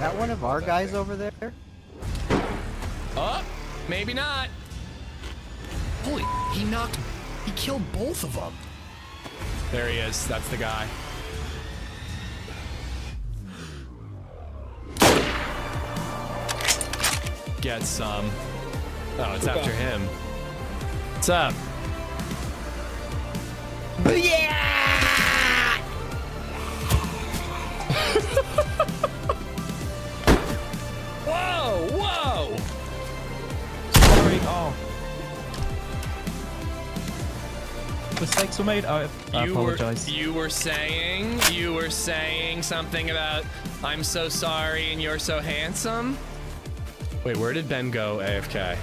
that one of our guys over there? Oh, maybe not. Holy, he killed both of them. There he is. That's the guy. Get some. Oh, it's after him. What's up? Yeah! Whoa, whoa! Sorry. Oh. Mistakes were made. I apologize. You were saying something about I'm so sorry and you're so handsome. Wait, where did Ben go AFK?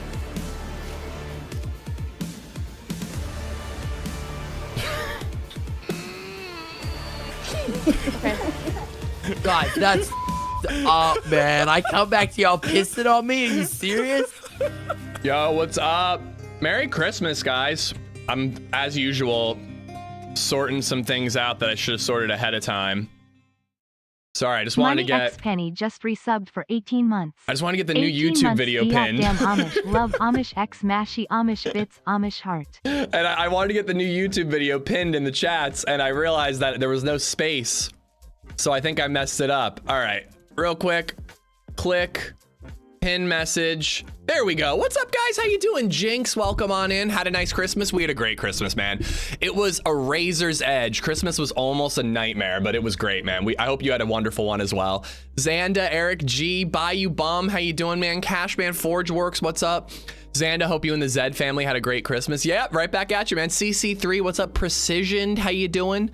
God, that's up, man. I come back to y'all pissing on me. Are you serious? Yo, what's up? Merry Christmas, guys. I'm, as usual, sorting some things out that I should have sorted ahead of time. Sorry, I just wanted to get... X Penny just resubbed for 18 months. I just want to get the new YouTube video pinned. Damn Amish, love Amish X Mashy Amish Bits Amish Heart. And I wanted to get the new YouTube video pinned in the chats, and I realized that there was no space. So I think I messed it up. All right, real quick, click, pin message. There we go. What's up, guys? How you doing? Jinx, welcome on in. Had a nice Christmas. We had a great Christmas, man. It was a razor's edge. Christmas was almost a nightmare, but it was great, man. I hope you had a wonderful one as well. Xanda, Eric G, Bayou Bum, how you doing, man? Cashman Forge Works, what's up? Xanda, hope you and the Zed family had a great Christmas. Yeah, right back at you, man. CC3, what's up? Precision, how you doing?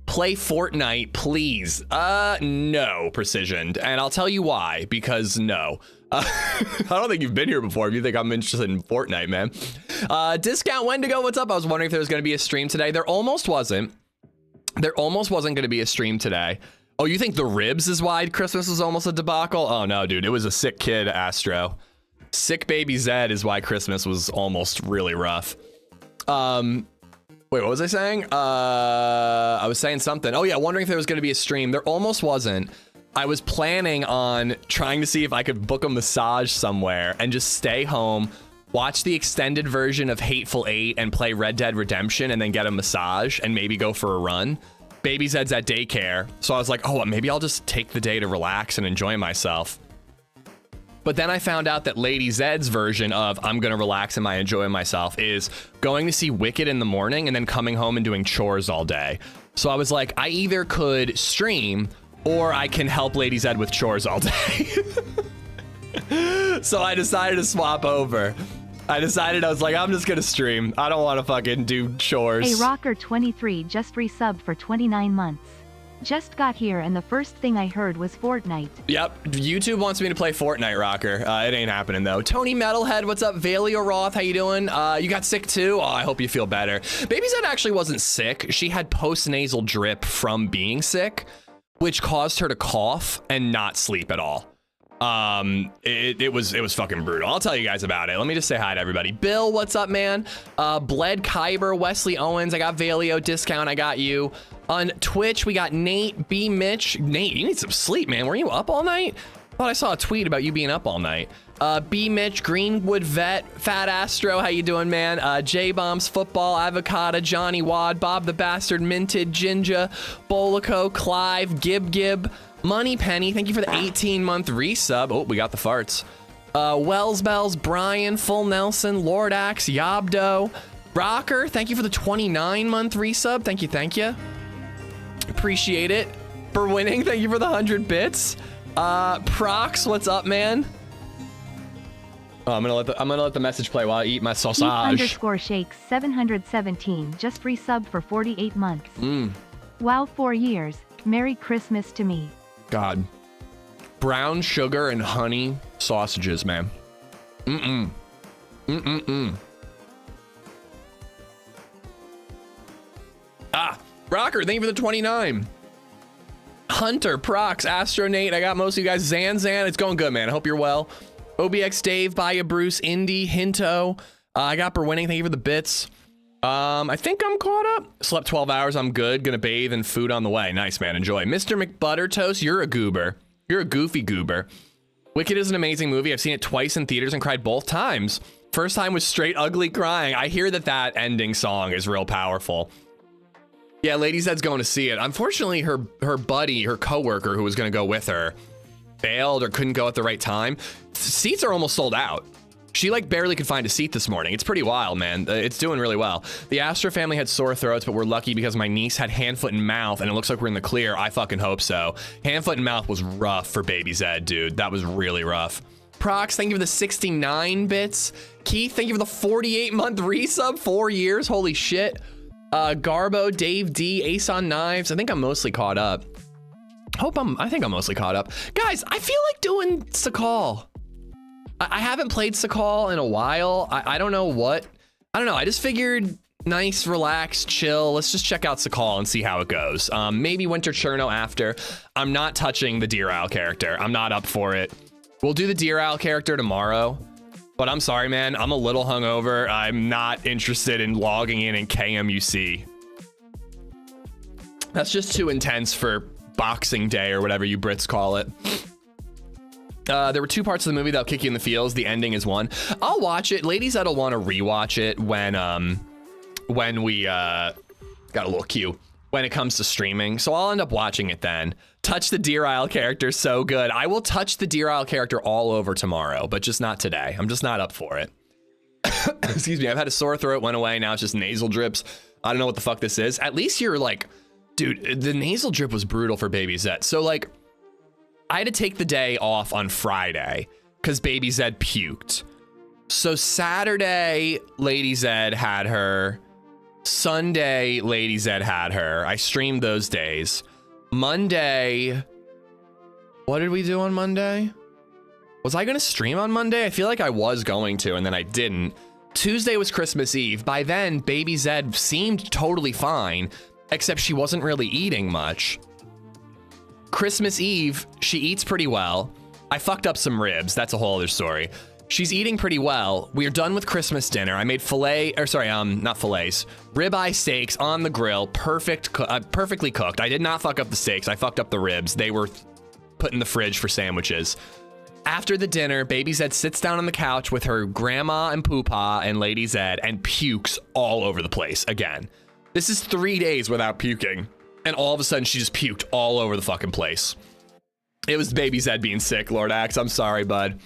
Play Fortnite, please. No, Precision. And I'll tell you why, because no. I don't think you've been here before if you think I'm interested in Fortnite, man. Discount Wendigo, what's up? I was wondering if there was going to be a stream today. There almost wasn't. There almost wasn't going to be a stream today. Oh, you think the ribs is why Christmas was almost a debacle? Oh, no, dude. It was a sick kid, Astro. Sick baby Zed is why Christmas was almost really rough. Wait, what was I saying? I was saying something. Oh, yeah, wondering if there was going to be a stream. There almost wasn't. I was planning on trying to see if I could book a massage somewhere and just stay home, watch the extended version of Hateful Eight and play Red Dead Redemption and then get a massage and maybe go for a run. Baby Zed's at daycare. So I was like, oh, maybe I'll just take the day to relax and enjoy myself. But then I found out that LadyZed's version of I'm going to relax and I enjoy myself is going to see Wicked in the morning and then coming home and doing chores all day. So I was like, I either could stream or I can help LadyZed with chores all day. So I decided to swap over. I was like, I'm just going to stream. I don't want to fucking do chores. A Rocker 23 just resubbed for 29 months. Just got here and the first thing I heard was Fortnite. Yep, YouTube wants me to play Fortnite, Rocker. It ain't happening though. Tony Metalhead, what's up? Valio Roth, how you doing? You got sick too? Oh, I hope you feel better. Baby Zed actually wasn't sick. She had post-nasal drip from being sick, which caused her to cough and not sleep at all. It was fucking brutal. I'll tell you guys about it. Let me just say hi to everybody. Bill, what's up, man? Bled Kyber, Wesley Owens, I got Valio discount, I got you. On Twitch, we got Nate, B Mitch. Nate, you need some sleep, man. Were you up all night? I thought I saw a tweet about you being up all night. B Mitch, Greenwood Vet, Fat Astro, how you doing, man? J Bombs, Football, Avocado, Johnny Wad, Bob the Bastard, Minted, Jinja, Bolico, Clive, Gib, Money Penny, thank you for the 18-month resub. Oh, we got the farts. Wells Bells, Brian, Full Nelson, Lord Axe, Yabdo, Rocker, thank you for the 29-month resub. Thank you. Appreciate it. For winning, thank you for the 100 bits. Prox, what's up, man? Oh, I'm gonna let the message play while I eat my sausage. _shakes 717 just resubbed for 48 months. Wow, 4 years. Merry Christmas to me. God. Brown sugar and honey sausages, man. Ah, Rocker, thank you for the 29. Hunter, Prox, Astronate, I got most of you guys. Zan, it's going good, man. I hope you're well. OBX Dave, Baya Bruce, Indy, Hinto. I got Berwinning, thank you for the bits. I think I'm caught up. Slept 12 hours, I'm good. Gonna bathe and food on the way. Nice, man, enjoy. Mr. McButtertoast, you're a goober. You're a goofy goober. Wicked is an amazing movie. I've seen it twice in theaters and cried both times. First time was straight ugly crying. I hear that ending song is real powerful. Yeah, LadyZed's going to see it. Unfortunately, her buddy, her coworker who was going to go with her, failed or couldn't go at the right time. Seats are almost sold out. She like barely could find a seat this morning. It's pretty wild, man. It's doing really well. The Astor family had sore throats, but we're lucky because my niece had hand, foot, and mouth, and it looks like we're in the clear. I fucking hope so. Hand, foot, and mouth was rough for Baby Zed, dude. That was really rough. Prox, thank you for the 69 bits. Keith, thank you for the 48-month resub, 4 years. Holy shit. Garbo, Dave D, Ace on Knives. I think I'm mostly caught up. I think I'm mostly caught up. Guys, I feel like doing Sakhal. I haven't played Sakhal in a while. I don't know what. I don't know. I just figured nice, relax, chill. Let's just check out Sakhal and see how it goes. Maybe Winter Cherno after. I'm not touching the Deer Owl character. I'm not up for it. We'll do the Deer Owl character tomorrow. But I'm sorry, man. I'm a little hungover. I'm not interested in logging in KMUC. That's just too intense for Boxing Day or whatever you Brits call it. There were 2 parts of the movie that'll kick you in the feels. The ending is one. I'll watch it. LadyZed will want to rewatch it when we got a little cue when it comes to streaming. So I'll end up watching it then. Touch the Deer Isle character so good. I will touch the Deer Isle character all over tomorrow, but just not today. I'm just not up for it. Excuse me. I've had a sore throat, went away. Now it's just nasal drips. I don't know what the fuck this is. At least you're like, dude, the nasal drip was brutal for Baby Zed. So like, I had to take the day off on Friday because Baby Zed puked. So Saturday, LadyZed had her. Sunday, LadyZed had her. I streamed those days. Monday, what did we do on Monday? Was I going to stream on Monday? I feel like I was going to, and then I didn't. Tuesday was Christmas Eve. By then, Baby Zed seemed totally fine, except she wasn't really eating much. Christmas Eve, she eats pretty well. I fucked up some ribs. That's a whole other story. She's eating pretty well. We are done with Christmas dinner. I made not fillets, ribeye steaks on the grill. Perfectly cooked. I did not fuck up the steaks. I fucked up the ribs. They were put in the fridge for sandwiches. After the dinner, Baby Zed sits down on the couch with her grandma and Poopa and LadyZed and pukes all over the place again. This is 3 days without puking. And all of a sudden, she just puked all over the fucking place. It was Baby Zed being sick, Lord Axe. I'm sorry, bud.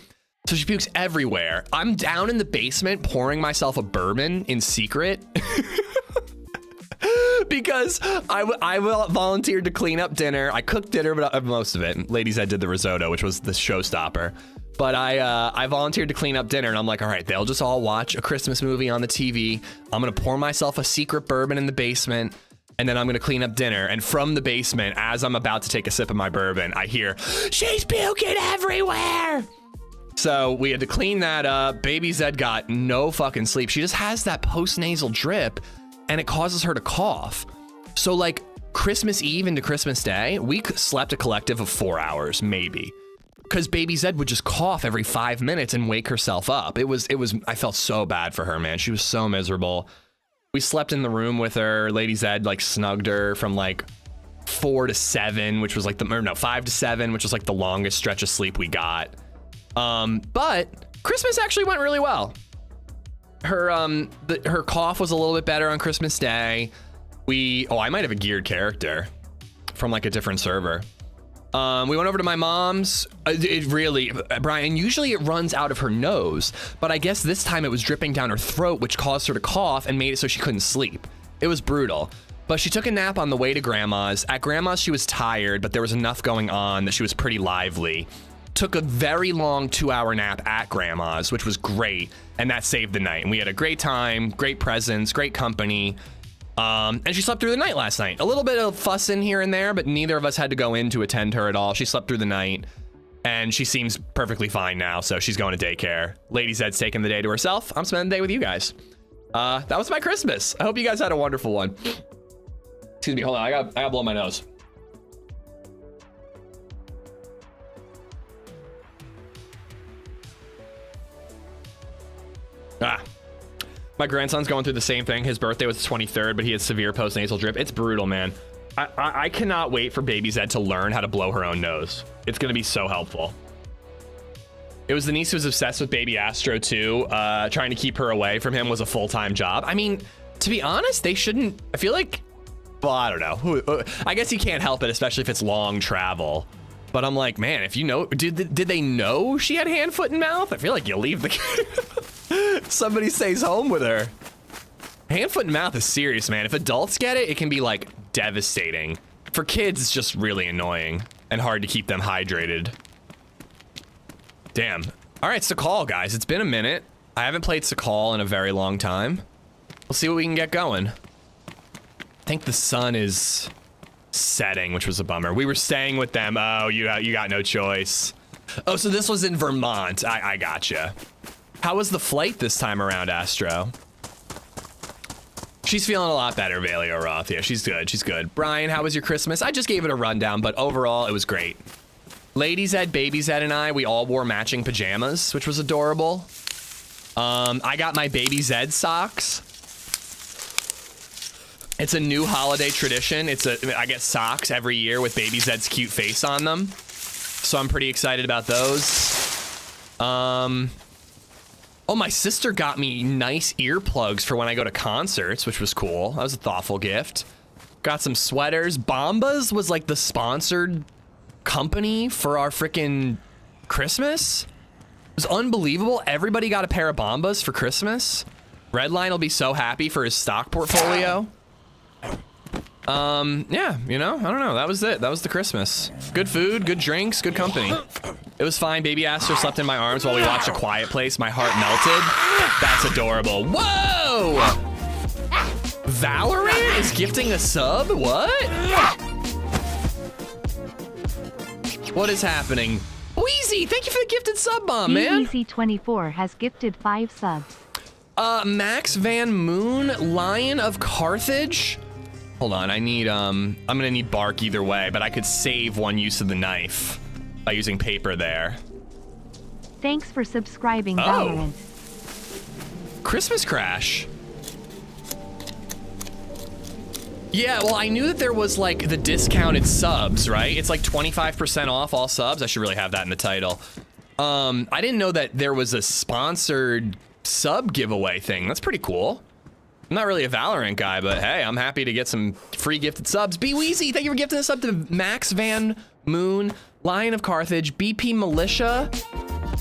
So she pukes everywhere. I'm down in the basement pouring myself a bourbon in secret. Because I volunteered to clean up dinner. I cooked dinner, but most of it. LadyZed did the risotto, which was the showstopper. But I volunteered to clean up dinner, and I'm like, all right, they'll just all watch a Christmas movie on the TV. I'm going to pour myself a secret bourbon in the basement. And then I'm going to clean up dinner. And from the basement, as I'm about to take a sip of my bourbon, I hear, she's puking everywhere. So we had to clean that up. Baby Zed got no fucking sleep. She just has that post-nasal drip and it causes her to cough. So like Christmas Eve into Christmas Day, we slept a collective of 4 hours, maybe. Because Baby Zed would just cough every 5 minutes and wake herself up. I felt so bad for her, man. She was so miserable. We slept in the room with her. LadyZed like snugged her from like 4 to 7, which was like 5 to 7, which was like the longest stretch of sleep we got. But Christmas actually went really well. Her cough was a little bit better on Christmas Day. I might have a geared character from like a different server. We went over to my mom's. Brian, usually it runs out of her nose, but I guess this time it was dripping down her throat, which caused her to cough and made it so she couldn't sleep. It was brutal. But she took a nap on the way to Grandma's. At Grandma's, she was tired, but there was enough going on that she was pretty lively. Took a very long 2-hour nap at Grandma's, which was great, and that saved the night. And we had a great time, great presents, great company. And she slept through the night last night. A little bit of fussing here and there, but neither of us had to go in to attend her at all. She slept through the night, and she seems perfectly fine now, so she's going to daycare. LadyZed's taking the day to herself. I'm spending the day with you guys. That was my Christmas. I hope you guys had a wonderful one. Excuse me, hold on. I gotta blow my nose. My grandson's going through the same thing. His birthday was the 23rd, but he had severe post-nasal drip. It's brutal, man. I cannot wait for LadyZed to learn how to blow her own nose. It's gonna be so helpful. It was the niece who was obsessed with baby Astro too. Trying to keep her away from him was a full-time job. I mean, to be honest, they shouldn't. I feel like, well, I don't know. I guess you can't help it, especially if it's long travel. But I'm like, man, if you know, did they know she had hand, foot, and mouth? I feel like you leave the somebody stays home with her. Hand, foot, and mouth is serious, man. If adults get it, it can be like devastating. For kids, it's just really annoying and hard to keep them hydrated. Damn. All right, Sakhal, guys. It's been a minute. I haven't played Sakhal in a very long time. We'll see what we can get going. I think the sun is setting, which was a bummer. We were staying with them. Oh, you got no choice. Oh, so this was in Vermont. I gotcha. How was the flight this time around, Astro? She's feeling a lot better, Valio Roth. Yeah, she's good. She's good. Brian, how was your Christmas? I just gave it a rundown, but overall, it was great. LadyZed, BabyZed, and I, we all wore matching pajamas, which was adorable. I got my BabyZed socks. It's a new holiday tradition. I get socks every year with BabyZed's cute face on them. So I'm pretty excited about those. Oh, my sister got me nice earplugs for when I go to concerts, which was cool. That was a thoughtful gift. Got some sweaters. Bombas was like the sponsored company for our freaking Christmas. It was unbelievable. Everybody got a pair of Bombas for Christmas. Redline will be so happy for his stock portfolio. Yeah, you know, I don't know. That was it. That was the Christmas. Good food, good drinks, good company. It was fine. Baby Astro slept in my arms while we watched A Quiet Place. My heart melted. That's adorable. Whoa! Valorant is gifting a sub? What? What is happening? Wheezy, thank you for the gifted sub bomb, man. DZ24 has gifted 5 subs. Max Van Moon, Lion of Carthage. Hold on, I need, I'm gonna need bark either way, but I could save one use of the knife by using paper there. Thanks for subscribing, Valorant. Christmas Crash. Yeah, well, I knew that there was like the discounted subs, right? It's like 25% off all subs. I should really have that in the title. I didn't know that there was a sponsored sub giveaway thing. That's pretty cool. I'm not really a Valorant guy, but hey, I'm happy to get some free gifted subs. B Weezy, thank you for gifting us up to Max Van Moon, Lion of Carthage, BP Militia,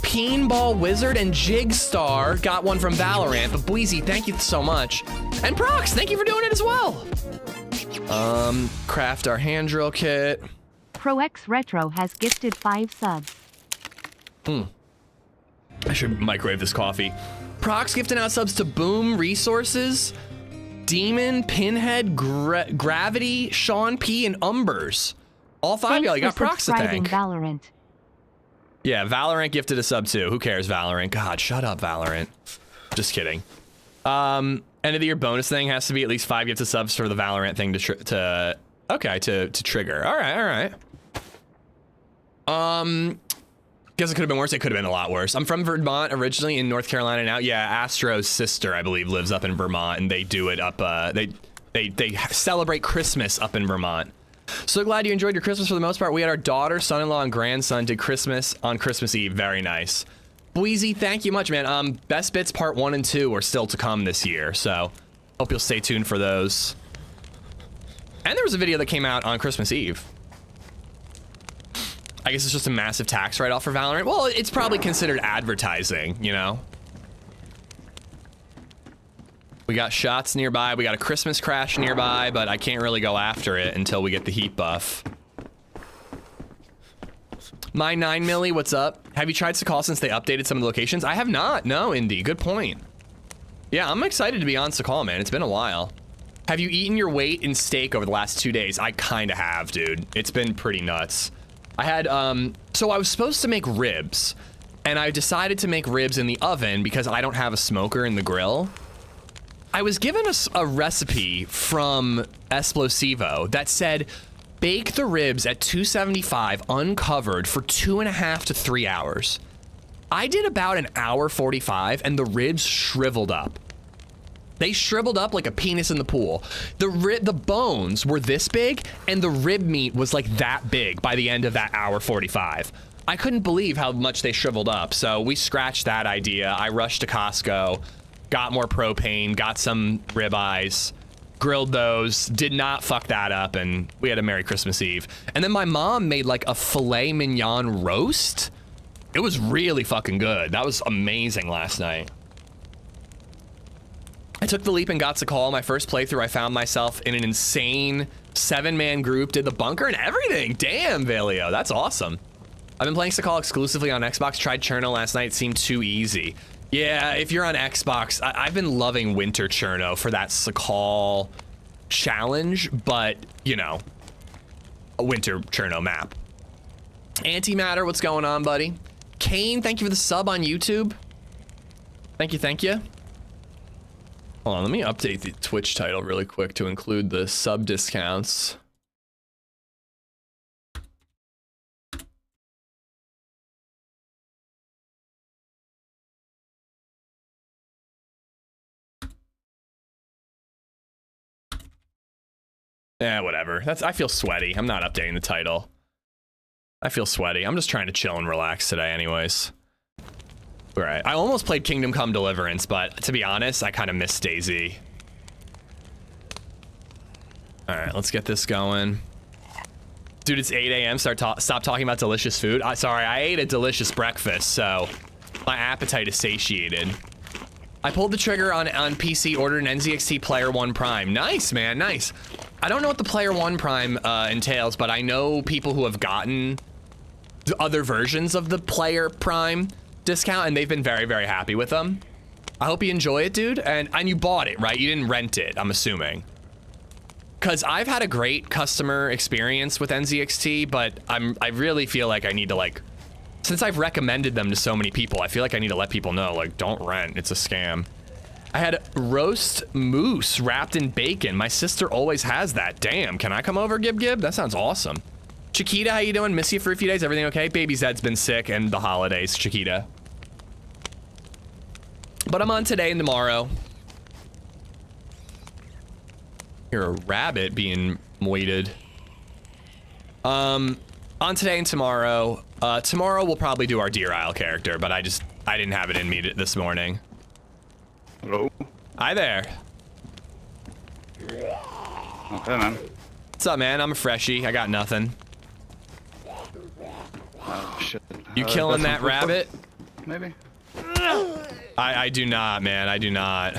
Peenball Wizard, and Jigstar got one from Valorant. But Weezy, thank you so much. And Prox, thank you for doing it as well. Craft our hand drill kit. ProX Retro has gifted 5 subs. I should microwave this coffee. Prox gifting out subs to Boom Resources, Demon, Pinhead, Gravity, Sean P, and Umbers. All 5 of y'all, you got Prox to thank. Valorant. Yeah, Valorant gifted a sub too. Who cares, Valorant? God, shut up, Valorant. Just kidding. End of the year bonus thing has to be at least 5 gifted subs for the Valorant thing to trigger. All right. Guess it could have been worse. It could have been a lot worse. I'm from Vermont originally, in North Carolina now. Yeah, Astro's sister, I believe, lives up in Vermont, and they do it up. They celebrate Christmas up in Vermont. So glad you enjoyed your Christmas for the most part. We had our daughter, son-in-law, and grandson did Christmas on Christmas Eve. Very nice. Boezy, thank you much, man. Best Bits Part 1 and 2 are still to come this year, so hope you'll stay tuned for those. And there was a video that came out on Christmas Eve. I guess it's just a massive tax write-off for Valorant. Well, it's probably considered advertising, you know? We got shots nearby. We got a Christmas Crash nearby, but I can't really go after it until we get the heat buff. My 9 milli, what's up? Have you tried Sakhal since they updated some of the locations? I have not. No, Indy. Good point. Yeah, I'm excited to be on Sakhal, man. It's been a while. Have you eaten your weight in steak over the last 2 days? I kind of have, dude. It's been pretty nuts. I had, so I was supposed to make ribs, and I decided to make ribs in the oven because I don't have a smoker in the grill. I was given a recipe from Esplosivo that said, bake the ribs at 275 uncovered for 2.5 to 3 hours. I did about 1 hour 45 and the ribs shriveled up. They shriveled up like a penis in the pool. The bones were this big, and the rib meat was like that big by the end of that hour 45. I couldn't believe how much they shriveled up, so we scratched that idea. I rushed to Costco, got more propane, got some ribeyes, grilled those, did not fuck that up, and we had a Merry Christmas Eve. And then my mom made like a filet mignon roast. It was really fucking good. That was amazing last night. I took the leap and got Sakhal. My first playthrough, I found myself in an insane 7-man group, did the bunker and everything. Damn, Valio, that's awesome. I've been playing Sakhal exclusively on Xbox. Tried Cherno last night. It seemed too easy. Yeah, if you're on Xbox, I've been loving Winter Cherno for that Sakhal challenge, but, you know, a Winter Cherno map. Antimatter, what's going on, buddy? Kane, thank you for the sub on YouTube. Thank you, thank you. Hold on, let me update the Twitch title really quick to include the sub discounts. Yeah, whatever. I feel sweaty. I'm not updating the title. I feel sweaty. I'm just trying to chill and relax today anyways. All right. I almost played Kingdom Come Deliverance, but to be honest, I kind of missed DayZ. All right, let's get this going. Dude, it's 8 a.m. Stop talking about delicious food. Sorry, I ate a delicious breakfast, so my appetite is satiated. I pulled the trigger on PC, ordered an NZXT Player 1 Prime. Nice, man, nice. I don't know what the Player 1 Prime entails, but I know people who have gotten other versions of the Player Prime discount, and they've been very, very happy with them. I hope you enjoy it, dude. And you bought it, right? You didn't rent it, I'm assuming. Because I've had a great customer experience with NZXT, but I really feel like I need to, like, since I've recommended them to so many people, I feel like I need to let people know, like, don't rent, it's a scam. I had roast moose wrapped in bacon. My sister always has that. Damn, can I come over, Gib? That sounds awesome. Chiquita, how you doing? Miss you for a few days. Everything okay? Baby Zed's been sick and the holidays, Chiquita. But I'm on today and tomorrow. You're a rabbit being moited. On today and tomorrow. Tomorrow we'll probably do our Deer Isle character, but I didn't have it in me this morning. Hello? Hi there. Okay, man. What's up, man? I'm a freshie. I got nothing. Oh, shit. You killing that rabbit? Maybe. I do not, man. I do not.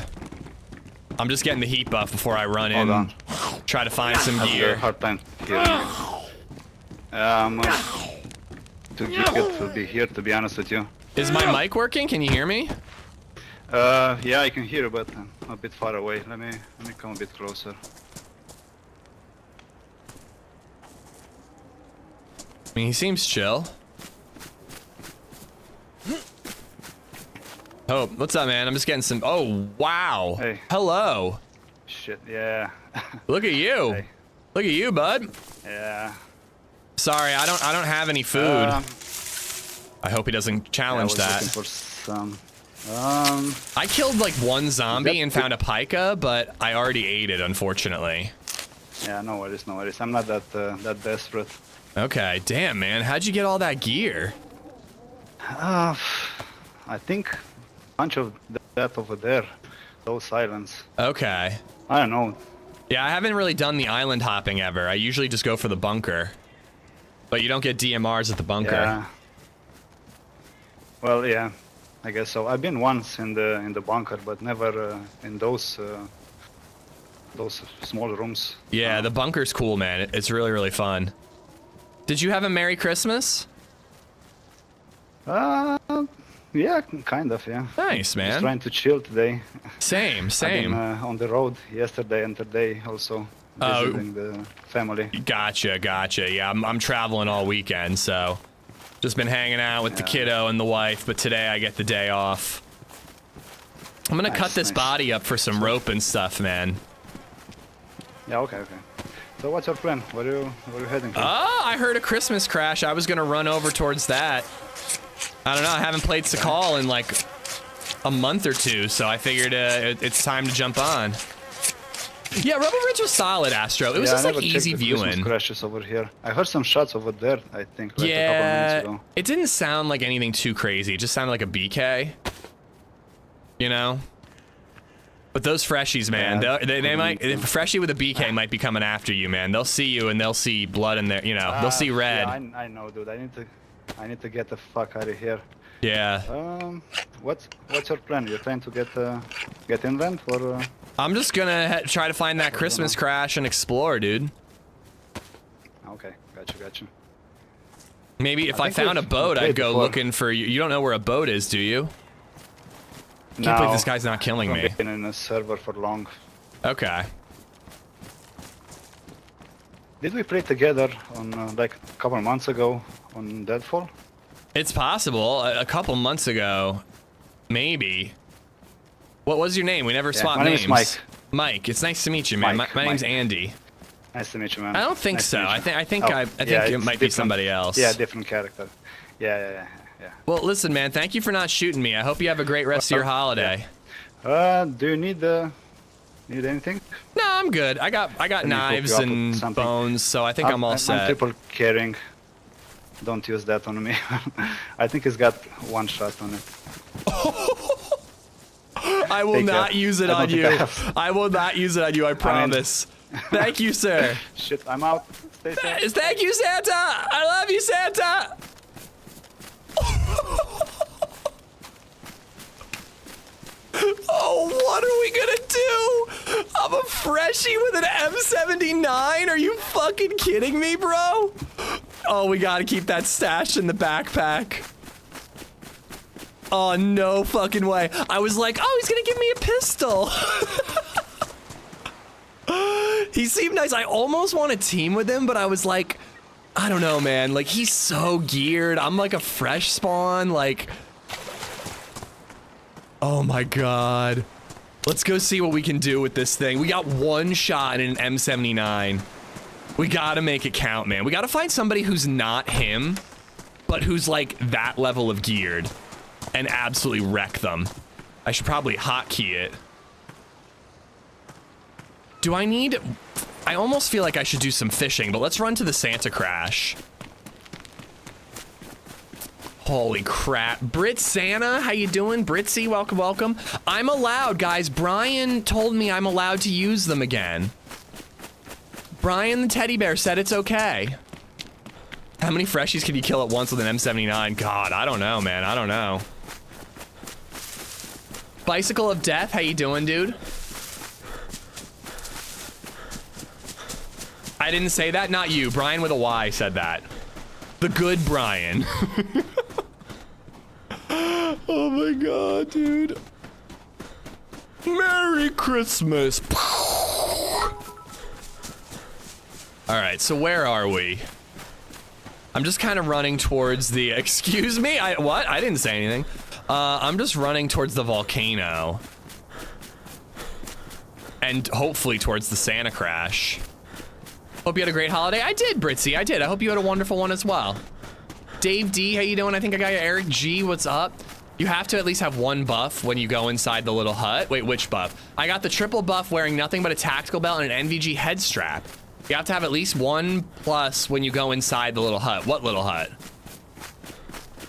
I'm just getting the heat buff before I run in. On. Try to find some That's gear. a hard time hearing you. Too difficult to be here, to be honest with you. Is my mic working? Can you hear me? Yeah, I can hear you, but I'm a bit far away. Let me come a bit closer. I mean, he seems chill. Oh, what's up, man? I'm just getting some. Oh, wow. Hey. Hello. Shit, yeah. Look at you. Hey. Look at you, bud. Yeah. Sorry, I don't have any food. I hope he doesn't challenge I was that. looking for some. I killed like one zombie and found a pica, but I already ate it, unfortunately. Yeah, no worries, no worries. I'm not that desperate. Okay, damn, man. How'd you get all that gear? I think a bunch of that over there. Those islands. Okay. I don't know. Yeah, I haven't really done the island hopping ever. I usually just go for the bunker. But you don't get DMRs at the bunker. Yeah. Well, yeah. I guess so. I've been once in the bunker, but never in those small rooms. Yeah, the bunker's cool, man. It's really, really fun. Did you have a Merry Christmas? Yeah, kind of, yeah. Nice, man. Just trying to chill today. Same. I've been on the road yesterday and today also, visiting the family. Gotcha. Yeah, I'm traveling all weekend, so just been hanging out with the kiddo and the wife, but today I get the day off. I'm gonna cut this body up for some rope and stuff, man. Yeah, okay. So what's your plan? Where are you heading to? I heard a Christmas crash. I was gonna run over towards that. I don't know, I haven't played Sakhal in like a month or two, so I figured it's time to jump on. Yeah, Rubber Ridge was solid, Astro. It was just I like never easy checked the Christmas viewing. crashes over here. I heard some shots over there, I think, like a couple of minutes ago. It didn't sound like anything too crazy. It just sounded like a BK. You know? But those freshies, man, Yeah, they might, if a freshie with a BK might be coming after you, man. They'll see you and they'll see blood in there, you know, they'll see red. Yeah, I know, dude. I need to get the fuck out of here. Yeah. What's your plan? You're trying to get inland, or? I'm just gonna try to find that Christmas crash and explore, dude. Okay, gotcha. Maybe if I found a boat, I'd go looking for you. You don't know where a boat is, do you? Can't believe this guy's not killing me. I've been in a server for long. Okay. Did we play together on like a couple of months ago on Deadfall? It's possible. A couple months ago, maybe. What was your name? We never swapped my name names. is Mike. Mike, it's nice to meet you, man. Mike, my name's Mike. Andy. Nice to meet you, man. I don't think Nice to so. meet you. I think yeah, it it's might be different. somebody else. Yeah, different character. Yeah. Well, listen, man. Thank you for not shooting me. I hope you have a great rest of your holiday. Do you need anything? No, I'm good. I got me hook knives you up with and something. bones, so I think I'm all I'm set. triple carrying. Don't use that on me. I think it's got one shot on it. I will Take not that. use it I don't on think you. I have. I will not use it on you. I promise. Thank you, sir. Shit, I'm out. Stay safe. Thank you, Santa. I love you, Santa. Oh, what are we gonna do? I'm a freshie with an M79. Are you fucking kidding me, bro? Oh, we gotta keep that stashed in the backpack. Oh, no fucking way. I was like, oh, he's gonna give me a pistol. He seemed nice. I almost want to team with him, but I was like, I don't know, man. Like, he's so geared. I'm like a fresh spawn. Like, oh my God. Let's go see what we can do with this thing. We got one shot in an M79. We gotta make it count, man. We gotta find somebody who's not him, but who's like that level of geared and absolutely wreck them. I should probably hotkey it. Do I need... I almost feel like I should do some fishing, but let's run to the Santa Crash. Holy crap. Brit Santa, how you doing? Britsy, welcome, welcome. I'm allowed, guys. Brian told me I'm allowed to use them again. Brian the teddy bear said it's okay. How many freshies can you kill at once with an M79? God, I don't know, man. I don't know. Bicycle of Death, how you doing, dude? I didn't say that, not you. Brian with a Y said that. The good Brian. Oh my God, dude. Merry Christmas. All right, so where are we? I'm just kind of running towards the, excuse me? What? I didn't say anything. I'm just running towards the volcano. And hopefully towards the Santa Crash. Hope you had a great holiday. I did, Britsy, I did. I hope you had a wonderful one as well. Dave D, how you doing? I think I got you. Eric G, what's up? You have to at least have one buff when you go inside the little hut. Wait, which buff? I got the triple buff wearing nothing but a tactical belt and an NVG head strap. You have to have at least one plus when you go inside the little hut. What little hut?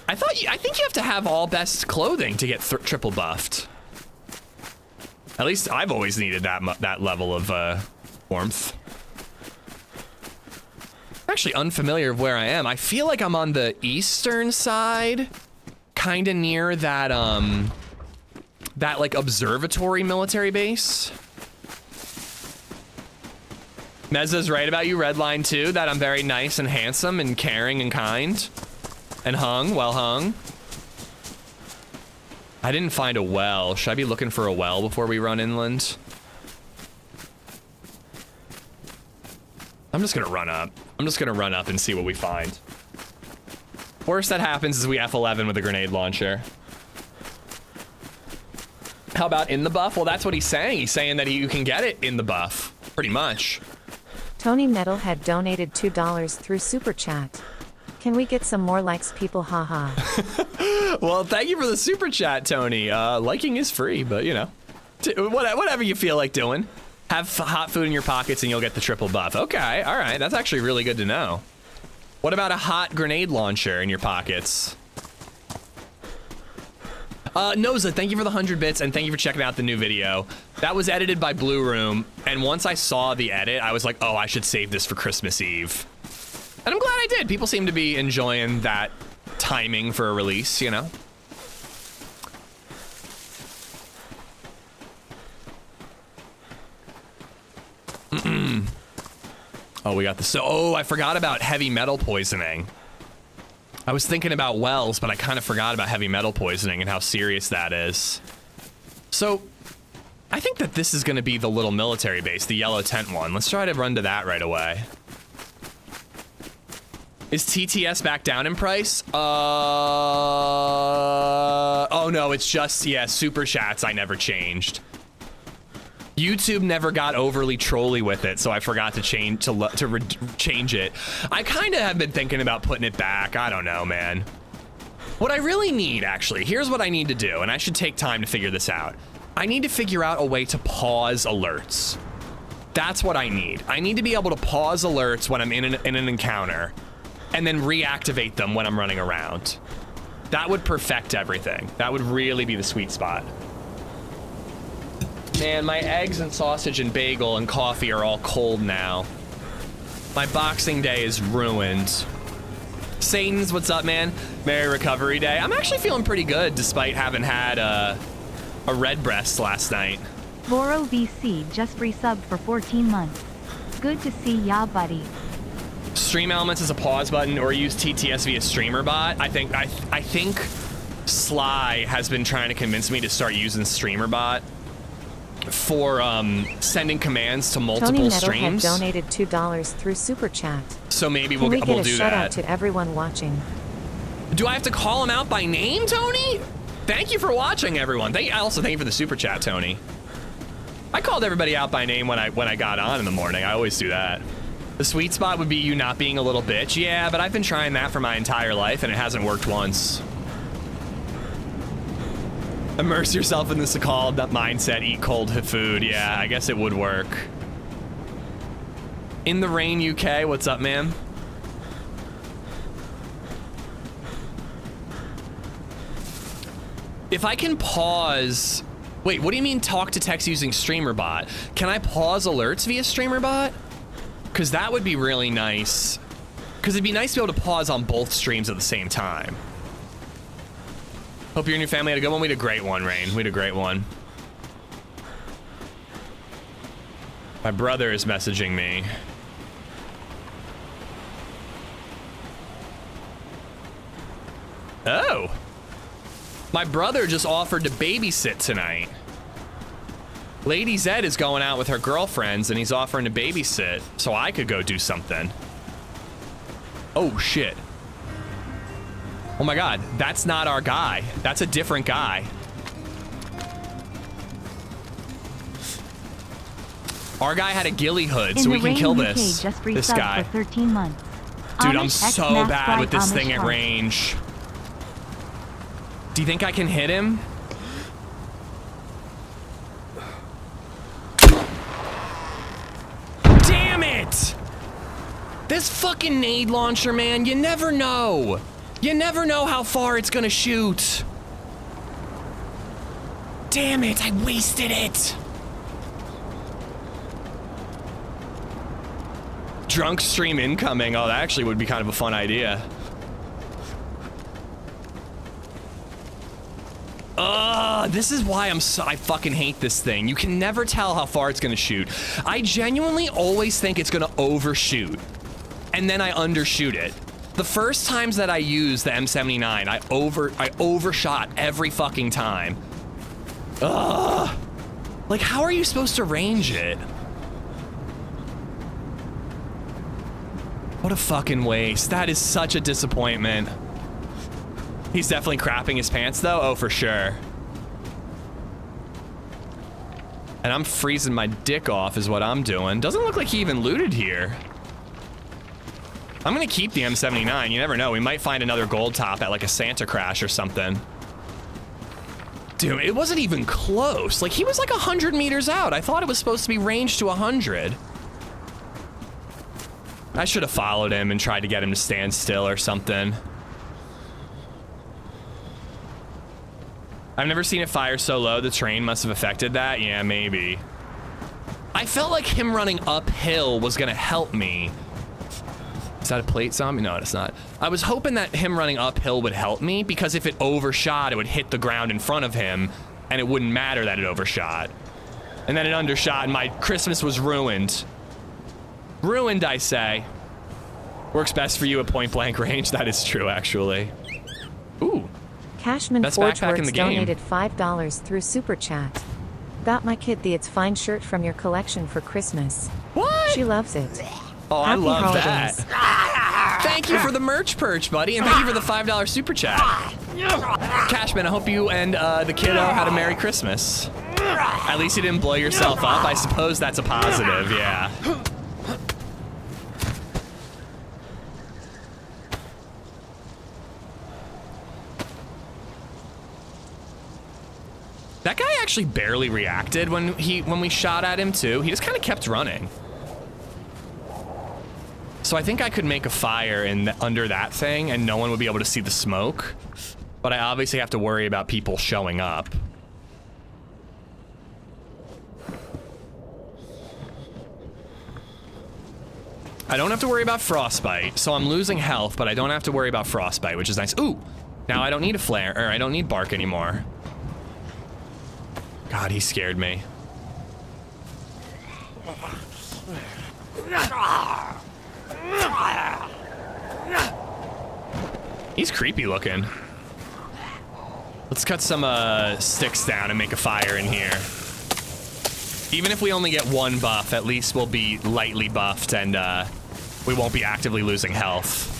I think you have to have all best clothing to get triple buffed. At least I've always needed that level of warmth. I'm actually unfamiliar of where I am. I feel like I'm on the eastern side, kind of near that that like observatory military base. Mezza's right about you, Redline too, that I'm very nice and handsome and caring and kind. And hung, well hung. I didn't find a well. Should I be looking for a well before we run inland? I'm just gonna run up. I'm just gonna run up and see what we find. Worst that happens is we F11 with a grenade launcher. How about in the buff? Well, that's what he's saying. He's saying that you can get it in the buff, pretty much. Tony Metal had donated $2 through Super Chat. Can we get some more likes, people? Haha. Well, thank you for the super chat, Tony. Liking is free, but you know, whatever you feel like doing. Have hot food in your pockets and you'll get the triple buff. Okay, all right, that's actually really good to know. What about a hot grenade launcher in your pockets? Noza, thank you for the 100 bits and thank you for checking out the new video. That was edited by Blue Room, and once I saw the edit, I was like, oh, I should save this for Christmas Eve. And I'm glad I did. People seem to be enjoying that timing for a release, you know? Oh, we got this. Oh, I forgot about heavy metal poisoning. I was thinking about wells, but I kind of forgot about heavy metal poisoning and how serious that is. So, I think that this is going to be the little military base, the yellow tent one. Let's try to run to that right away. Is TTS back down in price? Oh no, it's just, yeah, super chats I never changed. YouTube never got overly trolly with it, so I forgot to change change it. I kind of have been thinking about putting it back. I don't know, man. What I really need, actually, here's what I need to do, and I should take time to figure this out. I need to figure out a way to pause alerts. That's what I need. I need to be able to pause alerts when I'm in an encounter, and then reactivate them when I'm running around. That would perfect everything. That would really be the sweet spot. Man, my eggs and sausage and bagel and coffee are all cold now. My Boxing Day is ruined. Satan's, what's up, man? Merry Recovery Day. I'm actually feeling pretty good despite having had a red breast last night. Boro VC just resubbed for 14 months. Good to see ya, buddy. Stream Elements is a pause button, or use TTS via streamer bot. I think Sly has been trying to convince me to start using streamer bot for sending commands to multiple streams. Tony Metal had donated $2 through Super Chat. So maybe Can we we'll get a do shout that. out to everyone watching? Do I have to call him out by name, Tony? Thank you for watching, everyone. Also thank you for the super chat, Tony. I called everybody out by name when I got on in the morning. I always do that. The sweet spot would be you not being a little bitch. Yeah, but I've been trying that for my entire life and it hasn't worked once. Immerse yourself in the Sakhal mindset, eat cold food. Yeah, I guess it would work. In the Rain UK, what's up, man? If I can pause... Wait, what do you mean talk to text using streamer bot? Can I pause alerts via streamer bot? Because that would be really nice. Because it'd be nice to be able to pause on both streams at the same time. Hope you and your family had a good one. We had a great one, Rain. We had a great one. My brother is messaging me. Oh. My brother just offered to babysit tonight. LadyZed is going out with her girlfriends and he's offering to babysit so I could go do something. Oh shit. Oh my god, that's not our guy. That's a different guy. Our guy had a ghillie hood, so we can kill this guy. For 13 months. Dude, I'm so bad with this thing at range. Do you think I can hit him? Damn it! This fucking nade launcher, man, you never know. You never know how far it's gonna shoot. Damn it, I wasted it. Drunk stream incoming. Oh, that actually would be kind of a fun idea. This is why I fucking hate this thing. You can never tell how far it's gonna shoot. I genuinely always think it's gonna overshoot, and then I undershoot it. The first times that I used the M79, I overshot every fucking time. Ugh. Like, how are you supposed to range it? What a fucking waste. That is such a disappointment. He's definitely crapping his pants though. Oh, for sure. And I'm freezing my dick off is what I'm doing. Doesn't look like he even looted here. I'm gonna keep the M79. You never know. We might find another gold top at like a Santa Crash or something. Dude, it wasn't even close. Like, he was like 100 meters out. I thought it was supposed to be ranged to 100. I should have followed him and tried to get him to stand still or something. I've never seen it fire so low. The terrain must have affected that. Yeah, maybe. I felt like him running uphill was gonna help me. Is that a plate zombie? No, it's not. I was hoping that him running uphill would help me, because if it overshot, it would hit the ground in front of him, and it wouldn't matter that it overshot. And then it undershot, and my Christmas was ruined. Ruined, I say. Works best for you at point blank range. That is true, actually. Ooh. Cashman Best Forge backpack in Works the game. donated $5 through Super Chat. Got my kid the It's Fine shirt from your collection for Christmas. What? She loves it. Oh, Happy I love holidays. that. Thank you for the merch perch, buddy, and thank you for the $5 super chat. Cashman, I hope you and the kiddo had a Merry Christmas. At least you didn't blow yourself up. I suppose that's a positive, yeah. That guy actually barely reacted when we shot at him too. He just kind of kept running. So I think I could make a fire under that thing and no one would be able to see the smoke. But I obviously have to worry about people showing up. I don't have to worry about frostbite, so I'm losing health, but I don't have to worry about frostbite, which is nice. Ooh, now I don't need a flare, or I don't need bark anymore. God, he scared me. He's creepy looking. Let's cut some sticks down and make a fire in here. Even if we only get one buff, at least we'll be lightly buffed and we won't be actively losing health.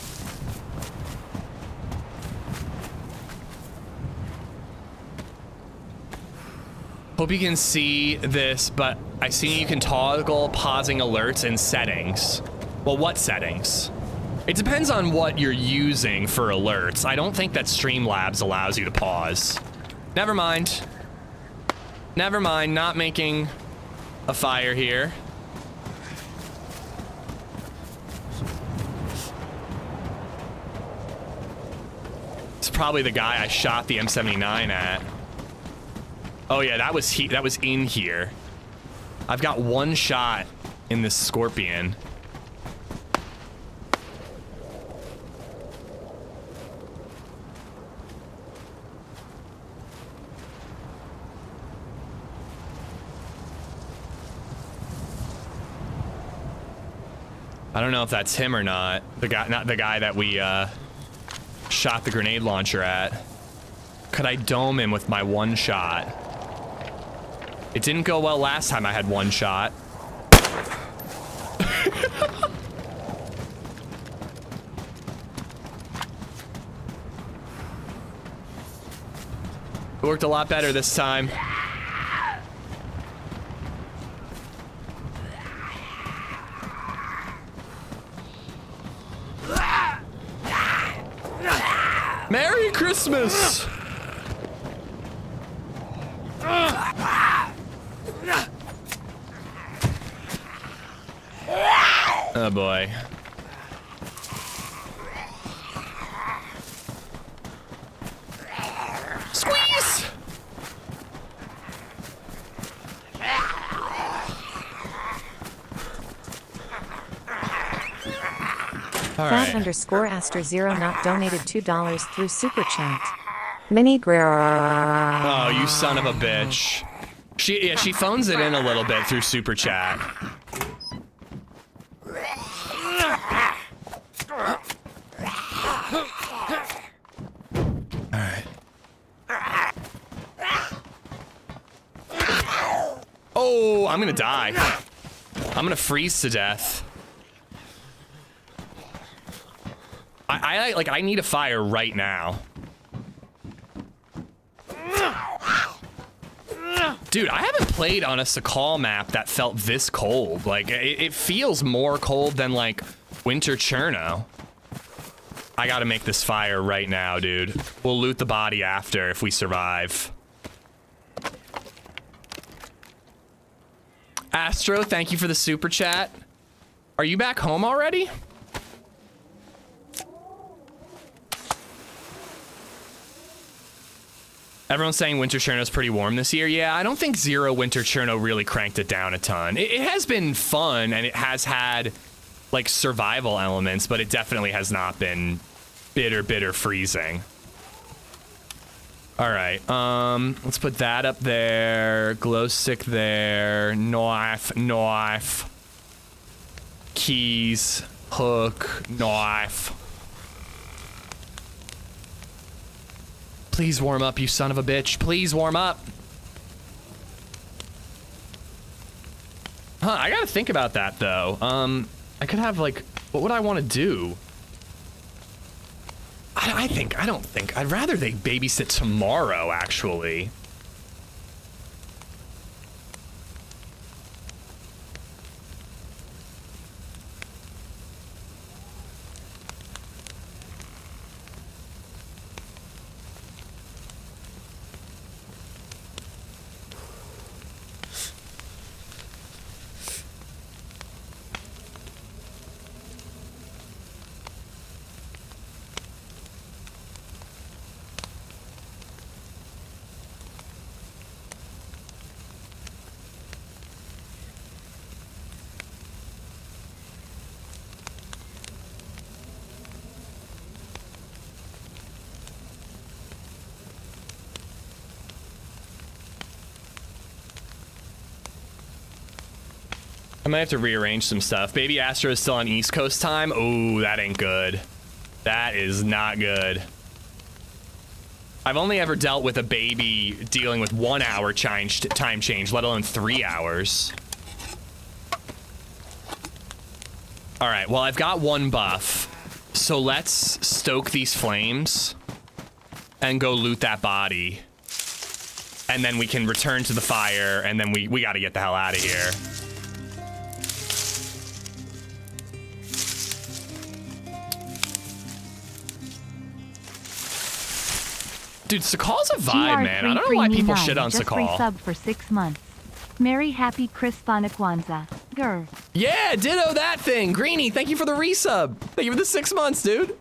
Hope you can see this, but I see you can toggle pausing alerts in settings. Well, what settings? It depends on what you're using for alerts. I don't think that Streamlabs allows you to pause. Never mind. Never mind, not making a fire here. It's probably the guy I shot the M79 at. Oh yeah, that was in here. I've got one shot in this Scorpion. I don't know if that's him or not. The guy, not the guy that we shot the grenade launcher at. Could I dome him with my one shot? It didn't go well last time I had one shot. It worked a lot better this time. Merry Christmas! Oh boy. Squeeze! All right. Fat_Aster0 not donated $2 through Super Chat. Mini Grar. Oh, you son of a bitch. She phones it in a little bit through Super Chat. Alright. Oh, I'm gonna die. I'm gonna freeze to death. I need a fire right now. Dude, I haven't played on a Sakhal map that felt this cold. Like, it feels more cold than, like, Winter Cherno. I gotta make this fire right now, dude. We'll loot the body after if we survive. Astro, thank you for the super chat. Are you back home already? Everyone's saying Winter Cherno's pretty warm this year. Yeah, I don't think Zero Winter Cherno really cranked it down a ton. It has been fun, and it has had, like, survival elements, but it definitely has not been bitter freezing. All right, let's put that up there. Glow stick there. Knife. Keys. Hook. Knife. Please warm up, you son of a bitch. Please warm up. Huh, I gotta think about that, though. I could have, like, what would I want to do? I don't think. I'd rather they babysit tomorrow, actually. I might have to rearrange some stuff. Baby Astro is still on East Coast time. Oh, that ain't good. That is not good. I've only ever dealt with a baby dealing with 1 hour time change, let alone 3 hours. All right, well, I've got 1 buff. So let's stoke these flames and go loot that body. And then we can return to the fire, and then we got to get the hell out of here. Dude, Sakhal's a vibe, man. I don't know why people shit on Sakhal. Just resub for 6 months. Merry happy Crispana Kwanzaa. Grr. Yeah, ditto that thing. Greenie, thank you for the resub. Thank you for the 6 months, dude.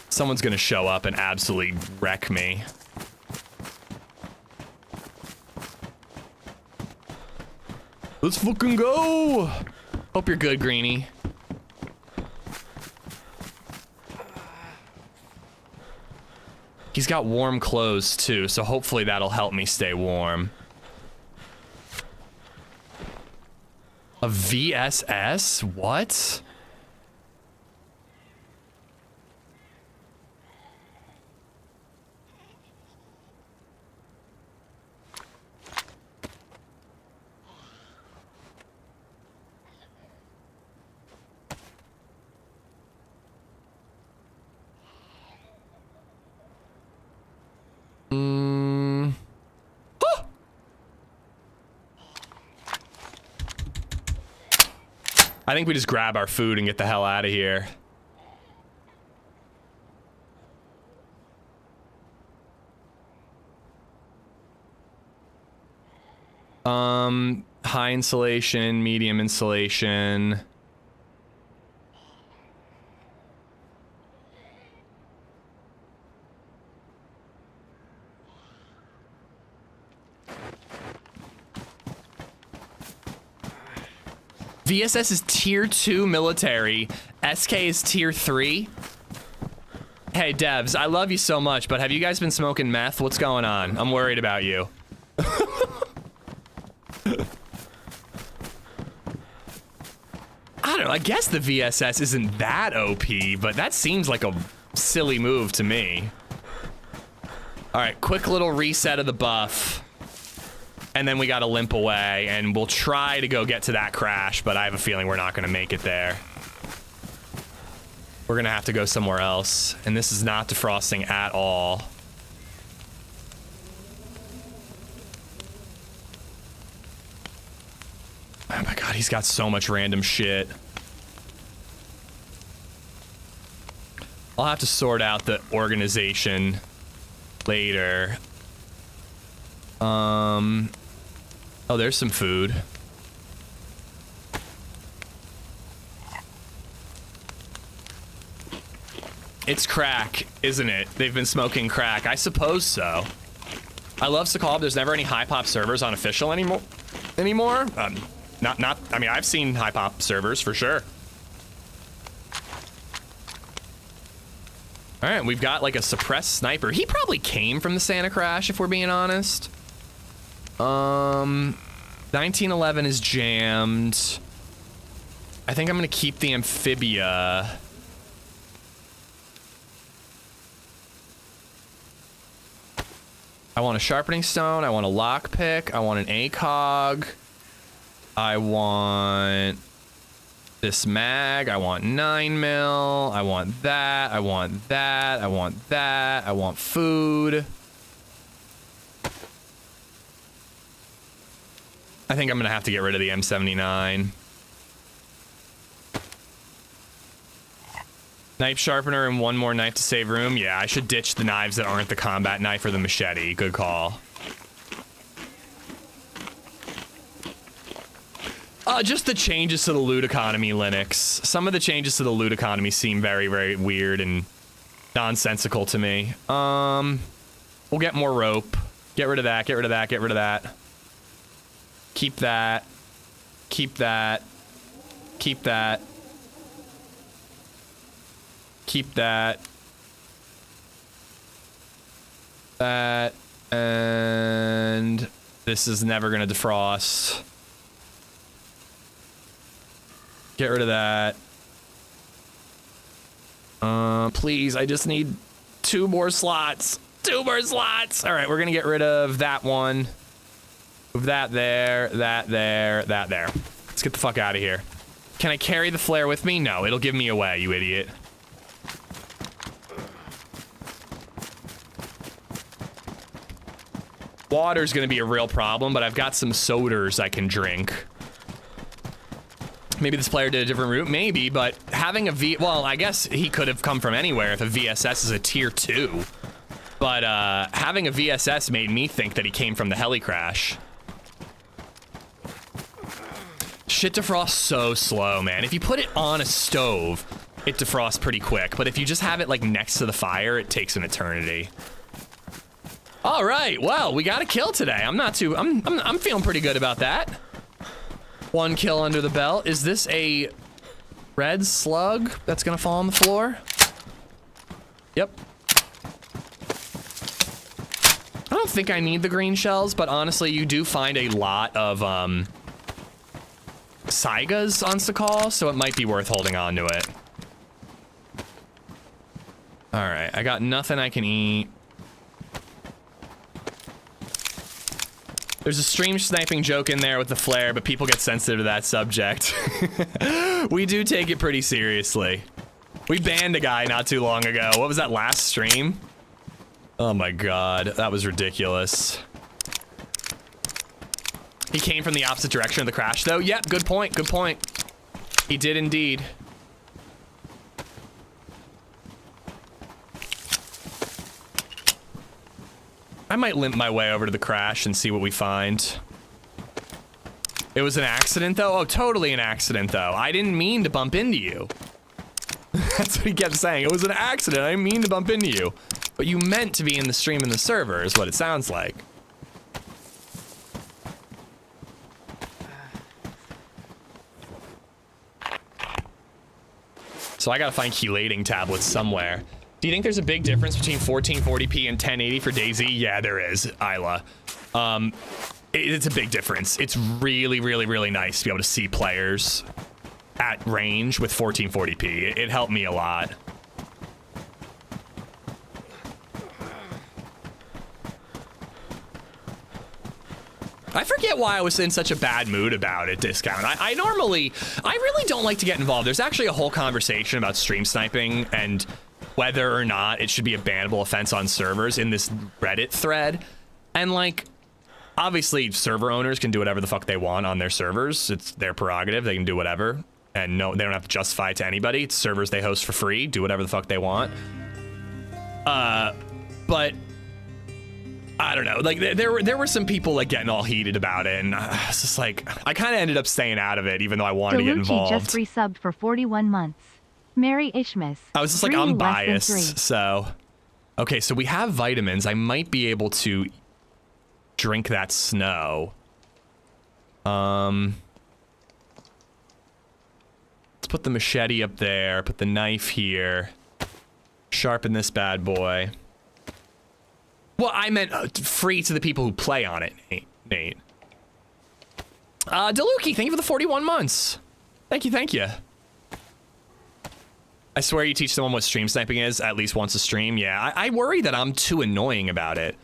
Someone's gonna show up and absolutely wreck me. Let's fucking go. Hope you're good, Greenie. He's got warm clothes too, so hopefully that'll help me stay warm. A VSS? What? I think we just grab our food and get the hell out of here. High insulation, medium insulation. VSS is tier 2 military. SK is tier 3. Hey, devs, I love you so much, but have you guys been smoking meth? What's going on? I'm worried about you. I don't know. I guess the VSS isn't that OP, but that seems like a silly move to me. All right, quick little reset of the buff. And then we gotta limp away, and we'll try to go get to that crash, but I have a feeling we're not gonna make it there. We're gonna have to go somewhere else, and this is not defrosting at all. Oh my god, he's got so much random shit. I'll have to sort out the organization later. Oh, there's some food. It's crack, isn't it? They've been smoking crack. I suppose so. I love Sakhal. There's never any high pop servers on official anymore. I mean, I've seen high pop servers for sure. All right, we've got like a suppressed sniper. He probably came from the Santa Crash, if we're being honest. 1911 is jammed. I think I'm gonna keep the amphibia. I want a sharpening stone. I want a lockpick. I want an ACOG. I want this mag. I want 9mm. I want that. I want that. I want that. I want food. I think I'm gonna have to get rid of the M79. Knife sharpener and one more knife to save room. Yeah, I should ditch the knives that aren't the combat knife or the machete. Good call. Just the changes to the loot economy, Linux. Some of the changes to the loot economy seem very, very weird and nonsensical to me. We'll get more rope. Get rid of that, get rid of that, get rid of that. Keep that. Keep that. Keep that. Keep that. That. And this is never gonna defrost. Get rid of that. Please, I just need 2 more slots. 2 more slots. All right, we're gonna get rid of that one. Move that there, that there, that there. Let's get the fuck out of here. Can I carry the flare with me? No, it'll give me away, you idiot. Water's gonna be a real problem, but I've got some sodas I can drink. Maybe this player did a different route, maybe, but having a well, I guess he could have come from anywhere if a VSS is a tier 2. But having a VSS made me think that he came from the heli crash. Shit defrosts so slow, man. If you put it on a stove, it defrosts pretty quick, but if you just have it like next to the fire, it takes an eternity. All right, well, we got a kill today. I'm feeling pretty good about that. 1 kill under the belt. Is this a red slug that's gonna fall on the floor? Yep. I don't think I need the green shells, but honestly, you do find a lot of Saigas on Sakhal, so it might be worth holding on to it. All right, I got nothing I can eat. There's a stream sniping joke in there with the flare, but people get sensitive to that subject. We do take it pretty seriously. We banned a guy not too long ago. What was that last stream? Oh my god, that was ridiculous. He came from the opposite direction of the crash though. Yep, good point, good point. He did indeed. I might limp my way over to the crash and see what we find. It was an accident though? Oh, totally an accident though. I didn't mean to bump into you. That's what he kept saying. It was an accident. I didn't mean to bump into you. But you meant to be in the stream in the server is what it sounds like. So I gotta find chelating tablets somewhere. Do you think there's a big difference between 1440p and 1080 for DayZ? Yeah, there is, Isla. It's a big difference. It's really, really, really nice to be able to see players at range with 1440p. It helped me a lot. I forget why I was in such a bad mood about it, Discount. I really don't like to get involved. There's actually a whole conversation about stream sniping and whether or not it should be a bannable offense on servers in this Reddit thread. And like, obviously server owners can do whatever the fuck they want on their servers. It's their prerogative, they can do whatever. And no, they don't have to justify it to anybody. It's servers they host for free. Do whatever the fuck they want. But I don't know. Like there were some people like getting all heated about it, and it's just like I kind of ended up staying out of it, even though I wanted to get involved. just resubbed for 41 months. Mary Ishmas. I was just like, I'm biased, so okay. So we have vitamins. I might be able to drink that snow. Let's put the machete up there. Put the knife here. Sharpen this bad boy. Well, I meant free to the people who play on it, Nate. Deluki, thank you for the 41 months. Thank you, thank you. I swear you teach someone what stream sniping is at least once a stream. Yeah, I worry that I'm too annoying about it.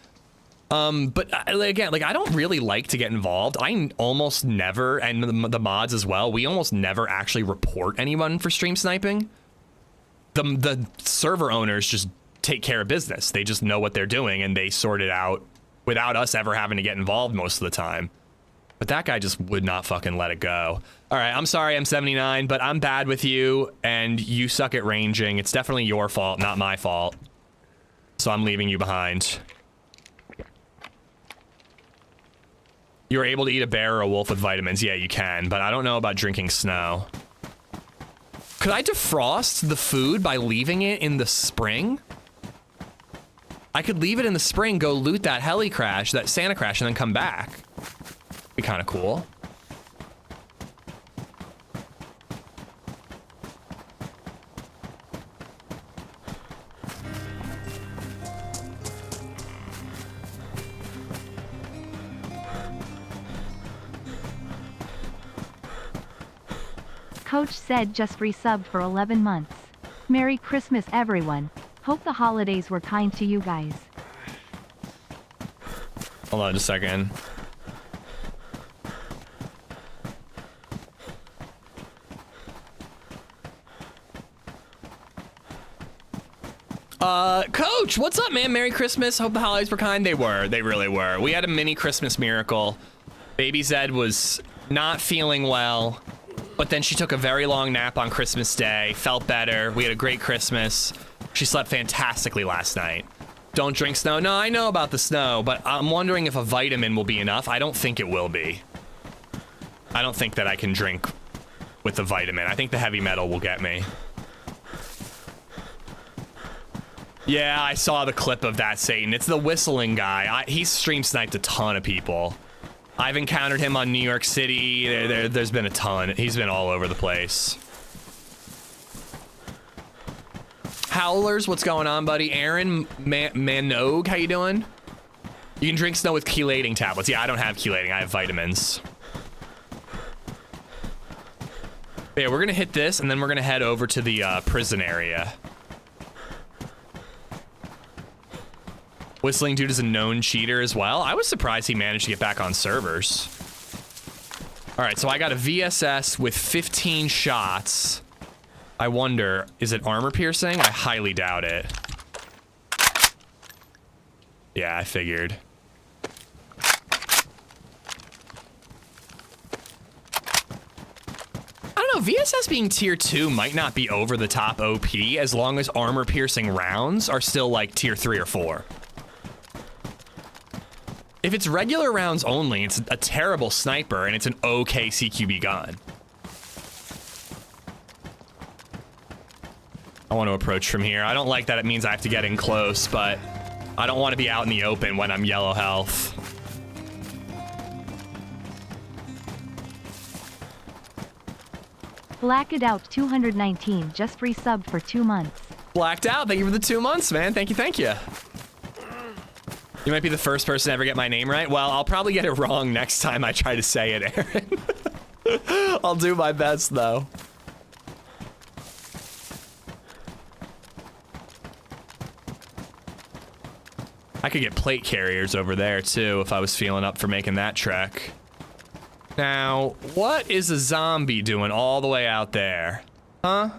But again, like I don't really like to get involved. I almost never, and the mods as well, we almost never actually report anyone for stream sniping. The server owners just take care of business. They just know what they're doing and they sort it out without us ever having to get involved most of the time. But that guy just would not fucking let it go. All right, I'm sorry, I'm 79, but I'm bad with you and you suck at ranging. It's definitely your fault, not my fault. So I'm leaving you behind. You're able to eat a bear or a wolf with vitamins. Yeah, you can, but I don't know about drinking snow. Could I defrost the food by leaving it in the spring? I could leave it in the spring, go loot that heli crash, that Santa crash, and then come back. Be kind of cool. Coach said just resubbed for 11 months. Merry Christmas, everyone. Hope the holidays were kind to you guys. Hold on just a second. Coach, what's up, man? Merry Christmas. Hope the holidays were kind. They were. They really were. We had a mini Christmas miracle. Baby Zed was not feeling well, but then she took a very long nap on Christmas Day, felt better. We had a great Christmas. She slept fantastically last night. Don't drink snow. No, I know about the snow, but I'm wondering if a vitamin will be enough. I don't think it will be. I don't think that I can drink with the vitamin. I think the heavy metal will get me. Yeah, I saw the clip of that, Satan. It's the whistling guy. He's stream sniped a ton of people. I've encountered him on New York City. There's been a ton. He's been all over the place. Howlers, what's going on, buddy? Aaron Manogue, how you doing? You can drink snow with chelating tablets. Yeah, I don't have chelating. I have vitamins. Yeah, we're gonna hit this, and then we're gonna head over to the prison area. Whistling Dude is a known cheater as well. I was surprised he managed to get back on servers. All right, so I got a VSS with 15 shots. I wonder, is it armor piercing? I highly doubt it. Yeah, I figured. I don't know, VSS being tier 2 might not be over the top OP as long as armor piercing rounds are still like tier 3 or 4. If it's regular rounds only, it's a terrible sniper and it's an okay CQB gun. I want to approach from here. I don't like that it means I have to get in close, but I don't want to be out in the open when I'm yellow health. Blacked Out 219 just resubbed for 2 months. Blacked Out, thank you for the 2 months, man. Thank you, thank you. You might be the first person to ever get my name right. Well, I'll probably get it wrong next time I try to say it, Aaron. I'll do my best, though. I could get plate carriers over there, too, if I was feeling up for making that trek. Now, what is a zombie doing all the way out there? Huh?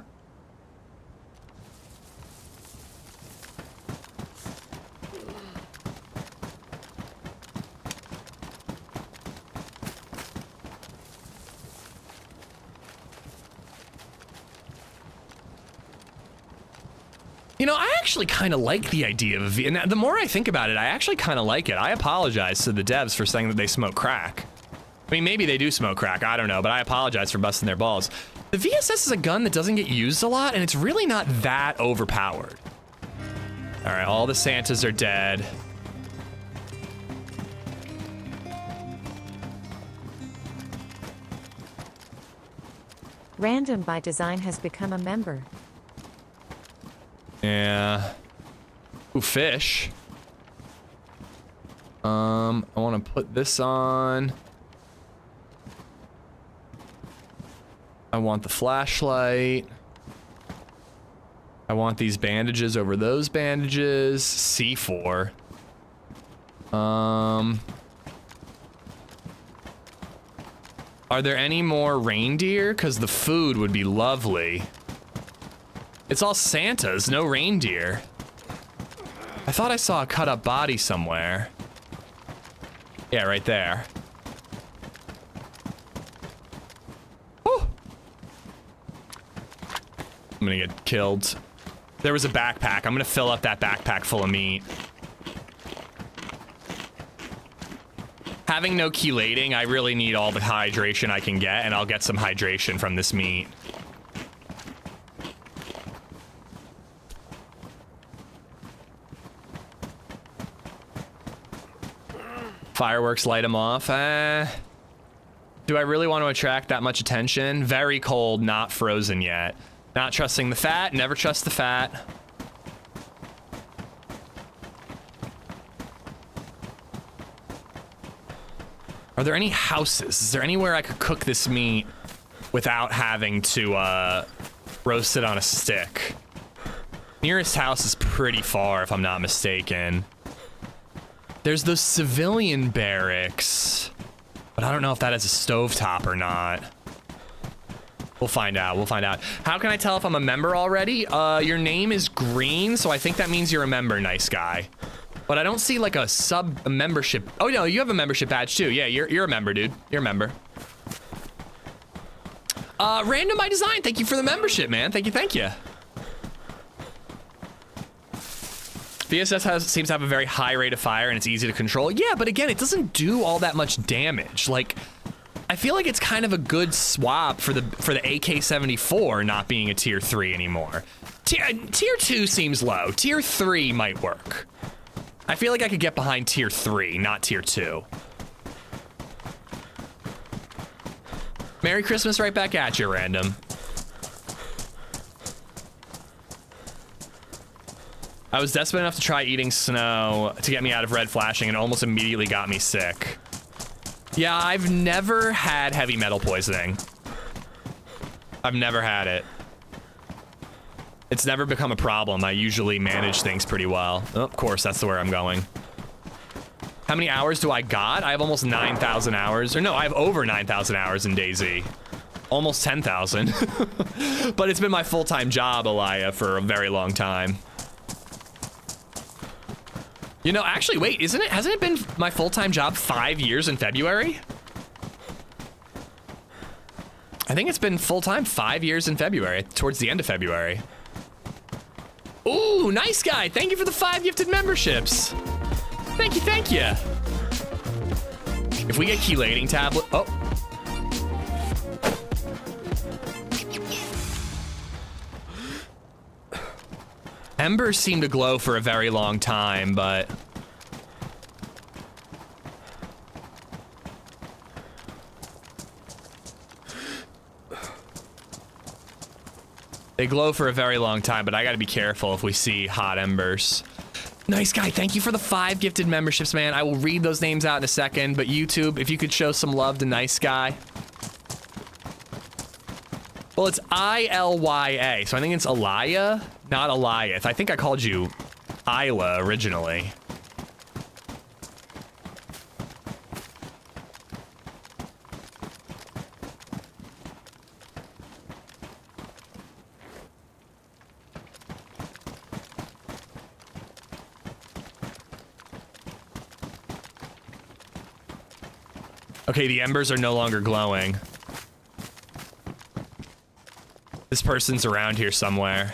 You know, I actually kind of like the idea of and the more I think about it, I actually kind of like it. I apologize to the devs for saying that they smoke crack. I mean, maybe they do smoke crack, I don't know, but I apologize for busting their balls. The VSS is a gun that doesn't get used a lot, and it's really not that overpowered. All right, all the Santas are dead. Random by Design has become a member. Yeah. Ooh, fish. I want to put this on. I want the flashlight. I want these bandages over those bandages. C4. Are there any more reindeer? Because the food would be lovely. It's all Santas, no reindeer. I thought I saw a cut up body somewhere. Yeah, right there. Whew. I'm gonna get killed. There was a backpack. I'm gonna fill up that backpack full of meat. Having no chelating, I really need all the hydration I can get, and I'll get some hydration from this meat. Fireworks light them off. Do I really want to attract that much attention? Very cold, not frozen yet. Not trusting the fat, never trust the fat. Are there any houses? Is there anywhere I could cook this meat without having to roast it on a stick? Nearest house is pretty far, if I'm not mistaken. There's those civilian barracks, but I don't know if that has a stovetop or not. We'll find out, we'll find out. How can I tell if I'm a member already? Your name is green, so I think that means you're a member, nice guy. But I don't see like a membership. Oh no, you have a membership badge too. Yeah, you're a member, dude. You're a member. Random by Design, thank you for the membership, man. Thank you, thank you. VSS seems to have a very high rate of fire and it's easy to control. Yeah, but again, it doesn't do all that much damage. Like, I feel like it's kind of a good swap for the AK-74 not being a tier 3 anymore. Tier 2 seems low. Tier 3 might work. I feel like I could get behind tier 3, not tier 2. Merry Christmas right back at you, Random. I was desperate enough to try eating snow to get me out of red flashing and almost immediately got me sick. Yeah, I've never had heavy metal poisoning. I've never had it. It's never become a problem. I usually manage things pretty well. Oh, of course, that's where I'm going. How many hours do I got? I have almost 9,000 hours. Or no, I have over 9,000 hours in DayZ. Almost 10,000. But it's been my full-time job, Elia, for a very long time. You know, actually, wait, hasn't it been my full-time job 5 years in February? I think it's been full-time 5 years in February, towards the end of February. Ooh, nice guy. Thank you for the 5 gifted memberships. Thank you, thank you. If we get chelating tablet, oh. Embers seem to glow for a very long time, but they glow for a very long time, but I gotta be careful if we see hot embers. Nice guy, thank you for the 5 gifted memberships, man. I will read those names out in a second, but YouTube, if you could show some love to Nice Guy. Well, it's I-L-Y-A, so I think it's Elia, not Eliath. I think I called you Isla originally. Okay, the embers are no longer glowing. This person's around here somewhere.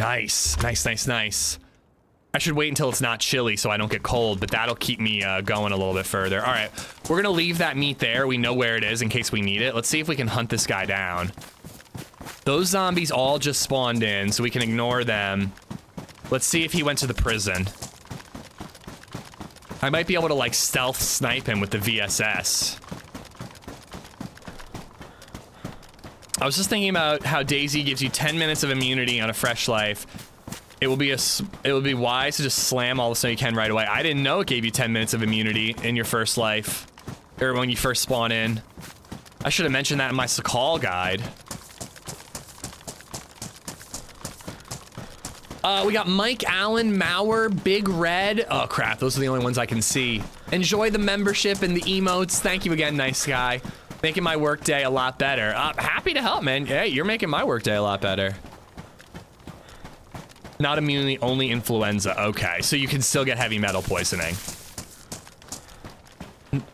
Nice, nice, nice, nice. I should wait until it's not chilly so I don't get cold, but that'll keep me going a little bit further. All right, we're gonna leave that meat there. We know where it is in case we need it. Let's see if we can hunt this guy down. Those zombies all just spawned in, so we can ignore them. Let's see if he went to the prison. I might be able to like stealth snipe him with the VSS. I was just thinking about how DayZ gives you 10 minutes of immunity on a fresh life. It would be wise to just slam all the snow you can right away. I didn't know it gave you 10 minutes of immunity in your first life, or when you first spawn in. I should have mentioned that in my Sakhal guide. We got Mike Allen, Mauer, Big Red. Oh crap, those are the only ones I can see. Enjoy the membership and the emotes. Thank you again, nice guy. Making my workday a lot better. Happy to help, man. Hey, you're making my workday a lot better. Not immunity, only influenza. Okay, so you can still get heavy metal poisoning.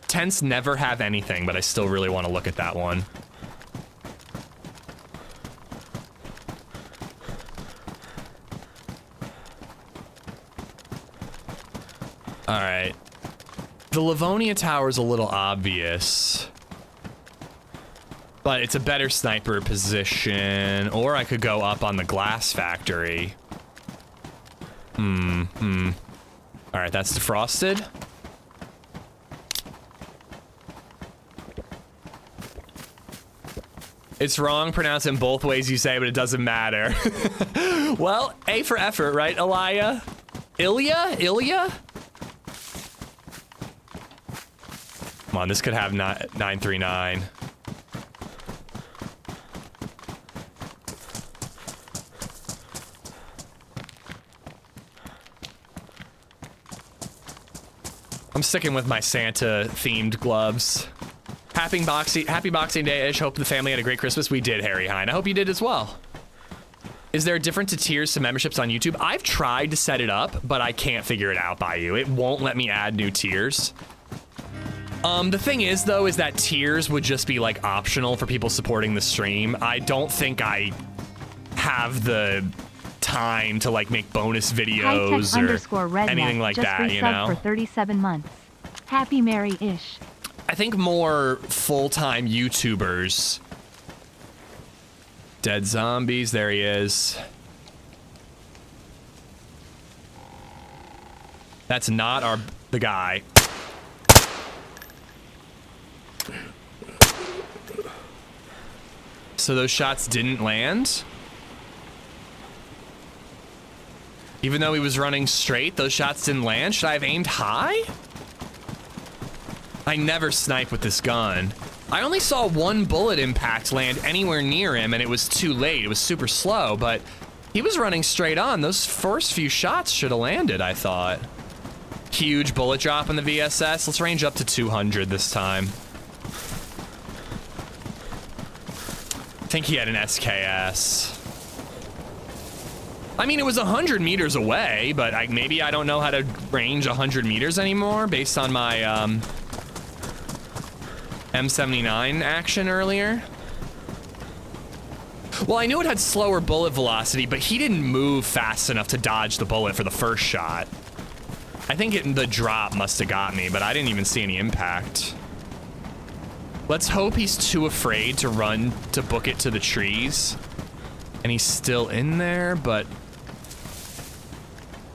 Tents never have anything, but I still really want to look at that one. All right. The Livonia Tower is a little obvious, but it's a better sniper position, or I could go up on the glass factory. All right, that's defrosted. It's wrong, pronounce it both ways you say, but it doesn't matter. Well, A for effort, right, Elia? Ilya? Come on, this could have 939. I'm sticking with my Santa-themed gloves. Happy Boxing Day-ish. Hope the family had a great Christmas. We did, Harry Hine. I hope you did as well. Is there a difference to tiers to memberships on YouTube? I've tried to set it up, but I can't figure it out by you. It won't let me add new tiers. The thing is, though, is that tiers would just be, like, optional for people supporting the stream. I don't think I have the time to, like, make bonus videos or anything like that, you know? For 37 months. Happy Merry-ish. I think more full-time YouTubers. Dead zombies, there he is. That's not the guy. So those shots didn't land? Even though he was running straight, those shots didn't land? Should I have aimed high? I never snipe with this gun. I only saw one bullet impact land anywhere near him, and it was too late. It was super slow, but he was running straight on. Those first few shots should have landed, I thought. Huge bullet drop on the VSS. Let's range up to 200 this time. I think he had an SKS. I mean, it was 100 meters away, but maybe I don't know how to range 100 meters anymore based on my M79 action earlier. Well, I knew it had slower bullet velocity, but he didn't move fast enough to dodge the bullet for the first shot. I think the drop must have got me, but I didn't even see any impact. Let's hope he's too afraid to run to book it to the trees. And he's still in there, but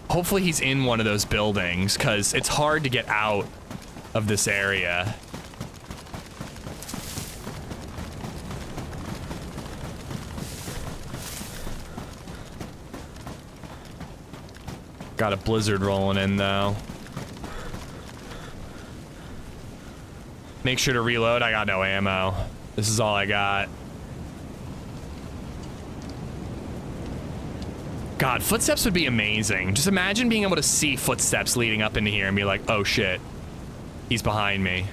hopefully he's in one of those buildings, because it's hard to get out of this area. Got a blizzard rolling in, though. Make sure to reload. I got no ammo. This is all I got. God, footsteps would be amazing. Just imagine being able to see footsteps leading up into here and be like, oh shit, he's behind me.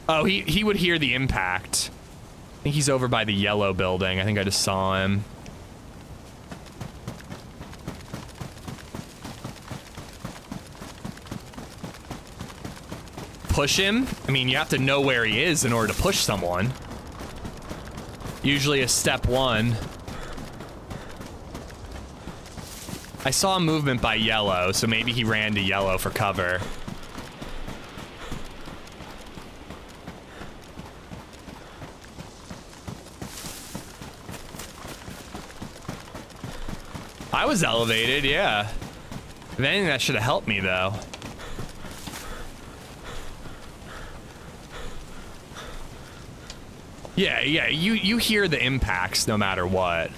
Oh, he would hear the impact. I think he's over by the yellow building. I think I just saw him. Push him? I mean, you have to know where he is in order to push someone. Usually a step one. I saw movement by yellow, so maybe he ran to yellow for cover. I was elevated, yeah. If anything, that should have helped me, though. Yeah, you hear the impacts no matter what.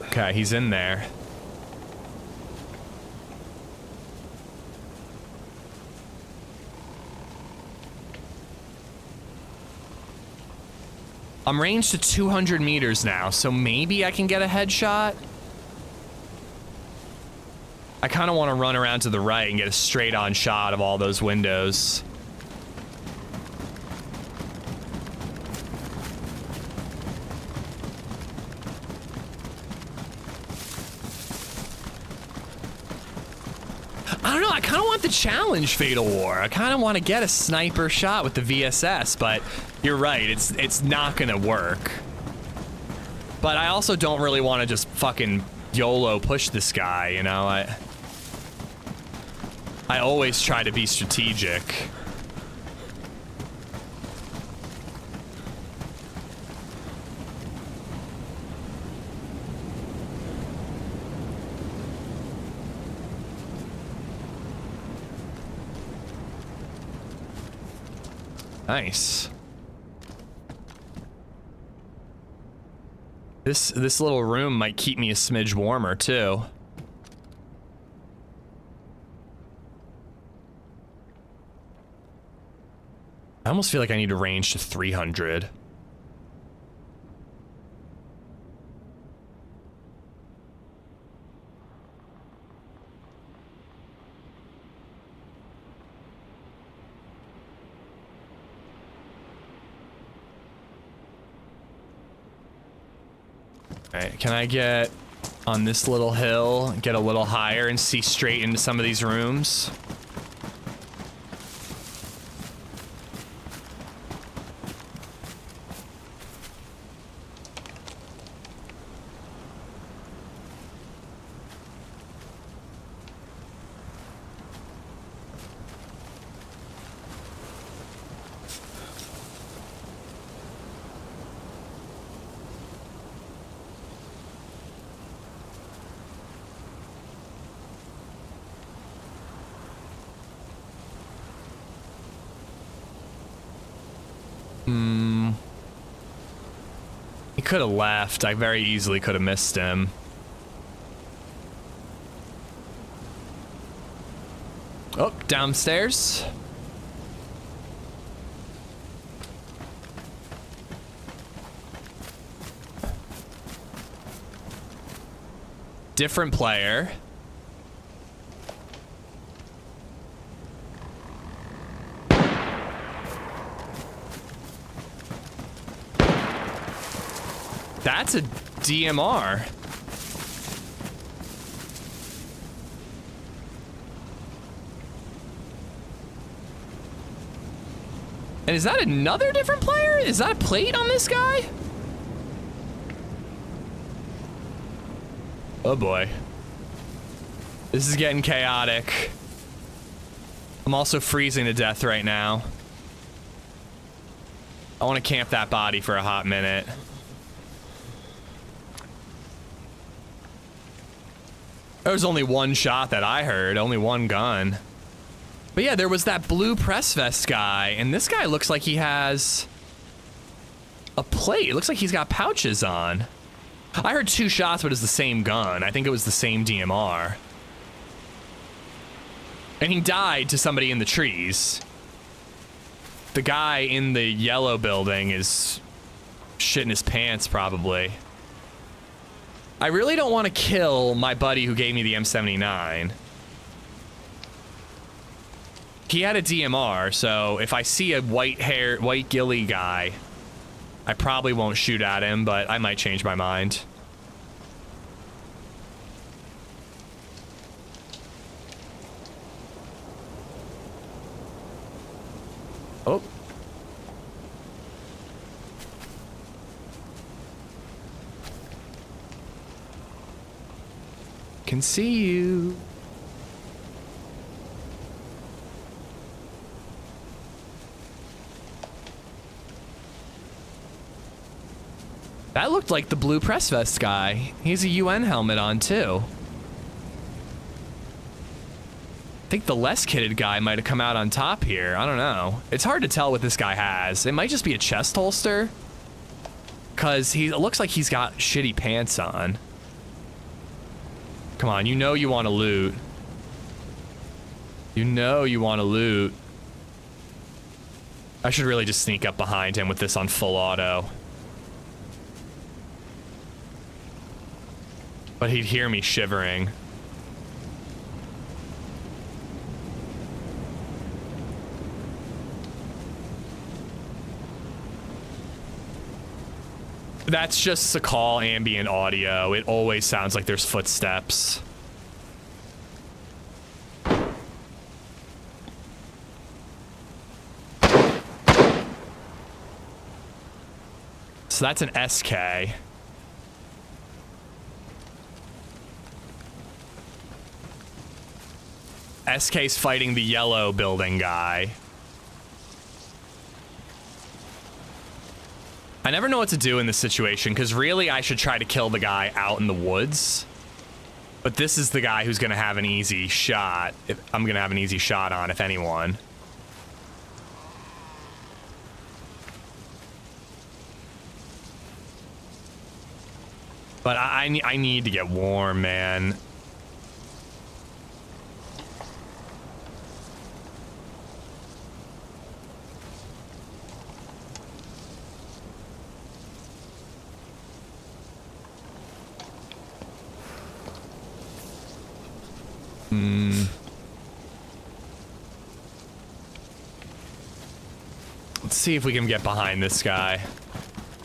Okay, he's in there. I'm ranged to 200 meters now, so maybe I can get a headshot. I kind of want to run around to the right and get a straight-on shot of all those windows. I don't know, I kind of want the challenge Fatal War. I kind of want to get a sniper shot with the VSS, but you're right, it's not gonna work. But I also don't really want to just fucking YOLO push this guy, you know? I always try to be strategic. Nice. This little room might keep me a smidge warmer too. I almost feel like I need to range to 300. Alright, can I get on this little hill, get a little higher and see straight into some of these rooms? He could have left. I very easily could have missed him. Oh, downstairs. Different player. That's a DMR. And is that another different player? Is that a plate on this guy? Oh boy. This is getting chaotic. I'm also freezing to death right now. I want to camp that body for a hot minute. There was only one shot that I heard, only one gun. But yeah, there was that blue press vest guy, and this guy looks like he has a plate. It looks like he's got pouches on. I heard two shots, but it's the same gun. I think it was the same DMR. And he died to somebody in the trees. The guy in the yellow building is shitting his pants, probably. I really don't want to kill my buddy who gave me the M79. He had a DMR, so if I see a white ghillie guy, I probably won't shoot at him, but I might change my mind. Oh. can see you. That looked like the blue press vest guy. He has a UN helmet on too. I think the less kitted guy might have come out on top here. I don't know. It's hard to tell what this guy has. It might just be a chest holster. Cause it looks like he's got shitty pants on. Come on, you know you want to loot. You know you want to loot. I should really just sneak up behind him with this on full auto. But he'd hear me shivering. That's just Sakhal ambient audio. It always sounds like there's footsteps. So that's an SK. SK's fighting the yellow building guy. I never know what to do in this situation, because really I should try to kill the guy out in the woods. But this is the guy who's going to have an easy shot. I'm going to have an easy shot on, if anyone. But I need to get warm, man. Let's see if we can get behind this guy.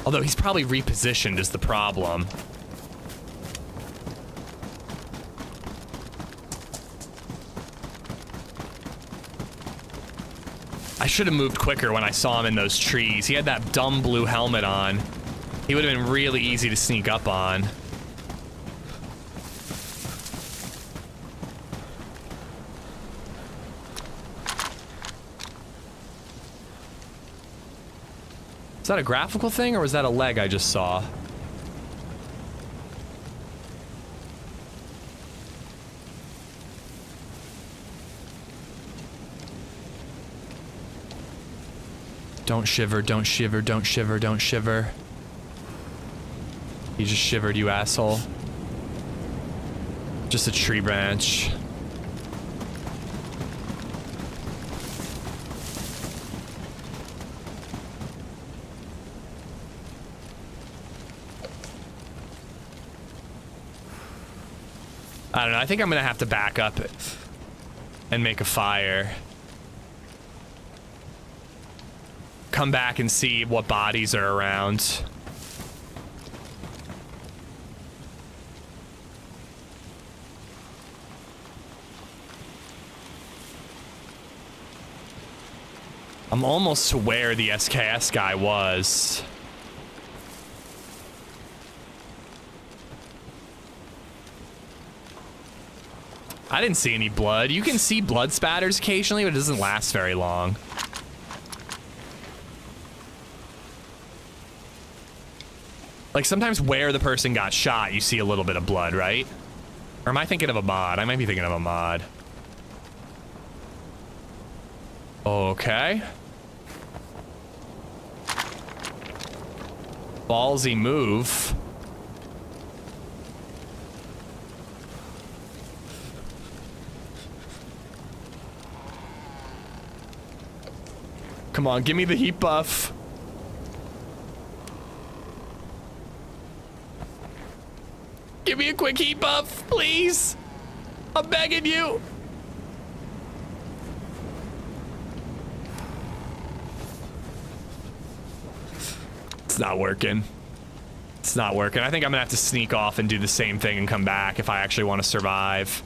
Although he's probably repositioned is the problem. I should have moved quicker when I saw him in those trees. He had that dumb blue helmet on. He would have been really easy to sneak up on. Is that a graphical thing, or was that a leg I just saw? Don't shiver, don't shiver, don't shiver, don't shiver. You just shivered, you asshole. Just a tree branch. I don't know, I think I'm gonna have to back up and make a fire. Come back and see what bodies are around. I'm almost to where the SKS guy was. I didn't see any blood. You can see blood spatters occasionally, but it doesn't last very long. Like sometimes where the person got shot, you see a little bit of blood, right? Or am I thinking of a mod? I might be thinking of a mod. Okay. Ballsy move. Come on, give me the heat buff. Give me a quick heat buff, please. I'm begging you. It's not working. It's not working. I think I'm gonna have to sneak off and do the same thing and come back if I actually want to survive.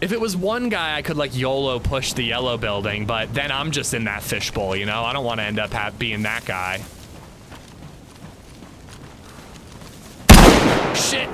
If it was one guy, I could like YOLO push the yellow building, but then I'm just in that fishbowl, you know? I don't want to end up being that guy. Shit.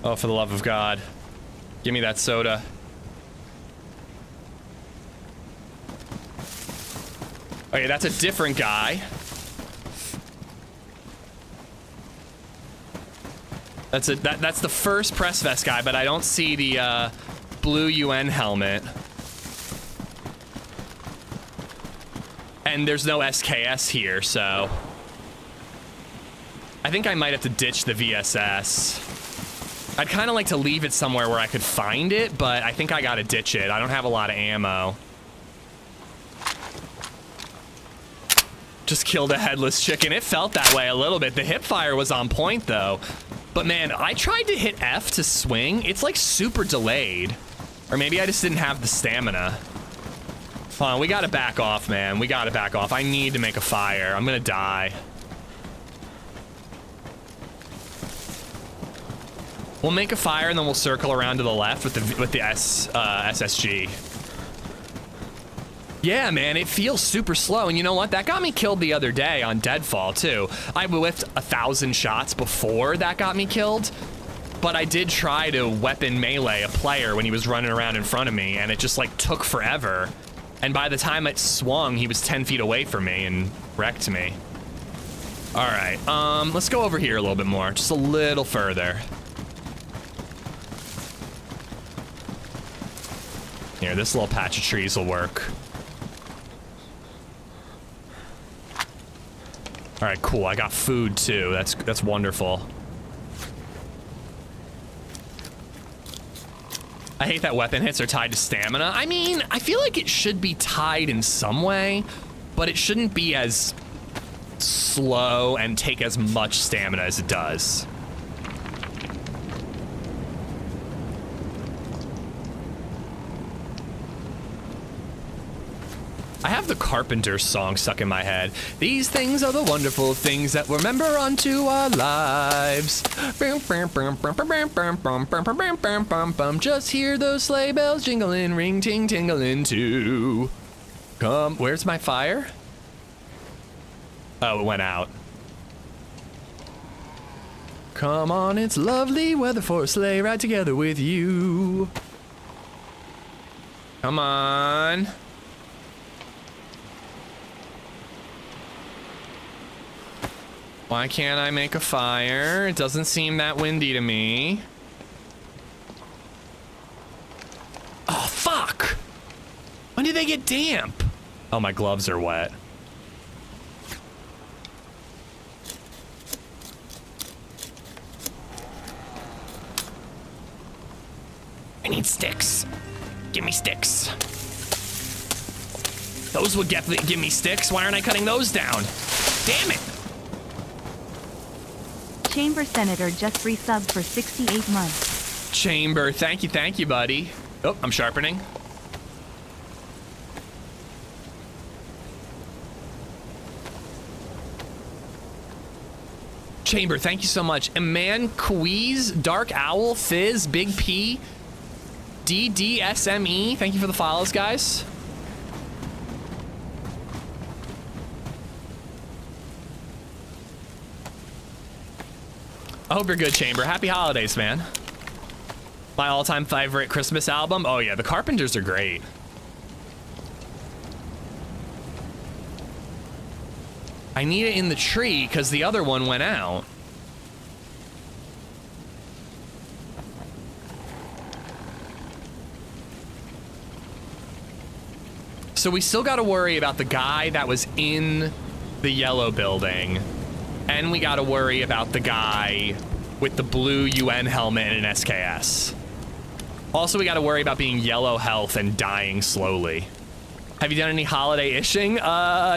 Oh, for the love of God. Give me that soda. Okay, that's a different guy. That's the first press vest guy, but I don't see the blue UN helmet. And there's no SKS here, so I think I might have to ditch the VSS. I'd kind of like to leave it somewhere where I could find it, but I think I gotta ditch it. I don't have a lot of ammo. Just killed a headless chicken. It felt that way a little bit. The hip fire was on point, though. But man, I tried to hit F to swing. It's like super delayed. Or maybe I just didn't have the stamina. Hold on, we gotta back off, man. We gotta back off. I need to make a fire. I'm gonna die. We'll make a fire and then we'll circle around to the left with the SSG. Yeah, man, it feels super slow. And you know what? That got me killed the other day on Deadfall, too. I whiffed 1,000 shots before that got me killed. But I did try to weapon melee a player when he was running around in front of me, and it just, like, took forever. And by the time it swung, he was 10 feet away from me and wrecked me. All right, let's go over here a little bit more. Just a little further. Here, this little patch of trees will work. All right, cool. I got food too. That's wonderful. I hate that weapon hits are tied to stamina. I mean, I feel like it should be tied in some way, but it shouldn't be as slow and take as much stamina as it does. I have the Carpenter song stuck in my head. These things are the wonderful things that we remember unto our lives. Just hear those sleigh bells jingling, ring ting tingling too. Come, where's my fire? Oh, it went out. Come on, it's lovely weather for a sleigh ride together with you. Come on. Why can't I make a fire? It doesn't seem that windy to me. Oh, fuck! When did they get damp? Oh, my gloves are wet. I need sticks. Give me sticks. Those would definitely give me sticks. Why aren't I cutting those down? Damn it! Chamber Senator just resubbed for 68 months. Chamber, thank you, buddy. Oh, I'm sharpening. Chamber, thank you so much. Eman, Queez, Dark Owl, Fizz, Big P, DDSME, thank you for the follows, guys. I hope you're good, Chamber. Happy holidays, man. My all-time favorite Christmas album? Oh yeah, the Carpenters are great. I need it in the tree because the other one went out. So we still got to worry about the guy that was in the yellow building. And we got to worry about the guy with the blue UN helmet and an SKS. Also, we got to worry about being yellow health and dying slowly. Have you done any holiday ishing?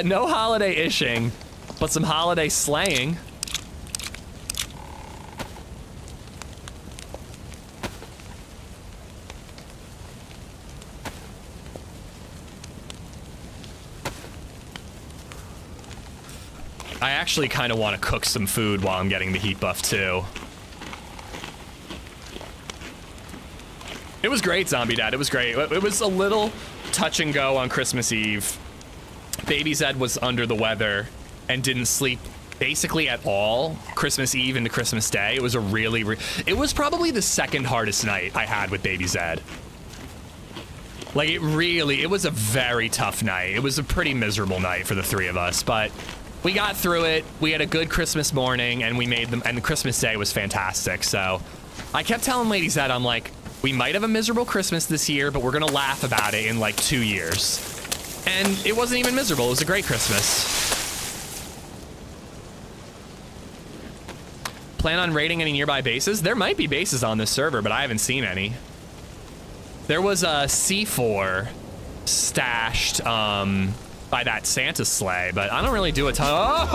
No holiday ishing, but some holiday slaying. I actually kind of want to cook some food while I'm getting the heat buff too. It was great, Zombie Dad. It was great. It was a little touch and go on Christmas Eve. Baby Zed was under the weather and didn't sleep basically at all Christmas Eve into Christmas Day. It was a really, it was probably the second hardest night I had with DayZ. Like it was a very tough night. It was a pretty miserable night for the three of us, but we got through it. We had a good Christmas morning and we made them, and the Christmas Day was fantastic. So I kept telling LadyZed, I'm like, we might have a miserable Christmas this year, but we're gonna laugh about it in like 2 years. And it wasn't even miserable. It was a great Christmas. Plan on raiding any nearby bases? There might be bases on this server, but I haven't seen any. There was a C4 stashed by that Santa sleigh, but I don't really do a ton. Oh,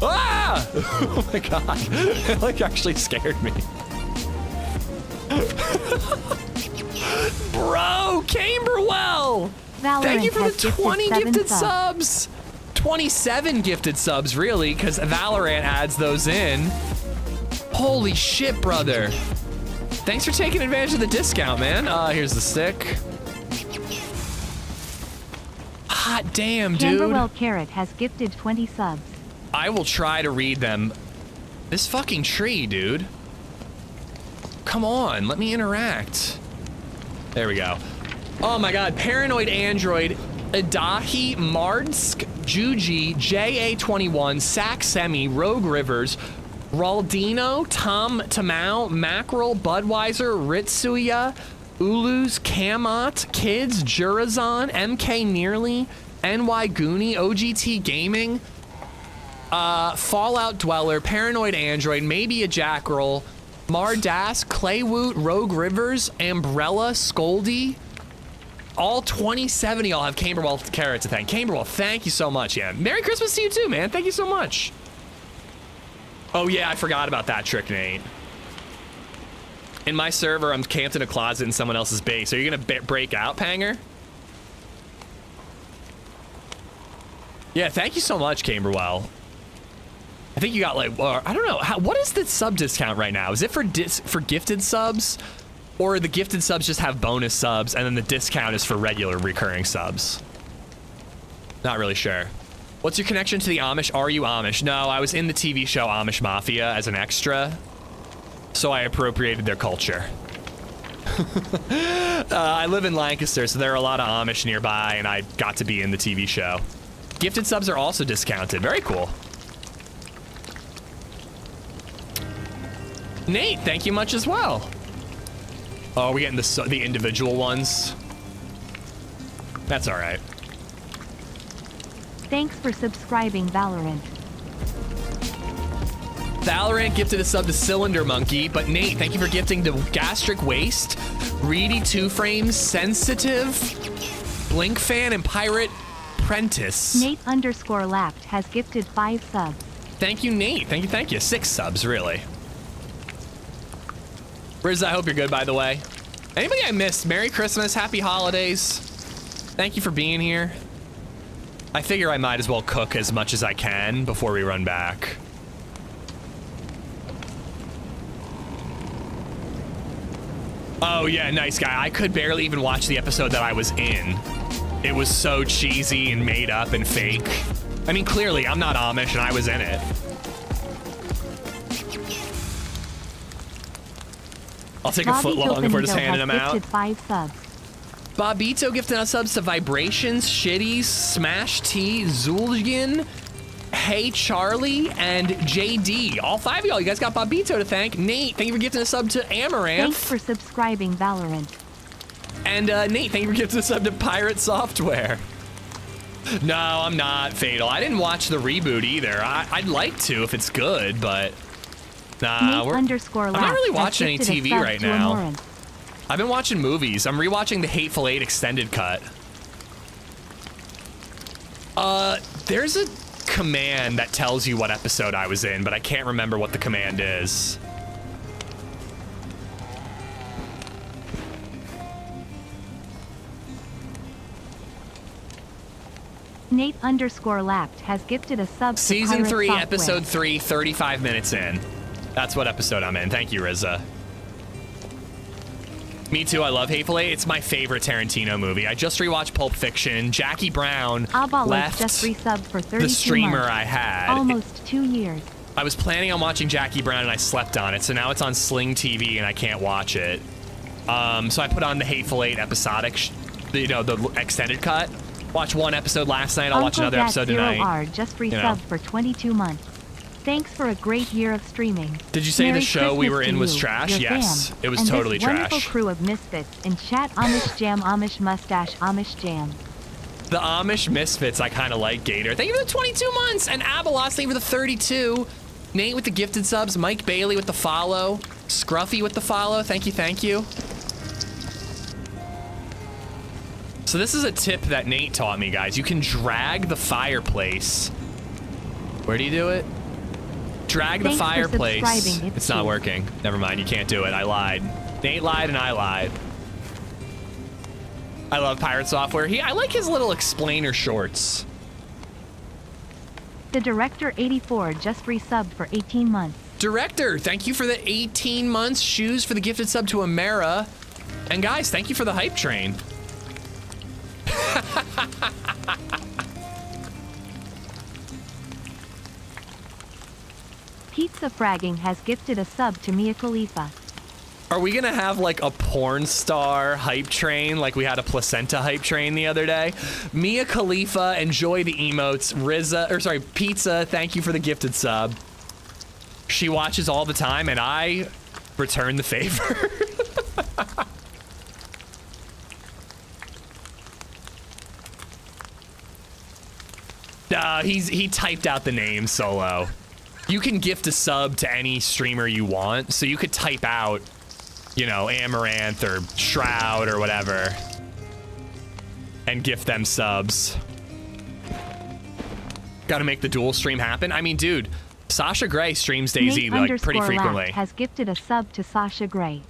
ah! Oh my god, it like actually scared me. Bro, Camberwell! Valorant Thank you for has the 20 gifted subs. subs. 27 gifted subs, really, because Valorant adds those in. Holy shit, brother. Thanks for taking advantage of the discount, man. Here's the stick. Hot damn, dude. Camberwell Carrot has gifted 20 subs. I will try to read them. This fucking tree, dude. Come on, let me interact. There we go. Oh my god, Paranoid Android, Adahi, Mardsk, Juji, JA21, Sack Semi, Rogue Rivers, Raldino, Tom Tamau, Mackerel, Budweiser, Ritsuya, Ulus, Kamot, Kids, Jurazon, MK Nearly, NY Goonie, OGT Gaming, Fallout Dweller, Paranoid Android, maybe a Jackroll, Mardas, Claywoot, Rogue Rivers, Umbrella, Scoldy. All 27 of y'all have Camberwell Carrot to thank. Camberwell, thank you so much, yeah. Merry Christmas to you too, man. Thank you so much. Oh yeah, I forgot about that trick, Nate. In my server, I'm camped in a closet in someone else's base. Are you gonna break out, Panger? Yeah, thank you so much, Camberwell. I think you got like, I don't know, what is the sub discount right now? Is it for gifted subs? Or the gifted subs just have bonus subs and then the discount is for regular recurring subs? Not really sure. What's your connection to the Amish? Are you Amish? No, I was in the TV show Amish Mafia as an extra, so I appropriated their culture. I live in Lancaster, so there are a lot of Amish nearby, and I got to be in the TV show. Gifted subs are also discounted. Very cool. Nate, thank you much as well. Oh, are we getting the individual ones? That's all right. Thanks for subscribing, Valorant. Valorant gifted a sub to Cylinder Monkey, but Nate, thank you for gifting to Gastric Waste, Reedy 2 Frames, Sensitive, Blink Fan, and Pirate Prentice. Nate_lapped has gifted 5 subs. Thank you, Nate. Thank you. 6 subs, really. Riz, I hope you're good, by the way. Anybody I missed, Merry Christmas, Happy Holidays. Thank you for being here. I figure I might as well cook as much as I can before we run back. Oh yeah, nice guy. I could barely even watch the episode that I was in. It was so cheesy and made up and fake. I mean, clearly I'm not Amish and I was in it. I'll take a foot long if we're just handing them out. 5 subs. Bobito gifted us subs to Vibrations, Shitties, Smash T, Zulgin, Hey Charlie, and JD. All 5 of y'all, you guys got Bobito to thank. Nate, thank you for gifting a sub to Amaranth. Thanks for subscribing, Valorant. And Nate, thank you for gifting a sub to Pirate Software. No, I'm not Fatal. I didn't watch the reboot either. I'd like to if it's good, but nah, I'm not really watching any TV right now. I've been watching movies. I'm rewatching the Hateful Eight extended cut. There's a command that tells you what episode I was in, but I can't remember what the command is. Nate_lapped has gifted a sub to Season Pirate 3, Software. Episode 3, 35 minutes in. That's what episode I'm in. Thank you, Rizza. Me too. I love Hateful Eight. It's my favorite Tarantino movie. I just rewatched Pulp Fiction. Jackie Brown left just resubbed for 32 the streamer months. I had. Almost 2 years. I was planning on watching Jackie Brown and I slept on it, so now it's on Sling TV and I can't watch it. So I put on the Hateful Eight episodic, the extended cut. Watch one episode last night. I'll watch another episode tonight. R just resubbed for 22 months. Thanks for a great year of streaming. Did you say Merry the show we Christmas were to in was you, trash? your Yes, fam, it was and totally this wonderful trash. crew of misfits in chat. Amish Jam, Amish Mustache, Amish Jam. The Amish Misfits, I kind of like. Gator, thank you for the 22 months. And Abelos, thank you for the 32. Nate with the gifted subs. Mike Bailey with the follow. Scruffy with the follow. Thank you, thank you. So this is a tip that Nate taught me, guys. You can drag the fireplace. Where do you do it? Drag the Thanks for fireplace. subscribing, It's not working. Never mind, you can't do it. I lied. Nate lied and I lied. I love Pirate Software. I like his little explainer shorts. The Director 84 just resubbed for 18 months. Director, thank you for the 18 months. Shoes for the gifted sub to Amera. And guys, thank you for the hype train. Pizza Fragging has gifted a sub to Mia Khalifa. Are we gonna have like a porn star hype train like we had a placenta hype train the other day? Mia Khalifa, enjoy the emotes. Pizza, thank you for the gifted sub. She watches all the time and I return the favor. He typed out the name solo. You can gift a sub to any streamer you want, so you could type out, you know, Amaranth or Shroud or whatever, and gift them subs. Gotta make the dual stream happen. I mean, dude, Sasha Gray streams DayZ like pretty frequently. Laugh has gifted a sub to Sasha Gray.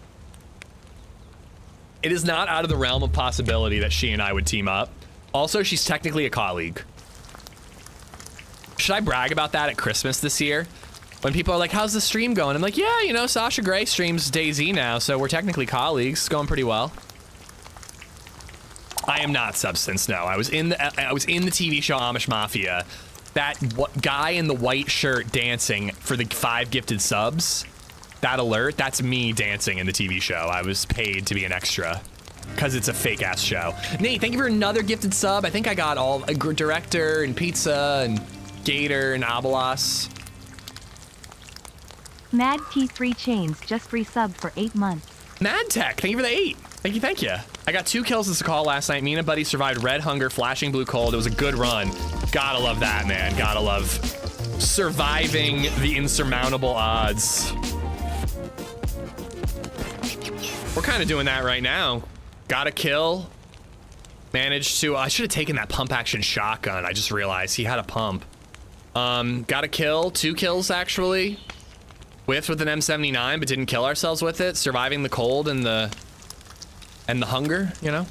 It is not out of the realm of possibility that she and I would team up. Also, she's technically a colleague. Should I brag about that at Christmas this year? When people are like, how's the stream going? I'm like, yeah, you know, Sasha Gray streams DayZ now, so we're technically colleagues. It's going pretty well. I am not Substance, no. I was in the TV show Amish Mafia. That guy in the white shirt dancing for the 5 gifted subs, that alert, that's me dancing in the TV show. I was paid to be an extra because it's a fake ass show. Nate, thank you for another gifted sub. I think I got all Director and Pizza and Gator and Abelos. Mad T3 Chains just resubbed for 8 months. Mad Tech, thank you for the 8. Thank you, thank you. I got 2 kills in Sakhal last night. Me and a buddy survived Red Hunger, Flashing Blue Cold. It was a good run. Gotta love that, man. Gotta love surviving the insurmountable odds. We're kind of doing that right now. Got a kill. Managed to, I should have taken that pump action shotgun. I just realized he had a pump. Got a kill, 2 kills actually. Whiffed with an M79, but didn't kill ourselves with it. Surviving the cold and the hunger, you know?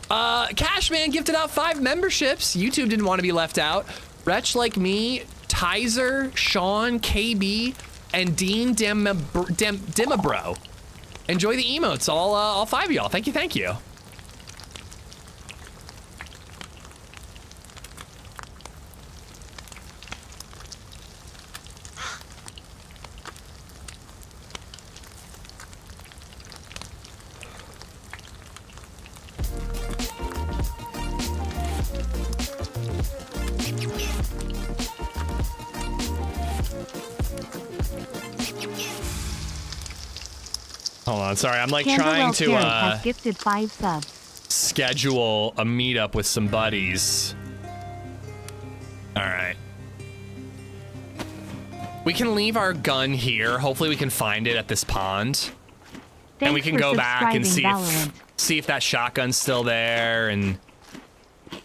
Cashman gifted out 5 memberships. YouTube didn't want to be left out. Wretch Like Me, Tizer, Sean, KB, and Dean Dimabro. Enjoy the emotes, all 5 of y'all. Thank you, thank you. Hold on, sorry, I'm like trying to has gifted 5 subs. schedule a meetup with some buddies. All right. We can leave our gun here. Hopefully we can find it at this pond. And we can go back and see if that shotgun's still there and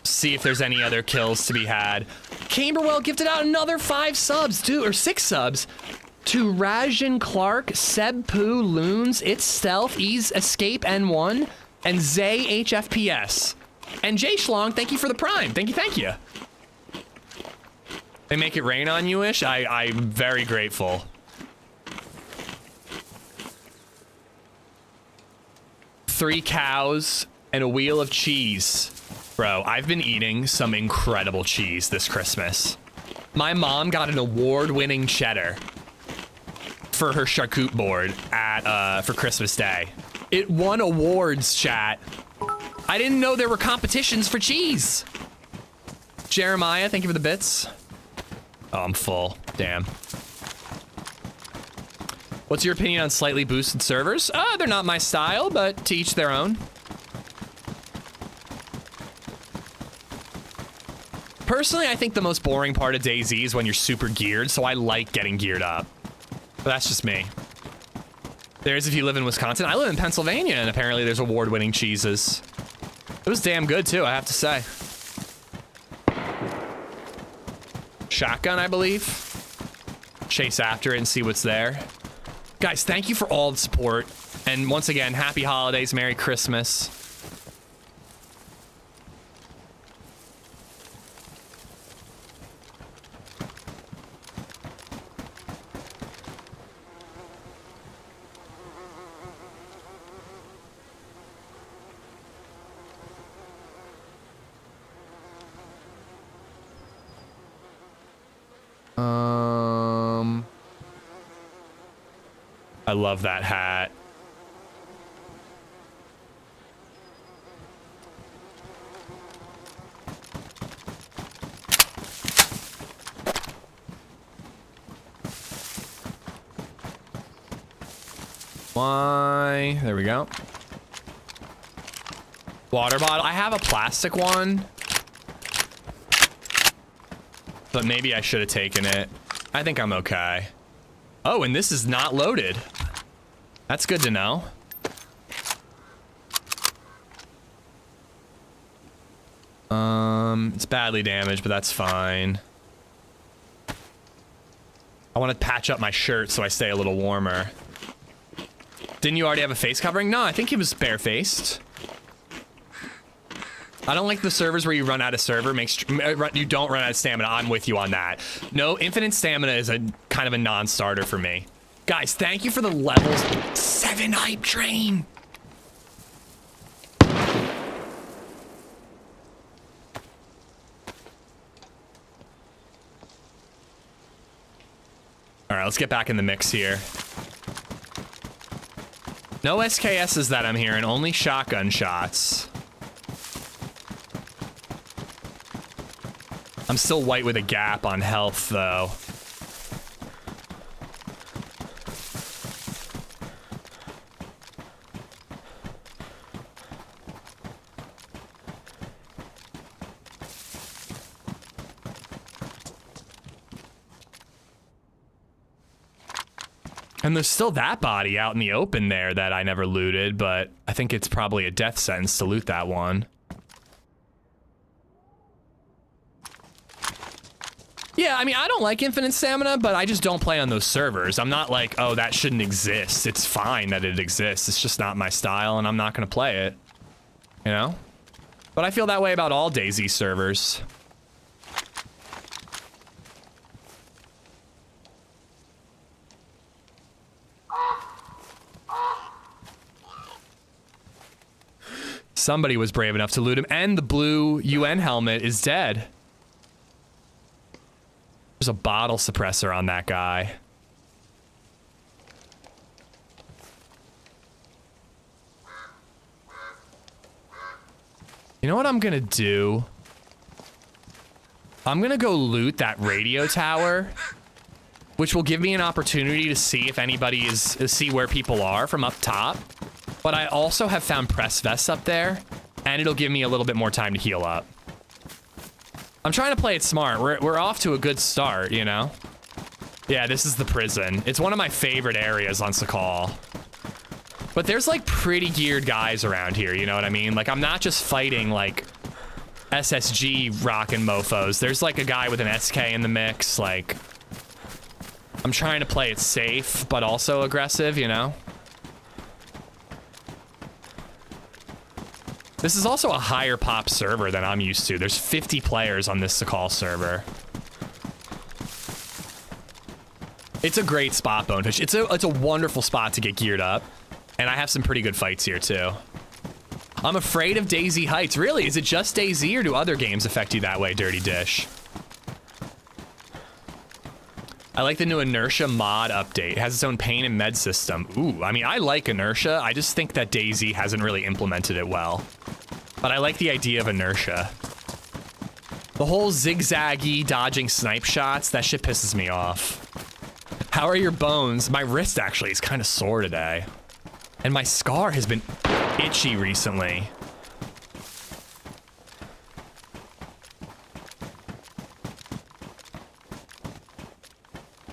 see if there's any other kills to be had. Camberwell gifted out another 5 subs, 6 subs. To Rajan Clark, Seb Poo, Loons, It's Stealth, Ease Escape N1, and Zay HFPS. And Jay Schlong, thank you for the prime. Thank you, thank you. They make it rain on you-ish? I'm very grateful. 3 cows, and a wheel of cheese. Bro, I've been eating some incredible cheese this Christmas. My mom got an award-winning cheddar for her charcuterie board at for Christmas Day. It won awards, chat. I didn't know there were competitions for cheese. Jeremiah, thank you for the bits. Oh, I'm full. Damn. What's your opinion on slightly boosted servers? They're not my style, but to each their own. Personally, I think the most boring part of DayZ is when you're super geared, so I like getting geared up. But that's just me. There's if you live in Wisconsin. I live in Pennsylvania, and apparently there's award-winning cheeses. It was damn good, too, I have to say. Shotgun, I believe. Chase after it and see what's there. Guys, thank you for all the support. And once again, happy holidays, Merry Christmas. I love that hat. Why? There we go. Water bottle. I have a plastic one, but maybe I should have taken it. I think I'm okay. Oh, and this is not loaded. That's good to know. It's badly damaged, but that's fine. I want to patch up my shirt so I stay a little warmer. Didn't you already have a face covering? No, I think he was barefaced. I don't like the servers where you run out of server, you don't run out of stamina. I'm with you on that. No, infinite stamina is a kind of a non-starter for me. Guys, thank you for the levels 7 hype train. All right, let's get back in the mix here. No SKSs that I'm hearing, only shotgun shots. I'm still white with a gap on health, though. And there's still that body out in the open there that I never looted, but I think it's probably a death sentence to loot that one. Yeah, I mean, I don't like infinite stamina, but I just don't play on those servers. I'm not like, oh, that shouldn't exist. It's fine that it exists. It's just not my style, and I'm not going to play it. You know? But I feel that way about all DayZ servers. Somebody was brave enough to loot him, and the blue UN helmet is dead. There's a bottle suppressor on that guy. You know what I'm gonna do? I'm gonna go loot that radio tower, which will give me an opportunity to see if anybody see where people are from up top. But I also have found press vests up there, and it'll give me a little bit more time to heal up. I'm trying to play it smart. We're off to a good start, you know? Yeah, this is the prison. It's one of my favorite areas on Sakhal. But there's like pretty geared guys around here, you know what I mean? Like, I'm not just fighting like SSG rockin' mofos. There's like a guy with an SK in the mix. Like, I'm trying to play it safe, but also aggressive, you know? This is also a higher pop server than I'm used to. There's 50 players on this Sakhal server. It's a great spot, Bonefish. It's a wonderful spot to get geared up. And I have some pretty good fights here, too. I'm afraid of DayZ heights. Really? Is it just DayZ or do other games affect you that way, Dirty Dish? I like the new inertia mod update. It has its own pain and med system. Ooh, I mean, I like inertia. I just think that DayZ hasn't really implemented it well. But I like the idea of inertia. The whole zigzaggy dodging snipe shots, that shit pisses me off. How are your bones? My wrist actually is kind of sore today. And my scar has been itchy recently.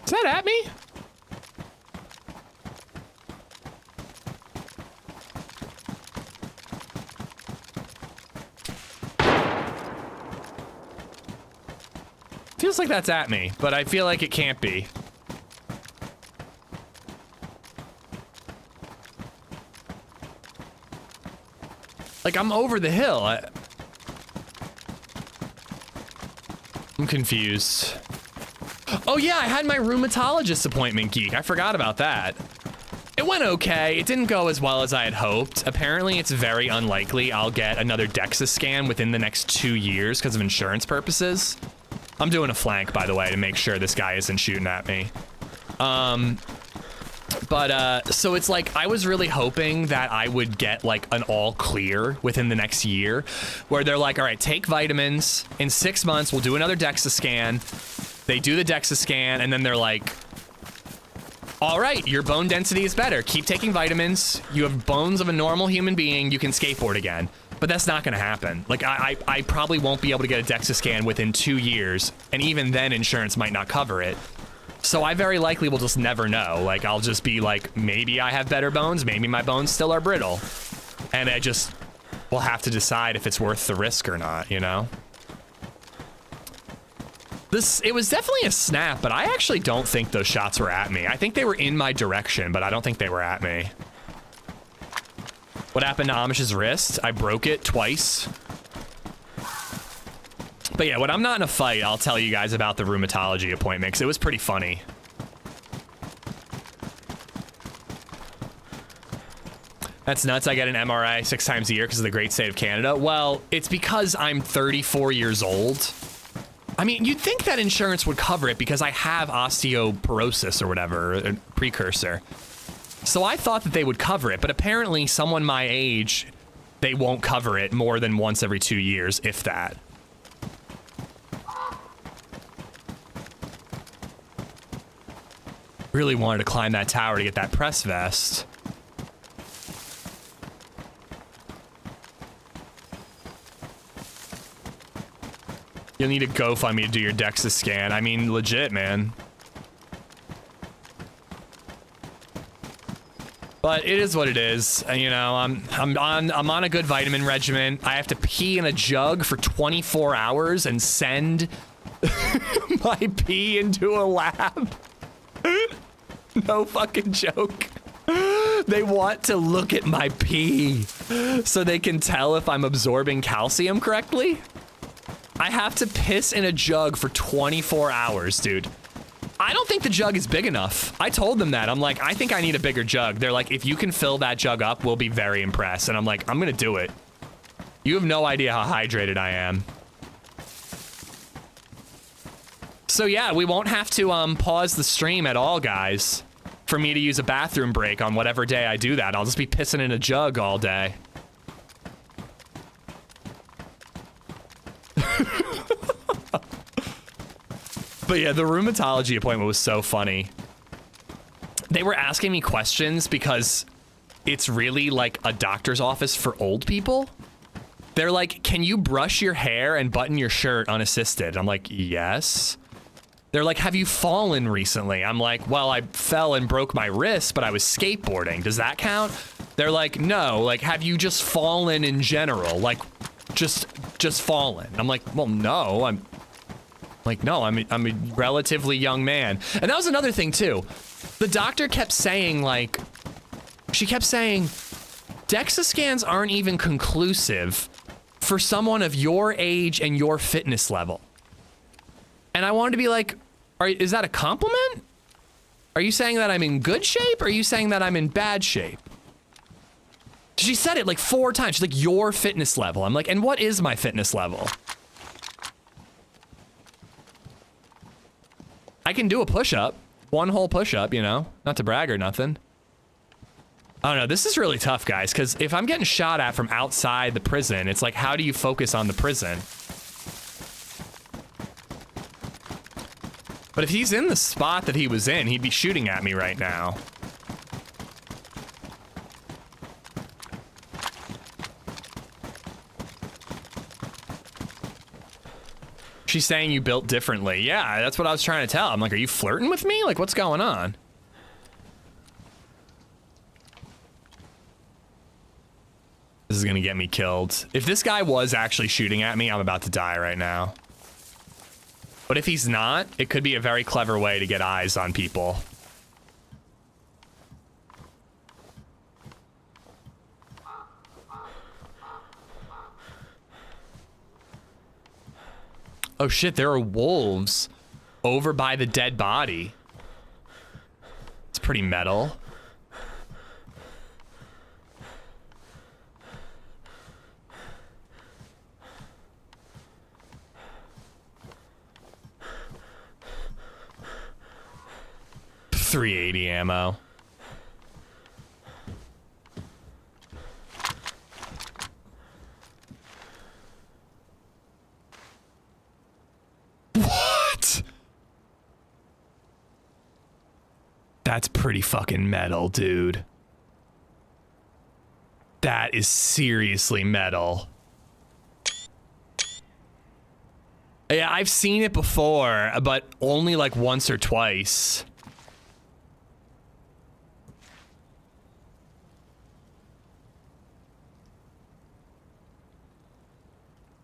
Is that at me? Feels like that's at me, but I feel like it can't be. Like, I'm over the hill. I'm confused. Oh yeah, I had my rheumatologist appointment, Geek. I forgot about that. It went okay. It didn't go as well as I had hoped. Apparently, it's very unlikely I'll get another DEXA scan within the next 2 years because of insurance purposes. I'm doing a flank, by the way, to make sure this guy isn't shooting at me. So it's like, I was really hoping that I would get like an all clear within the next year, where they're like, all right, take vitamins. In 6 months, we'll do another DEXA scan. They do the DEXA scan, and then they're like, all right, your bone density is better. Keep taking vitamins. You have bones of a normal human being. You can skateboard again. But that's not gonna happen. Like, I probably won't be able to get a DEXA scan within 2 years, and even then insurance might not cover it. So I very likely will just never know. Like, I'll just be like, maybe I have better bones, maybe my bones still are brittle. And I just will have to decide if it's worth the risk or not, you know? It was definitely a snap, but I actually don't think those shots were at me. I think they were in my direction, but I don't think they were at me. What happened to Amish's wrist? I broke it twice. But yeah, when I'm not in a fight, I'll tell you guys about the rheumatology appointment, because it was pretty funny. That's nuts. I get an MRI 6 times a year because of the great state of Canada. Well, it's because I'm 34 years old. I mean, you'd think that insurance would cover it because I have osteoporosis or whatever, a precursor. So I thought that they would cover it, but apparently someone my age, they won't cover it more than once every 2 years, if that. Really wanted to climb that tower to get that press vest. You'll need a GoFundMe to do your DEXA scan. I mean, legit, man. But it is what it is. You know, I'm on a good vitamin regimen. I have to pee in a jug for 24 hours and send my pee into a lab. No fucking joke. They want to look at my pee so they can tell if I'm absorbing calcium correctly. I have to piss in a jug for 24 hours, dude. I don't think the jug is big enough. I told them that. I'm like, I think I need a bigger jug. They're like, if you can fill that jug up, we'll be very impressed. And I'm like, I'm gonna do it. You have no idea how hydrated I am. So yeah, we won't have to pause the stream at all, guys, for me to use a bathroom break on whatever day I do that. I'll just be pissing in a jug all day. But yeah, the rheumatology appointment was so funny. They were asking me questions because it's really like a doctor's office for old people. They're like, can you brush your hair and button your shirt unassisted? I'm like, yes. They're like, have you fallen recently? I'm like, well, I fell and broke my wrist, but I was skateboarding. Does that count? They're like, no. Like, have you just fallen in general? Like, just fallen. I'm like, well, no. I'm a relatively young man. And that was another thing too. The doctor kept saying, like, she kept saying, DEXA scans aren't even conclusive for someone of your age and your fitness level. And I wanted to be like, is that a compliment? Are you saying that I'm in good shape? Or are you saying that I'm in bad shape? She said it like 4 times. She's like, your fitness level. I'm like, and what is my fitness level? I can do a push-up. 1 whole push-up, you know? Not to brag or nothing. I don't know. This is really tough, guys, because if I'm getting shot at from outside the prison, it's like, how do you focus on the prison? But if he's in the spot that he was in, he'd be shooting at me right now. She's saying you built differently. Yeah, that's what I was trying to tell. I'm like, are you flirting with me? Like, what's going on? This is gonna get me killed. If this guy was actually shooting at me, I'm about to die right now. But if he's not, it could be a very clever way to get eyes on people. Oh shit, there are wolves over by the dead body. It's pretty metal. .380 ammo. What? That's pretty fucking metal, dude. That is seriously metal. Yeah, I've seen it before, but only like once or twice.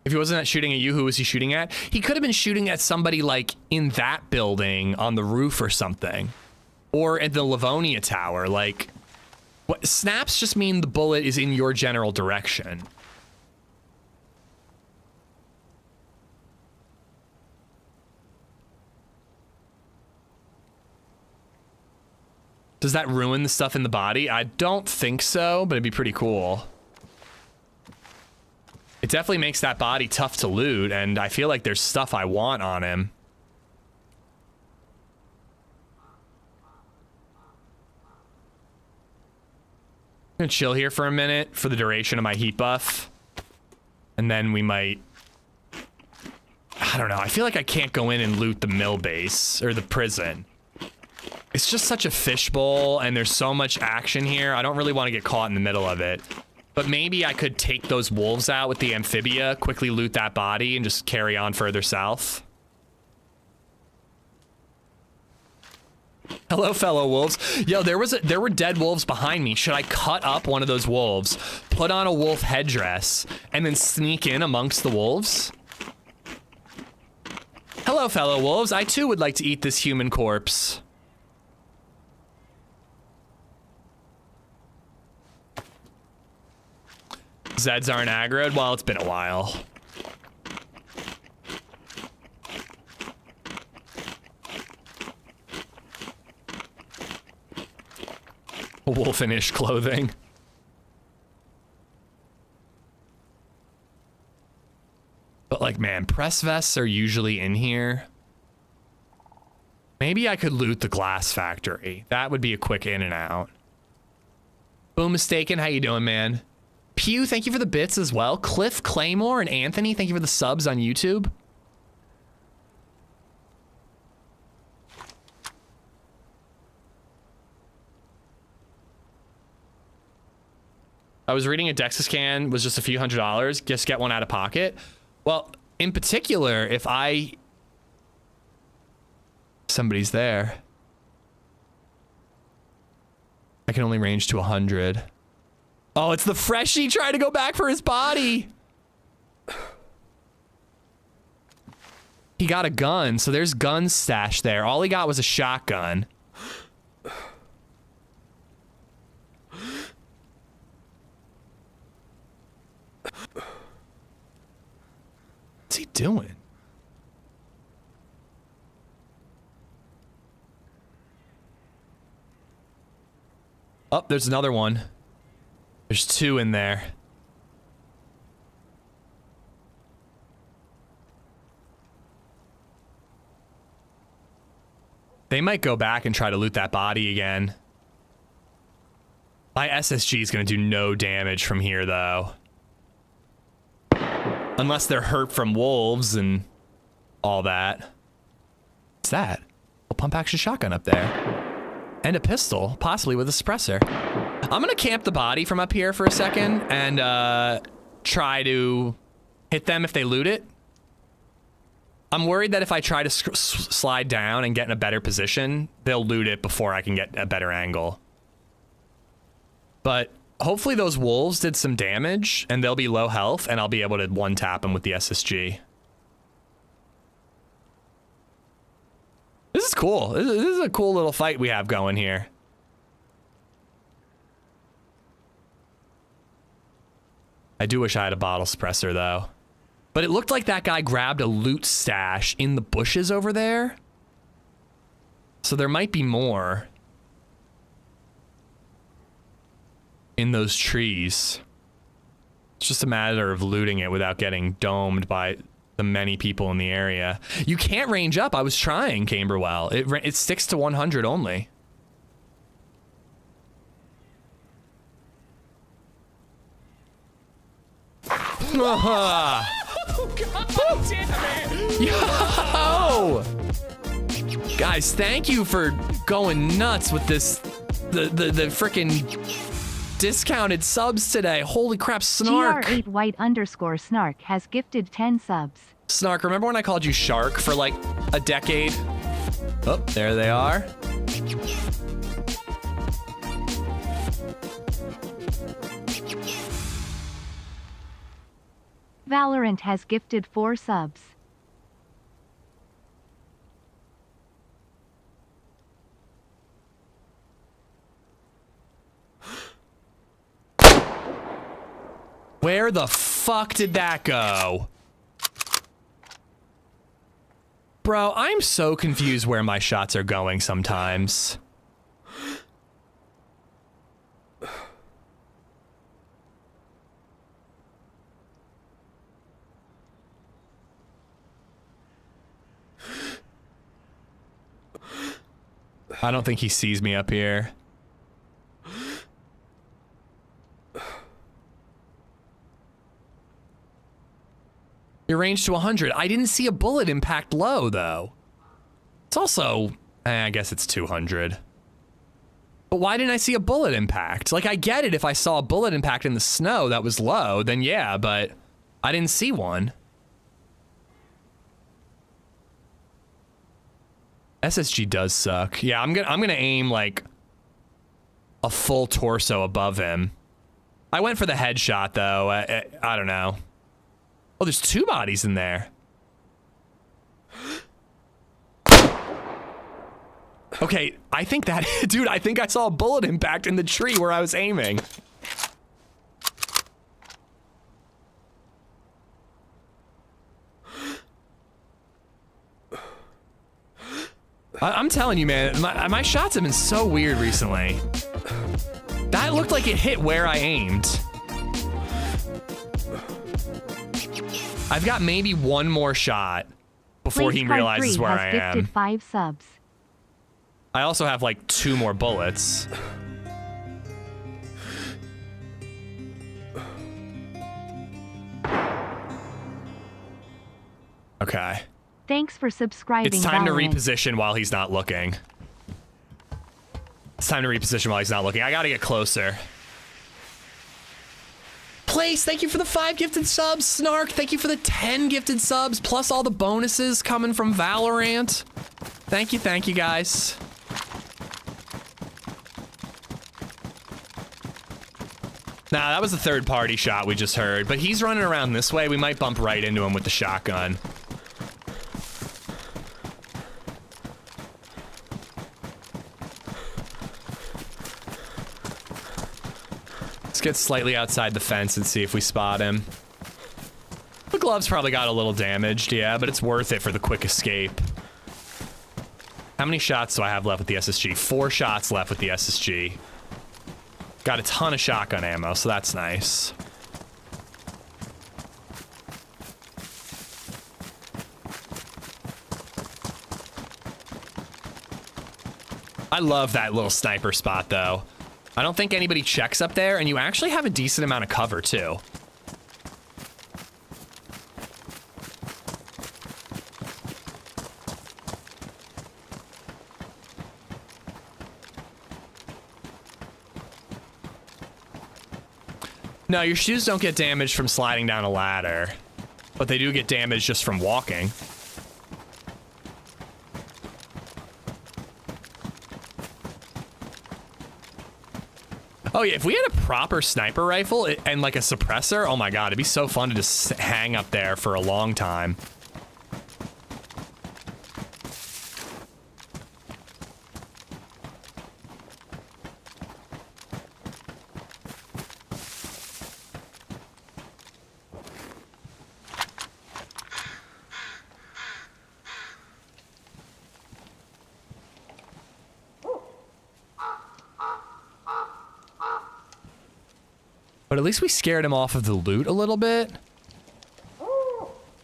If he wasn't shooting at you, who was he shooting at? He could have been shooting at somebody like in that building on the roof or something. Or at the Livonia Tower. Like, what, snaps just mean the bullet is in your general direction. Does that ruin the stuff in the body? I don't think so, but it'd be pretty cool. It definitely makes that body tough to loot, and I feel like there's stuff I want on him. I'm gonna chill here for a minute for the duration of my heat buff. And then we might... I don't know, I feel like I can't go in and loot the mill base, or the prison. It's just such a fishbowl, and there's so much action here. I don't really want to get caught in the middle of it. But maybe I could take those wolves out with the amphibia, quickly loot that body, and just carry on further south. Hello, fellow wolves. Yo, there were dead wolves behind me. Should I cut up one of those wolves, put on a wolf headdress, and then sneak in amongst the wolves? Hello, fellow wolves. I too would like to eat this human corpse. Zeds aren't aggroed? Well, it's been a while. Wolfinish clothing. But like, man, press vests are usually in here. Maybe I could loot the glass factory. That would be a quick in and out. Boom Mistaken, how you doing, man? Pew, thank you for the bits as well. Cliff Claymore and Anthony, thank you for the subs on YouTube. I was reading a DEXA scan was just a few $100. Just get one out of pocket. Well, in particular, if somebody's there. I can only range to 100. Oh, it's the freshie trying to go back for his body. He got a gun, so there's guns stashed there. All he got was a shotgun. What's he doing? Oh, there's another one. There's 2 in there. They might go back and try to loot that body again. My SSG is going to do no damage from here, though. Unless they're hurt from wolves and all that. What's that? A pump-action shotgun up there. And a pistol, possibly with a suppressor. I'm going to camp the body from up here for a second and try to hit them if they loot it. I'm worried that if I try to slide down and get in a better position, they'll loot it before I can get a better angle. But hopefully those wolves did some damage and they'll be low health and I'll be able to one-tap them with the SSG. This is cool. This is a cool little fight we have going here. I do wish I had a bottle suppressor though. But it looked like that guy grabbed a loot stash in the bushes over there. So there might be more in those trees. It's just a matter of looting it without getting domed by the many people in the area. You can't range up. I was trying, Camberwell. It sticks to 100 only. Oh, God damn it. Yo! Guys, thank you for going nuts with this, the frickin' discounted subs today. Holy crap, Snark. GR8white_snark has gifted 10 subs. Snark, remember when I called you Shark for like a decade? Oh, there they are. Valorant has gifted 4 subs. Where the fuck did that go? Bro, I'm so confused where my shots are going sometimes. I don't think he sees me up here. Your range to 100. I didn't see a bullet impact low, though. It's also... I guess it's 200. But why didn't I see a bullet impact? Like, I get it if I saw a bullet impact in the snow that was low, then yeah, but I didn't see one. SSG does suck. Yeah, I'm gonna aim, like, a full torso above him. I went for the headshot, though. I don't know. Oh, there's 2 bodies in there. Okay, I think that... Dude, I think I saw a bullet impact in the tree where I was aiming. I'm telling you, man, my shots have been so weird recently. That looked like it hit where I aimed. I've got maybe one more shot before he realizes where I am. Gifted 5 subs. I also have like 2 more bullets. Okay. Thanks for subscribing. It's time Valorant. to reposition while he's not looking. It's time to reposition while he's not looking. I gotta get closer. PlayZ, thank you for the 5 gifted subs. Snark, thank you for the 10 gifted subs, plus all the bonuses coming from Valorant. Thank you guys. Nah, that was the 3rd-party shot we just heard, but he's running around this way. We might bump right into him with the shotgun. Let's get slightly outside the fence and see if we spot him. The glove's probably got a little damaged, yeah, but it's worth it for the quick escape. How many shots do I have left with the SSG? 4 shots left with the SSG. Got a ton of shotgun ammo, so that's nice. I love that little sniper spot, though. I don't think anybody checks up there, and you actually have a decent amount of cover, too. No, your shoes don't get damaged from sliding down a ladder, but they do get damaged just from walking. Oh yeah, if we had a proper sniper rifle and like a suppressor, oh my god, it'd be so fun to just hang up there for a long time. But at least we scared him off of the loot a little bit.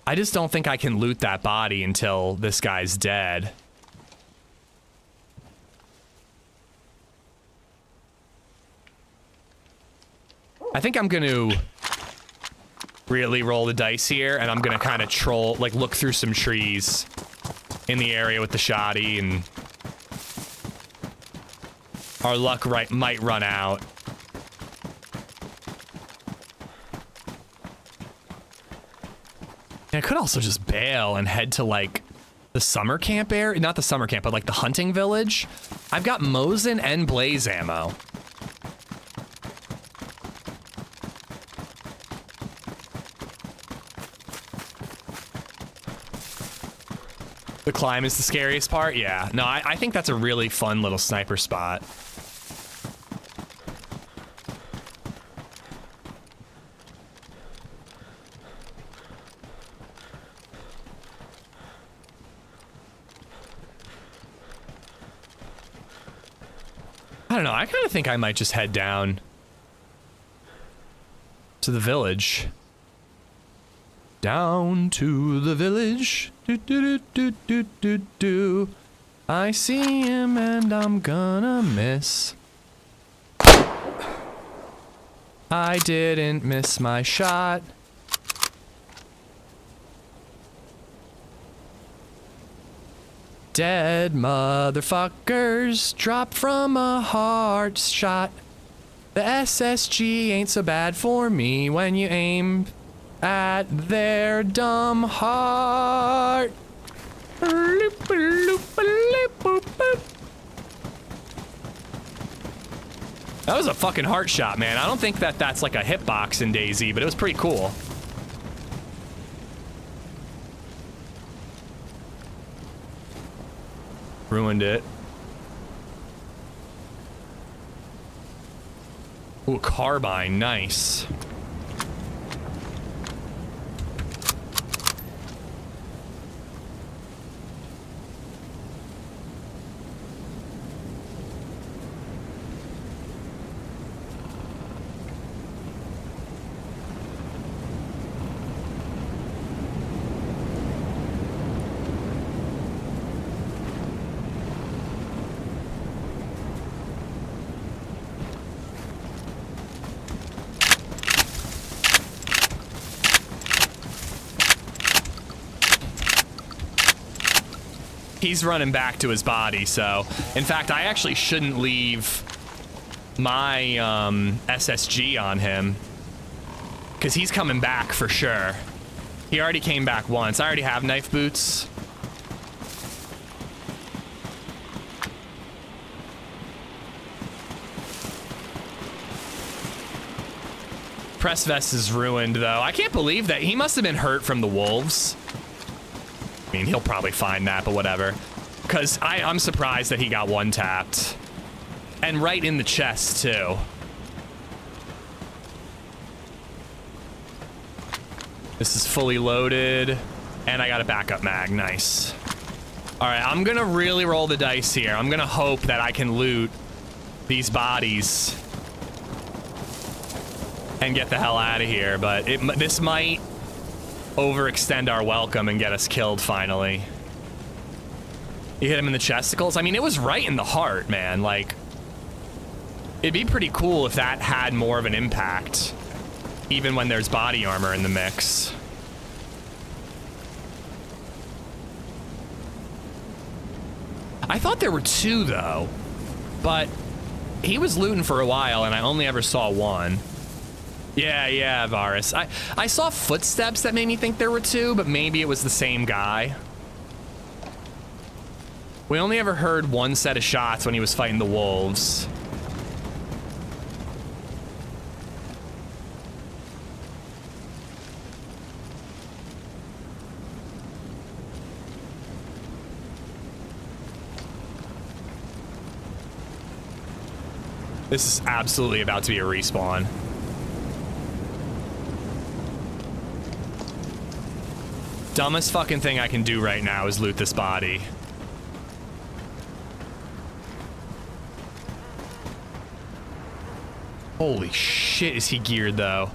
I just don't think I can loot that body until this guy's dead. I think I'm going to really roll the dice here, and I'm going to kind of troll, like look through some trees in the area with the shoddy, and our luck might run out. I could also just bail and head to, like, the summer camp area. Not the summer camp, but, like, the hunting village. I've got Mosin and Blaze ammo. The climb is the scariest part? Yeah. No, I think that's a really fun little sniper spot. I don't know, I kind of think I might just head down to the village. Down to the village. Do, do, do, do, do, do. I see him and I'm gonna miss. I didn't miss my shot. Dead motherfuckers drop from a hard shot. The SSG ain't so bad for me when you aim at their dumb heart. That was a fucking heart shot, man. I don't think that's like a hitbox in DayZ, but it was pretty cool. Ruined it. Ooh, carbine, nice. He's running back to his body, so... In fact, I actually shouldn't leave my SSG on him. Because he's coming back for sure. He already came back once. I already have knife boots. Press vest is ruined, though. I can't believe that. He must have been hurt from the wolves. I mean, he'll probably find that, but whatever. Because I'm surprised that he got one-tapped. And right in the chest, too. This is fully loaded. And I got a backup mag. Nice. Alright, I'm gonna really roll the dice here. I'm gonna hope that I can loot these bodies and get the hell out of here, but this might overextend our welcome and get us killed finally. You hit him in the chesticles? I mean, it was right in the heart, man. Like, it'd be pretty cool if that had more of an impact, even when there's body armor in the mix. I thought there were 2, though, but he was looting for a while, and I only ever saw 1. Yeah, Varus. I saw footsteps that made me think there were 2, but maybe it was the same guy. We only ever heard 1 set of shots when he was fighting the wolves. This is absolutely about to be a respawn. Dumbest fucking thing I can do right now is loot this body. Holy shit, is he geared though?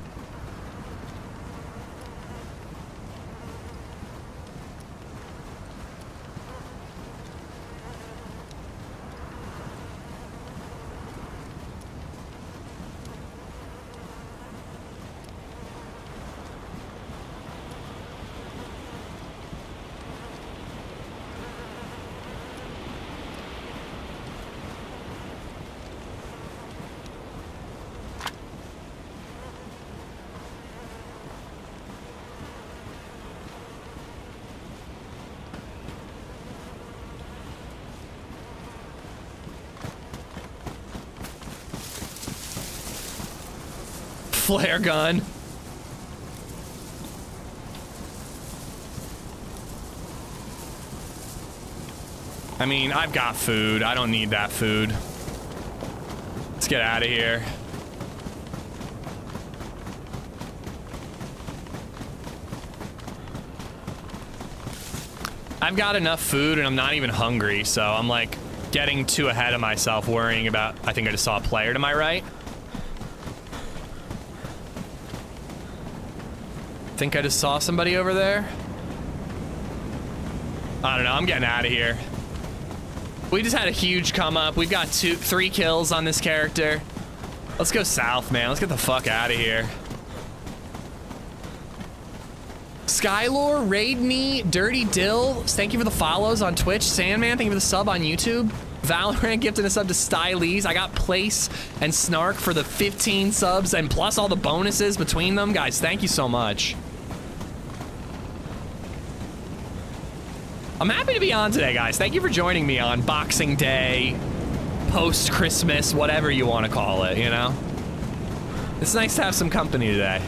Flare gun. I mean, I've got food. I don't need that food. Let's get out of here. I've got enough food and I'm not even hungry, so I'm like getting too ahead of myself worrying about, I think I just saw a player to my right. Think I just saw somebody over there. I don't know, I'm getting out of here. We just had a huge come up. We've got 3 kills on this character. Let's go south, man. Let's get the fuck out of here. Skylore, Raid Me, Dirty Dill, thank you for the follows on Twitch. Sandman, thank you for the sub on YouTube. Valorant gifted a sub to Stylees. I got Place and Snark for the 15 subs and plus all the bonuses between them. Guys, thank you so much. I'm happy to be on today, guys. Thank you for joining me on Boxing Day, post-Christmas, whatever you want to call it, you know? It's nice to have some company today.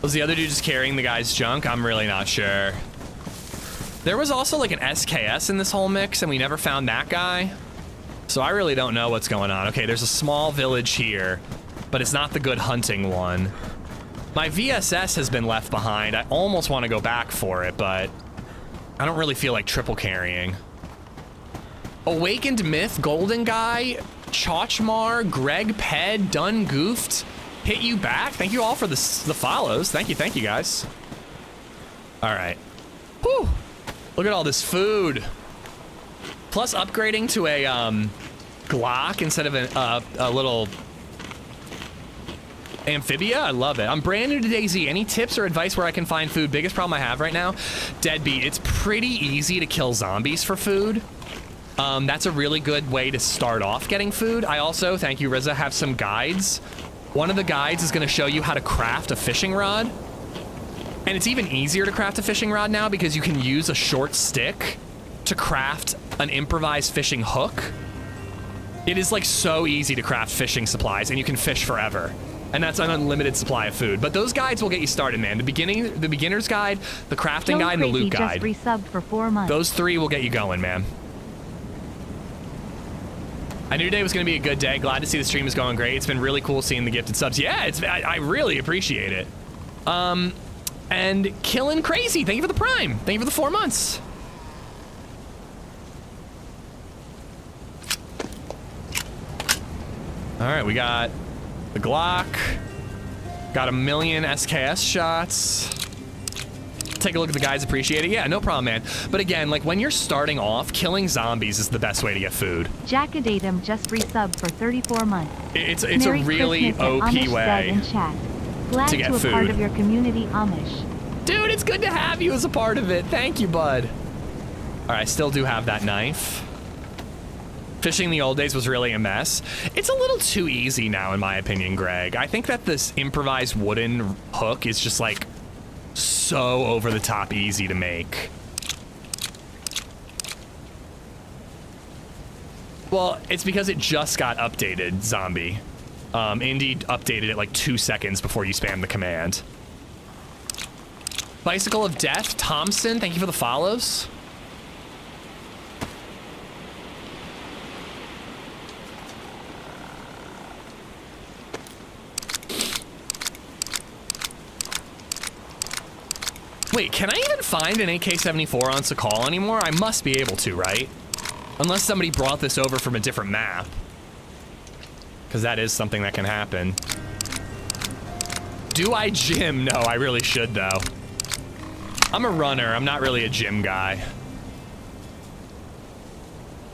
Was the other dude just carrying the guy's junk? I'm really not sure. There was also like an SKS in this whole mix, and we never found that guy. So I really don't know what's going on. Okay, there's a small village here, but it's not the good hunting one. My VSS has been left behind. I almost want to go back for it, but I don't really feel like triple carrying. Awakened Myth, Golden Guy, Chachmar, Greg Ped, Done Goofed, Hit You Back. Thank you all for the follows. Thank you guys. All right. Whew. Look at all this food. Plus upgrading to a Glock instead of a little Amphibia. I love it. I'm brand new to DayZ. Any tips or advice where I can find food? Biggest problem I have right now, Deadbeat. It's pretty easy to kill zombies for food. That's a really good way to start off getting food. I also, thank you, Reza, have some guides. One of the guides is going to show you how to craft a fishing rod. And it's even easier to craft a fishing rod now because you can use a short stick to craft an improvised fishing hook. It is like so easy to craft fishing supplies and you can fish forever. And that's an unlimited supply of food. But those guides will get you started, man. The beginner's guide, the crafting guide, and the loot guide. Just resubbed for 4 months. Those 3 will get you going, man. I knew today was going to be a good day. Glad to see the stream is going great. It's been really cool seeing the gifted subs. Yeah, I really appreciate it. And Killin' Crazy, thank you for the Prime. Thank you for the 4 months. All right, we got the Glock. Got a million SKS shots. Take a look at the guys, appreciate it. Yeah, no problem, man. But again, like when you're starting off, killing zombies is the best way to get food. Jackadatum just resubbed for 34 months. It's a Merry really Christmas OP at way in chat. Glad to get a part food. of your community, Amish. Dude, it's good to have you as a part of it. Thank you, bud. All right, I still do have that knife. Fishing in the old days was really a mess. It's a little too easy now, in my opinion, Greg. I think that this improvised wooden hook is just like so over the top easy to make. Well, it's because it just got updated, Zombie. Indeed updated it like 2 seconds before you spam the command. Bicycle of Death, Thompson, thank you for the follows. Wait, can I even find an AK-74 on Sakhal anymore? I must be able to, right? Unless somebody brought this over from a different map. Because that is something that can happen. Do I gym? No, I really should, though. I'm a runner. I'm not really a gym guy.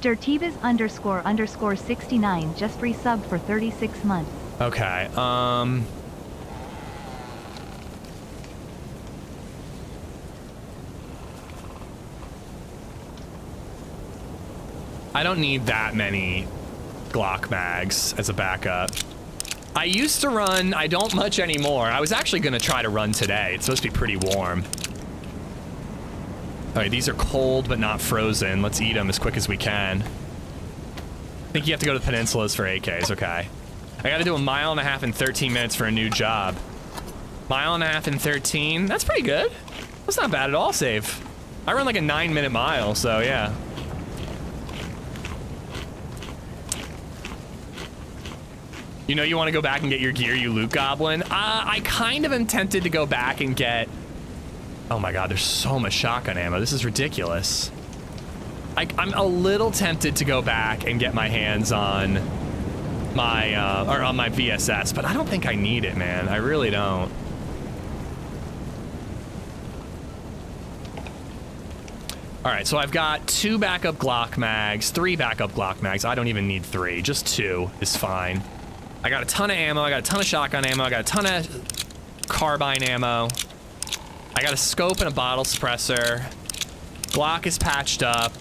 Dirtibas __ 69 just resubbed for 36 months. Okay, I don't need that many Glock mags as a backup. I used to run, I don't much anymore. I was actually gonna try to run today. It's supposed to be pretty warm. All right, these are cold but not frozen. Let's eat them as quick as we can. I think you have to go to the peninsulas for AKs, okay. I gotta do a 1.5 miles in 13 minutes for a new job. 1.5 miles in 13, that's pretty good. That's not bad at all, save. I run like a 9-minute mile, so yeah. You know you want to go back and get your gear, you loot goblin? I kind of am tempted to go back and get... Oh my god, there's so much shotgun ammo. This is ridiculous. I'm a little tempted to go back and get my hands on my, on my VSS, but I don't think I need it, man. I really don't. All right, so I've got 2 backup Glock mags, 3 backup Glock mags. I don't even need 3, just 2 is fine. I got a ton of ammo, I got a ton of shotgun ammo, I got a ton of carbine ammo. I got a scope and a bottle suppressor. Glock is patched up.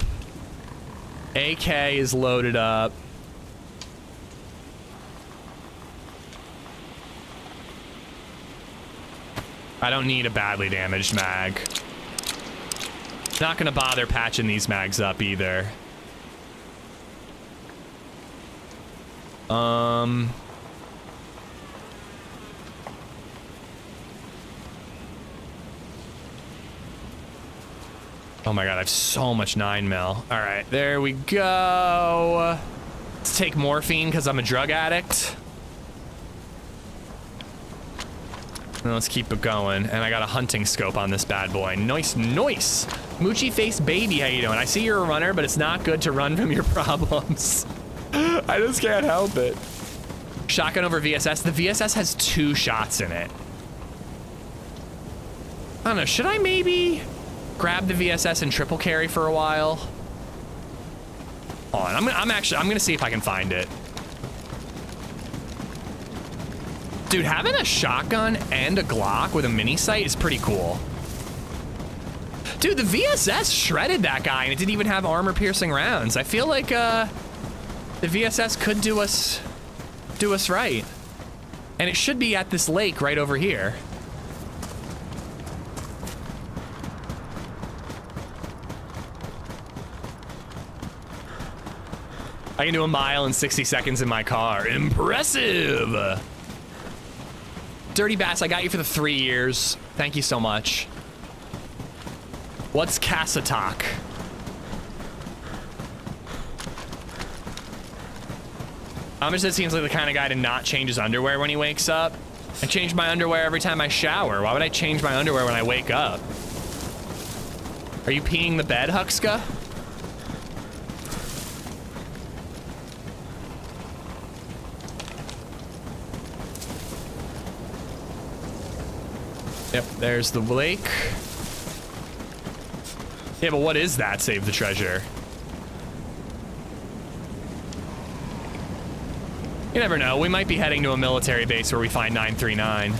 AK is loaded up. I don't need a badly damaged mag. Not gonna bother patching these mags up either. Oh my god, I have so much 9mm. All right, there we go. Let's take morphine because I'm a drug addict. And let's keep it going. And I got a hunting scope on this bad boy. Nice, nice. Moochie face baby, how you doing? I see you're a runner, but it's not good to run from your problems. I just can't help it. Shotgun over VSS. The VSS has 2 shots in it. I don't know, should I maybe grab the VSS and triple carry for a while? Hold on, I'm gonna see if I can find it. Dude, having a shotgun and a Glock with a mini sight is pretty cool. Dude, the VSS shredded that guy and it didn't even have armor piercing rounds. I feel like the VSS could do us right. And it should be at this lake right over here. I can do 1 mile in 60 seconds in my car. Impressive! Dirty Bass, I got you for the 3 years. Thank you so much. What's Casatalk? Amish seems like the kind of guy to not change his underwear when he wakes up. I change my underwear every time I shower. Why would I change my underwear when I wake up? Are you peeing the bed, Huxka? Yep, there's the lake. Yeah, but what is that? Save the treasure. You never know. We might be heading to a military base where we find 939.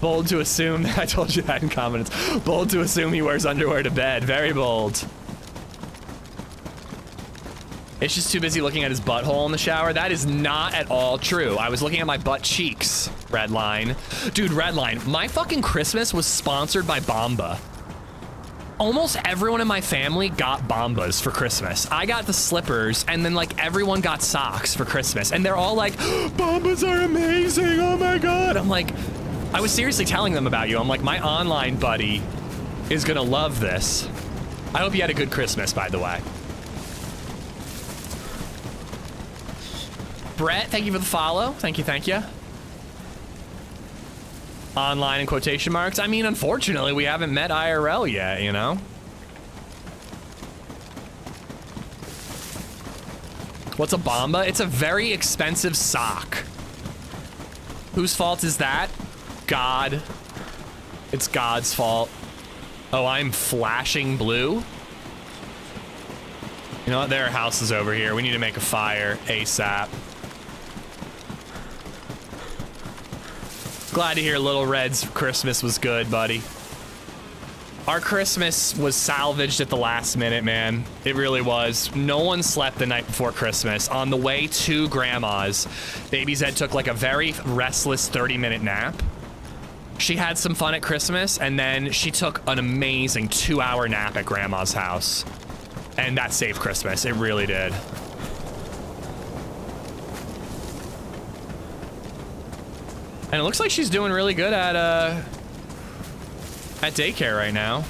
Bold to assume, I told you that in comments. Bold to assume he wears underwear to bed. Very bold. It's just too busy looking at his butthole in the shower. That is not at all true. I was looking at my butt cheeks, Redline. Dude, Redline, my fucking Christmas was sponsored by Bomba. Almost everyone in my family got Bombas for Christmas. I got the slippers, and then like everyone got socks for Christmas. And they're all like, Bombas are amazing, oh my God. I'm like, I was seriously telling them about you. I'm like, my online buddy is gonna love this. I hope you had a good Christmas, by the way. Brett, thank you for the follow. Thank you, thank you. Online in quotation marks. I mean, unfortunately, we haven't met IRL yet, you know? What's a Bomba? It's a very expensive sock. Whose fault is that? God. It's God's fault. Oh, I'm flashing blue? You know what? There are houses over here. We need to make a fire ASAP. Glad to hear Little Red's Christmas was good, buddy. Our Christmas was salvaged at the last minute, man. It really was. No one slept the night before Christmas. On the way to Grandma's, LadyZed took like a very restless 30-minute nap. She had some fun at Christmas, and then she took an amazing 2-hour nap at Grandma's house. And that saved Christmas. It really did. And it looks like she's doing really good at daycare right now.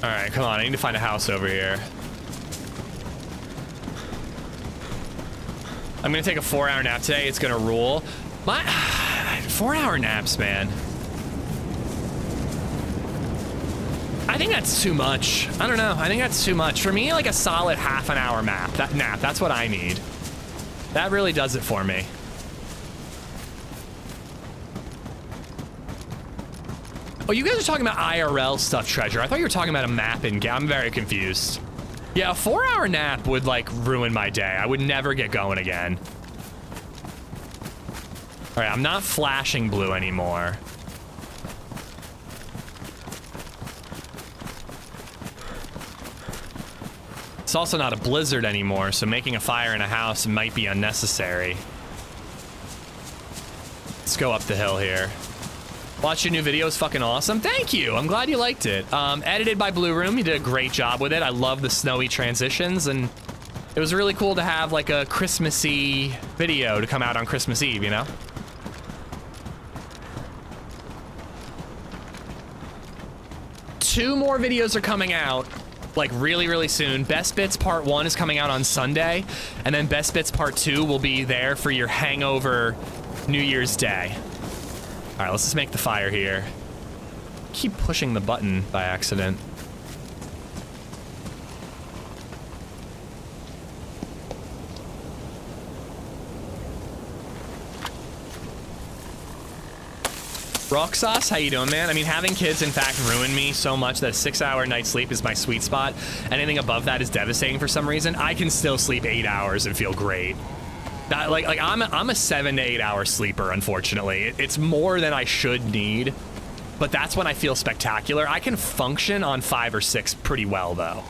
All right, come on. I need to find a house over here. I'm gonna take a 4-hour nap today. It's gonna rule. My 4-hour naps, man. I think that's too much. I don't know. I think that's too much. For me, like a solid half-an-hour nap. That's what I need. That really does it for me. Oh, you guys are talking about IRL stuff, Treasure. I thought you were talking about a map in game. I'm very confused. Yeah, a 4-hour nap would like ruin my day. I would never get going again. All right, I'm not flashing blue anymore. It's also not a blizzard anymore, so making a fire in a house might be unnecessary. Let's go up the hill here. Watch your new video is fucking awesome. Thank you. I'm glad you liked it. Edited by Blue Room. You did a great job with it. I love the snowy transitions, and it was really cool to have like a Christmassy video to come out on Christmas Eve, you know? Two more videos are coming out like really, really soon. Best Bits Part 1 is coming out on Sunday, and then Best Bits Part 2 will be there for your hangover New Year's Day. All right, let's just make the fire here. Keep pushing the button by accident. Rock Sauce, how you doing, man? I mean, having kids, in fact, ruined me so much that a 6-hour night's sleep is my sweet spot. Anything above that is devastating for some reason. I can still sleep 8 hours and feel great. I'm a 7 to 8 hour sleeper, unfortunately. It's more than I should need, but that's when I feel spectacular. I can function on 5 or 6 pretty well, though.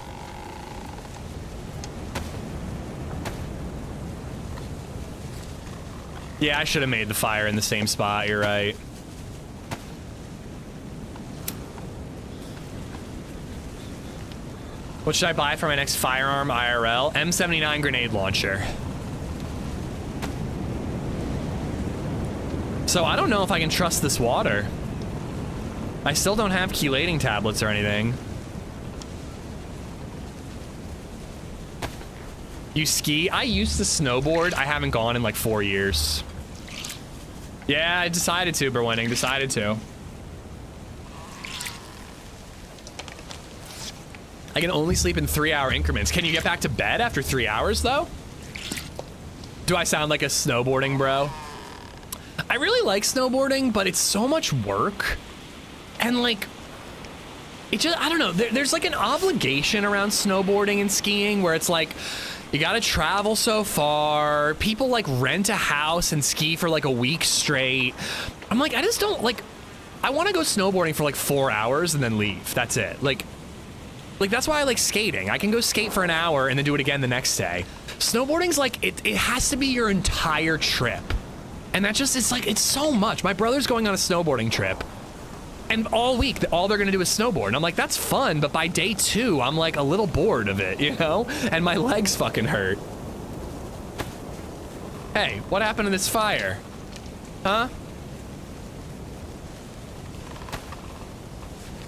Yeah, I should have made the fire in the same spot. You're right. What should I buy for my next firearm IRL? M79 grenade launcher. So I don't know if I can trust this water. I still don't have chelating tablets or anything. You ski? I used to snowboard. I haven't gone in like 4 years. Yeah, I decided to, Berwinning. Decided to. I can only sleep in 3-hour increments. Can you get back to bed after 3 hours, though? Do I sound like a snowboarding bro? I really like snowboarding, but it's so much work. And, like, it just, I don't know. There's, like, an obligation around snowboarding and skiing where it's, like, you gotta travel so far. People, like, rent a house and ski for, like, a week straight. I'm like, I just don't, like, I want to go snowboarding for, like, 4 hours and then leave. That's it. Like, that's why I like skating. I can go skate for an hour and then do it again the next day. Snowboarding's like, it has to be your entire trip. And that just, it's like, it's so much. My brother's going on a snowboarding trip. And all week, all they're gonna do is snowboard. And I'm like, that's fun, but by day 2, I'm like a little bored of it, you know? And my legs fucking hurt. Hey, what happened to this fire? Huh?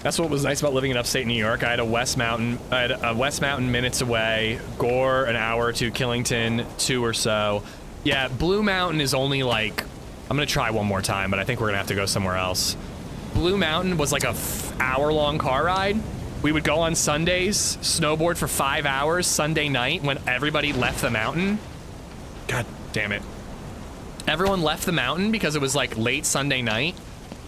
That's what was nice about living in upstate New York. I had a West Mountain minutes away, Gore an hour to Killington 2 or so. Yeah, Blue Mountain is only like, I'm gonna try one more time, but I think we're gonna have to go somewhere else. Blue Mountain was like a hour-long car ride. We would go on Sundays, snowboard for 5 hours Sunday night when everybody left the mountain. God damn it. Everyone left the mountain because it was like late Sunday night.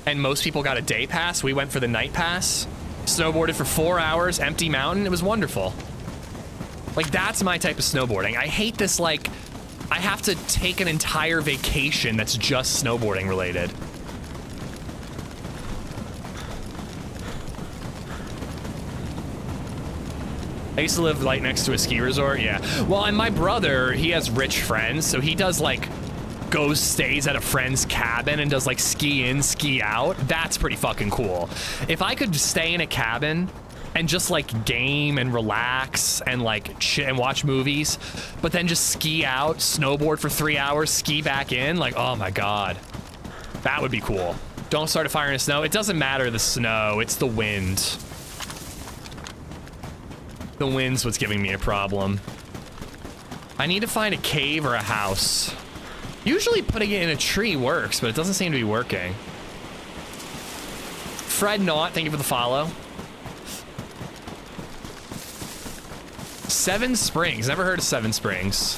And most people got a day pass. We went for the night pass. Snowboarded for 4 hours, empty mountain. It was wonderful. Like, that's my type of snowboarding. I hate this, like, I have to take an entire vacation that's just snowboarding related. I used to live right next to a ski resort, yeah. Well, and my brother, he has rich friends, so he does, like, stays at a friend's cabin and does like ski in, ski out. That's pretty fucking cool. If I could stay in a cabin and just like game and relax and like and watch movies, but then just ski out, snowboard for 3 hours, ski back in, like, oh my God, that would be cool. Don't start a fire in the snow. It doesn't matter the snow, it's the wind. The wind's what's giving me a problem. I need to find a cave or a house. Usually putting it in a tree works, but it doesn't seem to be working. Fred Knott, thank you for the follow. 7 Springs, never heard of 7 Springs.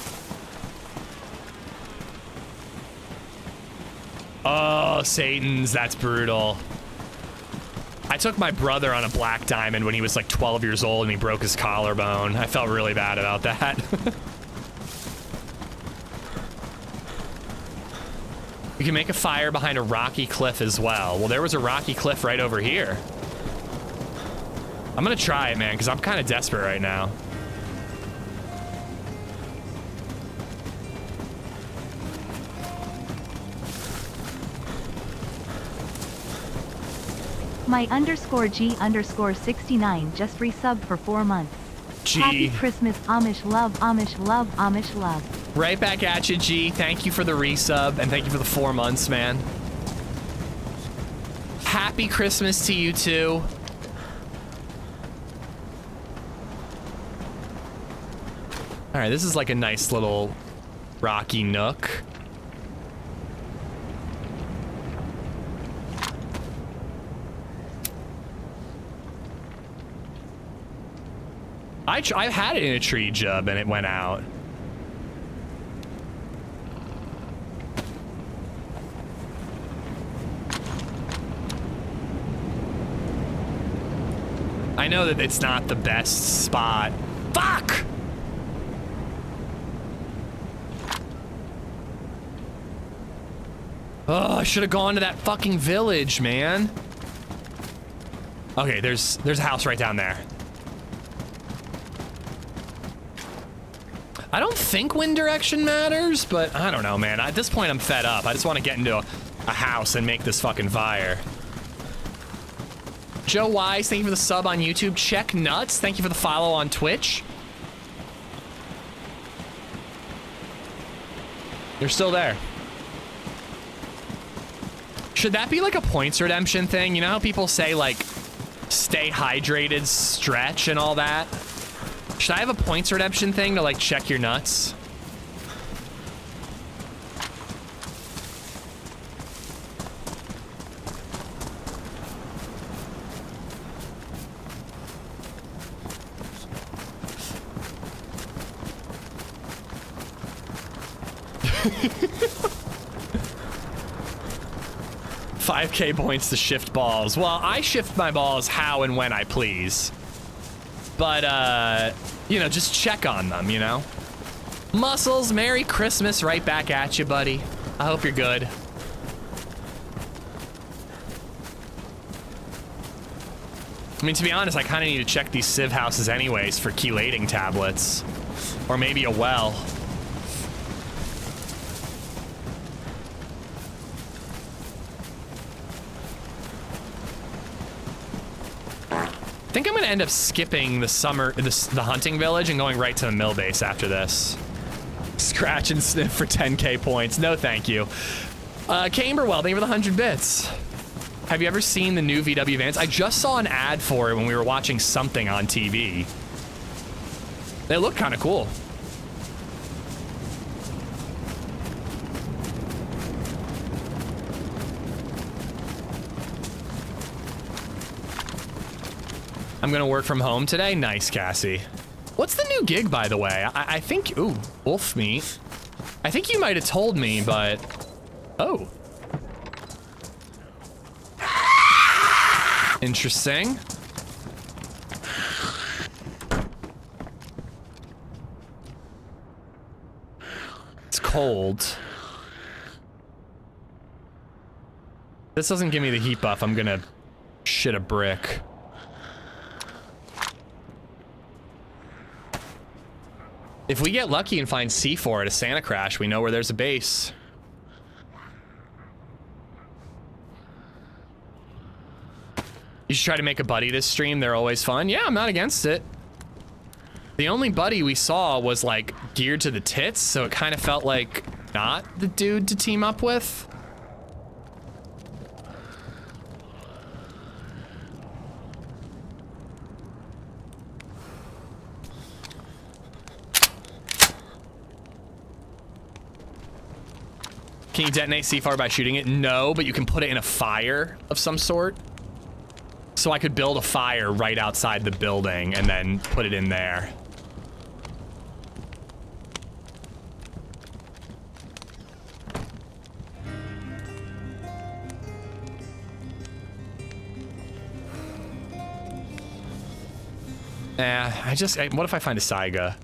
Oh, Satan's, that's brutal. I took my brother on a black diamond when he was like 12 years old and he broke his collarbone. I felt really bad about that. You can make a fire behind a rocky cliff as well. Well, there was a rocky cliff right over here. I'm gonna try it, man, because I'm kind of desperate right now. My _G_69 just resubbed for 4 months. G. Happy Christmas, Amish love, Amish love, Amish love. Right back at you, G. Thank you for the resub, and thank you for the 4 months, man. Happy Christmas to you, too. All right, this is like a nice little rocky nook. I had it in a tree jub, and it went out. I know that it's not the best spot. Fuck! Oh, I should have gone to that fucking village, man. Okay, there's a house right down there. I don't think wind direction matters, but I don't know, man. At this point, I'm fed up. I just want to get into a house and make this fucking fire. Joe Wise, thank you for the sub on YouTube. Check Nuts, thank you for the follow on Twitch. You're still there. Should that be like a points redemption thing? You know how people say like, stay hydrated, stretch, and all that? Should I have a points redemption thing to like check your nuts? $5K points to shift balls. Well, I shift my balls how and when I please. But, you know, just check on them, you know? Muscles, Merry Christmas right back at you, buddy. I hope you're good. I mean, to be honest, I kind of need to check these sieve houses anyways for chelating tablets. Or maybe a well. I think I'm gonna end up skipping the hunting village and going right to the mill base after this. Scratch and sniff for 10K points. No, thank you. Camberwell, thank you for the 100 bits. Have you ever seen the new VW vans? I just saw an ad for it when we were watching something on TV. They look kind of cool. I'm gonna work from home today. Nice, Cassie. What's the new gig, by the way? I think, ooh, wolf meat. I think you might have told me, but, oh. Interesting. It's cold. This doesn't give me the heat buff. I'm gonna shit a brick. If we get lucky and find C4 at a Santa Crash, we know where there's a base. You should try to make a buddy this stream. They're always fun. Yeah, I'm not against it. The only buddy we saw was like geared to the tits, so it kind of felt like not the dude to team up with. Can you detonate C4 by shooting it? No, but you can put it in a fire of some sort. So I could build a fire right outside the building and then put it in there. What if I find a Saiga?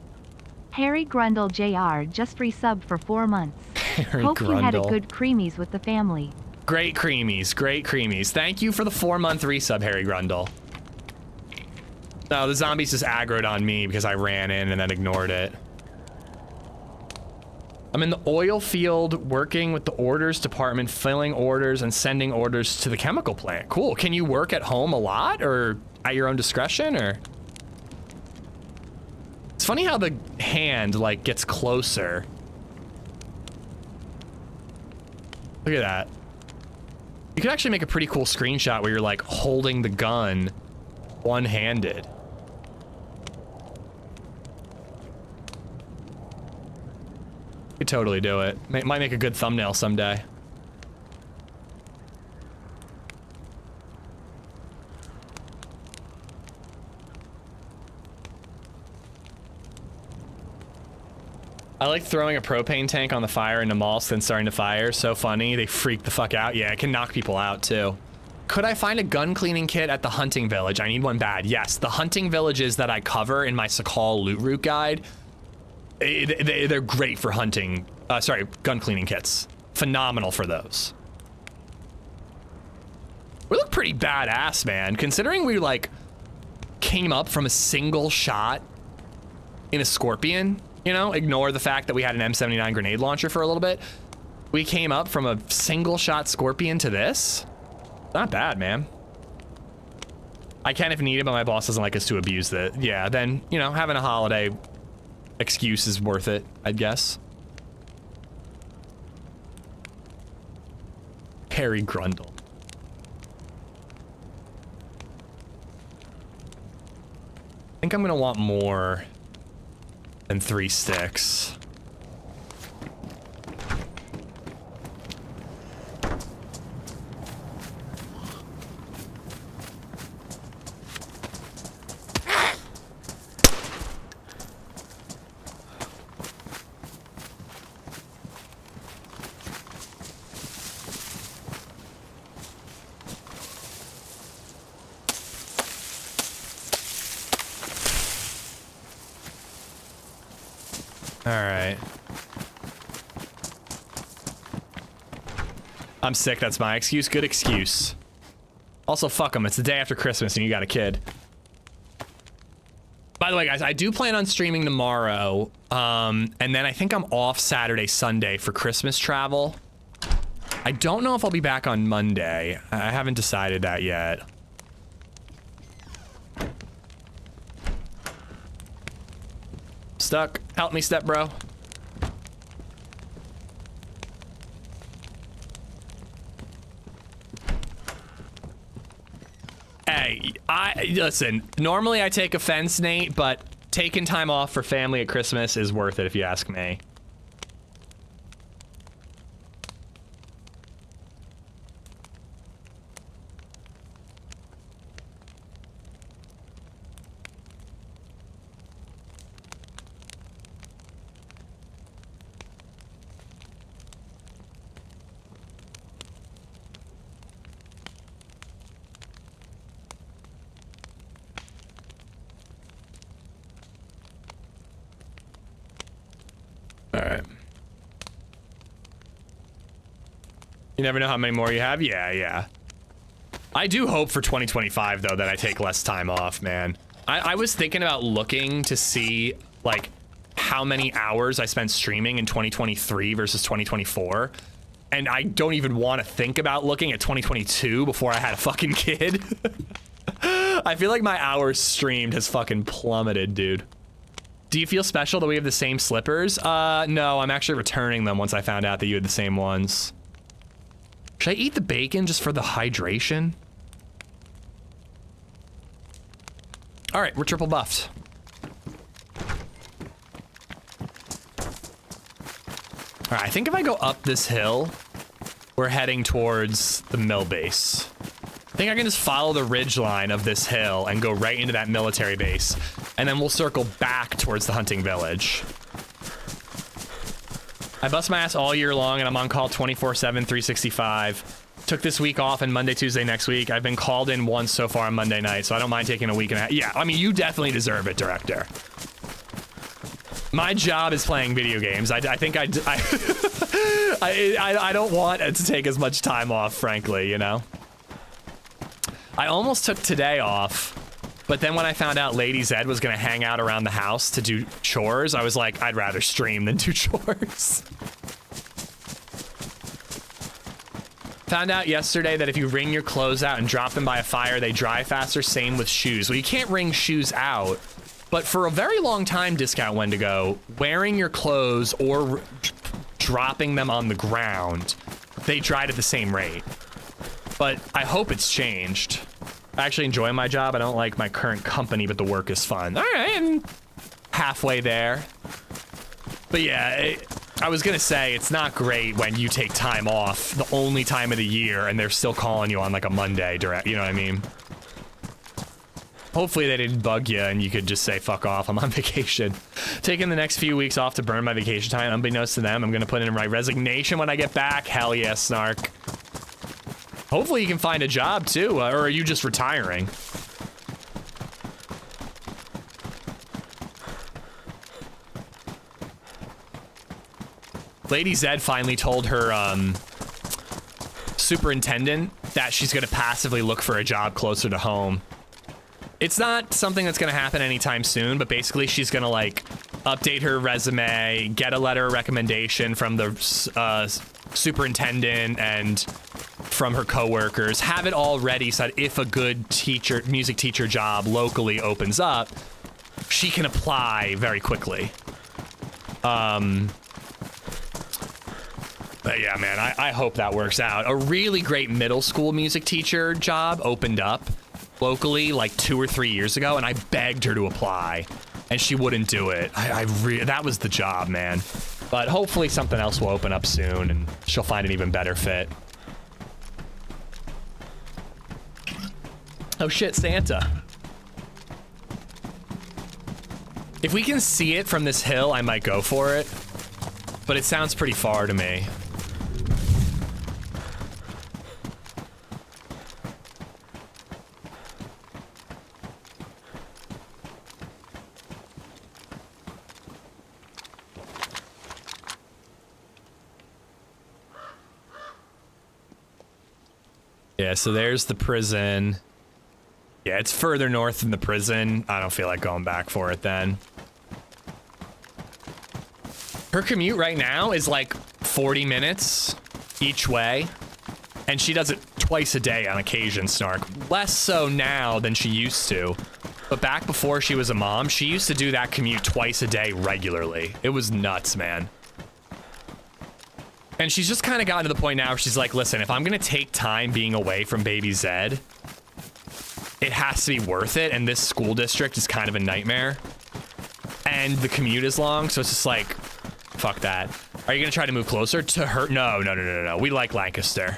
Harry Grundle JR just resubbed for 4 months. Harry Hope Grundle. you had a good creamies with the family. Great creamies, great creamies. Thank you for the 4-month resub, Harry Grundle. No, the zombies just aggroed on me because I ran in and then ignored it. I'm in the oil field working with the orders department, filling orders and sending orders to the chemical plant. Cool. Can you work at home a lot or at your own discretion or? It's funny how the hand like gets closer. Look at that. You could actually make a pretty cool screenshot where you're like holding the gun one-handed. You could totally do it. Might make a good thumbnail someday. I like throwing a propane tank on the fire into malls, then starting to fire. So funny. They freak the fuck out. Yeah, it can knock people out too. Could I find a gun cleaning kit at the hunting village? I need one bad. Yes, the hunting villages that I cover in my Sakhal loot route guide, they're great for hunting. Gun cleaning kits. Phenomenal for those. We look pretty badass, man. Considering we like came up from a single shot in a Scorpion. You know, ignore the fact that we had an M79 grenade launcher for a little bit. We came up from a single shot Scorpion to this. Not bad, man. I can if needed, but my boss doesn't like us to abuse it. Yeah, then, you know, having a holiday excuse is worth it, I guess. Harry Grundle. I think I'm gonna want more than 3 sticks. Alright. I'm sick, that's my excuse. Good excuse. Also, fuck them. It's the day after Christmas and you got a kid. By the way, guys, I do plan on streaming tomorrow. And then I think I'm off Saturday, Sunday for Christmas travel. I don't know if I'll be back on Monday. I haven't decided that yet. Stuck. Help me, step bro. Hey, listen, normally I take offense, Nate, but taking time off for family at Christmas is worth it if you ask me. You never know how many more you have? Yeah. I do hope for 2025, though, that I take less time off, man. I was thinking about looking to see, like, how many hours I spent streaming in 2023 versus 2024. And I don't even want to think about looking at 2022 before I had a fucking kid. I feel like my hours streamed has fucking plummeted, dude. Do you feel special that we have the same slippers? No, I'm actually returning them once I found out that you had the same ones. Should I eat the bacon just for the hydration? All right, we're triple buffed. All right, I think if I go up this hill, we're heading towards the mill base. I think I can just follow the ridge line of this hill and go right into that military base, and then we'll circle back towards the hunting village. I bust my ass all year long and I'm on call 24/7, 365. Took this week off and Monday, Tuesday next week. I've been called in once so far on Monday night, so I don't mind taking a week and a half. Yeah, I mean, you definitely deserve it, director. My job is playing video games. I think I don't want it to take as much time off, frankly, you know? I almost took today off, but then when I found out LadyZed was gonna hang out around the house to do chores, I was like, I'd rather stream than do chores. Found out yesterday that if you wring your clothes out and drop them by a fire, they dry faster. Same with shoes. Well, you can't wring shoes out, but for a very long time, Discount Wendigo, wearing your clothes or dropping them on the ground, they dried at the same rate. But I hope it's changed. I actually enjoy my job. I don't like my current company, but the work is fun. All right, I'm halfway there. But yeah, I was gonna say, it's not great when you take time off, the only time of the year, and they're still calling you on like a Monday direct, you know what I mean? Hopefully they didn't bug you and you could just say, fuck off, I'm on vacation. Taking the next few weeks off to burn my vacation time, unbeknownst to them, I'm gonna put in my resignation when I get back. Hell yeah, Snark. Hopefully you can find a job too, or are you just retiring? LadyZed finally told her superintendent that she's gonna passively look for a job closer to home. It's not something that's gonna happen anytime soon, but basically she's gonna like update her resume, get a letter of recommendation from the superintendent, and from her coworkers, have it all ready so that if a good music teacher job locally opens up, she can apply very quickly. But yeah, man, I hope that works out. A really great middle school music teacher job opened up locally like 2 or 3 years ago, and I begged her to apply, and she wouldn't do it. That was the job, man. But hopefully something else will open up soon, and she'll find an even better fit. Oh shit, Santa. If we can see it from this hill, I might go for it. But it sounds pretty far to me. Yeah, so there's the prison. Yeah, it's further north than the prison. I don't feel like going back for it then. Her commute right now is like 40 minutes each way, and she does it twice a day on occasion, Snark. Less so now than she used to, but back before she was a mom, she used to do that commute twice a day regularly. It was nuts, man. And she's just kind of gotten to the point now where she's like, listen, if I'm gonna take time being away from baby Zed, it has to be worth it, and this school district is kind of a nightmare. And the commute is long, so it's just like, fuck that. Are you gonna try to move closer to her? No. We like Lancaster.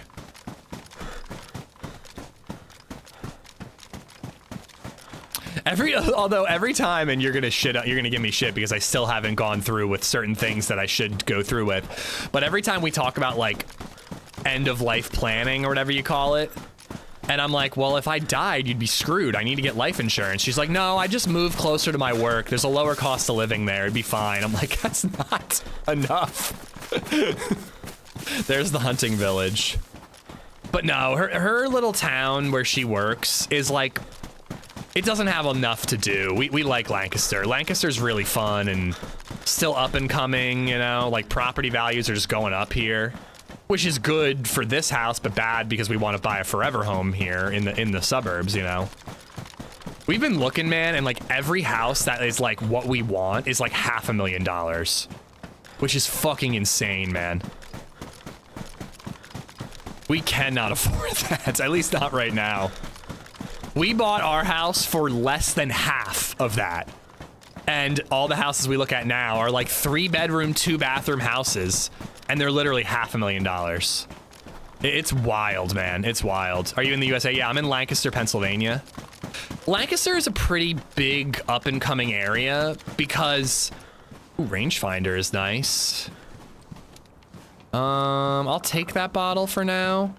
Although every time, and you're gonna give me shit because I still haven't gone through with certain things that I should go through with. But every time we talk about like end of life planning or whatever you call it, and I'm like, well, if I died, you'd be screwed. I need to get life insurance. She's like, no, I just moved closer to my work. There's a lower cost of living there. It'd be fine. I'm like, that's not enough. There's the hunting village. But no, her little town where she works is like, it doesn't have enough to do. We like Lancaster. Lancaster's really fun and still up and coming, you know, like property values are just going up here, which is good for this house, but bad because we want to buy a forever home here in the suburbs, you know. We've been looking, man, and like every house that is like what we want is like $500,000, which is fucking insane, man. We cannot afford that, at least not right now. We bought our house for less than half of that. And all the houses we look at now are like 3-bedroom, 2-bathroom houses. And they're literally $500,000. It's wild, man. It's wild. Are you in the USA? Yeah, I'm in Lancaster, Pennsylvania. Lancaster is a pretty big up-and-coming area because... Ooh, rangefinder is nice. I'll take that bottle for now.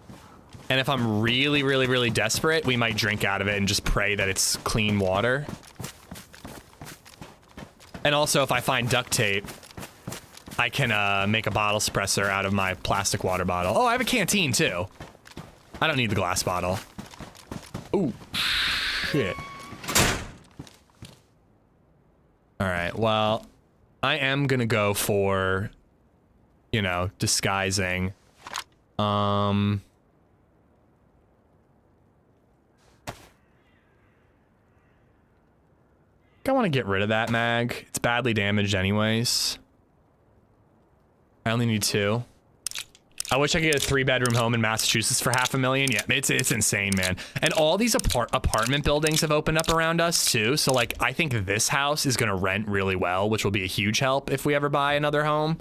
And if I'm really, really, really desperate, we might drink out of it and just pray that it's clean water. And also, if I find duct tape, I can make a bottle suppressor out of my plastic water bottle. Oh, I have a canteen too. I don't need the glass bottle. Ooh, shit. All right, well, I am gonna go for, you know, disguising. I want to get rid of that mag. It's badly damaged anyways. I only need 2. I wish I could get a 3-bedroom home in Massachusetts for $500,000. Yeah, it's insane, man. And all these apartment buildings have opened up around us too. So like, I think this house is going to rent really well, which will be a huge help if we ever buy another home.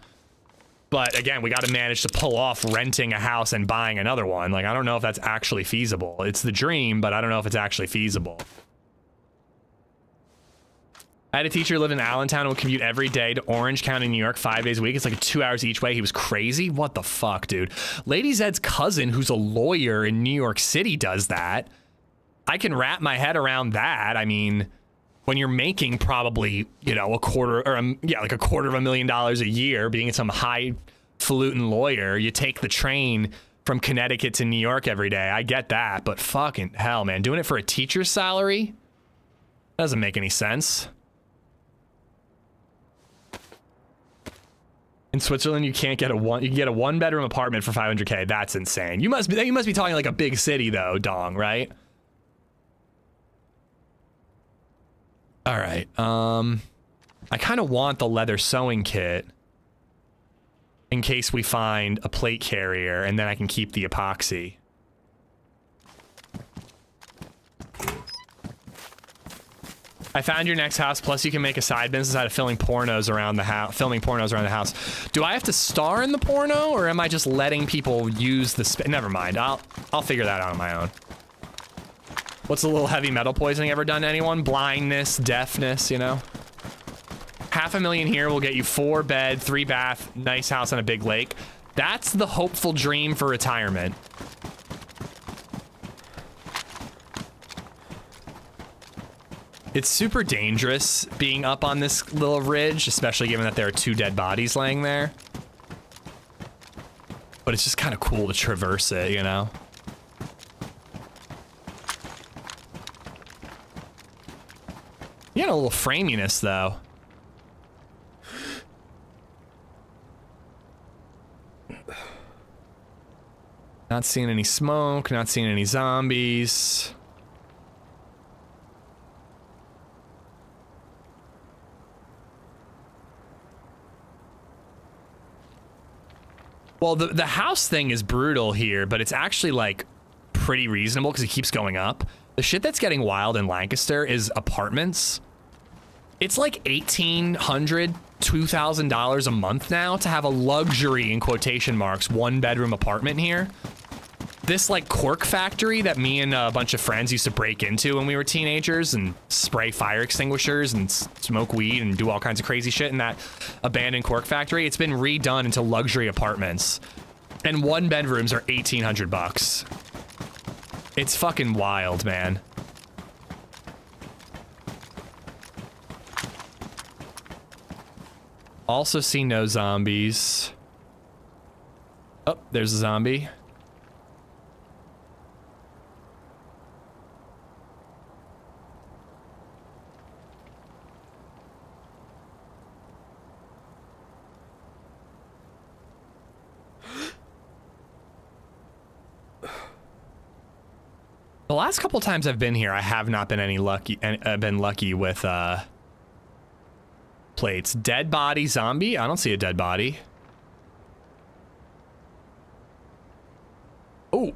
But again, we got to manage to pull off renting a house and buying another one. Like, I don't know if that's actually feasible. It's the dream, but I don't know if it's actually feasible. I had a teacher who lived in Allentown and would commute every day to Orange County, New York, 5 days a week. It's like 2 hours each way. He was crazy. What the fuck, dude? LadyZed's cousin, who's a lawyer in New York City, does that. I can wrap my head around that. I mean, when you're making probably, you know, like $250,000 a year, being some highfalutin lawyer, you take the train from Connecticut to New York every day. I get that, but fucking hell, man, doing it for a teacher's salary doesn't make any sense. In Switzerland, you can't get you can get a 1-bedroom apartment for 500K. That's insane. You must be talking like a big city though, Dong, right? All right. I kind of want the leather sewing kit in case we find a plate carrier, and then I can keep the epoxy. I found your next house. Plus, you can make a side business out of filming pornos around the house. Do I have to star in the porno, or am I just letting people use the space? Never mind. I'll figure that out on my own. What's a little heavy metal poisoning ever done to anyone? Blindness, deafness, you know? $500,000 here will get you 4-bed, 3-bath, nice house on a big lake. That's the hopeful dream for retirement. It's super dangerous being up on this little ridge, especially given that there are 2 dead bodies laying there. But it's just kind of cool to traverse it, you know? You got a little framiness, though. Not seeing any smoke, not seeing any zombies. Well, the house thing is brutal here, but it's actually, like, pretty reasonable because it keeps going up. The shit that's getting wild in Lancaster is apartments. It's like $1,800, $2,000 a month now to have a luxury, in quotation marks, 1-bedroom apartment here. This, like, cork factory that me and a bunch of friends used to break into when we were teenagers and spray fire extinguishers and smoke weed and do all kinds of crazy shit in that abandoned cork factory. It's been redone into luxury apartments. And 1-bedrooms are $1,800. It's fucking wild, man. Also see no zombies. Oh, there's a zombie. The last couple times I've been here, I have not been lucky with plates. Dead body, zombie? I don't see a dead body. Oh.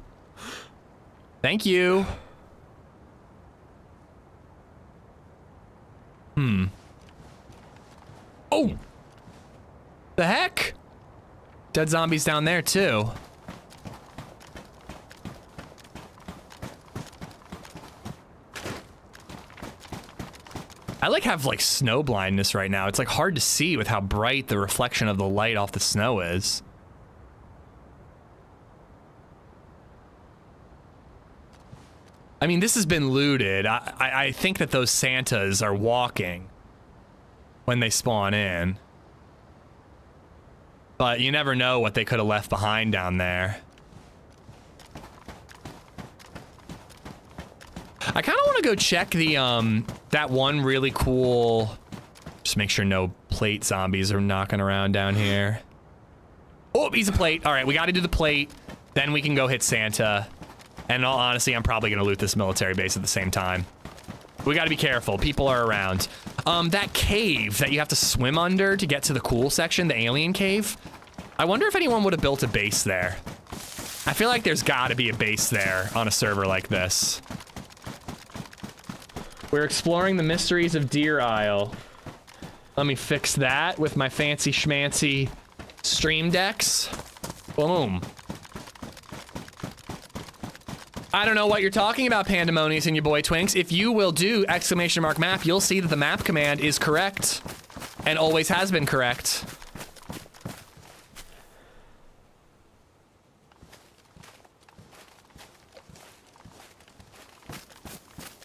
Thank you. Oh. The heck? Dead zombies down there too. I have like snow blindness right now. It's like hard to see with how bright the reflection of the light off the snow is. I mean, this has been looted. I think that those Santas are walking when they spawn in. But you never know what they could have left behind down there. I kind of want to go check the, that one really cool, just make sure no plate zombies are knocking around down here. Oh, he's a plate. All right, we got to do the plate. Then we can go hit Santa. And in all honesty, I'm probably going to loot this military base at the same time. We got to be careful. People are around. That cave that you have to swim under to get to the cool section, the alien cave. I wonder if anyone would have built a base there. I feel like there's got to be a base there on a server like this. We're exploring the mysteries of Deer Isle. Let me fix that with my fancy schmancy stream decks. Boom. I don't know what you're talking about, Pandemonius and your boy Twinks. If you will do !map, you'll see that the map command is correct and always has been correct.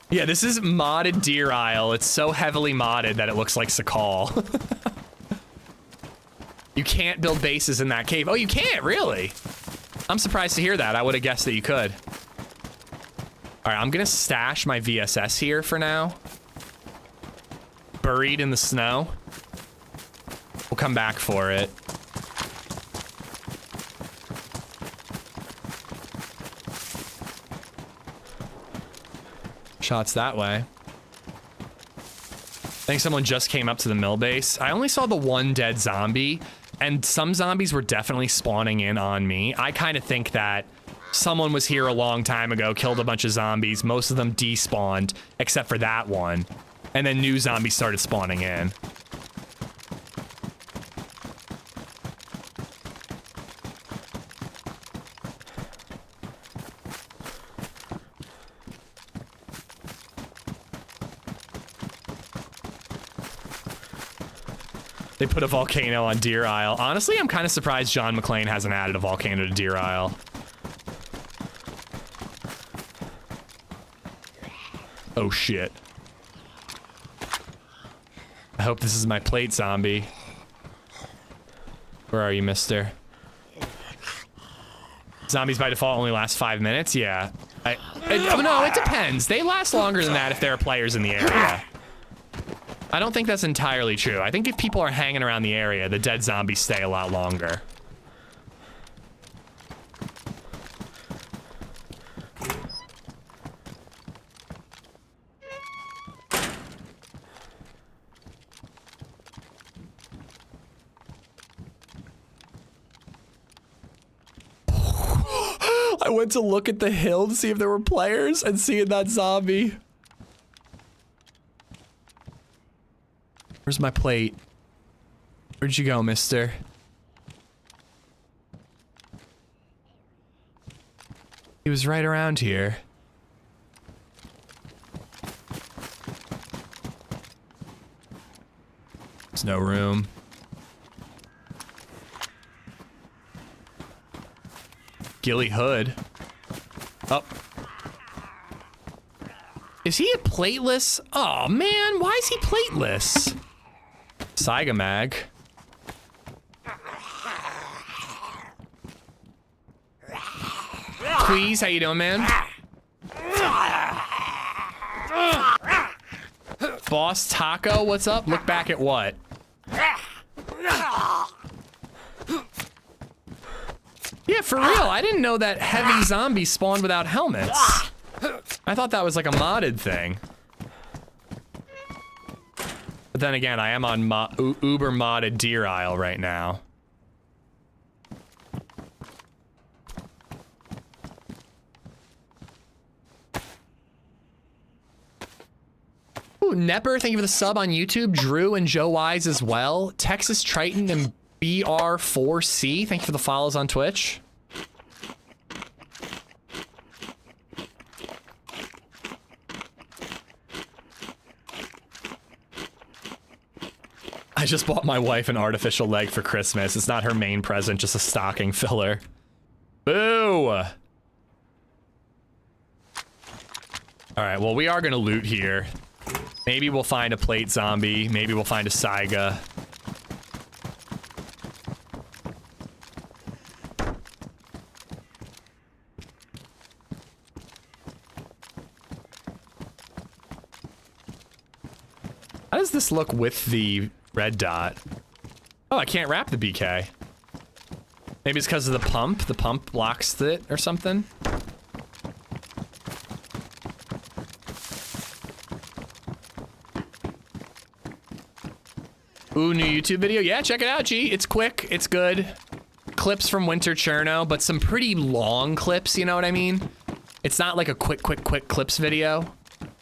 Yeah, this is modded Deer Isle. It's so heavily modded that it looks like Sakhal. You can't build bases in that cave. Oh, you can't? Really? I'm surprised to hear that. I would have guessed that you could. All right, I'm gonna stash my VSS here for now. Buried in the snow. We'll come back for it. Shots that way. I think someone just came up to the mill base. I only saw the one dead zombie, and some zombies were definitely spawning in on me. I kind of think that someone was here a long time ago, killed a bunch of zombies. Most of them despawned, except for that one. And then new zombies started spawning in. They put a volcano on Deer Isle. Honestly, I'm kind of surprised John McClane hasn't added a volcano to Deer Isle. Oh shit. I hope this is my plate zombie. Where are you, mister? Zombies by default only last 5 minutes? Yeah. Oh no, it depends. They last longer than that if there are players in the area. I don't think that's entirely true. I think if people are hanging around the area, the dead zombies stay a lot longer. I went to look at the hill to see if there were players and seeing that zombie. Where's my plate? Where'd you go, mister? He was right around here. There's no room. Gilly Hood. Oh. Is he a plateless? Oh man, why is he plateless? Saiga Mag. Please, how you doing, man? Boss Taco, what's up? Look back at what? Yeah, for real, I didn't know that heavy zombies spawned without helmets. I thought that was like a modded thing. But then again, I am on uber modded Deer Isle right now. Ooh, Nepper, thank you for the sub on YouTube. Drew and Joe Wise as well. Texas Triton and BR4C, thank you for the follows on Twitch. I just bought my wife an artificial leg for Christmas. It's not her main present, just a stocking filler. Boo! All right, well, we are gonna loot here. Maybe we'll find a plate zombie. Maybe we'll find a Saiga. How does this look with the red dot? Oh, I can't wrap the BK. Maybe it's because of the pump. The pump blocks it or something. Ooh, new YouTube video. Yeah, check it out, G. It's quick. It's good. Clips from Winter Cherno, but some pretty long clips, you know what I mean? It's not like a quick clips video.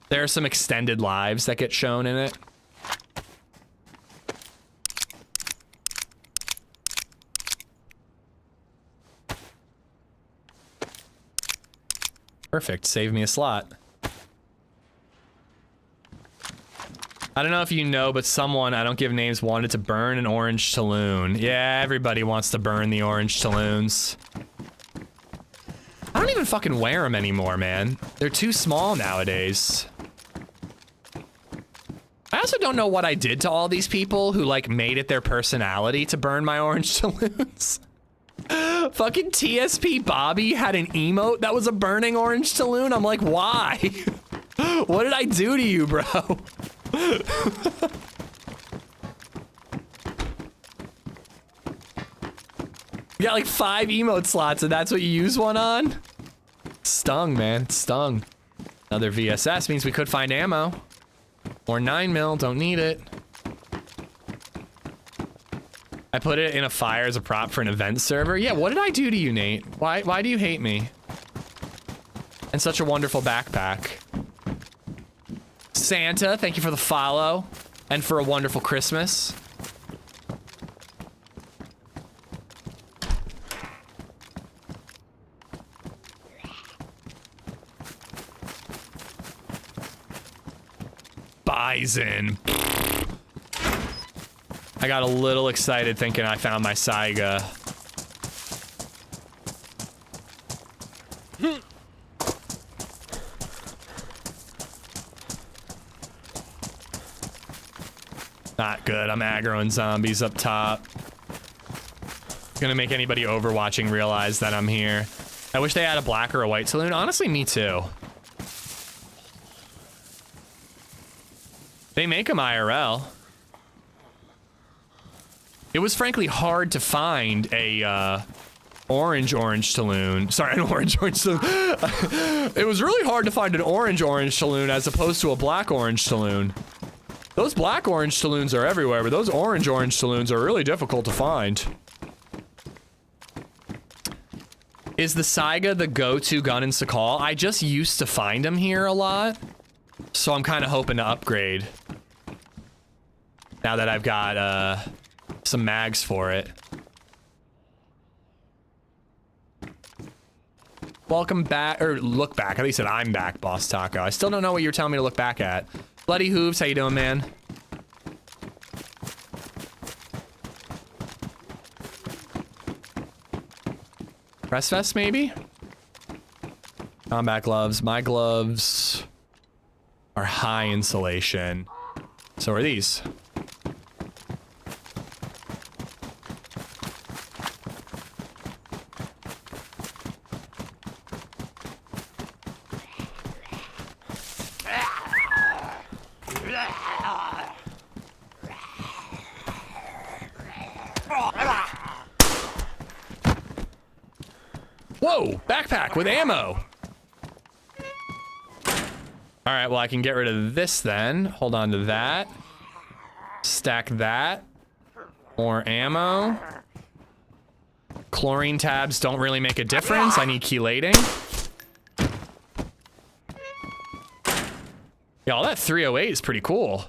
There are some extended lives that get shown in it. Perfect, save me a slot. I don't know if you know, but someone, I don't give names, wanted to burn an orange Talon. Yeah, everybody wants to burn the orange Talons. I don't even fucking wear them anymore, man. They're too small nowadays. I also don't know what I did to all these people who, like, made it their personality to burn my orange Talons. Fucking TSP Bobby had an emote that was a burning orange Talon. I'm like, why? What did I do to you, bro? You got like 5 emote slots and that's what you use one on? Stung, man, it stung. Another VSS means we could find ammo. Or 9mm, don't need it. I put it in a fire as a prop for an event server. Yeah, what did I do to you, Nate? Why do you hate me? And such a wonderful backpack. Santa, thank you for the follow. And for a wonderful Christmas. Bison. I got a little excited thinking I found my Saiga. Not good. I'm aggroing zombies up top. Gonna make anybody overwatching realize that I'm here. I wish they had a black or a white saloon. Honestly, me too. They make them IRL. It was frankly hard to find a orange saloon. Sorry, an orange saloon. It was really hard to find an orange saloon as opposed to a black orange saloon. Those black orange saloons are everywhere, but those orange saloons are really difficult to find. Is the Saiga the go-to gun in Sakhal? I just used to find them here a lot, so I'm kind of hoping to upgrade. Now that I've got some mags for it. Welcome back, or look back. I think you said I'm back, Boss Taco. I still don't know what you're telling me to look back at. Bloody Hooves, how you doing, man? Press vest, maybe? Combat gloves. My gloves are high insulation. So are these. Whoa, backpack with ammo. All right, well, I can get rid of this then. Hold on to that. Stack that. More ammo. Chlorine tabs don't really make a difference. I need chelating. Yeah, all that 308 is pretty cool.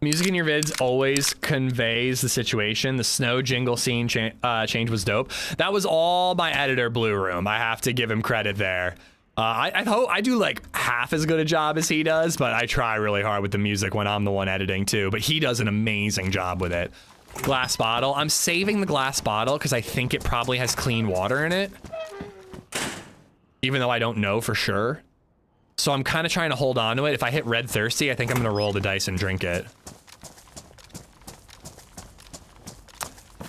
Music in your vids always conveys the situation. The snow jingle scene change was dope. That was all my editor, Blue Room. I have to give him credit there. I hope I do like half as good a job as he does, but I try really hard with the music when I'm the one editing too. But he does an amazing job with it. Glass bottle. I'm saving the glass bottle because I think it probably has clean water in it. Even though I don't know for sure. So I'm kind of trying to hold on to it. If I hit red thirsty, I think I'm going to roll the dice and drink it.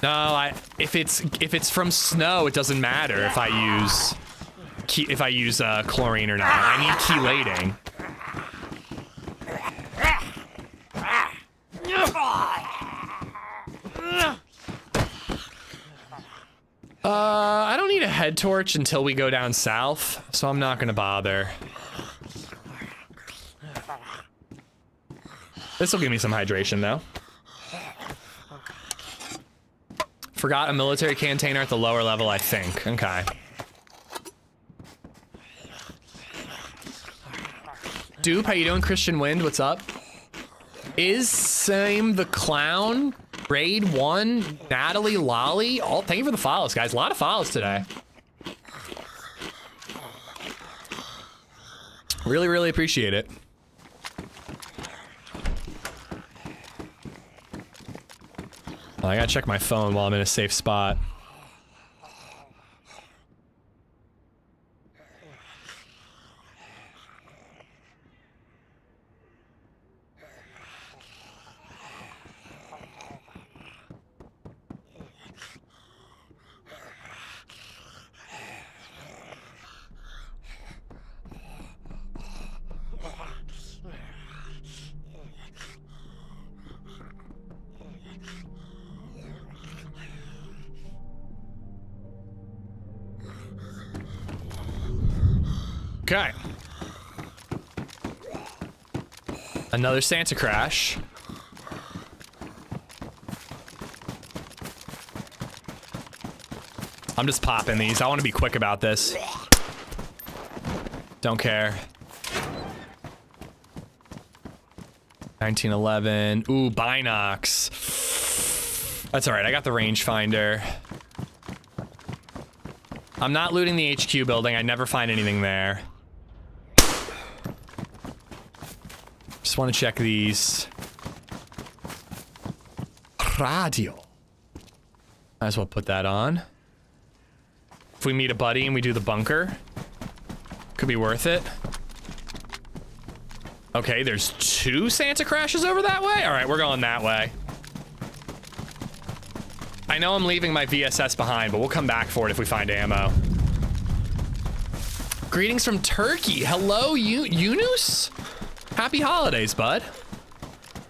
No, if it's from snow, it doesn't matter if I use chlorine or not. I need chelating. I don't need a head torch until we go down south, so I'm not gonna bother. This will give me some hydration though. Forgot a military container at the lower level, I think. Okay. Dupe, how you doing? Christian Wind, what's up? Is Sam the Clown? Raid 1? Natalie Lolly? Oh, thank you for the follows, guys. A lot of follows today. Really, really appreciate it. Oh, I gotta check my phone while I'm in a safe spot. Okay. Another Santa crash. I'm just popping these. I want to be quick about this. Don't care. 1911. Ooh, Binox. That's all right. I got the rangefinder. I'm not looting the HQ building. I never find anything there. Just want to check these. Radio. Might as well put that on. If we meet a buddy and we do the bunker, could be worth it. Okay, there's 2 Santa crashes over that way? All right, we're going that way. I know I'm leaving my VSS behind, but we'll come back for it if we find ammo. Greetings from Turkey. Hello, Yunus? Happy holidays, bud.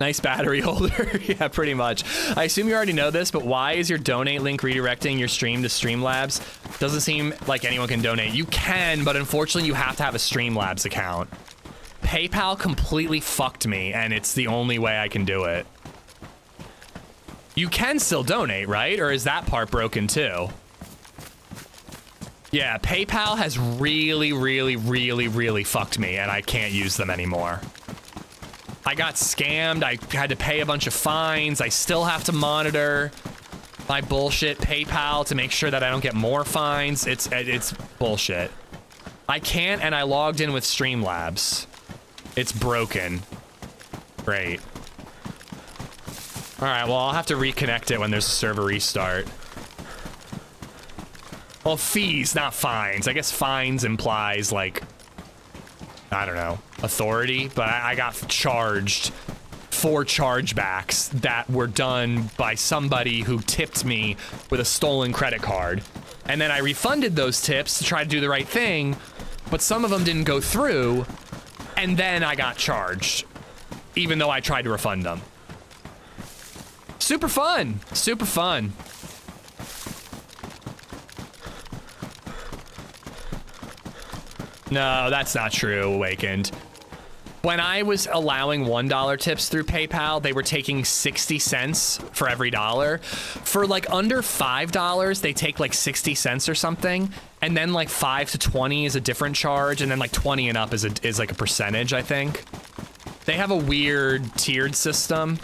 Nice battery holder. Yeah, pretty much. I assume you already know this, but why is your donate link redirecting your stream to Streamlabs? Doesn't seem like anyone can donate. You can, but unfortunately you have to have a Streamlabs account. PayPal completely fucked me, and it's the only way I can do it. You can still donate, right? Or is that part broken too? Yeah, PayPal has really fucked me, and I can't use them anymore. I got scammed. I had to pay a bunch of fines. I still have to monitor my bullshit PayPal to make sure that I don't get more fines. It's bullshit. I can't, and I logged in with Streamlabs. It's broken. Great. All right, well, I'll have to reconnect it when there's a server restart. Well, fees, not fines. I guess fines implies, like, I don't know, authority, but I got charged 4 chargebacks that were done by somebody who tipped me with a stolen credit card. And then I refunded those tips to try to do the right thing, but some of them didn't go through, and then I got charged, even though I tried to refund them. Super fun. Super fun. No, that's not true, Awakened. When I was allowing $1 tips through PayPal, they were taking 60 cents for every dollar. For like under $5, they take like 60 cents or something. And then like 5 to 20 is a different charge. And then like 20 and up is like a percentage, I think. They have a weird tiered system.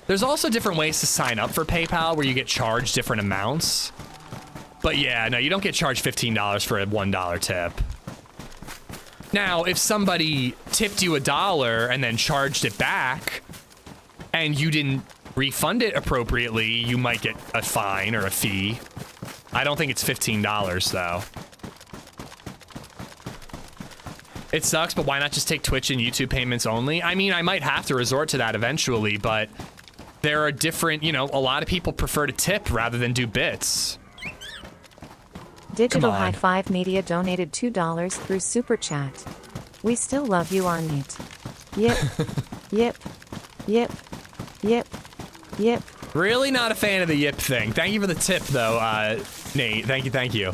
There's also different ways to sign up for PayPal where you get charged different amounts. But yeah, no, you don't get charged $15 for a $1 tip. Now, if somebody tipped you $1 and then charged it back and you didn't refund it appropriately, you might get a fine or a fee. I don't think it's $15 though. It sucks, but why not just take Twitch and YouTube payments only? I mean, I might have to resort to that eventually, but there are different, you know, a lot of people prefer to tip rather than do bits. Digital High Five Media donated $2 through Super Chat. We still love you on it. Yep. Yep. Yep. Yep. Yep. Really not a fan of the yip thing. Thank you for the tip, though, Nate. Thank you.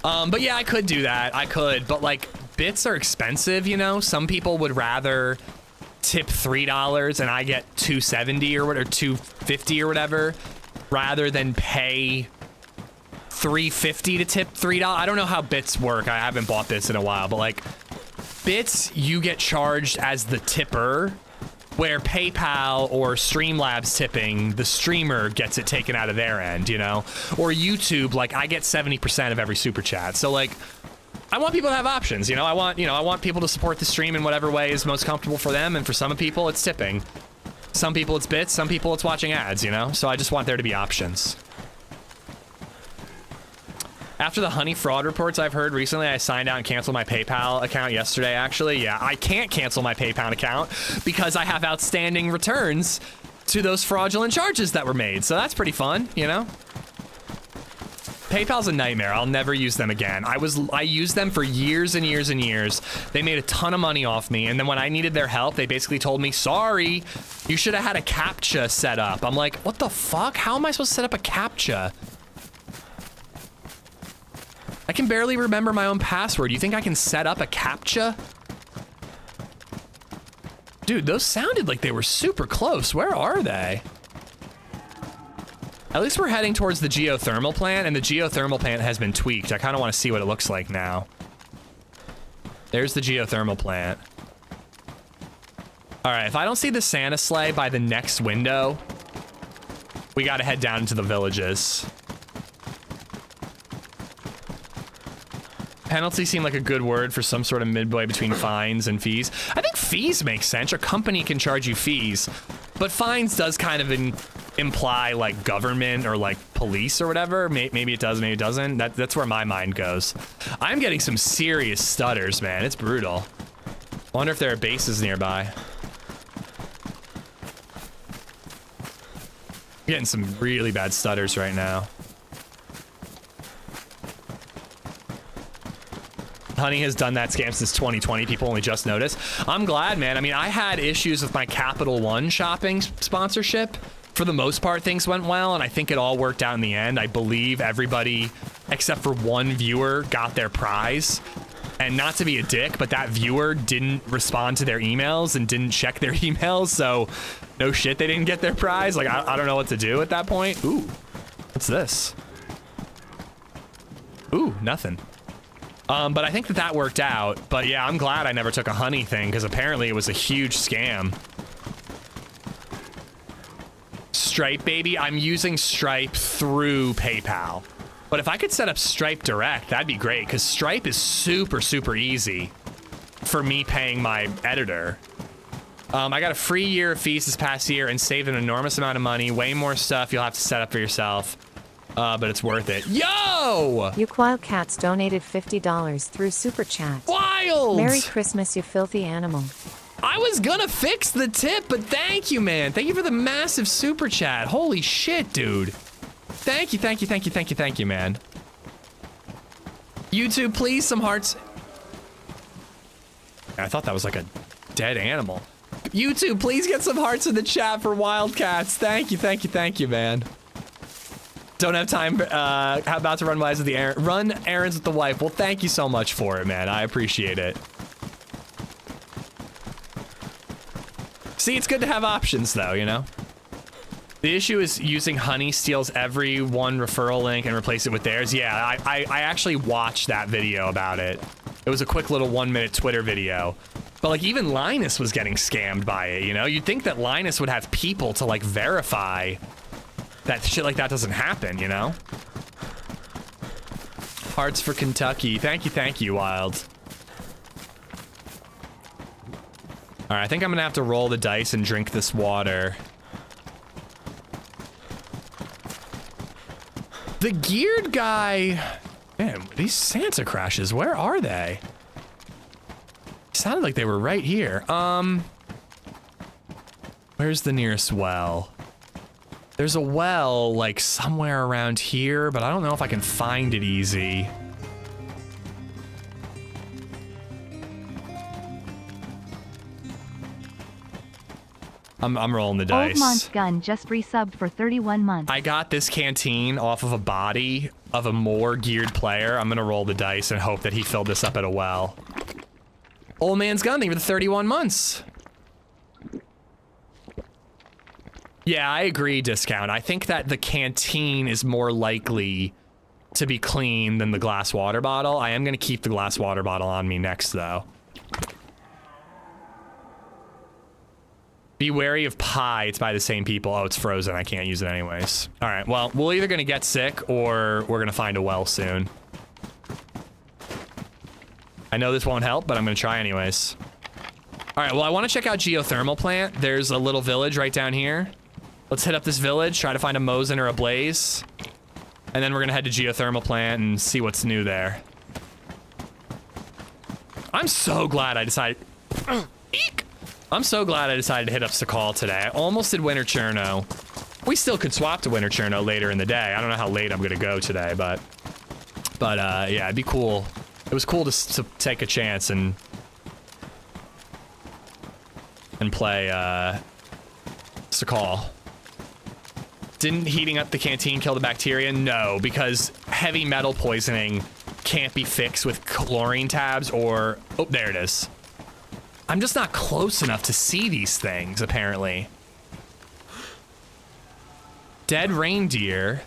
But yeah, I could do that. I could, but like, bits are expensive, you know? Some people would rather tip $3 and I get $2.70 or whatever, $2.50 or whatever, rather than pay $3.50 to tip $3. I don't know how bits work. I haven't bought bits in a while, but like bits, you get charged as the tipper, where PayPal or Streamlabs tipping, the streamer gets it taken out of their end, you know? Or YouTube, like I get 70% of every super chat. So like, I want people to have options, you know? I want people to support the stream in whatever way is most comfortable for them, and for some people it's tipping. Some people it's bits, some people it's watching ads, you know? So I just want there to be options. After the honey fraud reports I've heard recently, I signed out and canceled my PayPal account yesterday, actually. Yeah, I can't cancel my PayPal account because I have outstanding returns to those fraudulent charges that were made. So that's pretty fun, you know? PayPal's a nightmare. I'll never use them again. I used them for years and years and years. They made a ton of money off me, and then when I needed their help, they basically told me, sorry, you should have had a CAPTCHA set up. I'm like, what the fuck? How am I supposed to set up a CAPTCHA? I can barely remember my own password. You think I can set up a CAPTCHA? Dude, those sounded like they were super close. Where are they? At least we're heading towards the geothermal plant, and the geothermal plant has been tweaked. I kind of want to see what it looks like now. There's the geothermal plant. All right, if I don't see the Santa sleigh by the next window, we got to head down into the villages. Penalty seemed like a good word for some sort of midway between fines and fees. I think fees make sense. A company can charge you fees, but fines does kind of imply like government or like police or whatever. Maybe it does, maybe it doesn't. That's where my mind goes. I'm getting some serious stutters, man. It's brutal. Wonder if there are bases nearby. I'm getting some really bad stutters right now. Honey has done that scam since 2020. People only just noticed. I'm glad, man. I mean, I had issues with my Capital One shopping sponsorship. For the most part, things went well, and I think it all worked out in the end. I believe everybody, except for one viewer, got their prize. And not to be a dick, but that viewer didn't respond to their emails and didn't check their emails, so no shit, they didn't get their prize. Like, I don't know what to do at that point. Ooh, what's this? Ooh, nothing. But I think that worked out. But yeah, I'm glad I never took a honey thing, because apparently it was a huge scam. Stripe, baby. I'm using Stripe through PayPal. But if I could set up Stripe Direct, that'd be great, because Stripe is super, super easy for me paying my editor. I got a free year of fees this past year and saved an enormous amount of money. Way more stuff you'll have to set up for yourself. But it's worth it. Yo! You Wildcats donated $50 through Super Chat. Wild! Merry Christmas, you filthy animal. I was gonna fix the tip, but thank you, man. Thank you for the massive super chat. Holy shit, dude. Thank you, thank you, thank you, thank you, thank you, man. YouTube, please, some hearts. I thought that was like a dead animal. YouTube, please get some hearts in the chat for Wildcats. Thank you, thank you, thank you, man. Don't have time, about to run run errands with the wife. Well, thank you so much for it, man. I appreciate it. See, it's good to have options, though, you know? The issue is using Honey steals every one referral link and replace it with theirs. Yeah, I actually watched that video about it. It was a quick little 1-minute Twitter video. But, like, even Linus was getting scammed by it, you know? You'd think that Linus would have people to, like, verify that shit like that doesn't happen, you know? Hearts for Kentucky. Thank you, Wild. All right, I think I'm gonna have to roll the dice and drink this water. The geared guy... Man, these Santa crashes, where are they? Sounded like they were right here. Where's the nearest well? There's a well, like, somewhere around here, but I don't know if I can find it easy. I'm rolling the dice. Old Mont's Gun just resubbed for 31 months. I got this canteen off of a body of a more geared player. I'm gonna roll the dice and hope that he filled this up at a well. Old Man's Gun, thank you for the 31 months. Yeah, I agree, Discount. I think that the canteen is more likely to be clean than the glass water bottle. I am gonna keep the glass water bottle on me next, though. Be wary of pie. It's by the same people. Oh, it's frozen. I can't use it anyways. All right, well, we're either gonna get sick or we're gonna find a well soon. I know this won't help, but I'm gonna try anyways. All right, well, I wanna check out geothermal plant. There's a little village right down here. Let's hit up this village, try to find a Mosin or a Blaze. And then we're gonna head to geothermal plant and see what's new there. I'm so glad I decided... Eek! I'm so glad I decided to hit up Sakhal today. I almost did Winter Cherno. We still could swap to Winter Cherno later in the day. I don't know how late I'm gonna go today, but yeah, it'd be cool. It was cool to take a chance and play Sakhal. Didn't heating up the canteen kill the bacteria? No, because heavy metal poisoning can't be fixed with chlorine tabs or... Oh, there it is. I'm just not close enough to see these things, apparently. Dead reindeer.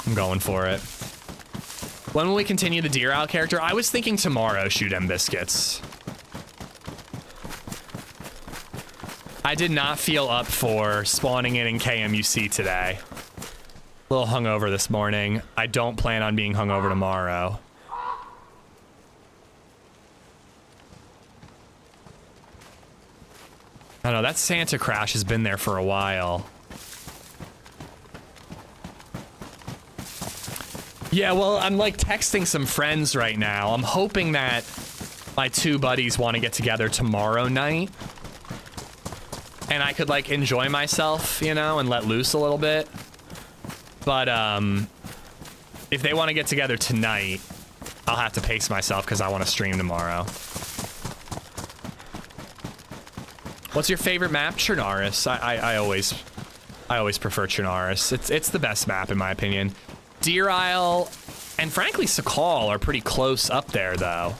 I'm going for it. When will we continue the Deer Isle character? I was thinking tomorrow, shoot 'em biscuits. I did not feel up for spawning in KMUC today. A little hungover this morning. I don't plan on being hungover tomorrow. I don't know, that Santa crash has been there for a while. Yeah, well, I'm like texting some friends right now. I'm hoping that my two buddies want to get together tomorrow night. And I could like enjoy myself, you know, and let loose a little bit. But if they want to get together tonight, I'll have to pace myself because I want to stream tomorrow. What's your favorite map? Chernarus. I always prefer Chernarus. It's the best map in my opinion. Deer Isle and frankly Sakhal are pretty close up there though.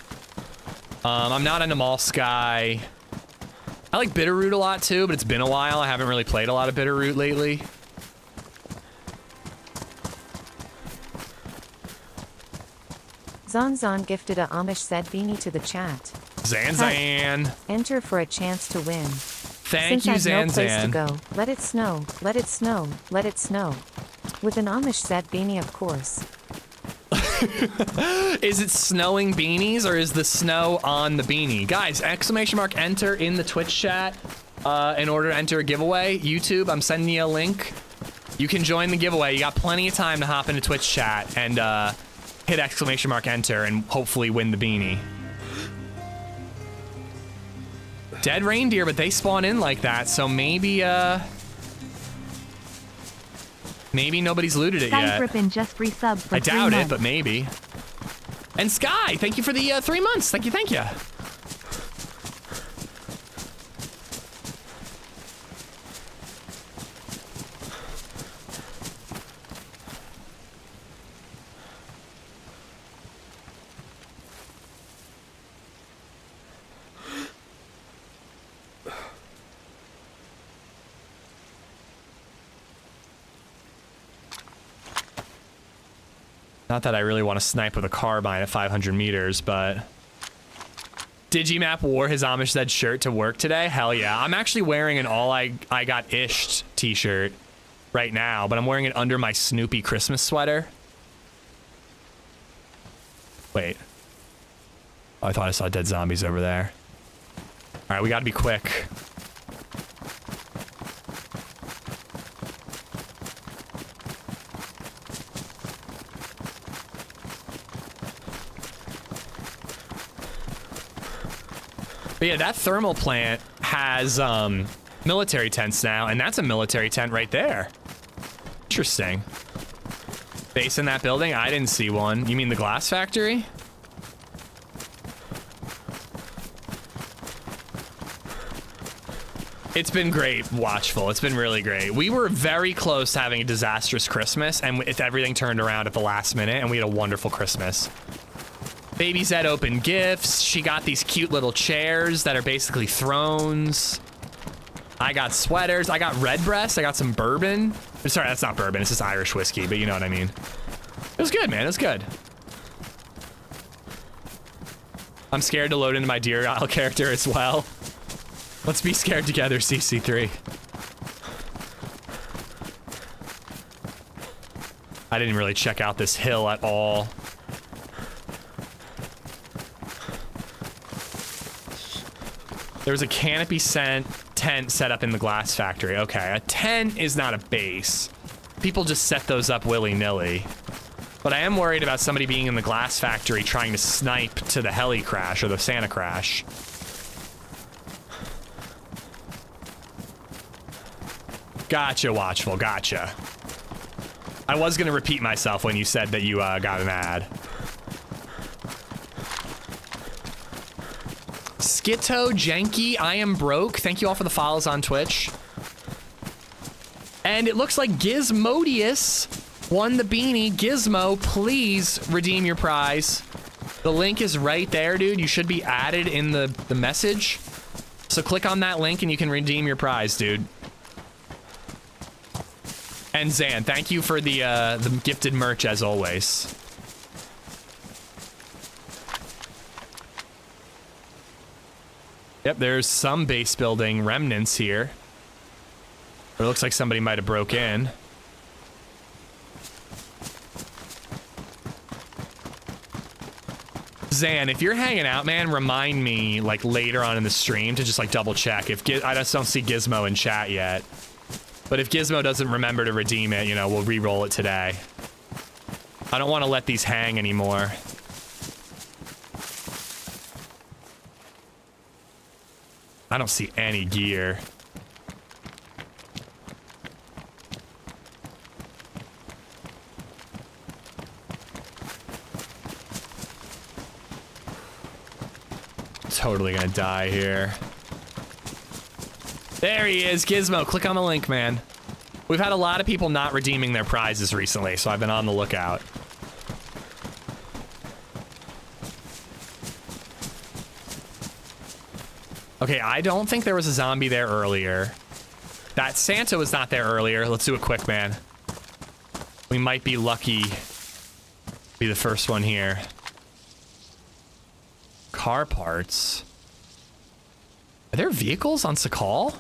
I'm not into Mall Sky. I like Bitterroot a lot too, but it's been a while. I haven't really played a lot of Bitterroot lately. Zonzon gifted a Amish said beanie to the chat. Zanzan. Enter for a chance to win. Thank you, Since I've no place to Zanzan. go, let it snow, let it snow, let it snow. With an Amish said beanie, of course. Is it snowing beanies or is the snow on the beanie? Guys, exclamation mark enter in the Twitch chat in order to enter a giveaway. YouTube, I'm sending you a link. You can join the giveaway. You got plenty of time to hop into Twitch chat and hit exclamation mark enter and hopefully win the beanie. Dead reindeer, but they spawn in like that, so maybe maybe nobody's looted it Sky yet. Grippin just resubbed for I 3 doubt it, months. but maybe. And Sky, thank you for the 3 months. Thank you, thank you. Not that I really want to snipe with a carbine at 500 meters, but... Digimap wore his Amish Zed shirt to work today? Hell yeah. I'm actually wearing an all I got ished t-shirt right now, but I'm wearing it under my Snoopy Christmas sweater. Wait. Oh, I thought I saw dead zombies over there. Alright, we gotta be quick. But yeah, that thermal plant has military tents now, and that's a military tent right there. Interesting. Base in that building? I didn't see one. You mean the glass factory? It's been great, Watchful. It's been really great. We were very close to having a disastrous Christmas, and everything turned around at the last minute, and we had a wonderful Christmas. Baby Zed opened gifts. She got these cute little chairs that are basically thrones. I got sweaters. I got Redbreast. I got some bourbon. Sorry, that's not bourbon. It's just Irish whiskey, but you know what I mean. It was good, man. It was good. I'm scared to load into my Deer Isle character as well. Let's be scared together, CC3. I didn't really check out this hill at all. There was a canopy tent set up in the glass factory. Okay, a tent is not a base. People just set those up willy-nilly. But I am worried about somebody being in the glass factory trying to snipe to the heli crash or the Santa crash. Gotcha, Watchful, gotcha. I was gonna repeat myself when you said that you got an ad. Skitto, Janky, I am broke. Thank you all for the follows on Twitch. And it looks like Gizmodius won the beanie. Gizmo, please redeem your prize. The link is right there, dude. You should be added in the message. So click on that link and you can redeem your prize, dude. And Zan, thank you for the gifted merch as always. Yep, there's some base building remnants here. It looks like somebody might have broke in. Zan, if you're hanging out, man, remind me like later on in the stream to just like double check. If I just don't see Gizmo in chat yet. But if Gizmo doesn't remember to redeem it, you know, we'll re-roll it today. I don't want to let these hang anymore. I don't see any gear. Totally gonna die here. There he is, Gizmo. Click on the link, man. We've had a lot of people not redeeming their prizes recently, so I've been on the lookout. Okay, I don't think there was a zombie there earlier. That Santa was not there earlier. Let's do it quick, man. We might be lucky to be the first one here. Car parts. Are there vehicles on Sakhal?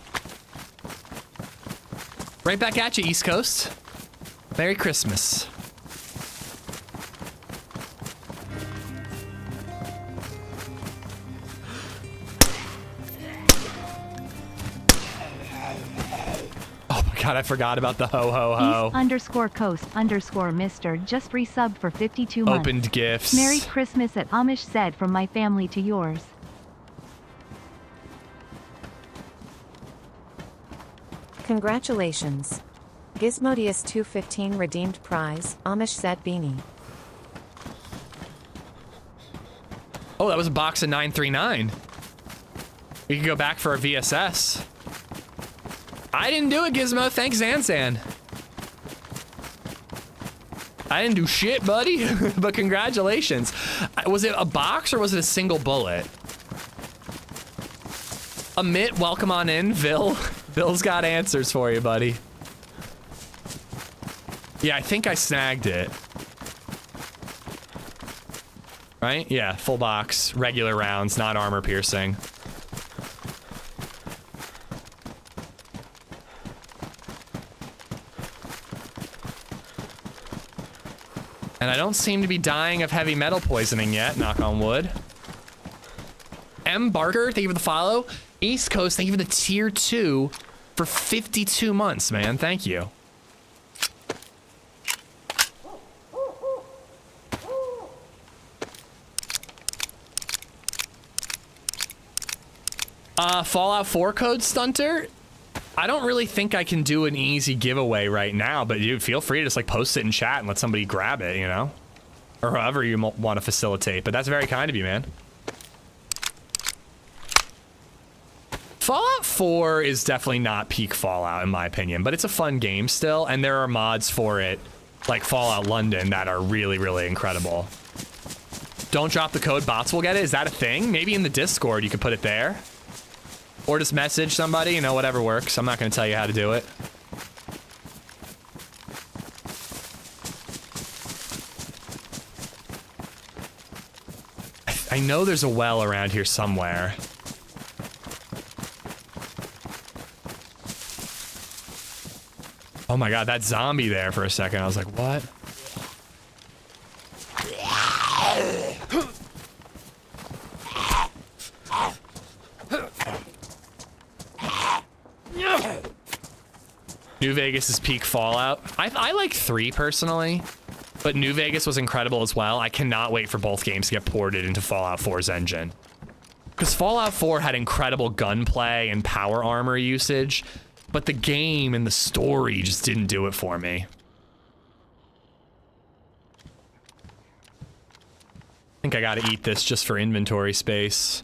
Right back at you, East Coast. Merry Christmas. Oh my god, I forgot about the ho ho ho. East_coast_Mr. just resubbed for 52 months. Opened gifts. Merry Christmas at LadyZed from my family to yours. Congratulations. Gizmodius 215 redeemed prize, LadyZed beanie. Oh, that was a box of 939. We can go back for our VSS. I didn't do it, Gizmo. Thanks, Zanzan. I didn't do shit, buddy. But congratulations. Was it a box or was it a single bullet? Amit, welcome on in. Bill's got answers for you, buddy. Yeah, I think I snagged it. Right? Yeah, full box, regular rounds, not armor piercing. And I don't seem to be dying of heavy metal poisoning yet, knock on wood. M. Barker, thank you for the follow. East Coast, thank you for the tier 2 for 52 months, man. Thank you. Fallout 4 code stunter? I don't really think I can do an easy giveaway right now, but you feel free to just like post it in chat and let somebody grab it, you know? Or however you want to facilitate, but that's very kind of you, man. Fallout 4 is definitely not peak Fallout in my opinion, but it's a fun game still, and there are mods for it, like Fallout London, that are really, really incredible. Don't drop the code, bots will get it. Is that a thing? Maybe in the Discord you could put it there. Or just message somebody, you know, whatever works. I'm not going to tell you how to do it. I know there's a well around here somewhere. Oh my god, that zombie there for a second. I was like, what? New Vegas is peak Fallout. I like 3 personally, but New Vegas was incredible as well. I cannot wait for both games to get ported into Fallout 4's engine. Because Fallout 4 had incredible gunplay and power armor usage, but the game and the story just didn't do it for me. I think I gotta eat this just for inventory space.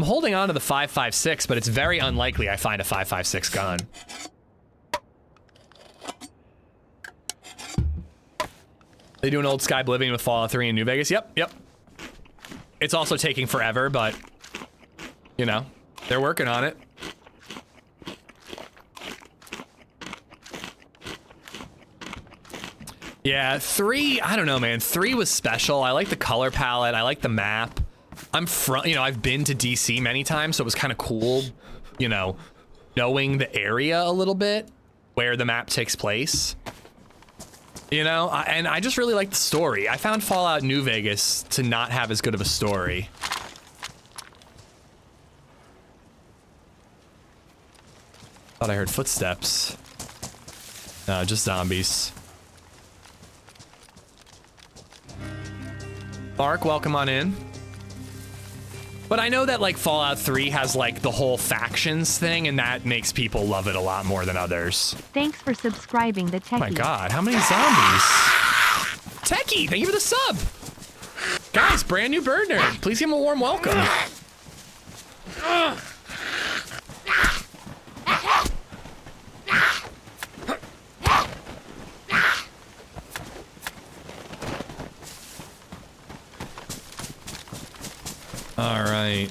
I'm holding on to the 5.56, but it's very unlikely I find a 5.56 gun. They do an old Sky Oblivion with Fallout 3 in New Vegas? Yep, yep. It's also taking forever, but, you know, they're working on it. Yeah, 3, I don't know, man. 3 was special. I like the color palette. I like the map. I'm from, you know, I've been to DC many times, so it was kind of cool, you know, knowing the area a little bit, where the map takes place. You know, and I just really like the story. I found Fallout New Vegas to not have as good of a story. Thought I heard footsteps. No, just zombies. Mark, welcome on in. But I know that like Fallout 3 has like the whole factions thing, and that makes people love it a lot more than others. Thanks for subscribing, the Techie. Oh my god, how many zombies? Techie, thank you for the sub! Guys, brand new bird nerd. Please give him a warm welcome. All right.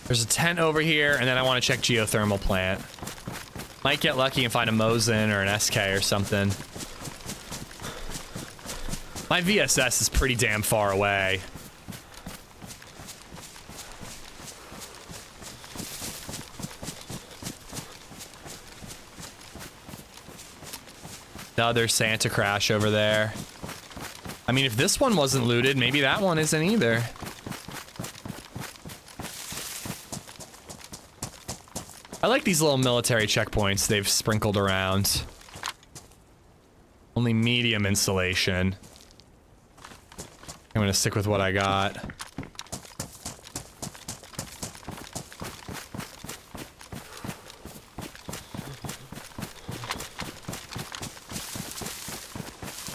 There's a tent over here, and then I want to check geothermal plant. Might get lucky and find a Mosin or an SK or something. My VSS is pretty damn far away. The other Santa Crash over there. I mean, if this one wasn't looted, maybe that one isn't either. I like these little military checkpoints they've sprinkled around. Only medium insulation. I'm gonna stick with what I got.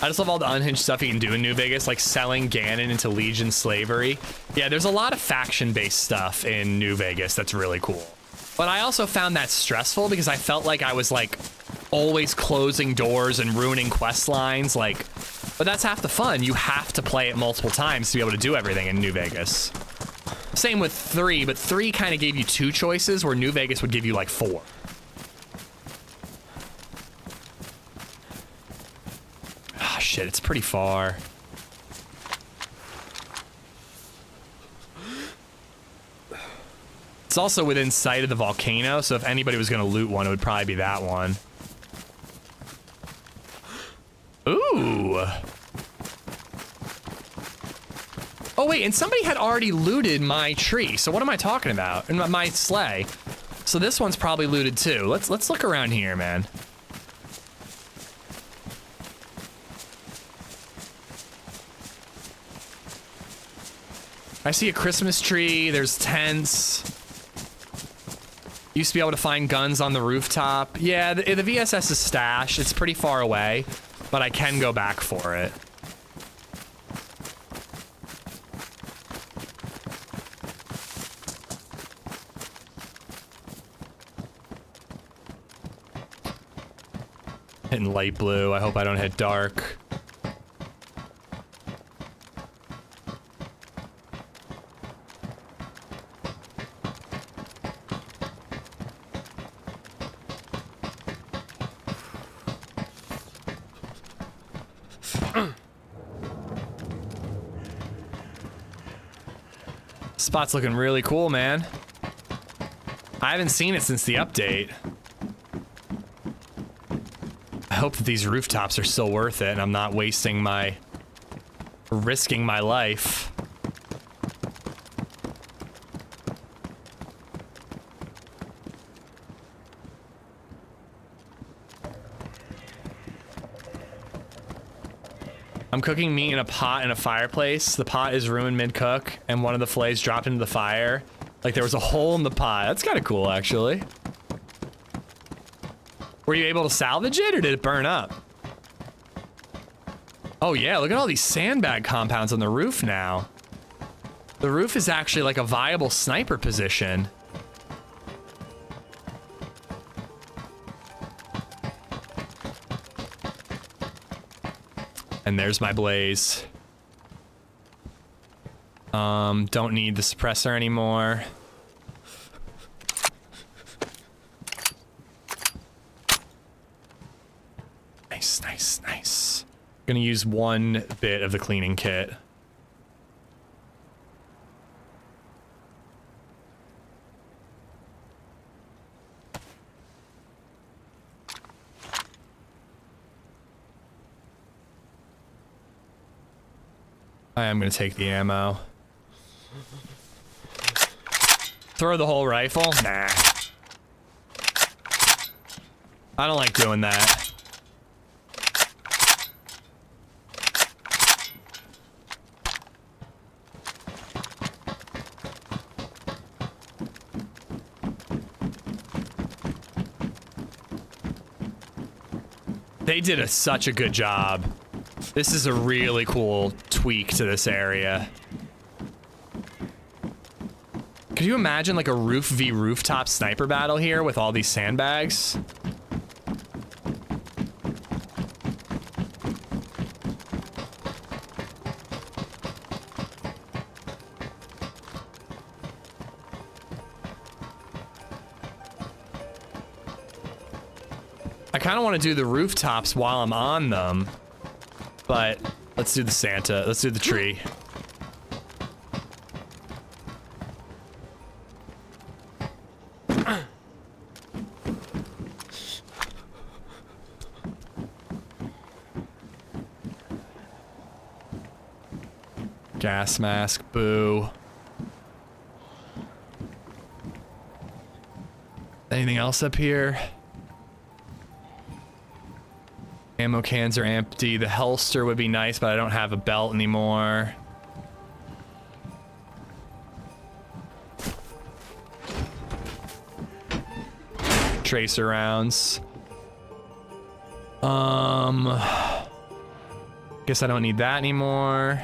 I just love all the unhinged stuff you can do in New Vegas, like selling Ganon into Legion slavery. Yeah, there's a lot of faction-based stuff in New Vegas that's really cool. But I also found that stressful because I felt like I was like always closing doors and ruining quest lines, like, but that's half the fun. You have to play it multiple times to be able to do everything in New Vegas. Same with 3, but 3 kind of gave you 2 choices where New Vegas would give you like 4. Ah, shit, it's pretty far. It's also within sight of the volcano, so if anybody was gonna loot one, it would probably be that one. Ooh. Oh wait, and somebody had already looted my tree, so what am I talking about? And my sleigh. So this one's probably looted too. Let's look around here, man. I see a Christmas tree, there's tents. Used to be able to find guns on the rooftop. Yeah, the VSS is stashed. It's pretty far away, but I can go back for it. Hitting light blue. I hope I don't hit dark. Spot's looking really cool, man. I haven't seen it since the update. I hope that these rooftops are still worth it and I'm not risking my life. I'm cooking meat in a pot in a fireplace. The pot is ruined mid-cook, and one of the fillets dropped into the fire. Like there was a hole in the pot. That's kind of cool, actually. Were you able to salvage it, or did it burn up? Oh yeah, look at all these sandbag compounds on the roof now. The roof is actually like a viable sniper position. And there's my blaze. Don't need the suppressor anymore. Nice, nice, nice. Gonna use one bit of the cleaning kit. I am gonna take the ammo. Throw the whole rifle? Nah. I don't like doing that. They did such a good job. This is a really cool tweak to this area. Could you imagine like a roof v rooftop sniper battle here with all these sandbags? I kind of want to do the rooftops while I'm on them, but let's do the Santa. Let's do the tree. Gas mask, boo. Anything else up here? Ammo cans are empty. The holster would be nice, but I don't have a belt anymore. Tracer rounds. Guess I don't need that anymore.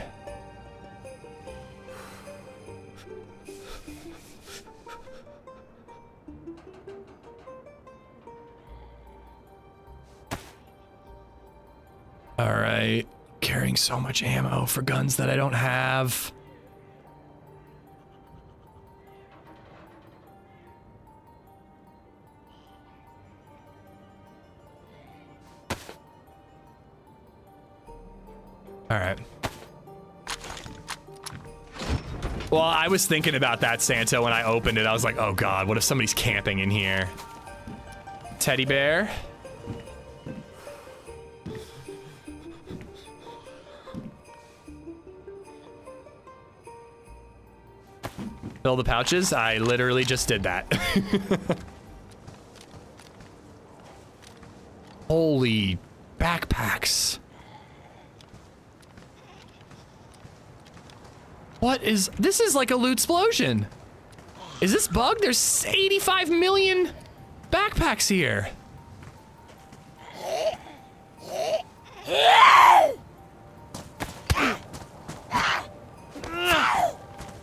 All right, carrying so much ammo for guns that I don't have. All right. Well, I was thinking about that, Santa, when I opened it. I was like, oh God, what if somebody's camping in here? Teddy bear. Fill the pouches? I literally just did that. Holy backpacks. What is... This is like a loot explosion. Is this bugged? There's 85 million backpacks here.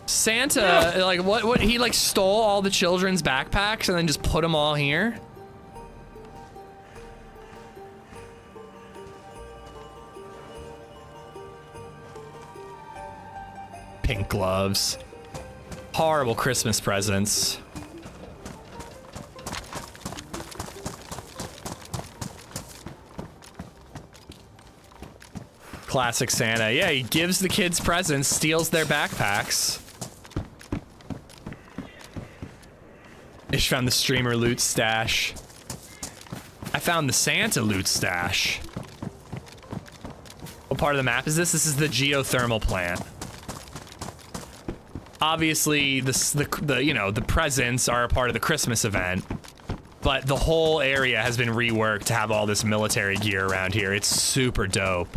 Santa, like, what, he, like, stole all the children's backpacks and then just put them all here? Pink gloves. Horrible Christmas presents. Classic Santa. Yeah, he gives the kids presents, steals their backpacks. Ish found the streamer loot stash. I found the Santa loot stash. What part of the map is this? This is the geothermal plant. Obviously, the presents are a part of the Christmas event, but the whole area has been reworked to have all this military gear around here. It's super dope.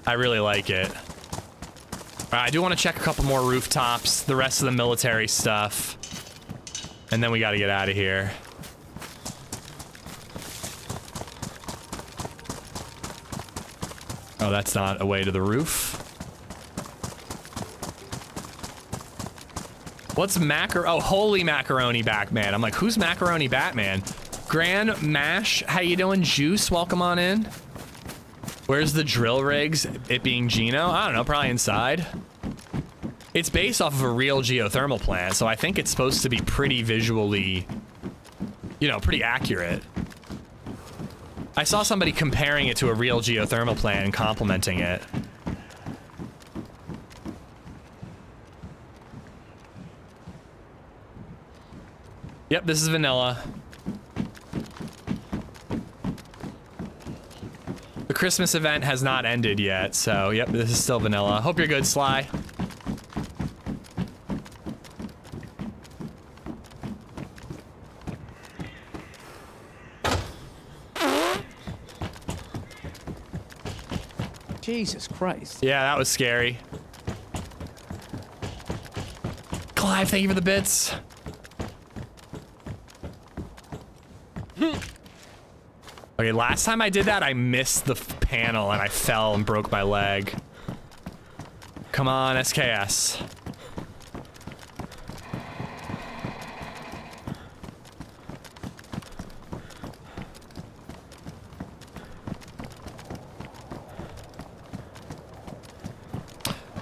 I really like it. All right, I do want to check a couple more rooftops, the rest of the military stuff. And then we gotta get out of here. Oh, that's not a way to the roof. What's oh, holy macaroni Batman. I'm like, who's macaroni Batman? Grand Mash, how you doing? Juice, welcome on in. Where's the drill rigs? It being Gino? I don't know, probably inside. It's based off of a real geothermal plant, so I think it's supposed to be pretty visually, you know, pretty accurate. I saw somebody comparing it to a real geothermal plant and complimenting it. Yep, this is vanilla. The Christmas event has not ended yet, so yep, this is still vanilla. Hope you're good, Sly. Jesus Christ. Yeah, that was scary. Clive, thank you for the bits. Okay, last time I did that, I missed the panel and I fell and broke my leg. Come on, SKS.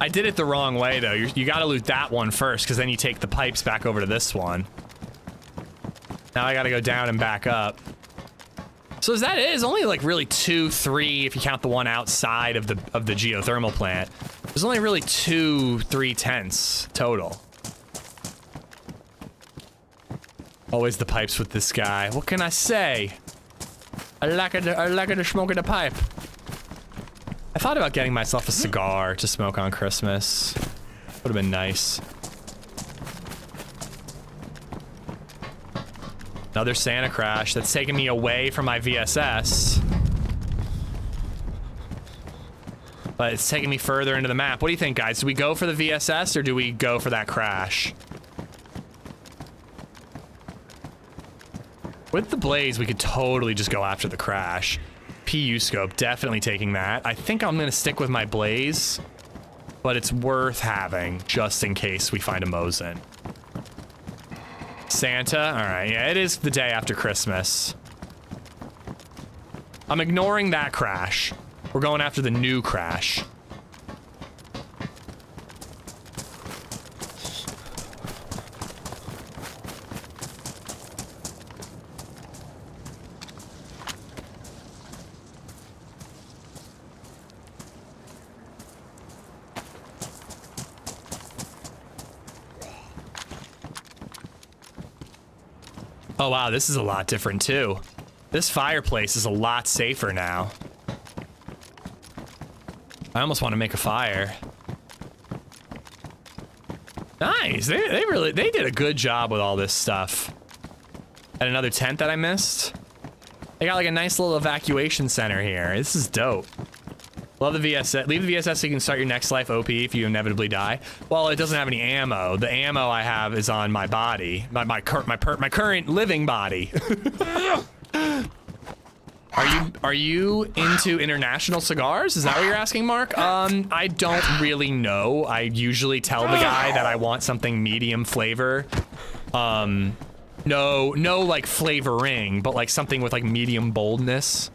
I did it the wrong way, though. You gotta loot that one first, because then you take the pipes back over to this one. Now I gotta go down and back up. So is that it? It's only like really 2, 3 if you count the one outside of the geothermal plant. There's only really 2, 3 tents total. Always the pipes with this guy. What can I say? I like the smoke of the pipe. I thought about getting myself a cigar to smoke on Christmas. Would have been nice. Another Santa crash that's taking me away from my VSS. But it's taking me further into the map. What do you think, guys? Do we go for the VSS or do we go for that crash? With the blaze, we could totally just go after the crash. PU scope, definitely taking that. I think I'm gonna stick with my blaze, but it's worth having just in case we find a Mosin. Santa, all right, yeah, it is the day after Christmas. I'm ignoring that crash. We're going after the new crash. Oh wow, this is a lot different too. This fireplace is a lot safer now. I almost want to make a fire. Nice, they did a good job with all this stuff. And another tent that I missed. They got like a nice little evacuation center here. This is dope. Love the VSS. Leave the VSS so you can start your next life OP if you inevitably die. Well, it doesn't have any ammo. The ammo I have is on my body, my current living body. Are you into international cigars? Is that what you're asking, Mark? I don't really know. I usually tell the guy that I want something medium flavor. No like flavoring, but like something with like medium boldness,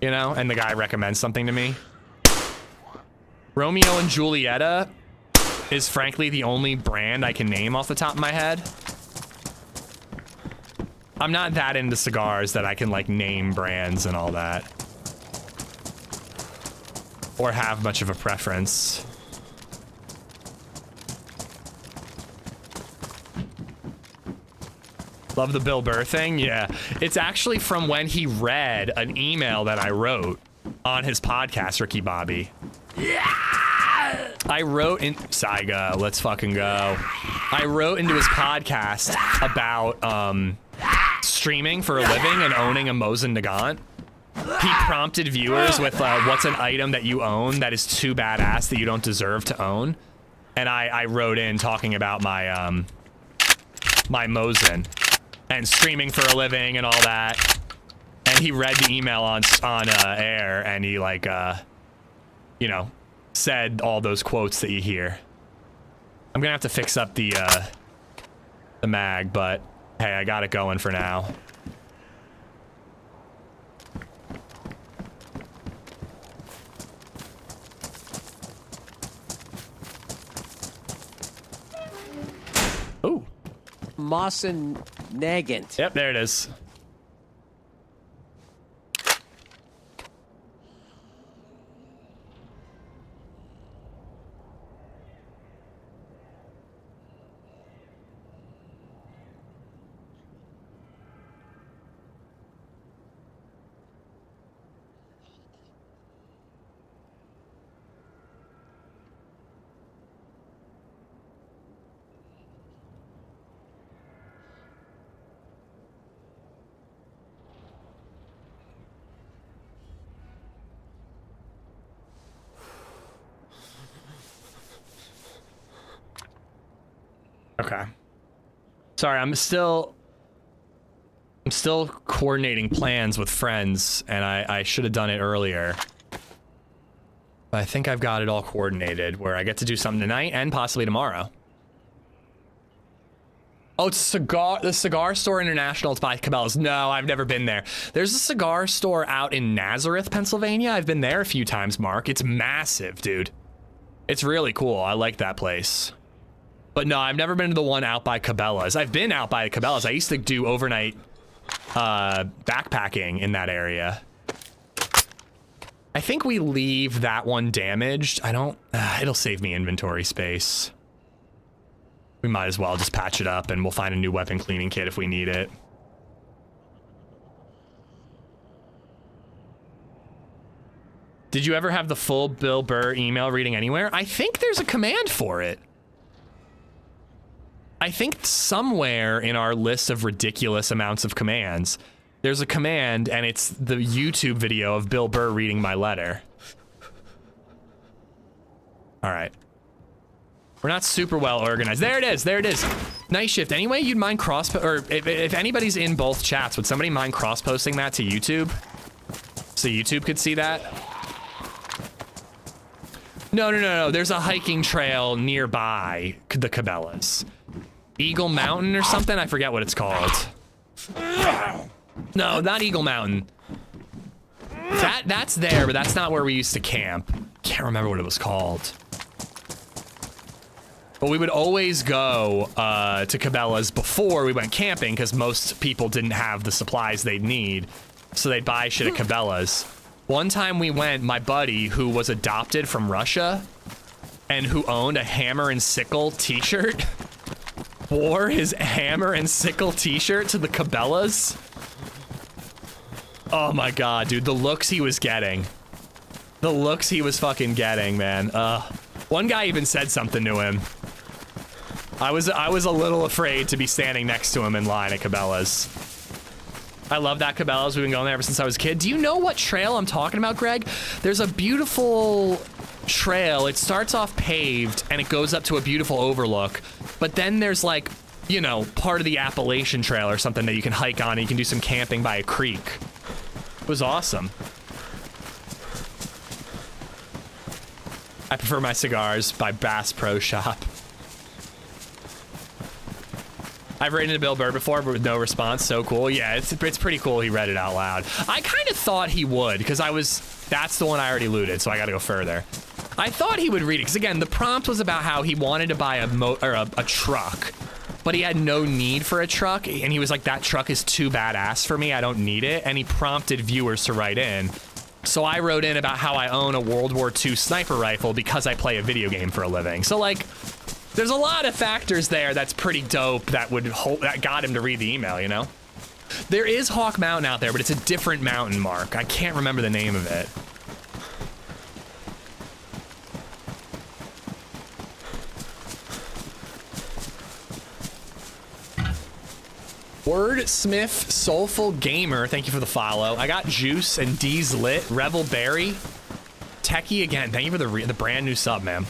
you know? And the guy recommends something to me. Romeo and Julieta is frankly the only brand I can name off the top of my head. I'm not that into cigars that I can like name brands and all that. Or have much of a preference. Love the Bill Burr thing? Yeah. It's actually from when he read an email that I wrote on his podcast, Ricky Bobby. Yeah! I wrote in Saiga, let's fucking go. I wrote into his podcast about streaming for a living and owning a Mosin Nagant. He prompted viewers with what's an item that you own that is too badass that you don't deserve to own. And I wrote in talking about my my Mosin and streaming for a living and all that. And he read the email on air and he like you know, said all those quotes that you hear. I'm gonna have to fix up the the mag, but hey, I got it going for now. Ooh. Moss and Nagant. Yep, there it is. Okay. Sorry, I'm still coordinating plans with friends, and I should have done it earlier. But I think I've got it all coordinated, where I get to do something tonight and possibly tomorrow. Oh, it's the Cigar Store International. It's by Cabela's. No, I've never been there. There's a cigar store out in Nazareth, Pennsylvania. I've been there a few times, Mark. It's massive, dude. It's really cool. I like that place. But no, I've never been to the one out by Cabela's. I've been out by Cabela's. I used to do overnight backpacking in that area. I think we leave that one damaged. I don't... it'll save me inventory space. We might as well just patch it up and we'll find a new weapon cleaning kit if we need it. Did you ever have the full Bill Burr email reading anywhere? I think there's a command for it. I think somewhere in our list of ridiculous amounts of commands, there's a command and it's the YouTube video of Bill Burr reading my letter. All right. We're not super well organized. There it is. There it is. Night shift. Anyway, you'd mind or if anybody's in both chats, would somebody mind cross-posting that to YouTube? So YouTube could see that? No. There's a hiking trail nearby the Cabela's. Eagle Mountain or something? I forget what it's called. No, not Eagle Mountain. That's there, but that's not where we used to camp. Can't remember what it was called. But we would always go to Cabela's before we went camping because most people didn't have the supplies they'd need. So they'd buy shit at Cabela's. One time we went, my buddy who was adopted from Russia and who owned a hammer and sickle t-shirt wore his hammer and sickle t-shirt to the Cabela's. Oh my god, dude, the looks he was getting. The looks he was fucking getting, man. One guy even said something to him. I was a little afraid to be standing next to him in line at Cabela's. I love that Cabela's. We've been going there ever since I was a kid. Do you know what trail I'm talking about, Greg? There's a beautiful trail. It starts off paved and it goes up to a beautiful overlook. But then there's like, you know, part of the Appalachian Trail or something that you can hike on and you can do some camping by a creek. It was awesome. I prefer my cigars by Bass Pro Shop. I've written to Bill Burr before, but with no response. So cool. Yeah, it's pretty cool he read it out loud. I kind of thought he would, because that's the one I already looted, so I gotta go further. I thought he would read it, because again, the prompt was about how he wanted to buy a truck, but he had no need for a truck, and he was like, that truck is too badass for me, I don't need it, and he prompted viewers to write in. So I wrote in about how I own a World War II sniper rifle because I play a video game for a living. So like, there's a lot of factors there that's pretty dope that got him to read the email, you know? There is Hawk Mountain out there, but it's a different mountain, Mark. I can't remember the name of it. Wordsmith Soulful Gamer, thank you for the follow. I got Juice and D's Lit, Rebel Berry, Techie again. Thank you for the brand new sub, man.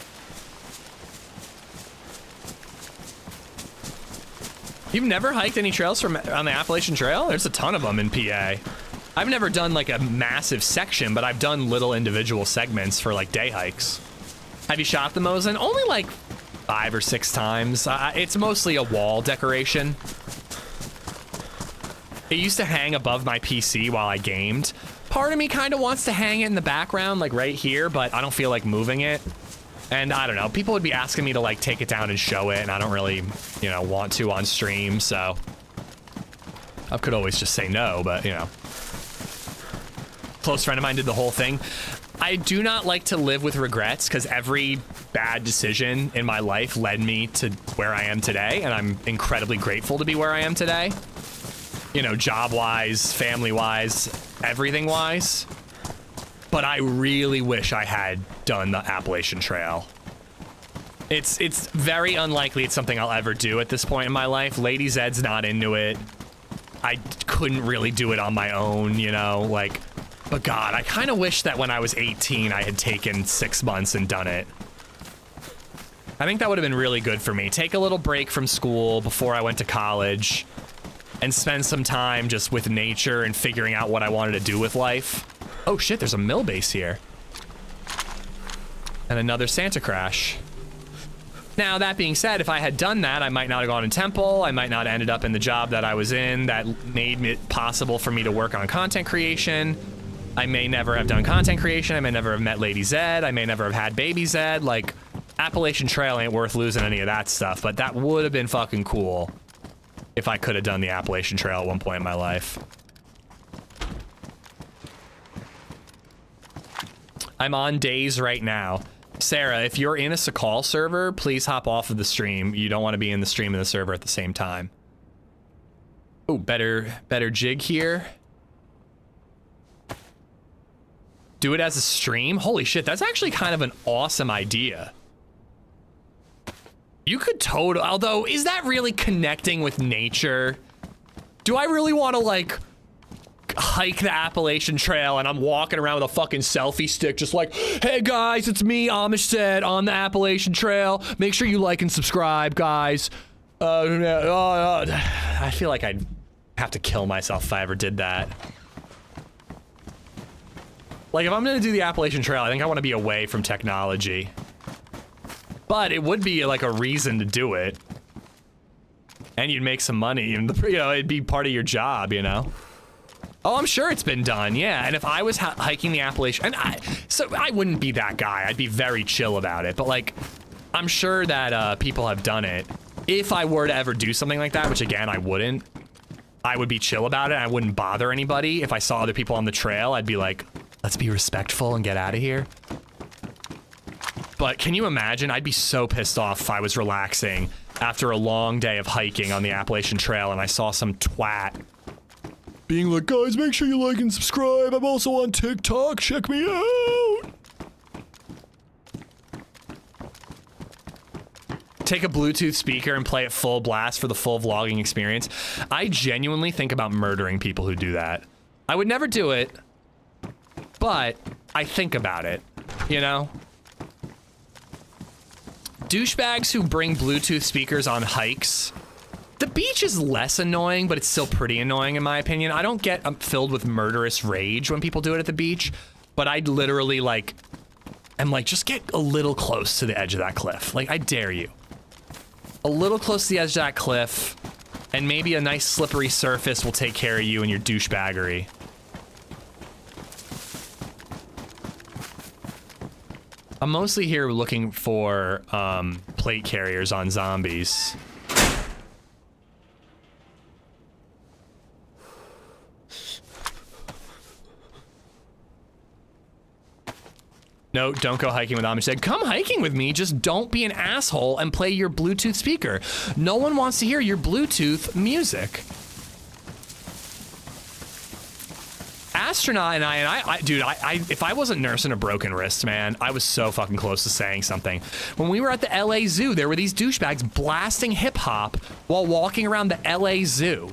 You've never hiked any trails on the Appalachian Trail? There's a ton of them in PA. I've never done like a massive section, but I've done little individual segments for like day hikes. Have you shot the Mosin? Only like 5 or 6 times. It's mostly a wall decoration. It used to hang above my PC while I gamed. Part of me kind of wants to hang it in the background, like right here, but I don't feel like moving it. And I don't know, people would be asking me to like take it down and show it, and I don't really, you know, want to on stream, so I could always just say no, but you know. Close friend of mine did the whole thing. I do not like to live with regrets because every bad decision in my life led me to where I am today, and I'm incredibly grateful to be where I am today. You know, job-wise, family-wise, everything-wise. But I really wish I had done the Appalachian Trail. It's very unlikely it's something I'll ever do at this point in my life. LadyZed's not into it. I couldn't really do it on my own, you know, like, but God, I kind of wish that when I was 18, I had taken 6 months and done it. I think that would have been really good for me. Take a little break from school before I went to college and spend some time just with nature and figuring out what I wanted to do with life. Oh shit, there's a mill base here. And another Santa crash. Now, that being said, if I had done that, I might not have gone to Temple. I might not have ended up in the job that I was in that made it possible for me to work on content creation. I may never have done content creation. I may never have met LadyZed. I may never have had baby Zed. Like, Appalachian Trail ain't worth losing any of that stuff, but that would have been fucking cool if I could have done the Appalachian Trail at one point in my life. I'm on DayZ right now. Sarah, if you're in a Sakhal server, please hop off of the stream. You don't want to be in the stream and the server at the same time. Oh, better jig here. Do it as a stream? Holy shit, that's actually kind of an awesome idea. You could totally, although, is that really connecting with nature? Do I really want to, like, hike the Appalachian Trail and I'm walking around with a fucking selfie stick just like, hey guys, it's me, LadyZed, on the Appalachian Trail. Make sure you like and subscribe, guys. I feel like I'd have to kill myself if I ever did that. Like, if I'm gonna do the Appalachian Trail, I think I want to be away from technology. But it would be like a reason to do it. And you'd make some money, and you know, it'd be part of your job, you know? Oh, I'm sure it's been done, yeah. And if I was hiking the Appalachian, and so I wouldn't be that guy. I'd be very chill about it. But like, I'm sure that people have done it. If I were to ever do something like that, which again, I wouldn't, I would be chill about it. I wouldn't bother anybody. If I saw other people on the trail, I'd be like, let's be respectful and get out of here. But can you imagine? I'd be so pissed off if I was relaxing after a long day of hiking on the Appalachian Trail and I saw some twat being like, guys, make sure you like and subscribe. I'm also on TikTok. Check me out. Take a Bluetooth speaker and play it full blast for the full vlogging experience. I genuinely think about murdering people who do that. I would never do it, but I think about it, you know? Douchebags who bring Bluetooth speakers on hikes. The beach is less annoying, but it's still pretty annoying in my opinion. I don't get filled with murderous rage when people do it at the beach, but I'd literally like, I'm like, just get a little close to the edge of that cliff. Like, I dare you. A little close to the edge of that cliff, and maybe a nice slippery surface will take care of you and your douchebaggery. I'm mostly here looking for plate carriers on zombies. No, don't go hiking with LadyZed. Come hiking with me, just don't be an asshole and play your Bluetooth speaker. No one wants to hear your Bluetooth music. Astronaut and I dude, if I wasn't nursing a broken wrist, man, I was so fucking close to saying something. When we were at the LA Zoo, there were these douchebags blasting hip hop while walking around the LA Zoo.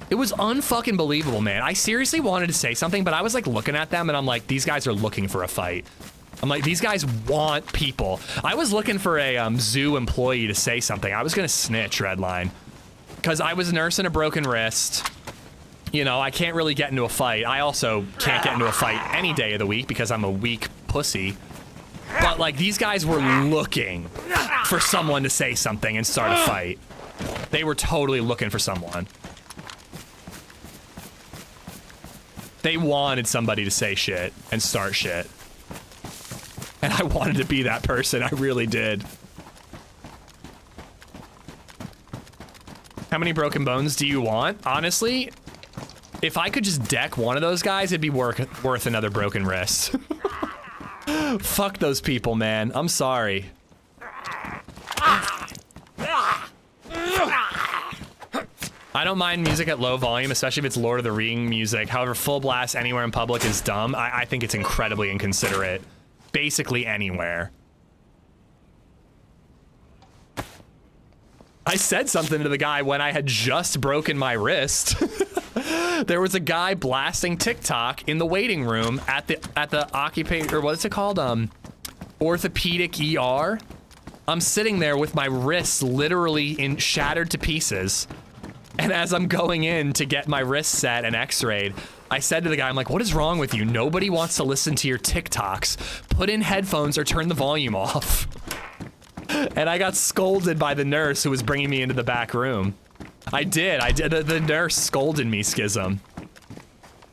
It was unfucking believable, man. I seriously wanted to say something, but I was like looking at them and I'm like, these guys are looking for a fight. I'm like, these guys want people. I was looking for a zoo employee to say something. I was gonna snitch, Redline, because I was nursing a broken wrist. You know, I can't really get into a fight. I also can't get into a fight any day of the week because I'm a weak pussy. But But like these guys were looking for someone to say something and start a fight. They were totally looking for someone. They wanted somebody to say shit and start shit. And I wanted to be that person, I really did. How many broken bones do you want? Honestly, if I could just deck one of those guys, it'd be worth another broken wrist. Fuck those people, man. I'm sorry. I don't mind music at low volume, especially if it's Lord of the Ring music. However, full blast anywhere in public is dumb. I think it's incredibly inconsiderate. Basically anywhere. I said something to the guy when I had just broken my wrist. There was a guy blasting TikTok in the waiting room at the occupation, or what's it called? Orthopedic ER. I'm sitting there with my wrists literally shattered to pieces. And as I'm going in to get my wrist set and x-rayed, I said to the guy, I'm like, what is wrong with you? Nobody wants to listen to your TikToks. Put in headphones or turn the volume off. And I got scolded by the nurse who was bringing me into the back room. I did. The nurse scolded me, Schism.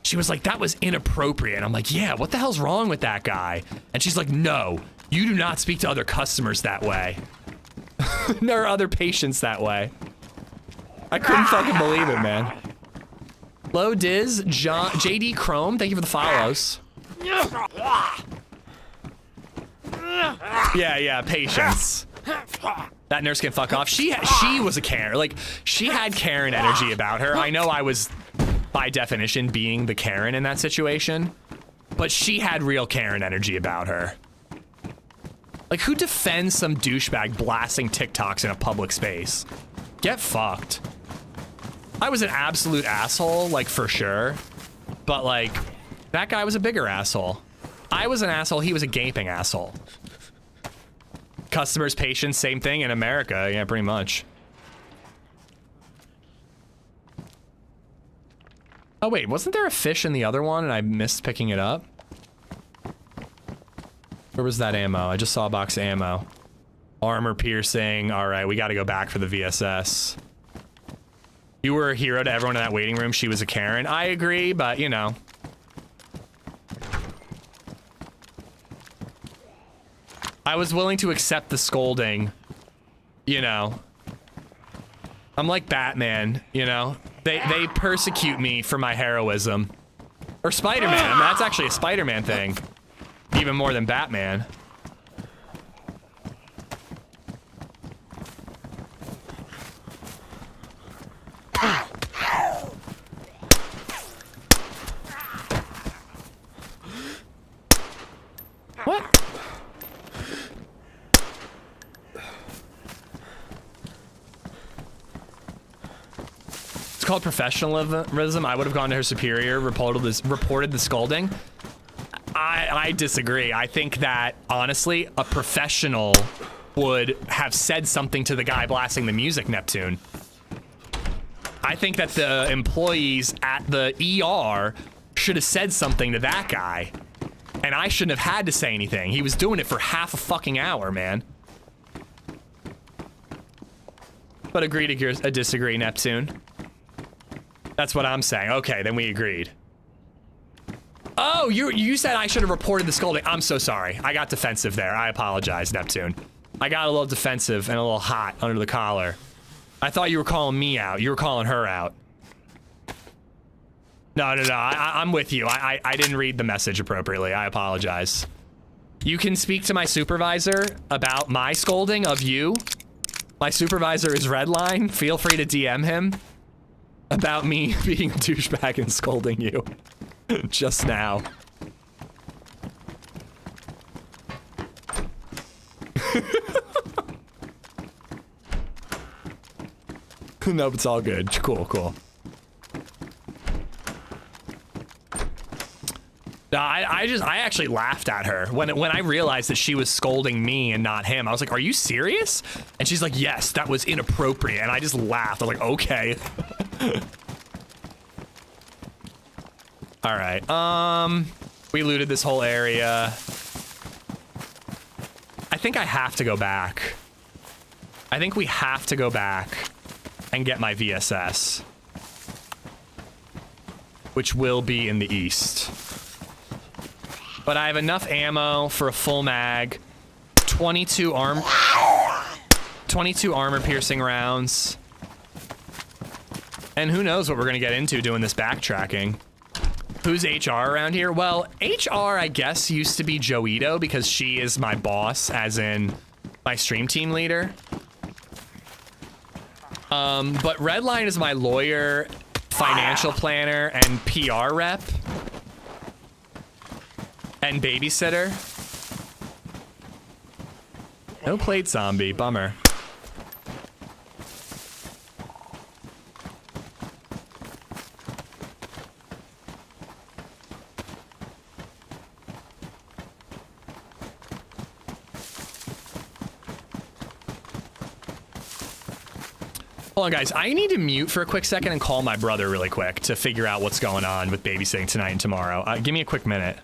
She was like, that was inappropriate. I'm like, yeah, what the hell's wrong with that guy? And she's like, no, you do not speak to other customers that way. Nor other patients that way. I couldn't fucking believe it, man. Low Diz, JD Chrome, thank you for the follows. Yeah, patience. That nurse can fuck off. She was a Karen. Like, she had Karen energy about her. I know I was, by definition, being the Karen in that situation. But she had real Karen energy about her. Like, who defends some douchebag blasting TikToks in a public space? Get fucked. I was an absolute asshole, like, for sure. But, like, that guy was a bigger asshole. I was an asshole, he was a gaping asshole. Customers, patients, same thing in America. Yeah, pretty much. Oh, wait, wasn't there a fish in the other one and I missed picking it up? Where was that ammo? I just saw a box of ammo. Armor piercing. All right, we got to go back for the VSS. You were a hero to everyone in that waiting room. She was a Karen. I agree, but you know. I was willing to accept the scolding, you know. I'm like Batman, you know. They persecute me for my heroism. Or Spider-Man. That's actually a Spider-Man thing. Even more than Batman. What? It's called professionalism. I would have gone to her superior, reported the scolding. I disagree. I think that, honestly, a professional would have said something to the guy blasting the music, Neptune. I think that the employees at the ER should have said something to that guy. And I shouldn't have had to say anything. He was doing it for half a fucking hour, man. But agree to disagree, Neptune. That's what I'm saying. Okay, then we agreed. Oh, you said I should have reported the scolding. I'm so sorry. I got defensive there. I apologize, Neptune. I got a little defensive and a little hot under the collar. I thought you were calling me out. You were calling her out. No. I'm with you. I didn't read the message appropriately. I apologize. You can speak to my supervisor about my scolding of you. My supervisor is Redline. Feel free to DM him about me being a douchebag and scolding you just now. Nope, it's all good. Cool. No, I actually laughed at her when I realized that she was scolding me and not him. I was like, "Are you serious?" And she's like, "Yes, that was inappropriate." And I just laughed. I was like, "Okay." All right. We looted this whole area. I think I have to go back. I think we have to go back and get my VSS, which will be in the east. But I have enough ammo for a full mag, 22 armor piercing rounds. And who knows what we're gonna get into doing this backtracking. Who's HR around here? Well, HR, I guess, used to be Joito because she is my boss, as in my stream team leader. But Redline is my lawyer, financial planner, and PR rep. And babysitter. No plate zombie, bummer. Hold on, guys. I need to mute for a quick second and call my brother really quick to figure out what's going on with babysitting tonight and tomorrow. Give me a quick minute.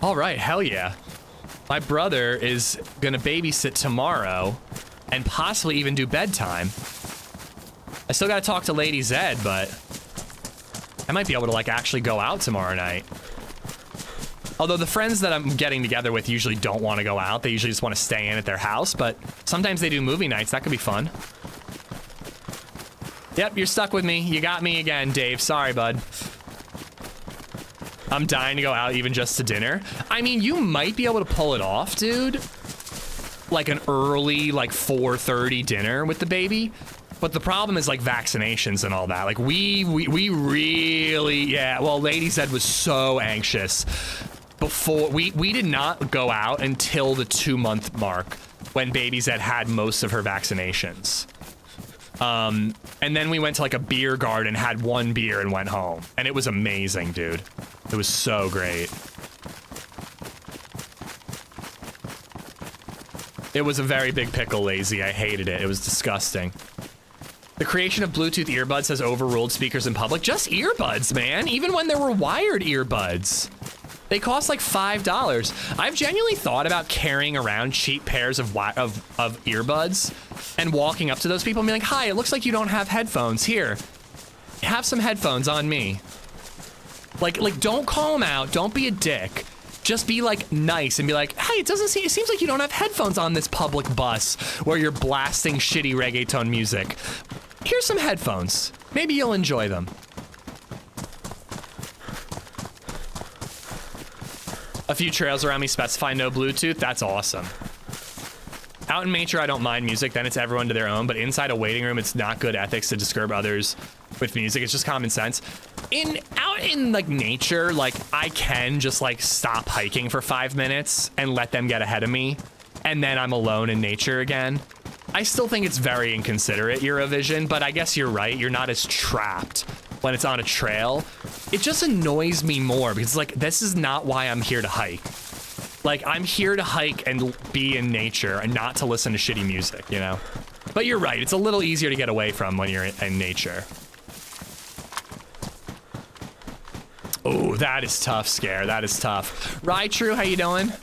All right, hell yeah. My brother is gonna babysit tomorrow and possibly even do bedtime. I still gotta talk to LadyZed, but I might be able to like actually go out tomorrow night. Although the friends that I'm getting together with usually don't want to go out. They usually just want to stay in at their house, but sometimes they do movie nights. That could be fun. Yep, you're stuck with me. You got me again, Dave. Sorry, bud. I'm dying to go out even just to dinner. I mean, you might be able to pull it off, dude. Like an early, like 4:30 dinner with the baby. But the problem is like vaccinations and all that. Like we really, yeah, well, LadyZed was so anxious before we did not go out until the 2-month mark when BabyZed had most of her vaccinations. And then we went to like a beer garden, had one beer and went home. And it was amazing, dude. It was so great. It was a very big pickle, Lazy. I hated it. It was disgusting. The creation of Bluetooth earbuds has overruled speakers in public. Just earbuds, man. Even when there were wired earbuds. They cost like $5. I've genuinely thought about carrying around cheap pairs of earbuds and walking up to those people and being like, hi, it looks like you don't have headphones. Here, have some headphones on me. Like don't call them out. Don't be a dick. Just be like nice and be like, hey, it seems like you don't have headphones on this public bus where you're blasting shitty reggaeton music. Here's some headphones. Maybe you'll enjoy them. A few trails around me specify no Bluetooth. That's awesome. Out in nature, I don't mind music. Then it's everyone to their own. But inside a waiting room, it's not good ethics to disturb others with music. It's just common sense. Out in like nature, like I can just like stop hiking for 5 minutes and let them get ahead of me. And then I'm alone in nature again. I still think it's very inconsiderate, Eurovision, but I guess you're right. You're not as trapped when it's on a trail. It just annoys me more because like, this is not why I'm here to hike. Like I'm here to hike and be in nature and not to listen to shitty music, you know? But you're right. It's a little easier to get away from when you're in nature. Oh, that is tough, Scare. That is tough. True, how you doing?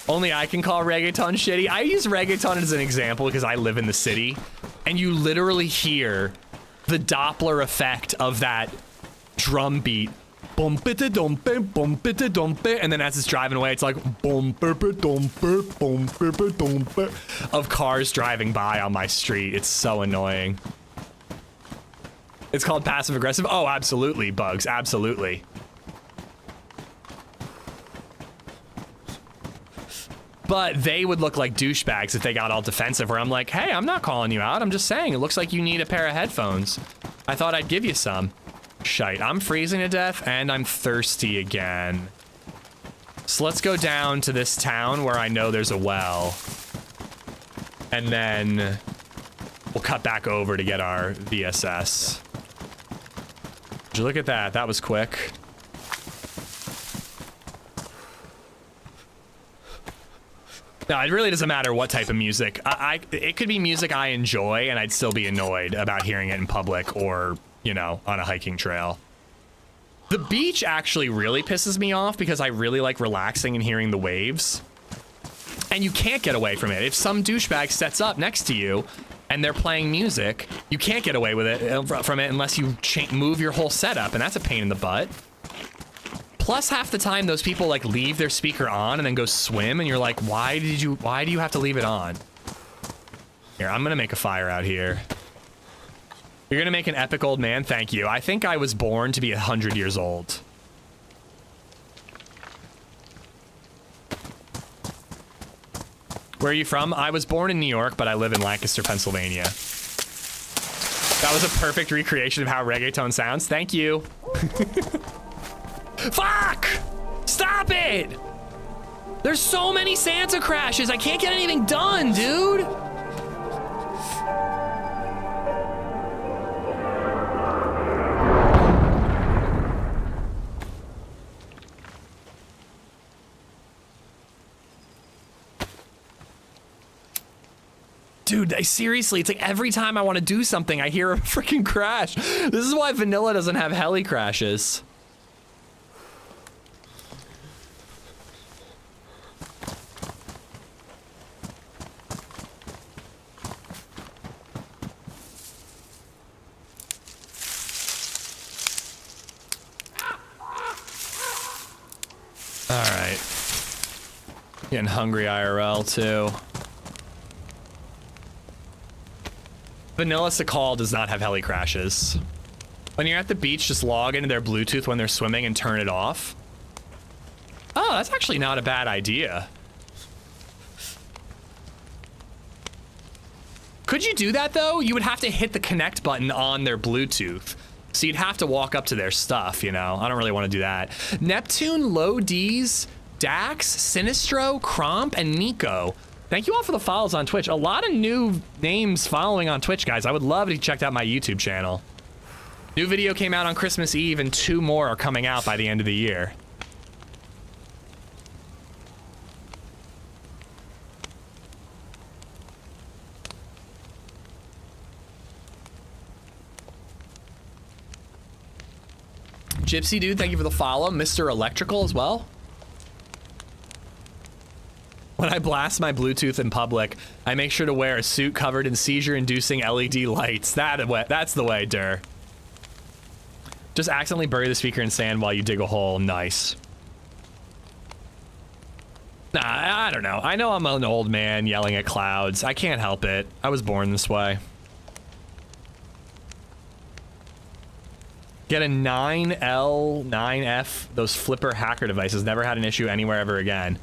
Only I can call reggaeton shitty. I use reggaeton as an example because I live in the city, and you literally hear the Doppler effect of that drum beat. And then as it's driving away, it's like of cars driving by on my street. It's so annoying. It's called passive aggressive. Oh, absolutely, Bugs. Absolutely. But they would look like douchebags if they got all defensive, where I'm like, hey, I'm not calling you out. I'm just saying, it looks like you need a pair of headphones. I thought I'd give you some. Shite, I'm freezing to death and I'm thirsty again. So let's go down to this town where I know there's a well. And then we'll cut back over to get our VSS. Would you look at that? That was quick. No, it really doesn't matter what type of music. It could be music I enjoy and I'd still be annoyed about hearing it in public or, you know, on a hiking trail. The beach actually really pisses me off because I really like relaxing and hearing the waves. And you can't get away from it. If some douchebag sets up next to you and they're playing music, you can't get away with it from it unless you move your whole setup, and that's a pain in the butt. Plus, half the time, those people like leave their speaker on and then go swim, and you're like, why do you have to leave it on? Here, I'm gonna make a fire out here. You're gonna make an epic old man? Thank you. I think I was born to be 100 years old. Where are you from? I was born in New York, but I live in Lancaster, Pennsylvania. That was a perfect recreation of how reggaeton sounds. Thank you. Fuck! Stop it! There's so many Santa crashes. I can't get anything done, dude. Dude, seriously, it's like every time I want to do something, I hear a freaking crash. This is why vanilla doesn't have heli crashes. All right. Getting hungry IRL too. Vanilla Sakhal does not have heli crashes. When you're at the beach, just log into their Bluetooth when they're swimming and turn it off. Oh, that's actually not a bad idea. Could you do that though? You would have to hit the connect button on their Bluetooth. So you'd have to walk up to their stuff, you know? I don't really want to do that. Neptune, Low D's, Dax, Sinistro, Cromp, and Nico Thank you all for the follows on Twitch. A lot of new names following on Twitch, guys. I would love to check out my YouTube channel. New video came out on Christmas Eve, and 2 more are coming out by the end of the year. Gypsy Dude, thank you for the follow. Mr. Electrical as well. When I blast my Bluetooth in public, I make sure to wear a suit covered in seizure-inducing LED lights. That's the way, Durr. Just accidentally bury the speaker in sand while you dig a hole. Nice. Nah, I don't know. I know I'm an old man yelling at clouds. I can't help it. I was born this way. Get a 9L, 9F, those flipper hacker devices. Never had an issue anywhere ever again.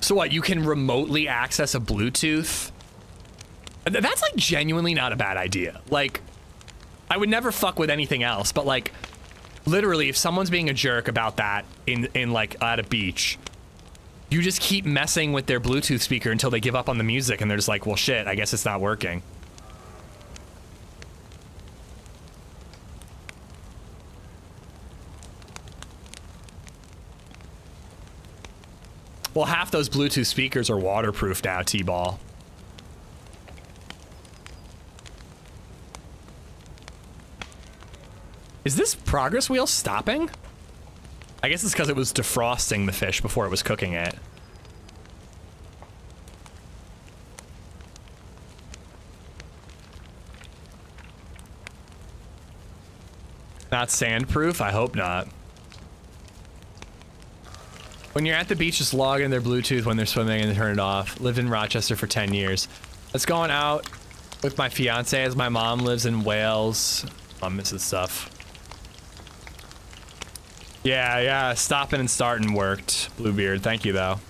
So what, you can remotely access a Bluetooth? That's like genuinely not a bad idea. Like, I would never fuck with anything else, but like, literally, if someone's being a jerk about that in like at a beach, you just keep messing with their Bluetooth speaker until they give up on the music and they're just like, well shit, I guess it's not working. Well, half those Bluetooth speakers are waterproof now, T-Ball. Is this progress wheel stopping? I guess it's because it was defrosting the fish before it was cooking it. Not sandproof? I hope not. When you're at the beach, just log in their Bluetooth when they're swimming and turn it off. Lived in Rochester for 10 years. That's going out with my fiance as my mom lives in Wales. Mom misses stuff. Yeah, stopping and starting worked. Bluebeard, thank you though.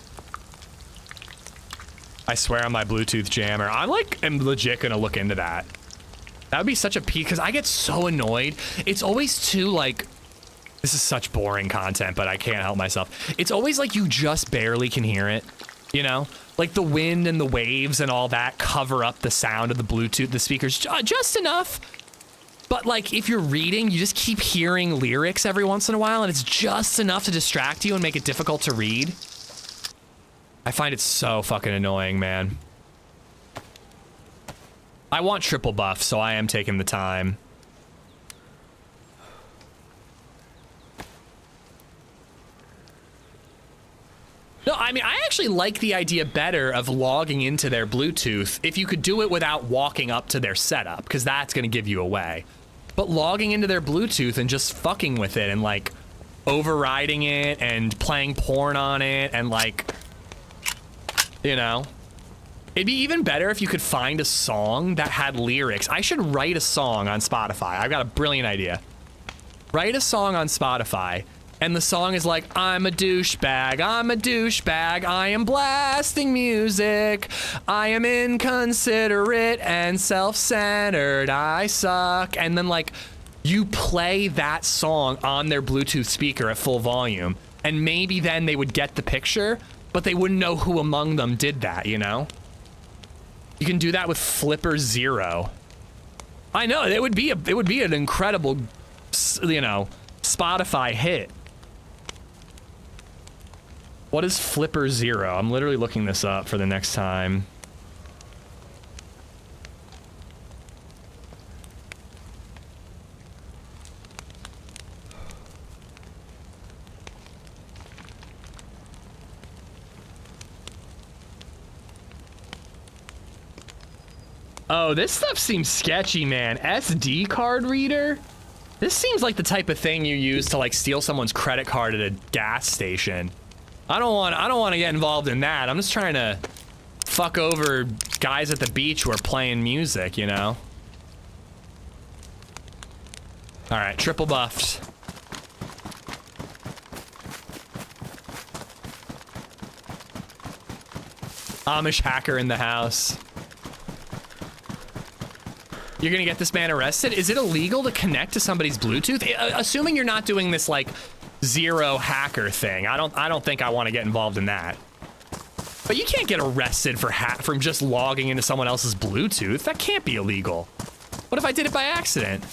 I swear on my Bluetooth jammer. I'm legit gonna look into that. That would be such a peak, because I get so annoyed. It's always too like, this is such boring content, but I can't help myself. It's always like you just barely can hear it, you know? Like the wind and the waves and all that cover up the sound of the Bluetooth, the speakers just enough. But like if you're reading, you just keep hearing lyrics every once in a while and it's just enough to distract you and make it difficult to read. I find it so fucking annoying, man. I want triple buff, so I am taking the time. No, I mean, I actually like the idea better of logging into their Bluetooth if you could do it without walking up to their setup, because that's going to give you away. But logging into their Bluetooth and just fucking with it and, like, overriding it and playing porn on it and, like, you know. It'd be even better if you could find a song that had lyrics. I should write a song on Spotify. I've got a brilliant idea. Write a song on Spotify. And the song is like, I'm a douchebag, I am blasting music, I am inconsiderate and self-centered, I suck. And then like, you play that song on their Bluetooth speaker at full volume, and maybe then they would get the picture, but they wouldn't know who among them did that, you know? You can do that with Flipper Zero. I know, it would be an incredible, you know, Spotify hit. What is Flipper Zero? I'm literally looking this up for the next time. Oh, this stuff seems sketchy, man. SD card reader? This seems like the type of thing you use to like steal someone's credit card at a gas station. I don't want to get involved in that. I'm just trying to fuck over guys at the beach who are playing music, you know? All right, triple buffed. Amish hacker in the house. You're gonna get this man arrested? Is it illegal to connect to somebody's Bluetooth? Assuming you're not doing this like zero hacker thing. I don't think I want to get involved in that. But you can't get arrested for from just logging into someone else's Bluetooth. That can't be illegal. What if I did it by accident?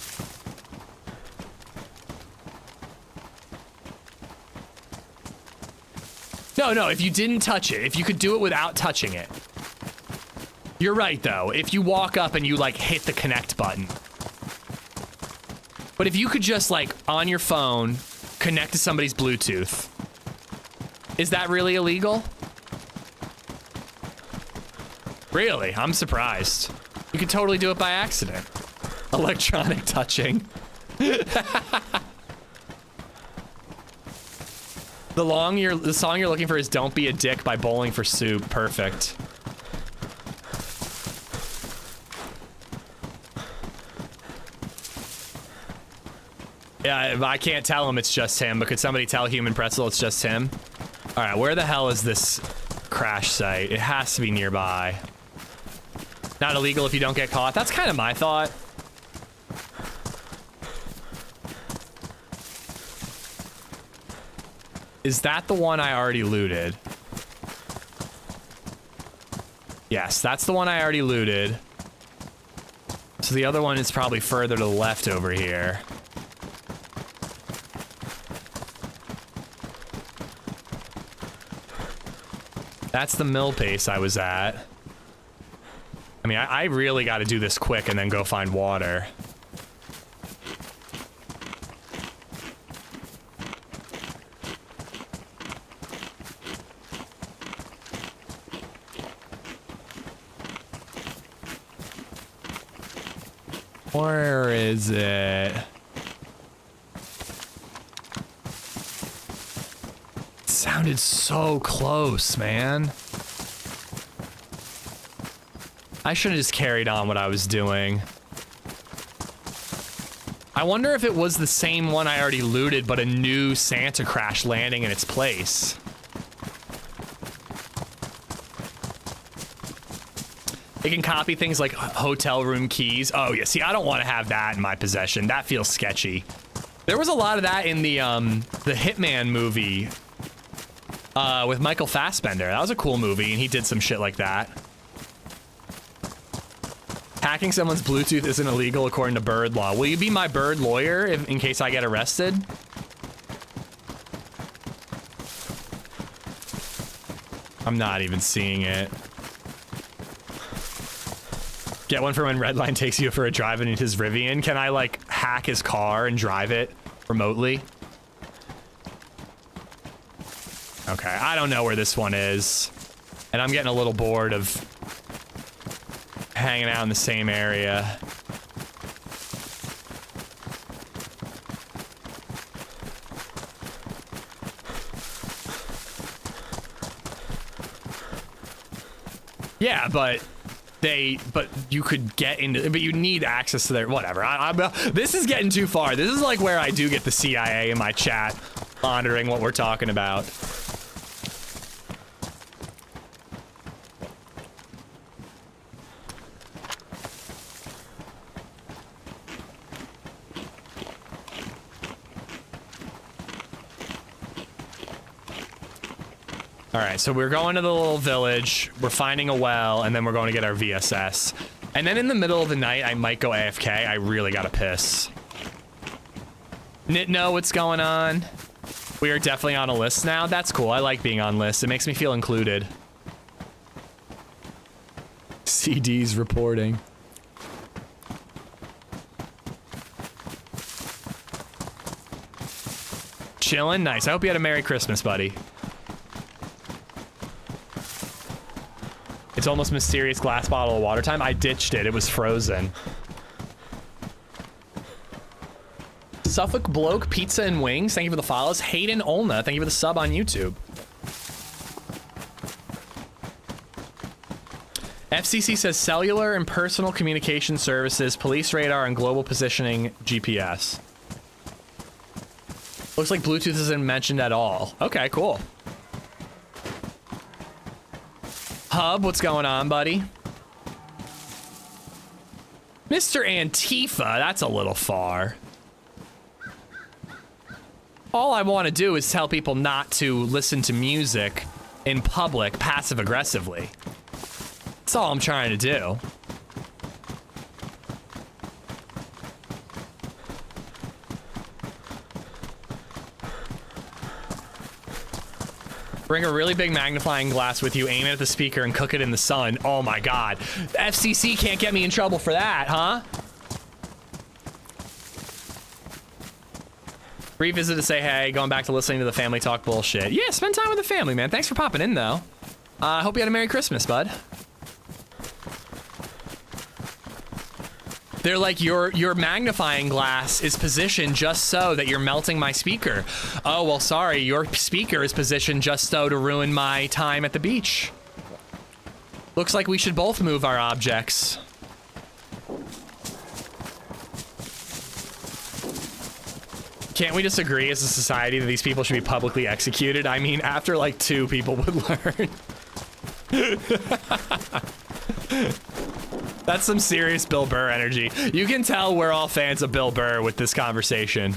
No, if you didn't touch it, if you could do it without touching it. You're right, though. If you walk up and you, like, hit the connect button. But if you could just, like, on your phone, connect to somebody's Bluetooth, is that really illegal? Really? I'm surprised. You could totally do it by accident. Electronic touching. The song you're looking for is Don't Be a Dick by Bowling for Soup. Perfect. Yeah, I can't tell him it's just him, but could somebody tell Human Pretzel it's just him? All right, where the hell is this crash site? It has to be nearby. Not illegal if you don't get caught. That's kind of my thought. Is that the one I already looted? Yes, that's the one I already looted. So the other one is probably further to the left over here. That's the mill pace I was at. I mean, I really got to do this quick and then go find water. Where is it? It sounded so close, man. I should have just carried on what I was doing. I wonder if it was the same one I already looted, but a new Santa crash landing in its place. It can copy things like hotel room keys. Oh, yeah. See, I don't want to have that in my possession. That feels sketchy. There was a lot of that in the Hitman movie with Michael Fassbender. That was a cool movie, and he did some shit like that. Hacking someone's Bluetooth isn't illegal according to bird law. Will you be my bird lawyer in case I get arrested? I'm not even seeing it. Get one for when Redline takes you for a drive in his Rivian. Can I, like, hack his car and drive it remotely? Okay, I don't know where this one is. And I'm getting a little bored of hanging out in the same area. Yeah, but you could get into, but you need access to their, whatever. This is getting too far. This is like where I do get the CIA in my chat monitoring what we're talking about. All right, so we're going to the little village, we're finding a well, and then we're going to get our VSS. And then in the middle of the night, I might go AFK. I really gotta piss. Know what's going on? We are definitely on a list now. That's cool. I like being on lists. It makes me feel included. CD's reporting. Chillin'? Nice. I hope you had a Merry Christmas, buddy. It's almost mysterious glass bottle of water time. I ditched it. It was frozen. Suffolk Bloke Pizza and Wings. Thank you for the follows. Hayden Olna. Thank you for the sub on YouTube. FCC says cellular and personal communication services, police radar, and global positioning GPS. Looks like Bluetooth isn't mentioned at all. Okay, cool. Hub, what's going on, buddy? Mr. Antifa, that's a little far. All I want to do is tell people not to listen to music in public passive aggressively. That's all I'm trying to do. Bring a really big magnifying glass with you, aim it at the speaker, and cook it in the sun. Oh my god. The FCC can't get me in trouble for that, huh? Revisit to say, hey, going back to listening to the family talk bullshit. Yeah, spend time with the family, man. Thanks for popping in, though. I hope you had a Merry Christmas, bud. They're like, your magnifying glass is positioned just so that you're melting my speaker. Oh, well, sorry, your speaker is positioned just so to ruin my time at the beach. Looks like we should both move our objects. Can't we just agree as a society that these people should be publicly executed? I mean, after like 2 people would learn. That's some serious Bill Burr energy. You can tell we're all fans of Bill Burr with this conversation.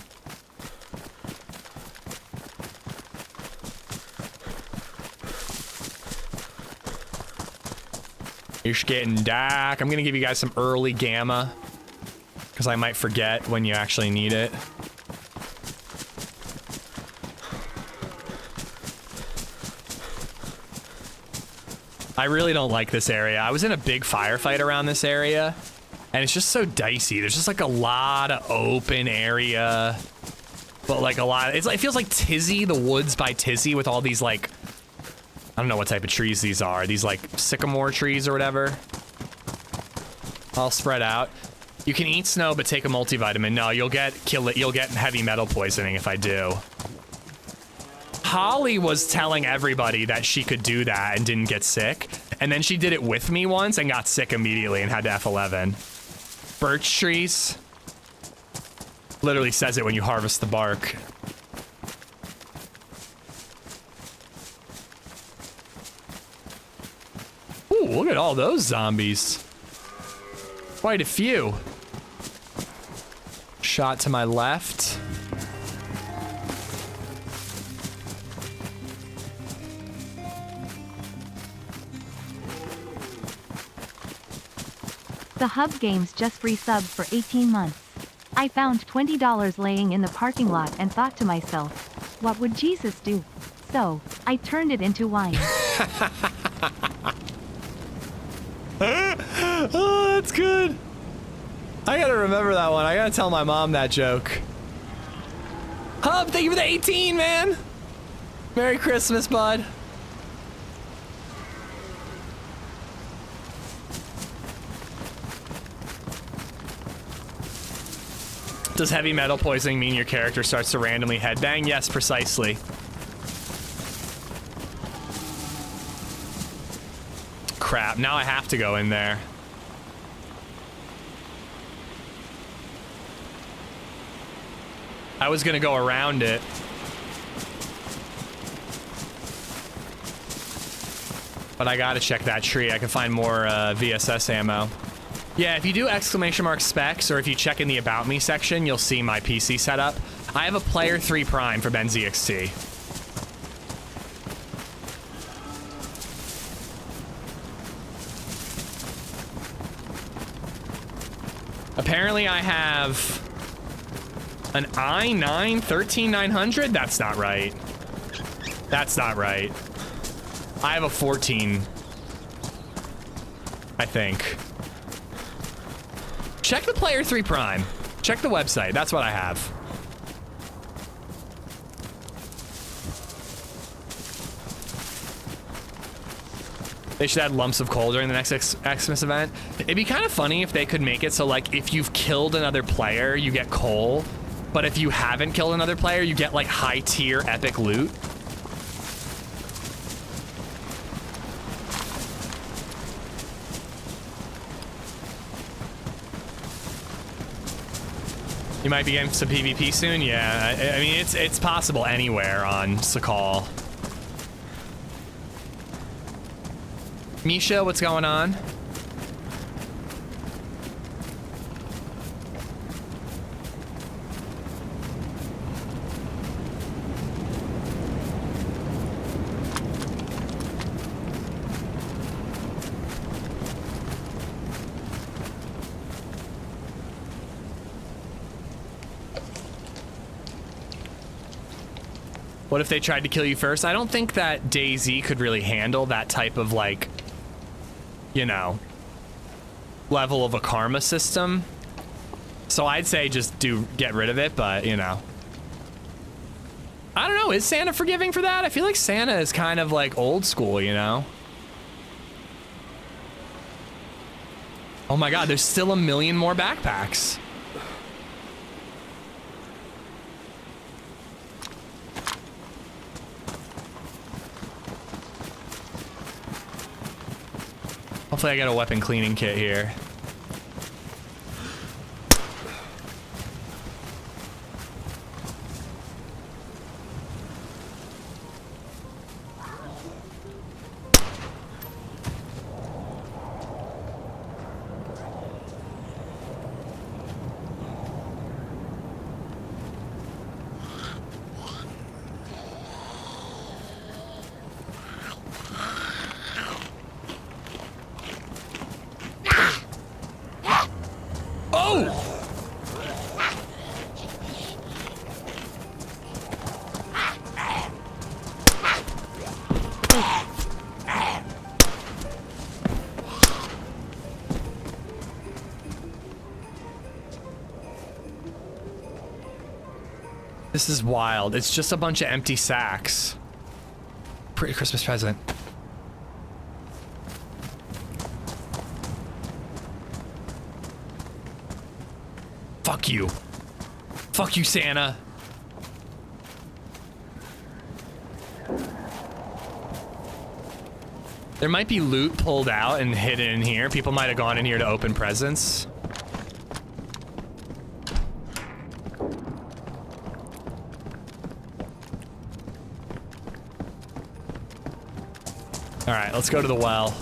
You're getting dark. I'm gonna give you guys some early gamma because I might forget when you actually need it. I really don't like this area. I was in a big firefight around this area, and it's just so dicey. There's just like a lot of open area, but like a lot. It feels like Tizzy, the woods by Tizzy, with all these like, I don't know what type of trees these are. These like sycamore trees or whatever, all spread out. You can eat snow, but take a multivitamin. No, you'll get heavy metal poisoning if I do. Holly was telling everybody that she could do that and didn't get sick. And then she did it with me once and got sick immediately and had to F11. Birch trees. Literally says it when you harvest the bark. Ooh, look at all those zombies. Quite a few. Shot to my left. The Hub Games just resubbed for 18 months. I found $20 laying in the parking lot and thought to myself, what would Jesus do? So, I turned it into wine. Oh, that's good. I gotta remember that one. I gotta tell my mom that joke. Hub, thank you for the 18, man. Merry Christmas, bud. Does heavy metal poisoning mean your character starts to randomly headbang? Yes, precisely. Crap, now I have to go in there. I was gonna go around it. But I gotta check that tree. I can find more VSS ammo. Yeah, if you do ! specs, or if you check in the About Me section, you'll see my PC setup. I have a Player 3 Prime for Ben ZXT. Apparently I have an i9 13900? That's not right. That's not right. I have a 14, I think. Check the Player 3 Prime. Check the website. That's what I have. They should add lumps of coal during the next Xmas event. It'd be kind of funny if they could make it so, like, if you've killed another player, you get coal. But if you haven't killed another player, you get, like, high-tier epic loot. You might be getting some PvP soon? Yeah, I mean, it's possible anywhere on Sakhal. Misha, what's going on? What if they tried to kill you first? I don't think that DayZ could really handle that type of, like, you know, level of a karma system. So I'd say just get rid of it, but, you know. I don't know, is Santa forgiving for that? I feel like Santa is kind of like old school, you know? Oh my god, there's still 1 million more backpacks. Hopefully I got a weapon cleaning kit here. This is wild. It's just a bunch of empty sacks. Pretty Christmas present. Fuck you. Fuck you, Santa. There might be loot pulled out and hidden in here. People might have gone in here to open presents. All right, let's go to the well.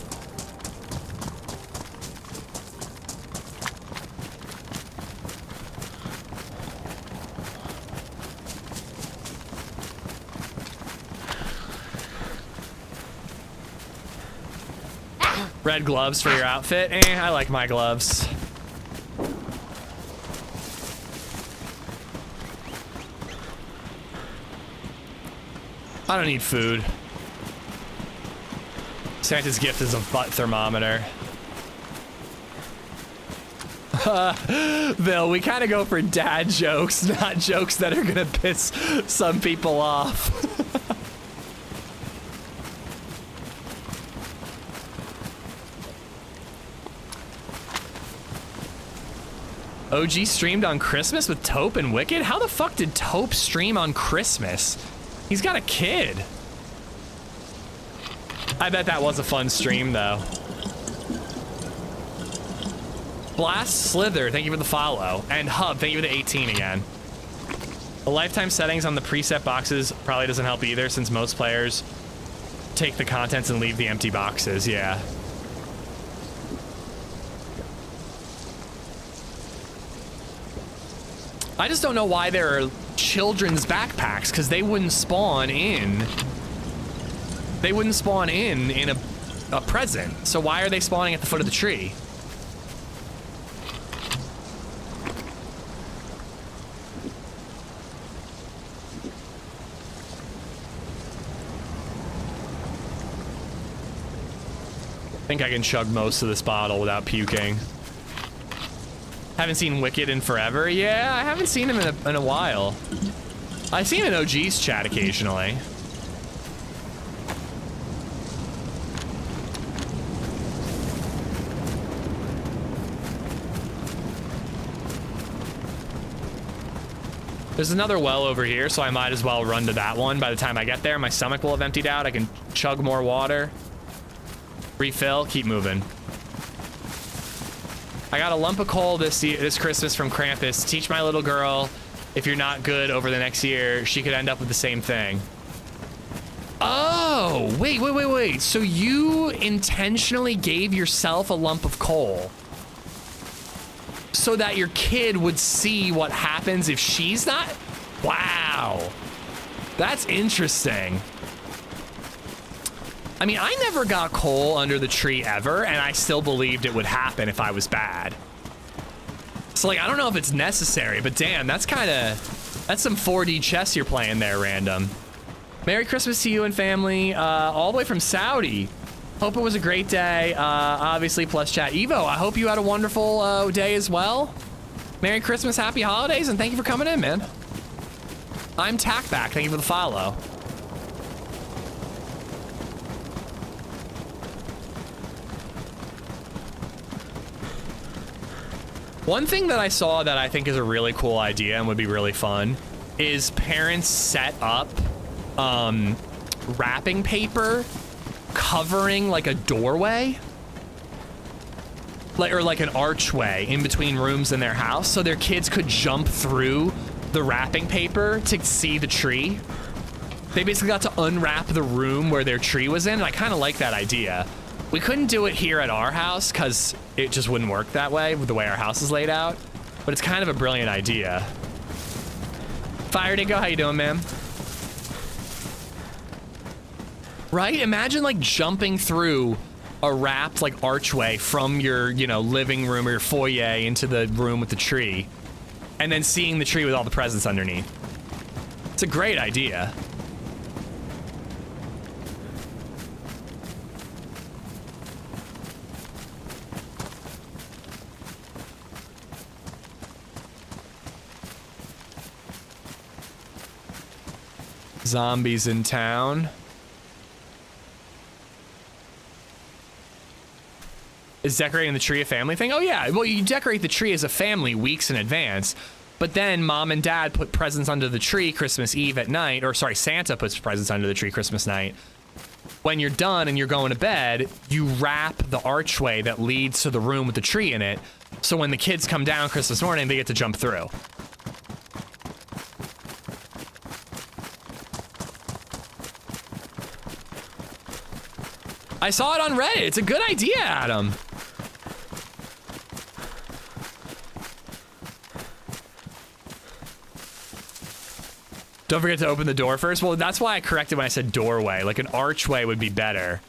Red gloves for your outfit? I like my gloves. I don't need food. Santa's gift is a butt thermometer. Bill, we kind of go for dad jokes, not jokes that are gonna piss some people off. OG streamed on Christmas with Taupe and Wicked? How the fuck did Taupe stream on Christmas? He's got a kid. I bet that was a fun stream, though. Blast Slither, thank you for the follow. And Hub, thank you for the 18 again. The lifetime settings on the preset boxes probably doesn't help either, since most players take the contents and leave the empty boxes, yeah. I just don't know why there are children's backpacks, because they wouldn't spawn in. They wouldn't spawn in a present. So why are they spawning at the foot of the tree? I think I can chug most of this bottle without puking. Haven't seen Wicked in forever. Yeah, I haven't seen him in a while. I've seen him in OG's chat occasionally. There's another well over here, so I might as well run to that one. By the time I get there, my stomach will have emptied out. I can chug more water. Refill, keep moving. I got a lump of coal this Christmas from Krampus. Teach my little girl, if you're not good over the next year, she could end up with the same thing. Oh, wait. So you intentionally gave yourself a lump of coal so that your kid would see what happens if she's not? Wow. That's interesting. I mean, I never got coal under the tree ever, and I still believed it would happen if I was bad. So, like, I don't know if it's necessary, but damn, that's some 4D chess you're playing there, Random. Merry Christmas to you and family, all the way from Saudi. Hope it was a great day. Obviously, plus chat. Evo, I hope you had a wonderful day as well. Merry Christmas, happy holidays, and thank you for coming in, man. I'm Tackback. Thank you for the follow. One thing that I saw that I think is a really cool idea and would be really fun is parents set up wrapping paper covering like a doorway, or like an archway in between rooms in their house, so their kids could jump through the wrapping paper to see the tree. They basically got to unwrap the room where their tree was in, and I kind of like that idea. We couldn't do it here at our house because it just wouldn't work that way with the way our house is laid out, but it's kind of a brilliant idea. Fire Dingo, how you doing, ma'am? Right? Imagine like jumping through a wrapped like archway from your, you know, living room or your foyer into the room with the tree, and then seeing the tree with all the presents underneath. It's a great idea. Zombies in town. Is decorating the tree a family thing? Oh yeah, well you decorate the tree as a family weeks in advance, but then mom and dad put presents under the tree Christmas Eve at night, or sorry, Santa puts presents under the tree Christmas night. When you're done and you're going to bed, you wrap the archway that leads to the room with the tree in it, so when the kids come down Christmas morning, they get to jump through. I saw it on Reddit. It's a good idea, Adam. Don't forget to open the door first. Well, that's why I corrected when I said doorway. Like an archway would be better,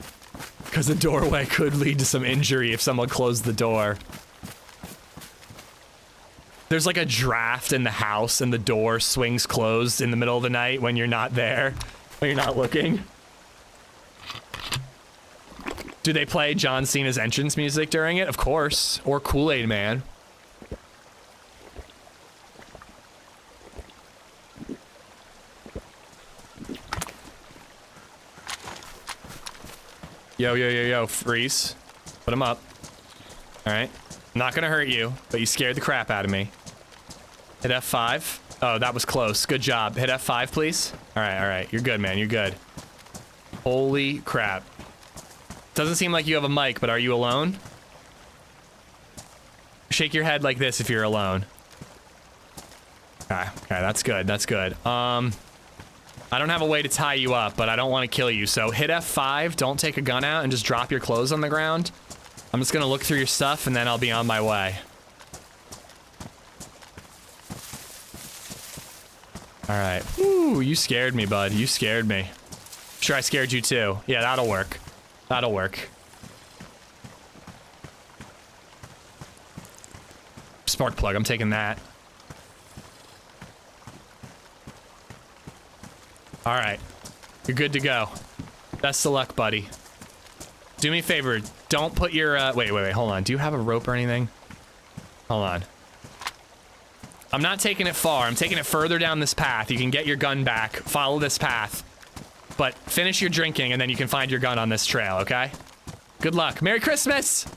because the doorway could lead to some injury if someone closed the door. There's like a draft in the house and the door swings closed in the middle of the night when you're not there, when you're not looking. Do they play John Cena's entrance music during it? Of course. Or Kool-Aid Man. Yo, yo, yo, yo, freeze. Put him up. All right. Not gonna hurt you, but you scared the crap out of me. Hit F5. Oh, that was close. Good job. Hit F5, please. All right. You're good, man. You're good. Holy crap. Doesn't seem like you have a mic, but are you alone? Shake your head like this if you're alone. Okay, that's good, that's good. I don't have a way to tie you up, but I don't want to kill you, so hit F5, don't take a gun out, and just drop your clothes on the ground. I'm just gonna look through your stuff, and then I'll be on my way. Alright. Ooh, you scared me, bud. You scared me. Sure, I scared you too. Yeah, that'll work. That'll work. Spark plug, I'm taking that. All right, you're good to go. Best of luck, buddy. Do me a favor, don't put your, wait, hold on. Do you have a rope or anything? Hold on. I'm not taking it far, I'm taking it further down this path. You can get your gun back, follow this path. But finish your drinking and then you can find your gun on this trail, okay? Good luck. Merry Christmas!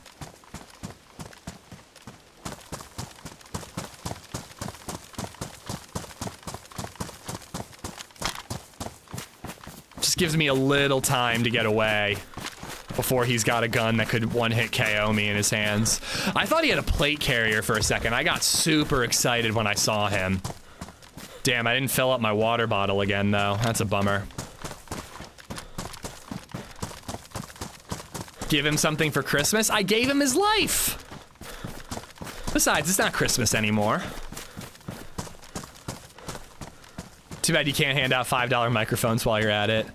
Just gives me a little time to get away before he's got a gun that could one-hit KO me in his hands. I thought he had a plate carrier for a second. I got super excited when I saw him. Damn, I didn't fill up my water bottle again, though. That's a bummer. Give him something for Christmas? I gave him his life! Besides, it's not Christmas anymore. Too bad you can't hand out $5 microphones while you're at it.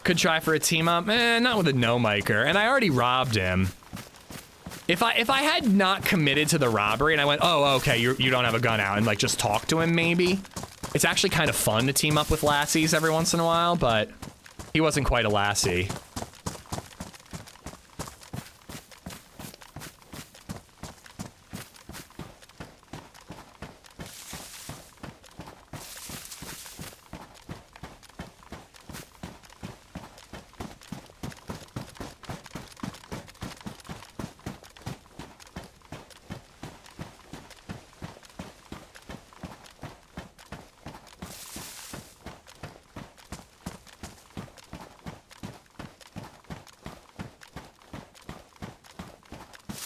Could try for a team up? Not with a no-micer. And I already robbed him. If I had not committed to the robbery and I went, oh, okay, you don't have a gun out, and like just talk to him maybe, It's actually kind of fun to team up with lassies every once in a while, but he wasn't quite a lassie.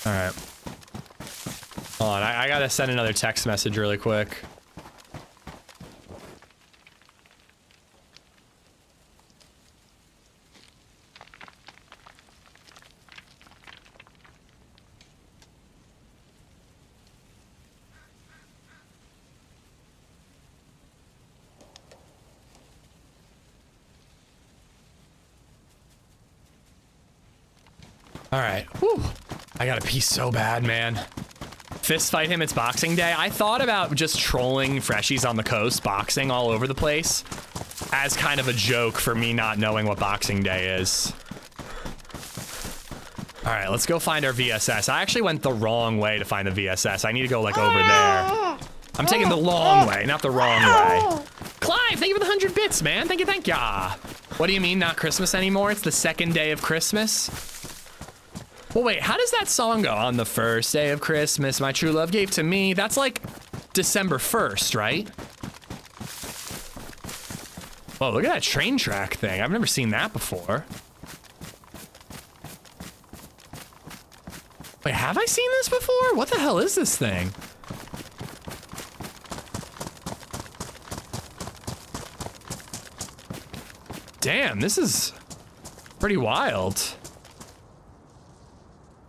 All right. Hold on, I gotta send another text message really quick. All right. Whew. I gotta pee so bad, man. Fist fight him, it's Boxing Day. I thought about just trolling freshies on the coast, boxing all over the place, as kind of a joke for me not knowing what Boxing Day is. All right, let's go find our VSS. I actually went the wrong way to find the VSS. I need to go, like, over there. I'm taking the long way, not the wrong way. Clive, thank you for the 100 bits, man. Thank you, thank ya. What do you mean, not Christmas anymore? It's the second day of Christmas? Well, wait, how does that song go? On the first day of Christmas, my true love gave to me. That's like December 1st, right? Oh, look at that train track thing. I've never seen that before. Wait, have I seen this before? What the hell is this thing? Damn, this is pretty wild.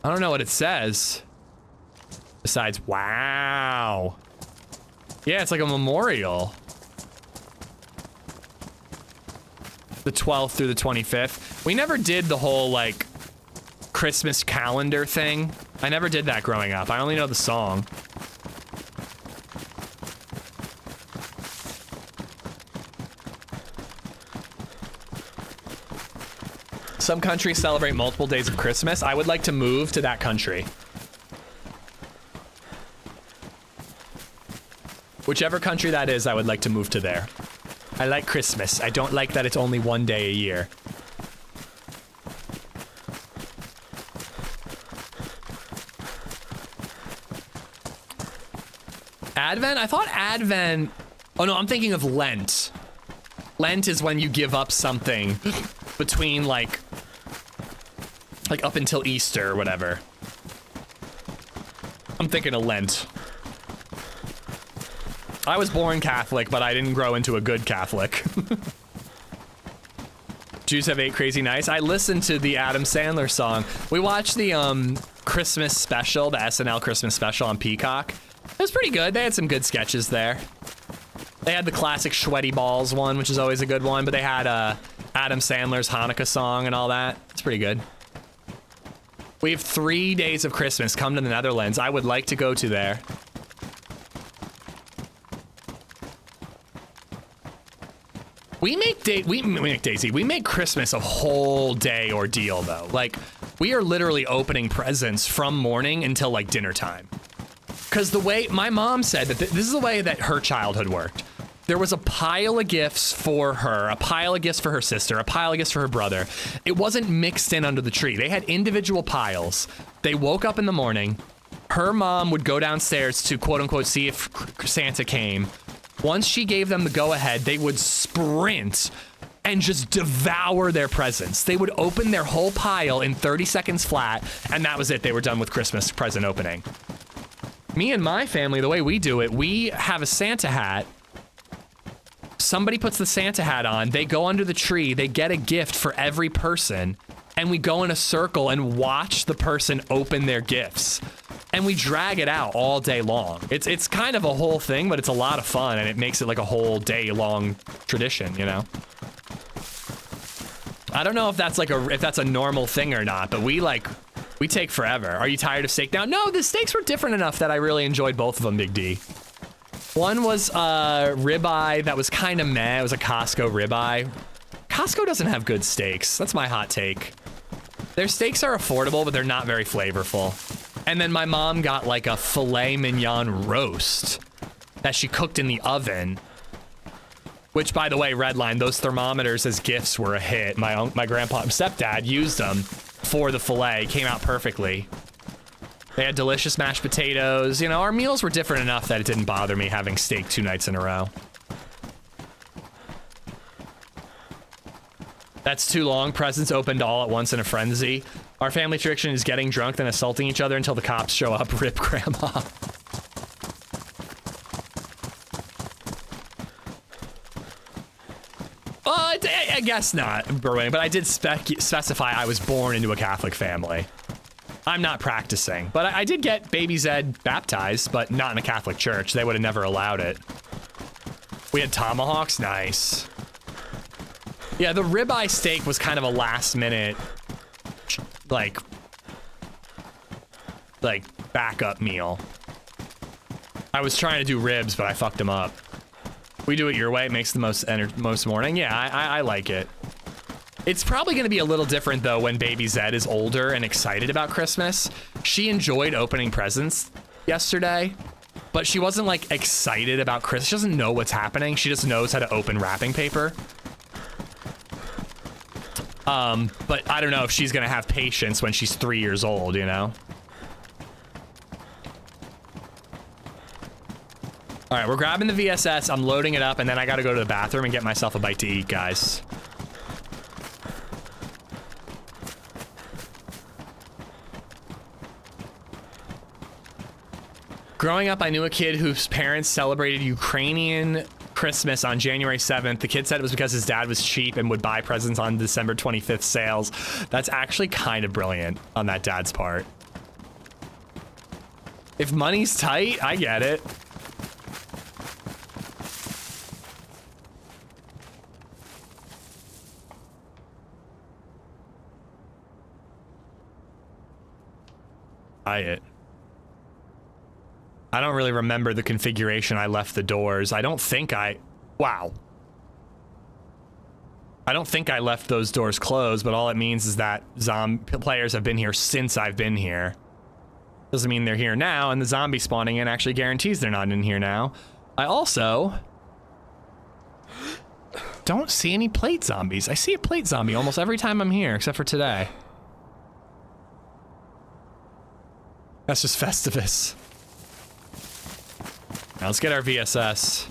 I don't know what it says. Besides, wow. Yeah, it's like a memorial. The 12th through the 25th. We never did the whole, like, Christmas calendar thing. I never did that growing up. I only know the song. Some countries celebrate multiple days of Christmas. I would like to move to that country. Whichever country that is, I would like to move to there. I like Christmas. I don't like that it's only one day a year. Advent? I thought Advent... Oh no, I'm thinking of Lent. Lent is when you give up something between, like up until Easter or whatever. I'm thinking of Lent. I was born Catholic, but I didn't grow into a good Catholic. Jews have 8 crazy nights. I listened to the Adam Sandler song. We watched the Christmas special, the SNL Christmas special on Peacock. It was pretty good. They had some good sketches there. They had the classic Sweaty Balls one, which is always a good one, but they had Adam Sandler's Hanukkah song and all that. It's pretty good. We have 3 days of Christmas. Come to the Netherlands. I would like to go to there. We make DayZ. We make Christmas a whole day ordeal, though. Like, we are literally opening presents from morning until, like, dinner time. Because the way my mom said that this is the way that her childhood worked. There was a pile of gifts for her, a pile of gifts for her sister, a pile of gifts for her brother. It wasn't mixed in under the tree. They had individual piles. They woke up in the morning. Her mom would go downstairs to, quote unquote, see if Santa came. Once she gave them the go-ahead, they would sprint and just devour their presents. They would open their whole pile in 30 seconds flat, and that was it. They were done with Christmas present opening. Me and my family, the way we do it, we have a Santa hat. Somebody puts the Santa hat on, they go under the tree, they get a gift for every person, and we go in a circle and watch the person open their gifts. And we drag it out all day long. It's kind of a whole thing, but it's a lot of fun, and it makes it like a whole day long tradition, you know? I don't know if that's like if that's a normal thing or not, but we take forever. Are you tired of steak now? No, the steaks were different enough that I really enjoyed both of them, Big D. One was ribeye that was kind of meh. It was a Costco ribeye. Costco doesn't have good steaks. That's my hot take. Their steaks are affordable, but they're not very flavorful. And then my mom got like a filet mignon roast that she cooked in the oven. Which, by the way, Redline, those thermometers as gifts were a hit. My grandpa and stepdad used them for the filet. Came out perfectly. They had delicious mashed potatoes. You know, our meals were different enough that it didn't bother me having steak 2 nights in a row. That's too long. Presents opened all at once in a frenzy. Our family tradition is getting drunk, then assaulting each other until the cops show up. Rip grandma. Well, I guess not, Berwin, but I did specify I was born into a Catholic family. I'm not practicing, but I did get baby Zed baptized, but not in a Catholic church. They would have never allowed it. We had tomahawks. Nice. Yeah, the ribeye steak was kind of a last minute, like backup meal. I was trying to do ribs, but I fucked them up. We do it your way. It makes the most morning. Yeah, I like it. It's probably going to be a little different, though, when baby Zed is older and excited about Christmas. She enjoyed opening presents yesterday, but she wasn't, like, excited about Christmas. She doesn't know what's happening. She just knows how to open wrapping paper. But I don't know if she's going to have patience when she's 3 years old, you know? All right, we're grabbing the VSS. I'm loading it up, and then I got to go to the bathroom and get myself a bite to eat, guys. Growing up, I knew a kid whose parents celebrated Ukrainian Christmas on January 7th. The kid said it was because his dad was cheap and would buy presents on December 25th sales. That's actually kind of brilliant on that dad's part. If money's tight, I get it. I don't really remember the configuration I left the doors. I don't think I... Wow. I don't think I left those doors closed, but all it means is that players have been here since I've been here. Doesn't mean they're here now, and the zombie spawning in actually guarantees they're not in here now. I also... don't see any plate zombies. I see a plate zombie almost every time I'm here, except for today. That's just Festivus. Now let's get our VSS.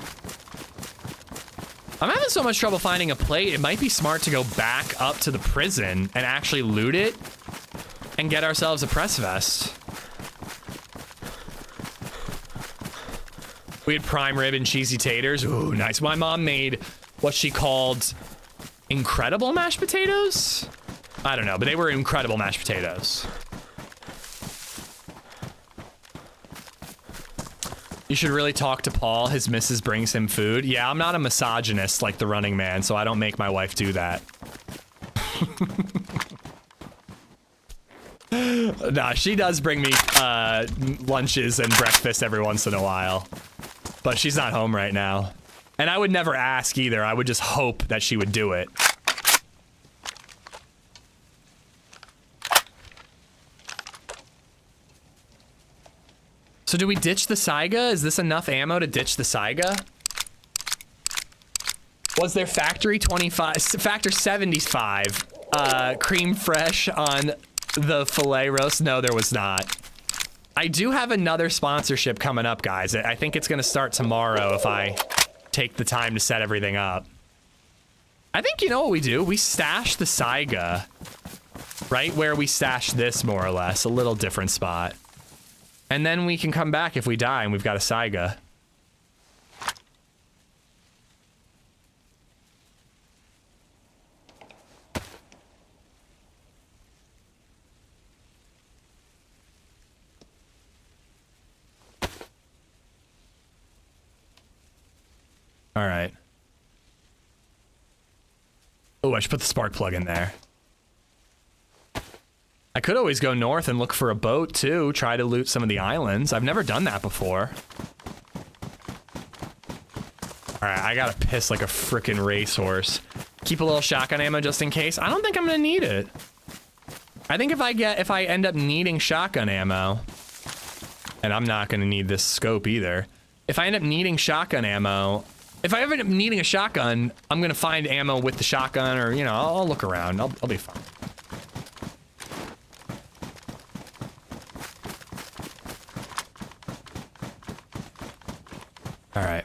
I'm having so much trouble finding a plate. It might be smart to go back up to the prison and actually loot it and get ourselves a press vest. We had prime rib and cheesy taters. Ooh, nice. My mom made what she called incredible mashed potatoes. I don't know, but they were incredible mashed potatoes. You should really talk to Paul. His missus brings him food. Yeah, I'm not a misogynist like the Running Man, so I don't make my wife do that. Nah, she does bring me lunches and breakfast every once in a while. But she's not home right now. And I would never ask either. I would just hope that she would do it. So do we ditch the Saiga? Is this enough ammo to ditch the Saiga? Was there factory 25, factor 75 cream fresh on the filet roast? No, there was not. I do have another sponsorship coming up, guys. I think it's gonna start tomorrow if I take the time to set everything up. I think you know what we do? We stash the Saiga right where we stashed this, more or less. A little different spot. And then we can come back if we die and we've got a Saiga. All right. Oh, I should put the spark plug in there. I could always go north and look for a boat, too. Try to loot some of the islands. I've never done that before. All right, I gotta piss like a freaking racehorse. Keep a little shotgun ammo just in case. I don't think I'm gonna need it. I think if I end up needing shotgun ammo, and I'm not gonna need this scope either. If I end up needing shotgun ammo, if I ever end up needing a shotgun, I'm gonna find ammo with the shotgun, or you know, I'll look around. I'll be fine. All right.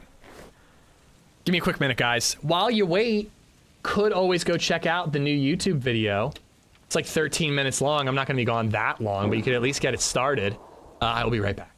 Give me a quick minute, guys. While you wait, could always go check out the new YouTube video. It's like 13 minutes long. I'm not going to be gone that long, but you could at least get it started. I will be right back.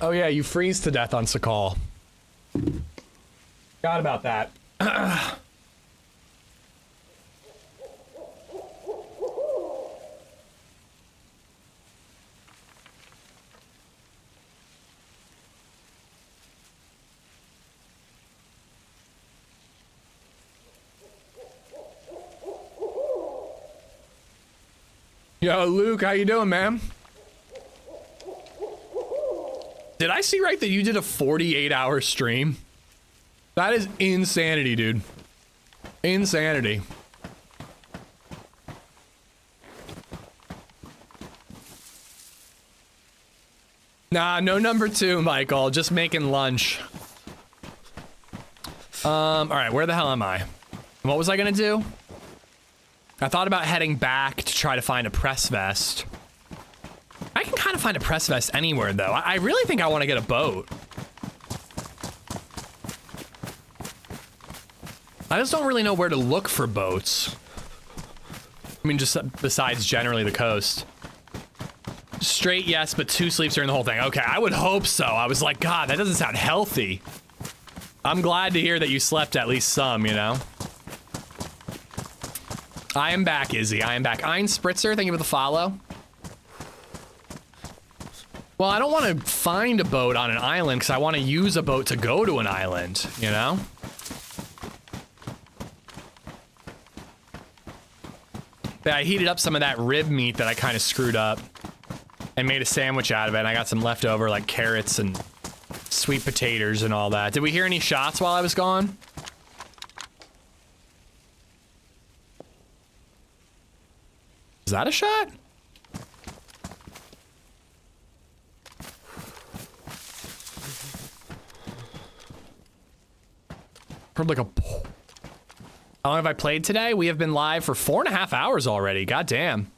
Oh yeah, you freeze to death on Sakhal. Forgot about that. Yo, Luke, how you doing, man? Did I see right that you did a 48-hour stream? That is insanity, dude. Insanity. Nah, no number 2, Michael. Just making lunch. All right, where the hell am I? What was I gonna do? I thought about heading back to try to find a press vest. I can kind of find a press vest anywhere, though. I really think I want to get a boat. I just don't really know where to look for boats. I mean, just besides generally the coast. Straight, yes, but 2 sleeps during the whole thing. Okay, I would hope so. I was like, God, that doesn't sound healthy. I'm glad to hear that you slept at least some, you know? I am back, Izzy. I am back. Ein Spritzer, thank you for the follow. Well, I don't want to find a boat on an island because I want to use a boat to go to an island, you know? But I heated up some of that rib meat that I kind of screwed up and made a sandwich out of it. And I got some leftover, like, carrots and sweet potatoes and all that. Did we hear any shots while I was gone? Is that a shot? Heard like a... How long have I played today? We have been live for 4.5 hours already. God damn.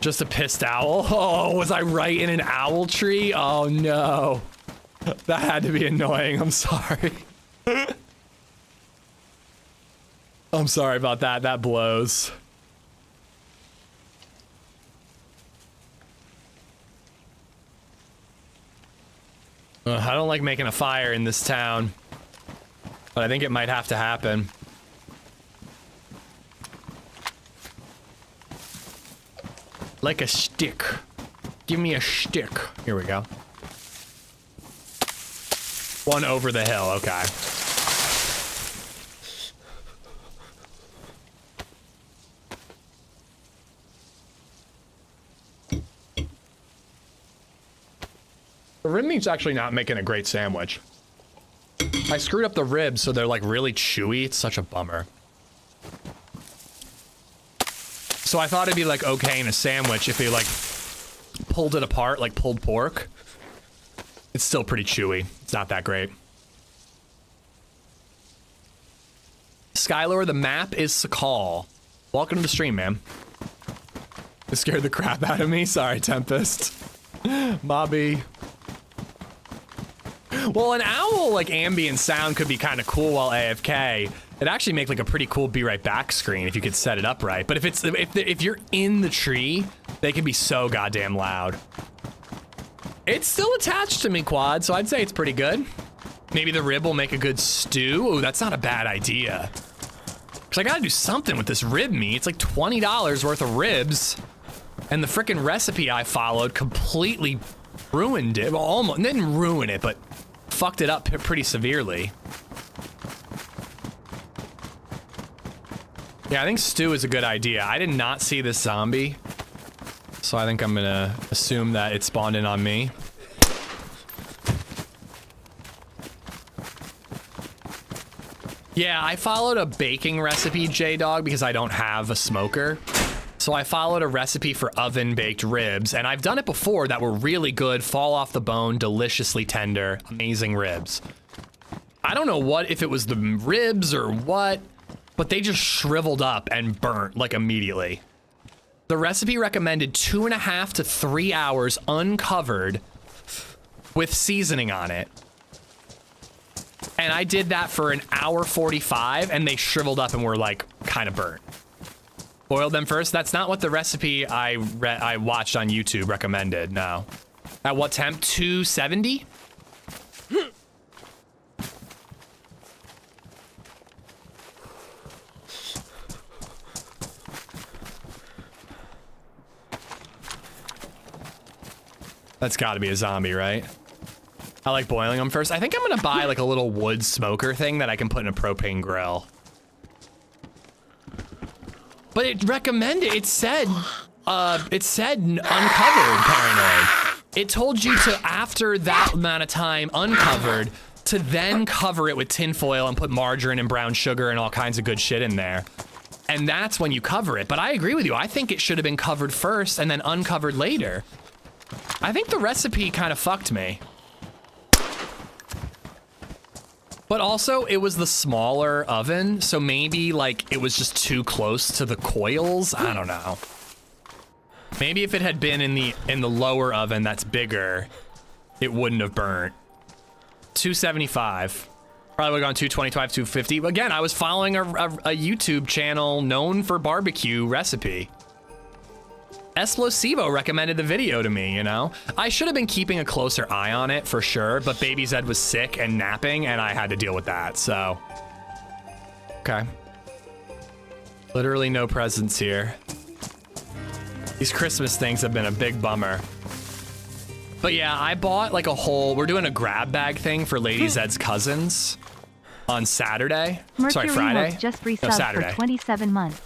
Just a pissed owl. Oh, was I right in an owl tree? Oh no. That had to be annoying. I'm sorry. I'm sorry about that. That blows. I don't like making a fire in this town, but I think it might have to happen. Like a stick. Give me a stick. Here we go. One over the hill. Okay. The rib meat's actually not making a great sandwich. I screwed up the ribs so they're like really chewy. It's such a bummer. So I thought it'd be like okay in a sandwich if they like pulled it apart like pulled pork. It's still pretty chewy. It's not that great. Skylar, the map is Sakhal. Welcome to the stream, man. It scared the crap out of me. Sorry, Tempest. Bobby. Well, an owl, like, ambient sound could be kind of cool while AFK. It'd actually make, like, a pretty cool be right back screen if you could set it up right. But if you're in the tree, they can be so goddamn loud. It's still attached to me, Quad, so I'd say it's pretty good. Maybe the rib will make a good stew. Ooh, that's not a bad idea. Because I gotta do something with this rib meat. It's like $20 worth of ribs. And the frickin' recipe I followed completely ruined it. Well, almost, didn't ruin it, but fucked it up pretty severely. Yeah, I think stew is a good idea. I did not see this zombie, so I think I'm gonna assume that it spawned in on me. Yeah, I followed a baking recipe, J-Dog, because I don't have a smoker. So I followed a recipe for oven-baked ribs, and I've done it before that were really good, fall off the bone, deliciously tender, amazing ribs. I don't know what, if it was the ribs or what, but they just shriveled up and burnt, like, immediately. The recipe recommended 2.5 to 3 hours uncovered with seasoning on it. And I did that for 1 hour 45, and they shriveled up and were, like, kind of burnt. Boiled them first. That's not what the recipe I watched on YouTube recommended. No. At what temp? 270? That's got to be a zombie, right? I like boiling them first. I think I'm gonna buy like a little wood smoker thing that I can put in a propane grill. But it recommended, it said uncovered paranoid. It told you to, after that amount of time uncovered, to then cover it with tinfoil and put margarine and brown sugar and all kinds of good shit in there. And that's when you cover it. But I agree with you. I think it should have been covered first and then uncovered later. I think the recipe kind of fucked me. But also, it was the smaller oven, so maybe, like, it was just too close to the coils? I don't know. Maybe if it had been in the lower oven that's bigger, it wouldn't have burnt. 275. Probably would have gone 225, 250. Again, I was following a YouTube channel known for barbecue recipe. Esplosivo recommended the video to me, you know? I should have been keeping a closer eye on it for sure, but LadyZed was sick and napping and I had to deal with that, so. Okay. Literally no presents here. These Christmas things have been a big bummer. But yeah, I bought like a whole, we're doing a grab bag thing for LadyZed's cousins on Saturday. Sorry, Friday. Just resubbed for 27 months.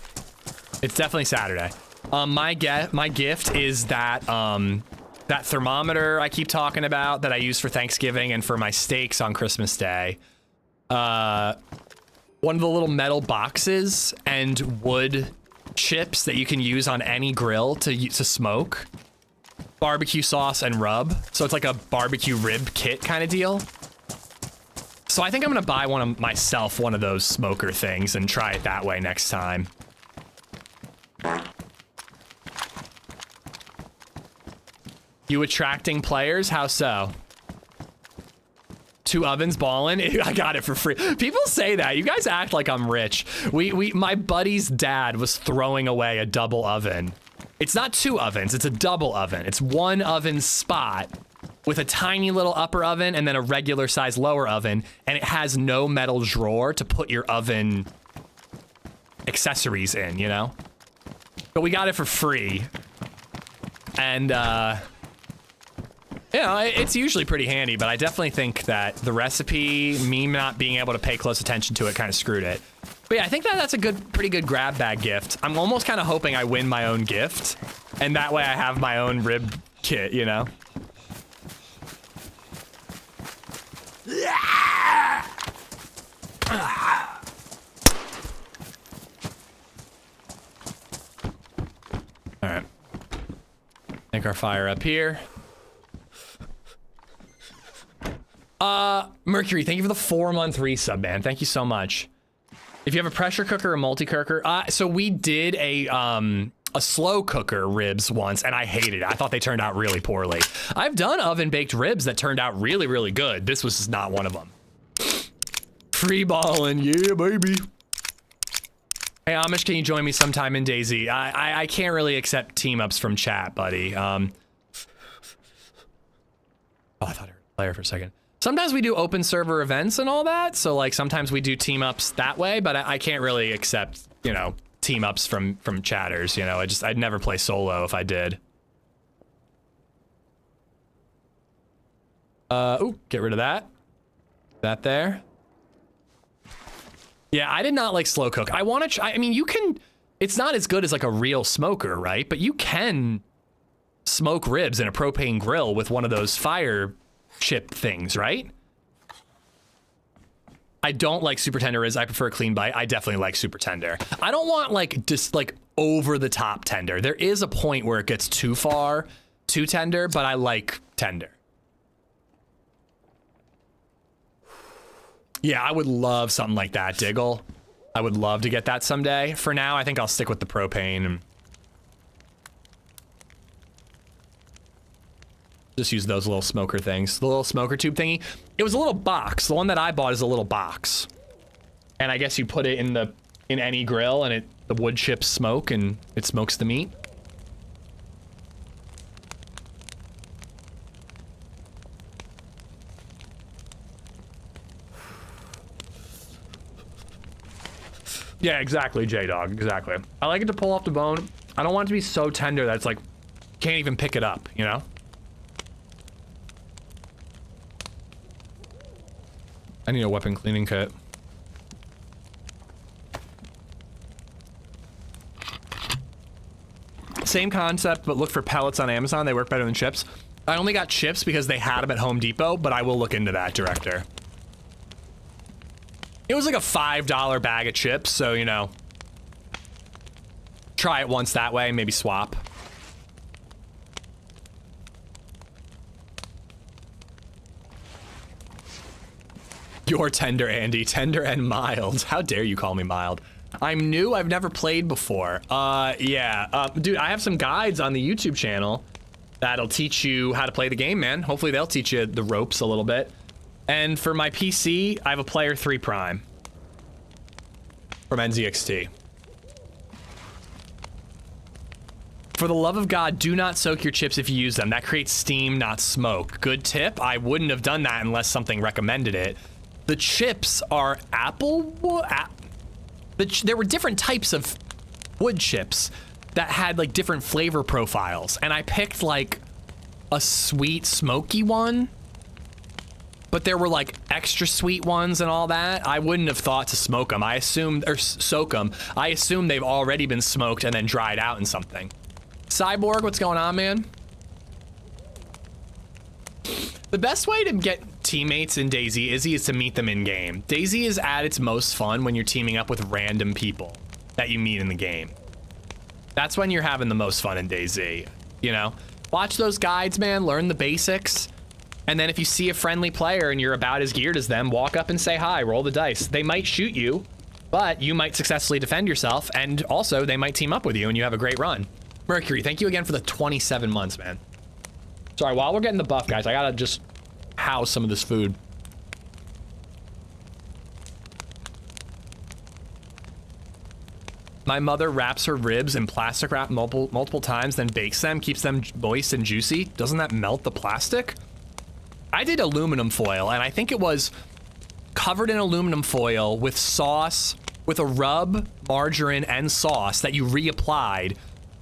It's definitely Saturday. My gift is that that thermometer I keep talking about that I use for Thanksgiving and for my steaks on Christmas Day. One of the little metal boxes and wood chips that you can use on any grill to smoke. Barbecue sauce and rub. So it's like a barbecue rib kit kind of deal. So I think I'm gonna buy myself one of those smoker things and try it that way next time. You attracting players? How so? 2 ovens ballin'? I got it for free. People say that. You guys act like I'm rich. My buddy's dad was throwing away a double oven. It's not 2 ovens, it's a double oven. It's 1 oven spot with a tiny little upper oven and then a regular size lower oven, and it has no metal drawer to put your oven accessories in, you know? But we got it for free. And, you know, it's usually pretty handy, but I definitely think that the recipe, me not being able to pay close attention to it, kind of screwed it. But yeah, I think that's a pretty good grab bag gift. I'm almost kind of hoping I win my own gift, and that way I have my own rib kit, you know? All right. Make our fire up here. Mercury, thank you for the 4-month resub, man. Thank you so much. If you have a pressure cooker or multi-cooker, so we did a slow cooker ribs once, and I hated it. I thought they turned out really poorly. I've done oven-baked ribs that turned out really, really good. This was just not one of them. Free balling, yeah, baby. Hey, Amish, can you join me sometime in DayZ? I can't really accept team-ups from chat, buddy. Oh, I thought I heard a player for a second. Sometimes we do open server events and all that, so like sometimes we do team-ups that way, but I can't really accept, you know, team-ups from chatters, you know? I'd never play solo if I did. Ooh, get rid of that. That there. Yeah, I did not like slow cook. I want to I mean, you can, it's not as good as like a real smoker, right? But you can smoke ribs in a propane grill with one of those fire chip things, right? I don't like super tender ribs. I prefer clean bite. I definitely like super tender. I don't want like just like over the top tender. There is a point where it gets too far, too tender, but I like tender. Yeah, I would love something like that, Diggle. I would love to get that someday. For now, I think I'll stick with the propane and just use those little smoker things. The little smoker tube thingy. It was a little box. The one that I bought is a little box. And I guess you put it in the in any grill, and the wood chips smoke, and it smokes the meat. Yeah, exactly, J-Dog, exactly. I like it to pull off the bone. I don't want it to be so tender that it's like, can't even pick it up, you know? I need a weapon cleaning kit. Same concept, but look for pellets on Amazon. They work better than chips. I only got chips because they had them at Home Depot, but I will look into that, Director. It was like a $5 bag of chips, so, you know, try it once that way, maybe swap. You're tender, Andy. Tender and mild. How dare you call me mild? I'm new. I've never played before. Yeah. Dude, I have some guides on the YouTube channel that'll teach you how to play the game, man. Hopefully they'll teach you the ropes a little bit. And for my PC, I have a Player 3 Prime from NZXT. For the love of God, do not soak your chips if you use them. That creates steam, not smoke. Good tip. I wouldn't have done that unless something recommended it. The chips are there were different types of wood chips that had like different flavor profiles, and I picked like a sweet, smoky one, but there were like extra sweet ones and all that. I wouldn't have thought to smoke them. I assumed, or soak them. I assume they've already been smoked and then dried out in something. Cyborg, what's going on, man? The best way to get teammates in DayZ is to meet them in game. DayZ is at its most fun when you're teaming up with random people that you meet in the game. That's when you're having the most fun in DayZ, you know? Watch those guides, man, learn the basics. And then if you see a friendly player and you're about as geared as them, walk up and say hi, roll the dice. They might shoot you, but you might successfully defend yourself, and also they might team up with you and you have a great run. Mercury, thank you again for the 27 months, man. Sorry, while we're getting the buff, guys, I gotta just house some of this food. My mother wraps her ribs in plastic wrap multiple times, then bakes them, keeps them moist and juicy. Doesn't that melt the plastic? I did aluminum foil, and I think it was covered in aluminum foil with sauce, with a rub, margarine, and sauce that you reapplied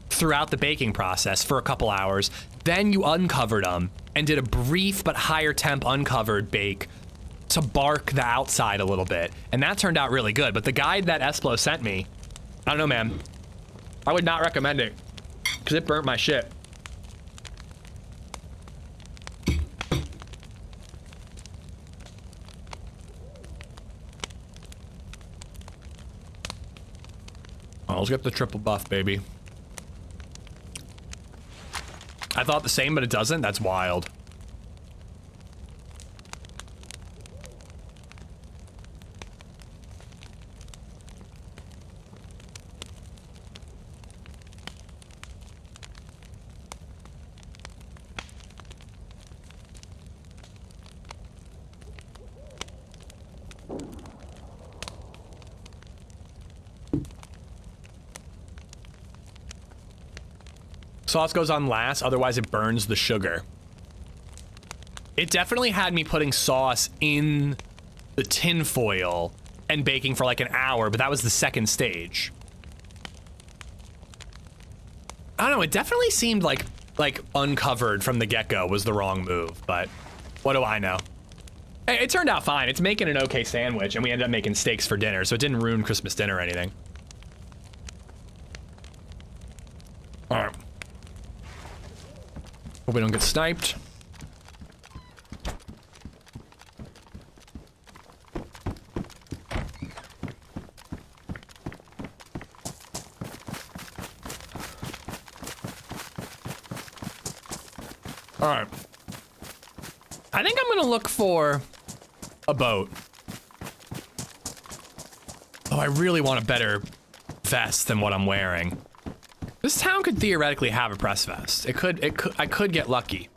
throughout the baking process for a couple hours. Then you uncovered them and did a brief but higher temp uncovered bake to bark the outside a little bit. And that turned out really good. But the guide that Esplo sent me, I don't know, man. I would not recommend it because it burnt my shit. Oh, let's get the triple buff, baby. I thought the same, but it doesn't. That's wild. Sauce goes on last, otherwise it burns the sugar. It definitely had me putting sauce in the tin foil and baking for like an hour, but that was the second stage. I don't know, it definitely seemed like uncovered from the get-go was the wrong move, but what do I know? Hey, it turned out fine. It's making an okay sandwich, and we ended up making steaks for dinner, so it didn't ruin Christmas dinner or anything. All right. Hope we don't get sniped. All right. I think I'm gonna look for a boat. Oh, I really want a better vest than what I'm wearing. This town could theoretically have a press vest. I could get lucky.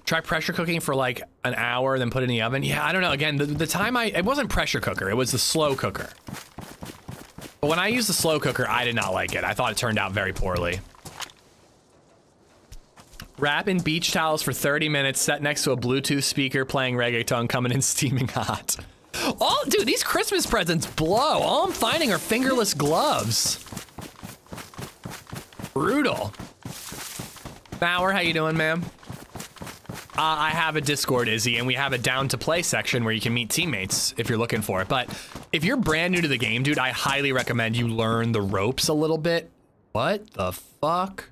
Try pressure cooking for like an hour, then put it in the oven. Yeah, I don't know. Again, the time it wasn't pressure cooker. It was the slow cooker. But when I used the slow cooker, I did not like it. I thought it turned out very poorly. Wrap in beach towels for 30 minutes, set next to a Bluetooth speaker, playing reggaeton, coming in steaming hot. Oh, dude, these Christmas presents blow. All I'm finding are fingerless gloves. Brutal. Bauer, how you doing, ma'am? I have a Discord, Izzy, and we have a down to play section where you can meet teammates if you're looking for it. But if you're brand new to the game, dude, I highly recommend you learn the ropes a little bit. What the fuck?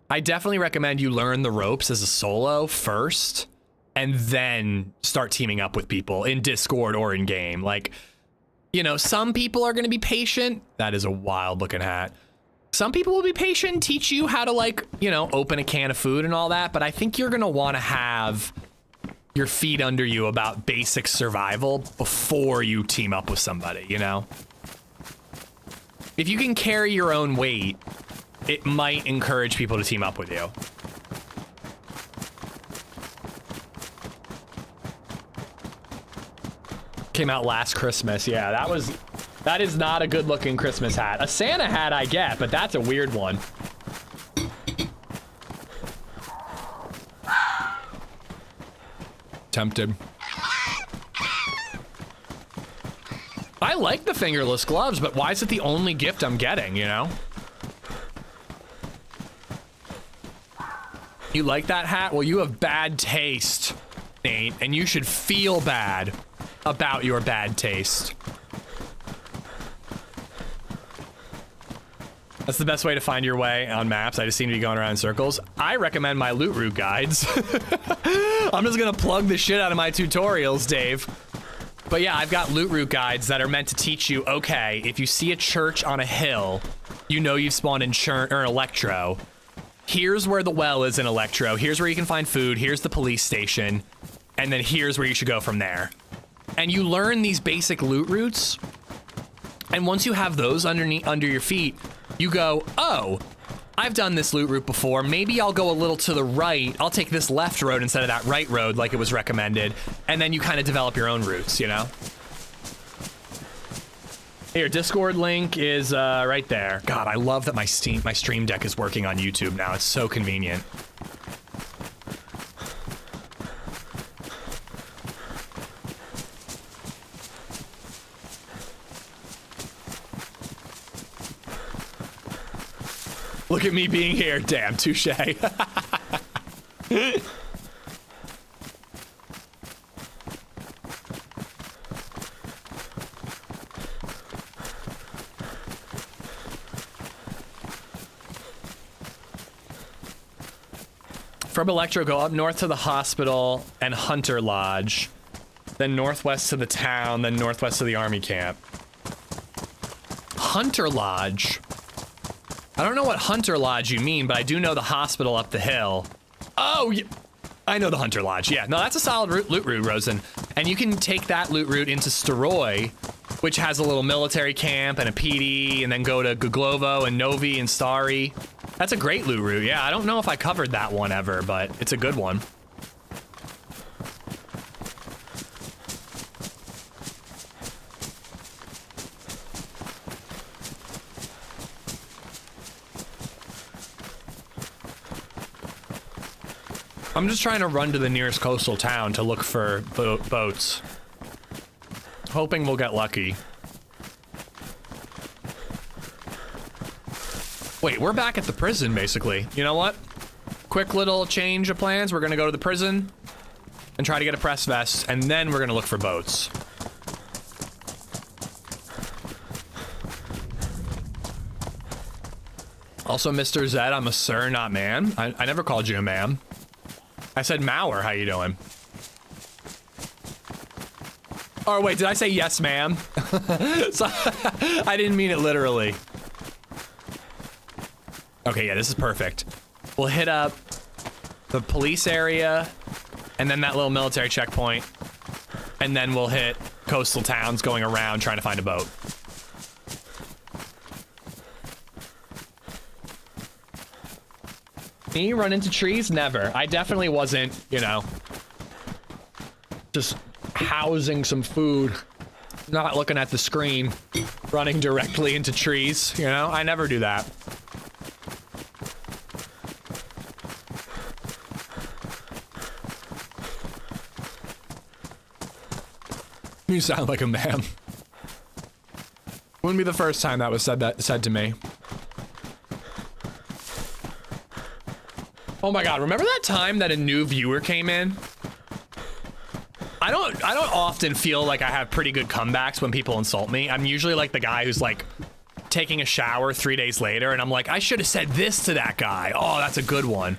I definitely recommend you learn the ropes as a solo first, and then start teaming up with people in Discord or in game. Like, you know, some people are going to be patient. That is a wild looking hat. Some people will be patient and teach you how to, like, you know, open a can of food and all that. But I think you're going to want to have your feet under you about basic survival before you team up with somebody, you know? If you can carry your own weight, it might encourage people to team up with you. Came out last Christmas. Yeah, that is not a good looking Christmas hat. A Santa hat I get, but that's a weird one. Tempted. I like the fingerless gloves, but why is it the only gift I'm getting, you know? You like that hat? Well, you have bad taste, Nate, and you should feel bad about your bad taste. That's the best way to find your way on maps. I just seem to be going around in circles. I recommend my loot route guides. I'm just gonna plug the shit out of my tutorials, Dave. But yeah, I've got loot route guides that are meant to teach you, okay, if you see a church on a hill, you know you've spawned in Electro. Here's where the well is in Electro. Here's where you can find food. Here's the police station. And then here's where you should go from there. And you learn these basic loot routes. And once you have those under your feet, you go, oh, I've done this loot route before. Maybe I'll go a little to the right. I'll take this left road instead of that right road like it was recommended. And then you kind of develop your own routes, you know? Here, Discord link is right there. God, I love that my Stream Deck is working on YouTube now. It's so convenient. Look at me being here. Damn, touche. From Electro, go up north to the hospital and Hunter Lodge, then northwest to the town, then northwest to the army camp. Hunter Lodge? I don't know what Hunter Lodge you mean, but I do know the hospital up the hill. Oh, I know the Hunter Lodge. Yeah, no, that's a solid loot route, Rosen. And you can take that loot route into Steroy, which has a little military camp and a PD, and then go to Guglovo and Novi and Starry. That's a great loot route. Yeah, I don't know if I covered that one ever, but it's a good one. I'm just trying to run to the nearest coastal town to look for boats. Hoping we'll get lucky. Wait, we're back at the prison, basically. You know what? Quick little change of plans. We're gonna go to the prison and try to get a press vest, and then we're gonna look for boats. Also, Mr. Zed, I'm a sir, not ma'am. I never called you a ma'am. I said Mauer, how you doing? Oh, wait, did I say yes, ma'am? So, I didn't mean it literally. Okay, yeah, this is perfect. We'll hit up the police area, and then that little military checkpoint, and then we'll hit coastal towns going around trying to find a boat. Me run into trees? Never. I definitely wasn't, you know, just housing some food, not looking at the screen. running directly into trees, you know? I never do that. You sound like a man. Wouldn't be the first time that was said to me. Oh my god, remember that time that a new viewer came in? I don't often feel like I have pretty good comebacks when people insult me. I'm usually like the guy who's like taking a shower 3 days later and I'm like, I should have said this to that guy. Oh, that's a good one.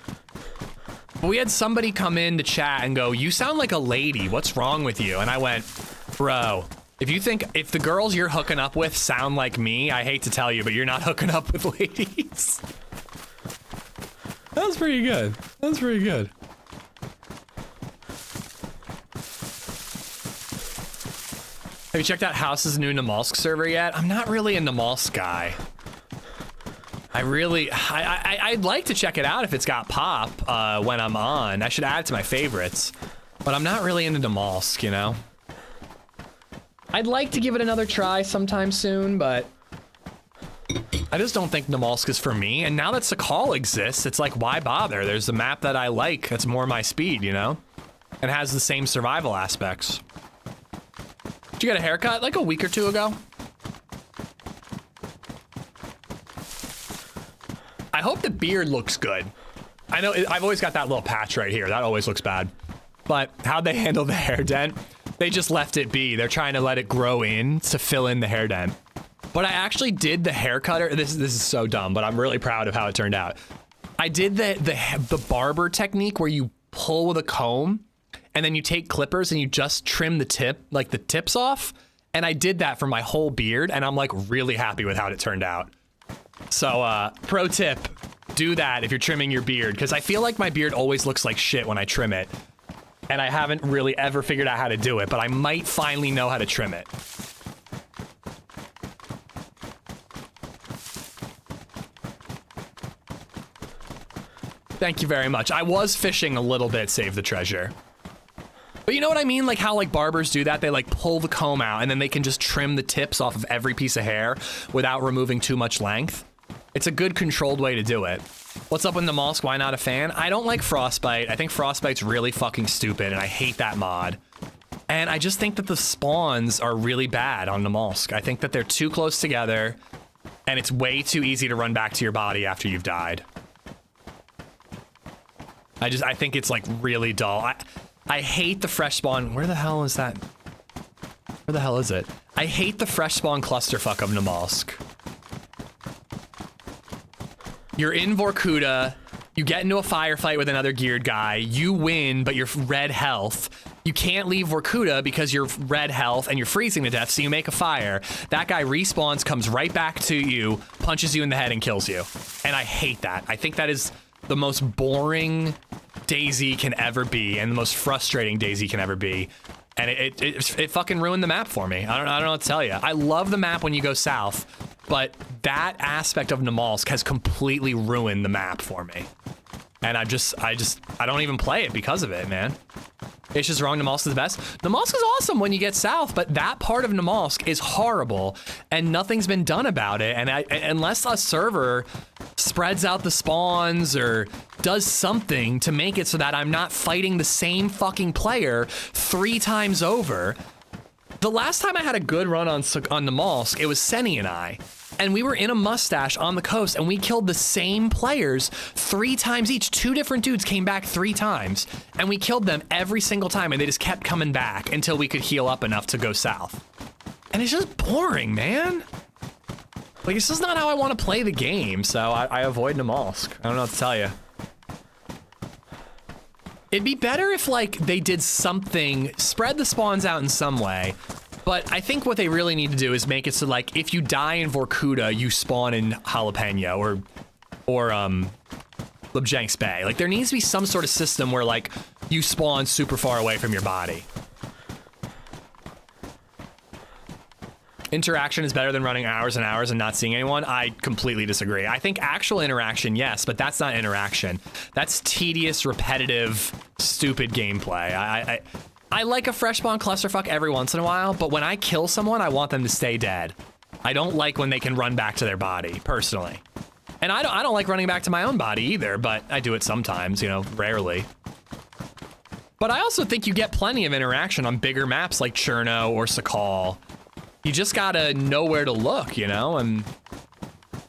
But we had somebody come in to chat and go, you sound like a lady. What's wrong with you? And I went, bro, if the girls you're hooking up with sound like me, I hate to tell you, but you're not hooking up with ladies. That was pretty good. That was pretty good. Have you checked out House's new Namalsk server yet? I'm not really a Namalsk guy. I'd like to check it out if it's got pop when I'm on. I should add it to my favorites. But I'm not really into Namalsk, you know? I'd like to give it another try sometime soon, but I just don't think Namalsk is for me. And now that Sakhal exists, it's like, why bother? There's a map that I like that's more my speed, you know? And has the same survival aspects. Did you get a haircut like a week or two ago? I hope the beard looks good. I know I've always got that little patch right here. That always looks bad. But how'd they handle the hair dent? They just left it be. They're trying to let it grow in to fill in the hair dent. But I actually did the hair cutter. This is so dumb, but I'm really proud of how it turned out. I did the barber technique where you pull with a comb and then you take clippers and you just trim the tip, like the tips off. And I did that for my whole beard and I'm like really happy with how it turned out. So pro tip, do that if you're trimming your beard, because I feel like my beard always looks like shit when I trim it. And I haven't really ever figured out how to do it, but I might finally know how to trim it. Thank you very much. I was fishing a little bit, save the treasure. But you know what I mean? Like how like barbers do that? They like pull the comb out and then they can just trim the tips off of every piece of hair without removing too much length. It's a good controlled way to do it. What's up with Namalsk? Why not a fan? I don't like Frostbite. I think Frostbite's really fucking stupid and I hate that mod. And I just think that the spawns are really bad on Namalsk. I think that they're too close together and it's way too easy to run back to your body after you've died. I think it's like really dull. I hate the fresh spawn. Where the hell is that? Where the hell is it? I hate the fresh spawn clusterfuck of Namalsk. You're in Vorkuta, you get into a firefight with another geared guy, you win, but you're red health. You can't leave Vorkuta because you're red health and you're freezing to death, so you make a fire. That guy respawns, comes right back to you, punches you in the head and kills you. And I hate that. I think that is the most boring DayZ can ever be and the most frustrating DayZ can ever be. And it fucking ruined the map for me. I don't know what to tell you. I love the map when you go south, but that aspect of Namalsk has completely ruined the map for me. And I don't even play it because of it, man. It's just wrong. Namalsk is the best. Namalsk is awesome when you get south, but that part of Namalsk is horrible and nothing's been done about it. And unless a server spreads out the spawns or does something to make it so that I'm not fighting the same fucking player 3 times over. The last time I had a good run on Namalsk, it was Senny and I. And we were in a mustache on the coast and we killed the same players 3 times each. 2 different dudes came back 3 times and we killed them every single time and they just kept coming back until we could heal up enough to go south. And it's just boring, man. Like, it's just not how I want to play the game, so I avoid Namalsk. I don't know what to tell you. It'd be better if, like, they did something, spread the spawns out in some way. But I think what they really need to do is make it so, like, if you die in Vorkuta, you spawn in Jalapeno or Lebjansk Bay. Like, there needs to be some sort of system where, like, you spawn super far away from your body. Interaction is better than running hours and hours and not seeing anyone. I completely disagree. I think actual interaction, yes, but that's not interaction. That's tedious, repetitive, stupid gameplay. I like a fresh spawn clusterfuck every once in a while, but when I kill someone, I want them to stay dead. I don't like when they can run back to their body, personally. And I don't like running back to my own body either, but I do it sometimes, you know, rarely. But I also think you get plenty of interaction on bigger maps like Cherno or Sakhal. You just gotta know where to look, you know, and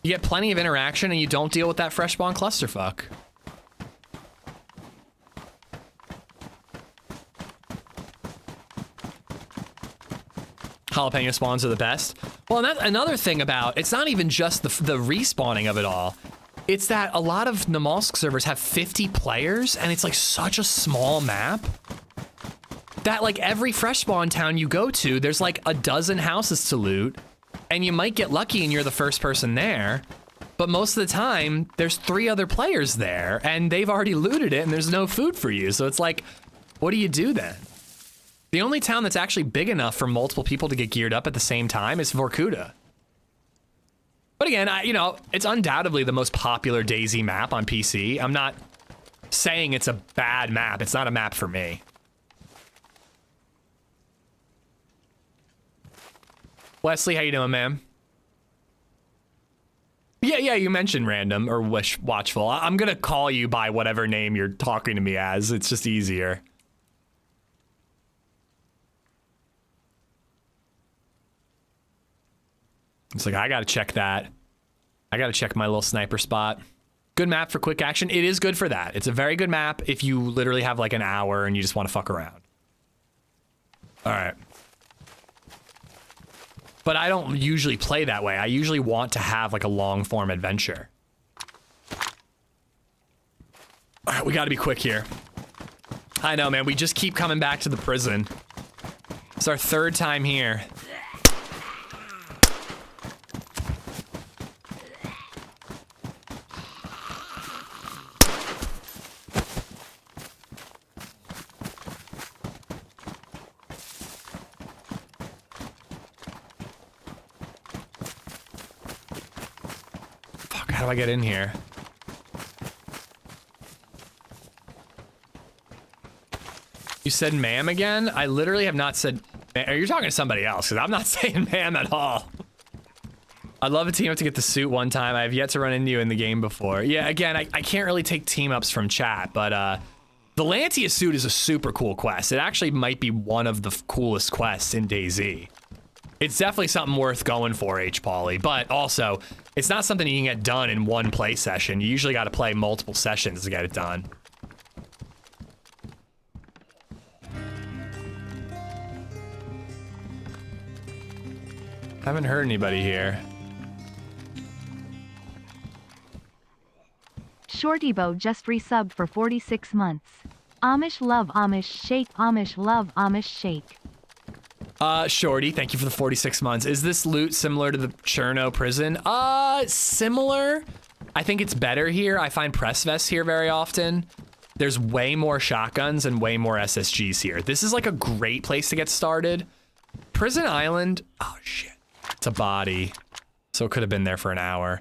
you get plenty of interaction and you don't deal with that fresh spawn clusterfuck. Jalapeno spawns are the best. Well, and that's another thing about, it's not even just the respawning of it all. It's that a lot of Namalsk servers have 50 players and it's like such a small map that like every fresh spawn town you go to, there's like a dozen houses to loot and you might get lucky and you're the first person there. But most of the time there's 3 other players there and they've already looted it and there's no food for you. So it's like, what do you do then? The only town that's actually big enough for multiple people to get geared up at the same time is Vorkuta. But again, you know, it's undoubtedly the most popular DayZ map on PC. I'm not saying it's a bad map. It's not a map for me. Wesley, how you doing, man? Yeah, you mentioned random or watchful. I'm gonna call you by whatever name you're talking to me as. It's just easier. It's like, I gotta check that. I gotta check my little sniper spot. Good map for quick action. It is good for that. It's a very good map if you literally have like an hour and you just want to fuck around. All right. But I don't usually play that way. I usually want to have like a long form adventure. All right, we gotta be quick here. I know, man. We just keep coming back to the prison. It's our 3rd time here. How do I get in here? You said ma'am again? I literally have not said... Are you talking to somebody else? Because I'm not saying ma'am at all. I'd love a team up to get the suit one time. I have yet to run into you in the game before. Yeah, again, I can't really take team ups from chat, but the Lantia suit is a super cool quest. It actually might be one of the coolest quests in DayZ. It's definitely something worth going for, H-Pauly, but also, it's not something you can get done in one play session. You usually got to play multiple sessions to get it done. Haven't heard anybody here. Shortybo just resubbed for 46 months. Amish love Amish shake, Amish love Amish shake. Shorty, thank you for the 46 months. Is this loot similar to the Cherno prison? Similar. I think it's better here. I find press vests here very often. There's way more shotguns and way more SSGs here. This is like a great place to get started. Prison Island, oh shit, it's a body. So it could have been there for an hour.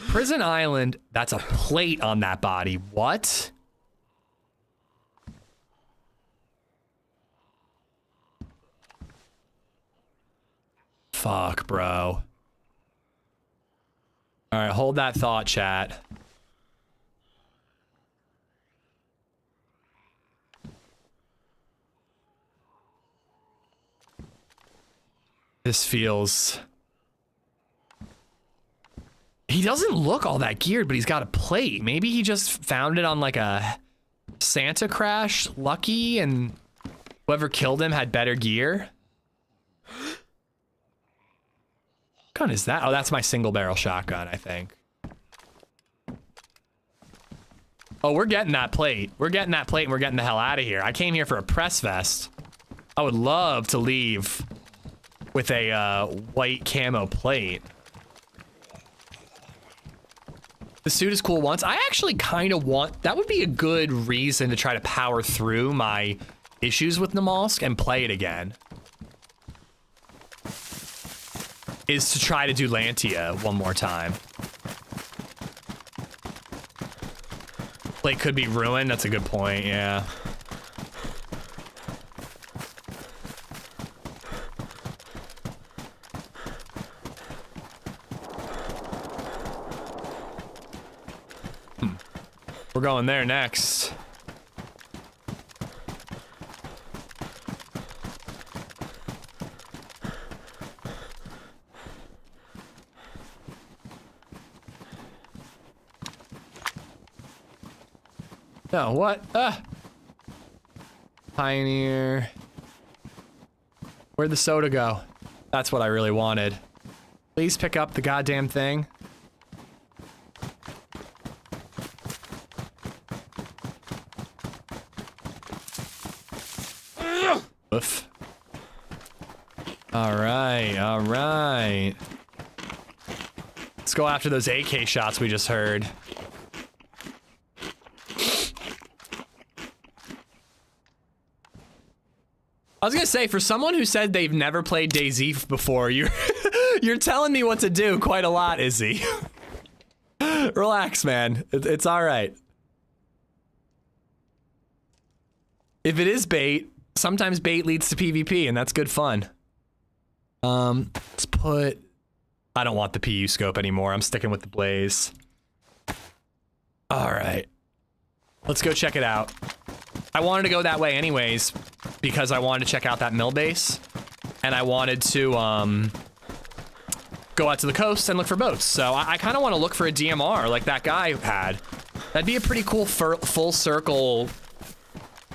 Prison Island, that's a plate on that body. What? Fuck, bro. All right, hold that thought, chat. This feels... He doesn't look all that geared, but he's got a plate. Maybe he just found it on like a Santa Crash lucky and whoever killed him had better gear. What gun is that? Oh, that's my single barrel shotgun, I think. Oh, we're getting that plate. We're getting that plate and we're getting the hell out of here. I came here for a press vest. I would love to leave with a white camo plate. The suit is cool once. I actually kind of want... That would be a good reason to try to power through my issues with Namalsk and play it again. Is to try to do Lantia one more time. Plate could be ruined. That's a good point, yeah. We're going there next. No, what? Pioneer. Where'd the soda go? That's what I really wanted. Please pick up the goddamn thing. Oof. Alright, alright. Let's go after those AK shots we just heard. I was gonna say, for someone who said they've never played DayZ before, you're telling me what to do quite a lot, Izzy. Relax, man. It's all right. If it is bait, sometimes bait leads to PvP, and that's good fun. Let's put... I don't want the PU scope anymore. I'm sticking with the Blaze. All right. Let's go check it out. I wanted to go that way anyways, because I wanted to check out that mill base, and I wanted to go out to the coast and look for boats. So I kind of want to look for a DMR like that guy had. That'd be a pretty cool full circle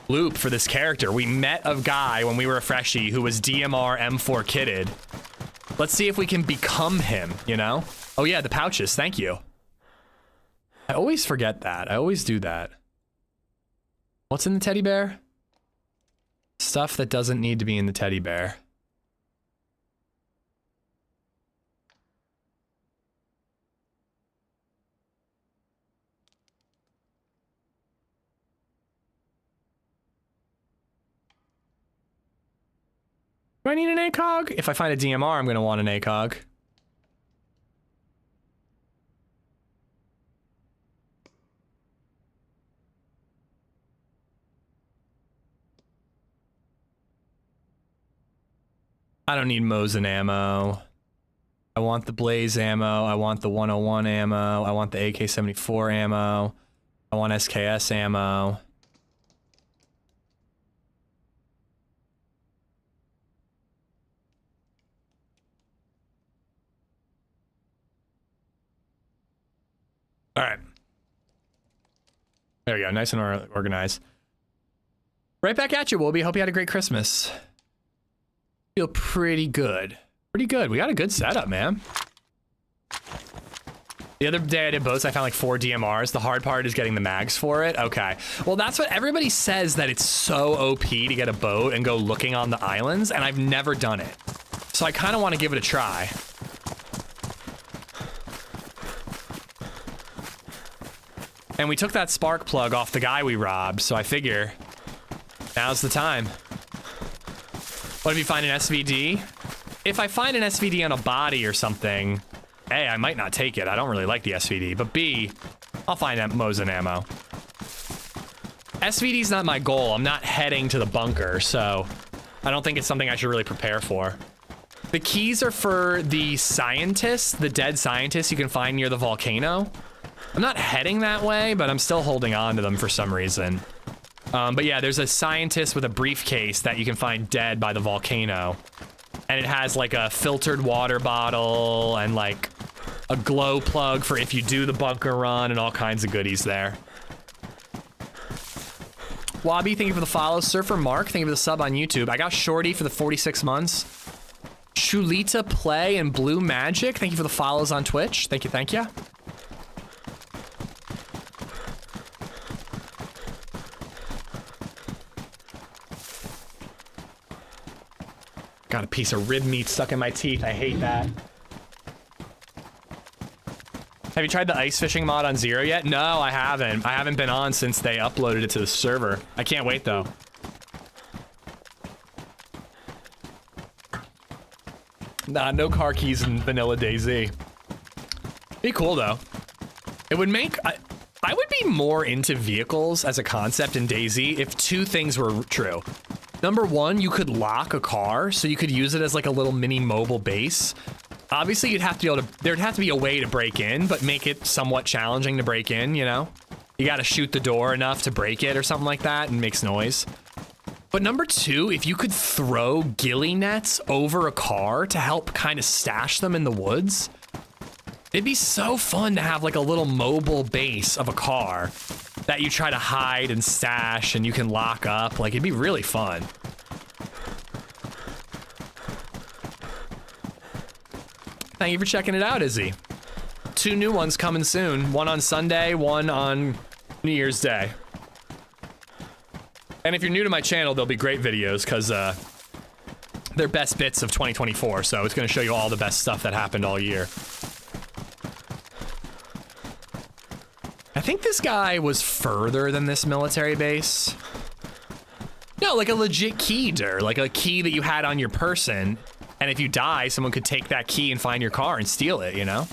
loop for this character. We met a guy when we were a freshie who was DMR M4 kitted. Let's see if we can become him, you know? Oh yeah, the pouches, thank you. I always forget that. I always do that. What's in the teddy bear? Stuff that doesn't need to be in the teddy bear. Do I need an ACOG? If I find a DMR, I'm going to want an ACOG. I don't need Mosin ammo. I want the Blaze ammo. I want the 101 ammo. I want the AK-74 ammo. I want SKS ammo. All right. There we go. Nice and organized. Right back at you, Wolby. Hope you had a great Christmas. Feel pretty good. Pretty good. We got a good setup, man. The other day I did boats, I found like 4 DMRs. The hard part is getting the mags for it. Okay. Well, that's what everybody says, that it's so OP to get a boat and go looking on the islands, and I've never done it. So I kind of want to give it a try. And we took that spark plug off the guy we robbed, so I figure now's the time. What if you find an SVD? If I find an SVD on a body or something, A, I might not take it. I don't really like the SVD. But B, I'll find that Mosin ammo. SVD's not my goal. I'm not heading to the bunker, so I don't think it's something I should really prepare for. The keys are for the scientists, the dead scientists you can find near the volcano. I'm not heading that way, but I'm still holding on to them for some reason. But yeah, there's a scientist with a briefcase that you can find dead by the volcano. And it has like a filtered water bottle and like a glow plug for if you do the bunker run and all kinds of goodies there. Wabi, thank you for the follow. Surfer Mark, thank you for the sub on YouTube. I got Shorty for the 46 months. Shulita Play and Blue Magic, thank you for the follows on Twitch. Thank you, thank you. Got a piece of rib meat stuck in my teeth. I hate that. Have you tried the ice fishing mod on Zero yet? No, I haven't. I haven't been on since they uploaded it to the server. I can't wait though. Nah, no car keys in vanilla DayZ. Be cool though. It would make... I would be more into vehicles as a concept in DayZ if 2 things were true. Number 1, you could lock a car, so you could use it as like a little mini mobile base. Obviously, you'd have to be able to, there'd have to be a way to break in, but make it somewhat challenging to break in, you know? You gotta shoot the door enough to break it or something like that and makes noise. But number 2, if you could throw ghillie nets over a car to help kind of stash them in the woods, it'd be so fun to have like a little mobile base of a car that you try to hide and stash and you can lock up. Like, it'd be really fun. Thank you for checking it out, Izzy. 2 new ones coming soon. One on Sunday, one on New Year's Day. And if you're new to my channel, there'll be great videos because they're best bits of 2024. So it's going to show you all the best stuff that happened all year. I think this guy was further than this military base. No, like a legit keyder, like a key that you had on your person. And if you die, someone could take that key and find your car and steal it, you know?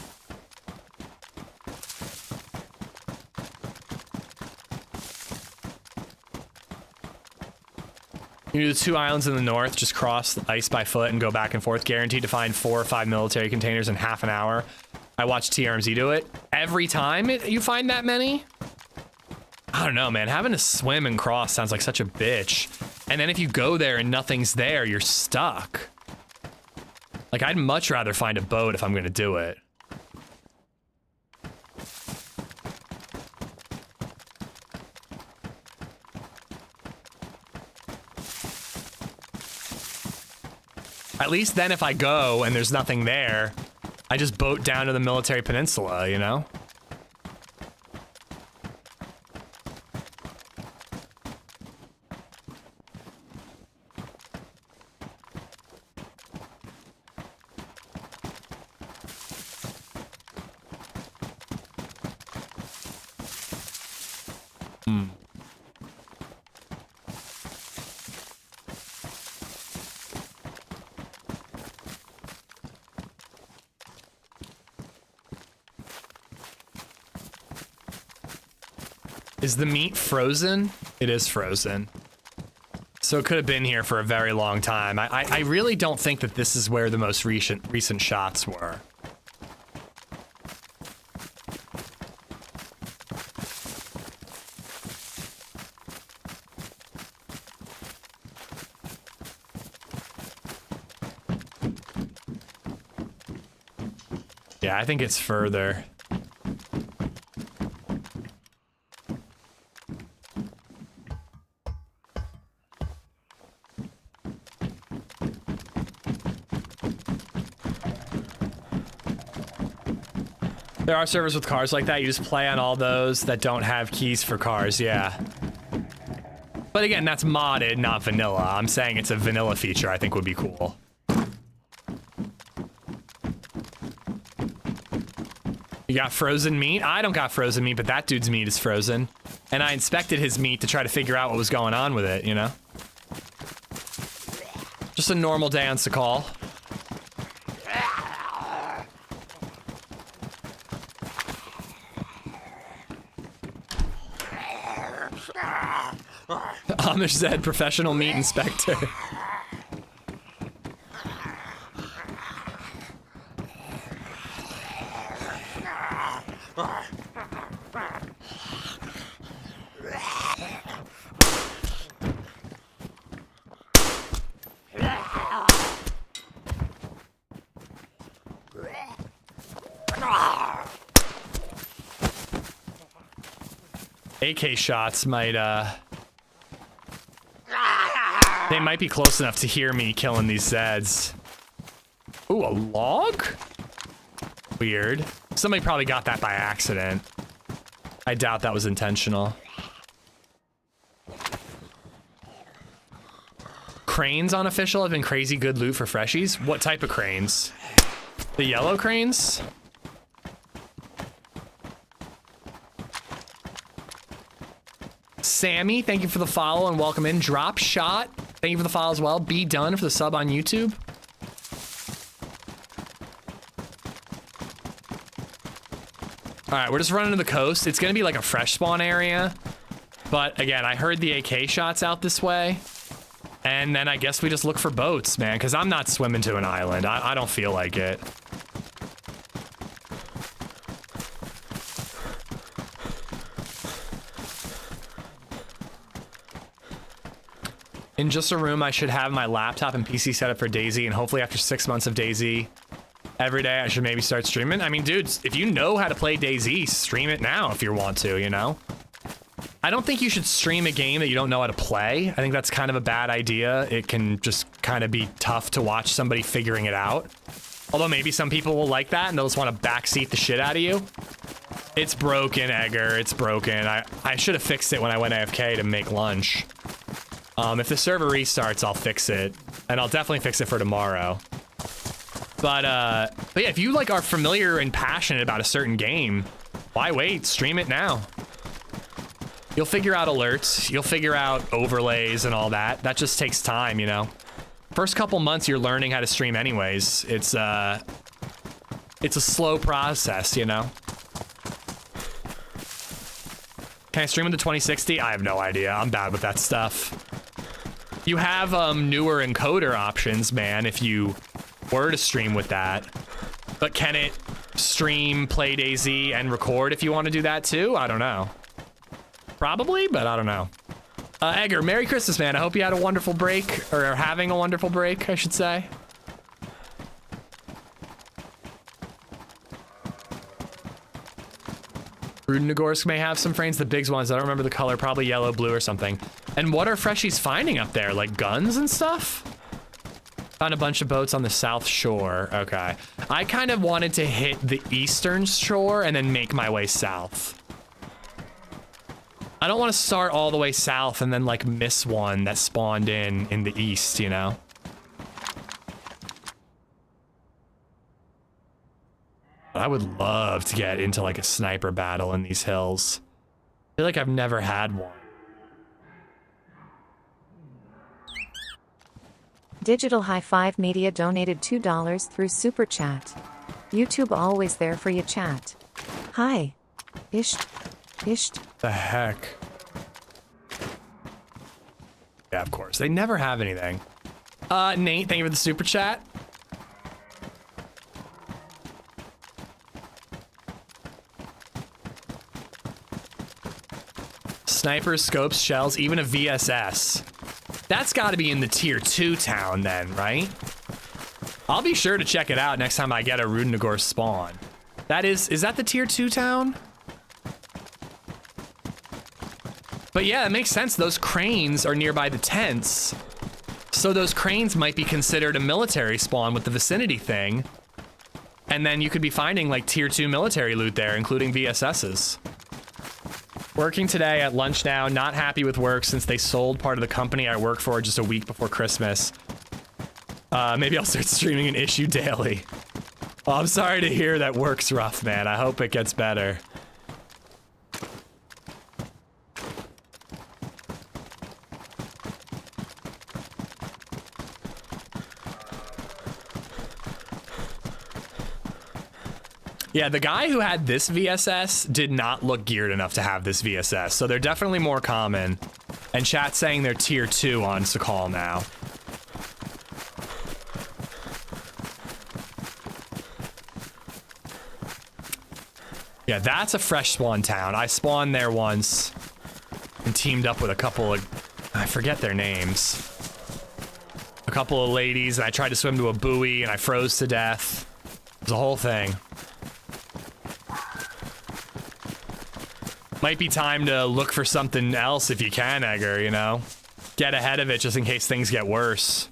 You do the 2 islands in the north, just cross the ice by foot and go back and forth. Guaranteed to find 4 or 5 military containers in half an hour. I watched TRMZ do it. Every time you find that many? I don't know, man. Having to swim and cross sounds like such a bitch. And then if you go there and nothing's there, you're stuck. Like, I'd much rather find a boat if I'm gonna do it. At least then if I go and there's nothing there, I just boat down to the military peninsula, you know? Is the meat frozen? It is frozen. So it could have been here for a very long time. I really don't think that this is where the most recent shots were. Yeah, I think it's further. There are servers with cars like that. You just play on all those that don't have keys for cars, yeah. But again, that's modded, not vanilla. I'm saying it's a vanilla feature I think would be cool. You got frozen meat? I don't got frozen meat, but that dude's meat is frozen. And I inspected his meat to try to figure out what was going on with it, you know? Just a normal day on Sakhal. LadyZed, professional meat inspector. AK shots might, they might be close enough to hear me killing these Zeds. Ooh, a log? Weird. Somebody probably got that by accident. I doubt that was intentional. Cranes on official have been crazy good loot for freshies. What type of cranes? The yellow cranes? Sammy, thank you for the follow and welcome in. Drop Shot, thank you for the follow as well. Be Done for the sub on YouTube. All right, we're just running to the coast. It's gonna be like a fresh spawn area. But again, I heard the AK shots out this way. And then I guess we just look for boats, man, because I'm not swimming to an island. I don't feel like it. In just a room, I should have my laptop and PC set up for DayZ, and hopefully after 6 months of DayZ, every day I should maybe start streaming. I mean, dudes, if you know how to play DayZ, stream it now if you want to, you know? I don't think you should stream a game that you don't know how to play. I think that's kind of a bad idea. It can just kind of be tough to watch somebody figuring it out. Although maybe some people will like that and they'll just want to backseat the shit out of you. It's broken, Edgar. It's broken. I should have fixed it when I went AFK to make lunch. If the server restarts, I'll fix it. And I'll definitely fix it for tomorrow. But yeah, if you like are familiar and passionate about a certain game, why wait? Stream it now. You'll figure out alerts. You'll figure out overlays and all that. That just takes time, you know? First couple months, you're learning how to stream anyways. It's a slow process, you know? Can I stream with the 2060? I have no idea. I'm bad with that stuff. You have newer encoder options, man, if you were to stream with that. But can it stream, play DayZ, and record if you want to do that too? I don't know. Probably, but I don't know. Edgar, Merry Christmas, man. I hope you had a wonderful break, or are having a wonderful break, I should say. Rudnagorsk may have some frames, the big ones. I don't remember the color, probably yellow, blue, or something. And what are Freshies finding up there? Like guns and stuff? Found a bunch of boats on the south shore. Okay. I kind of wanted to hit the eastern shore and then make my way south. I don't want to start all the way south and then like miss one that spawned in the east, you know? I would love to get into like a sniper battle in these hills. I feel like I've never had one. Digital High Five Media donated $2 through Super Chat. YouTube always there for you chat. Hi. Isht. The heck? Yeah, of course. They never have anything. Nate, thank you for the super chat. Snipers, scopes, shells, even a VSS. That's got to be in the tier 2 town then, right? I'll be sure to check it out next time I get a Rudnagorsk spawn. Is that the tier 2 town? But yeah, it makes sense. Those cranes are nearby the tents. So those cranes might be considered a military spawn with the vicinity thing. And then you could be finding like tier 2 military loot there, including VSSs. Working today at lunch now, not happy with work since they sold part of the company I work for just a week before Christmas. Maybe I'll start streaming an issue daily. Well, I'm sorry to hear that work's rough, man. I hope it gets better. Yeah, the guy who had this VSS did not look geared enough to have this VSS, so they're definitely more common. And chat's saying they're tier 2 on Sakhal now. Yeah, that's a fresh spawn town. I spawned there once and teamed up with a couple of, I forget their names. A couple of ladies, and I tried to swim to a buoy and I froze to death. It was a whole thing. Might be time to look for something else if you can, Edgar, you know? Get ahead of it just in case things get worse.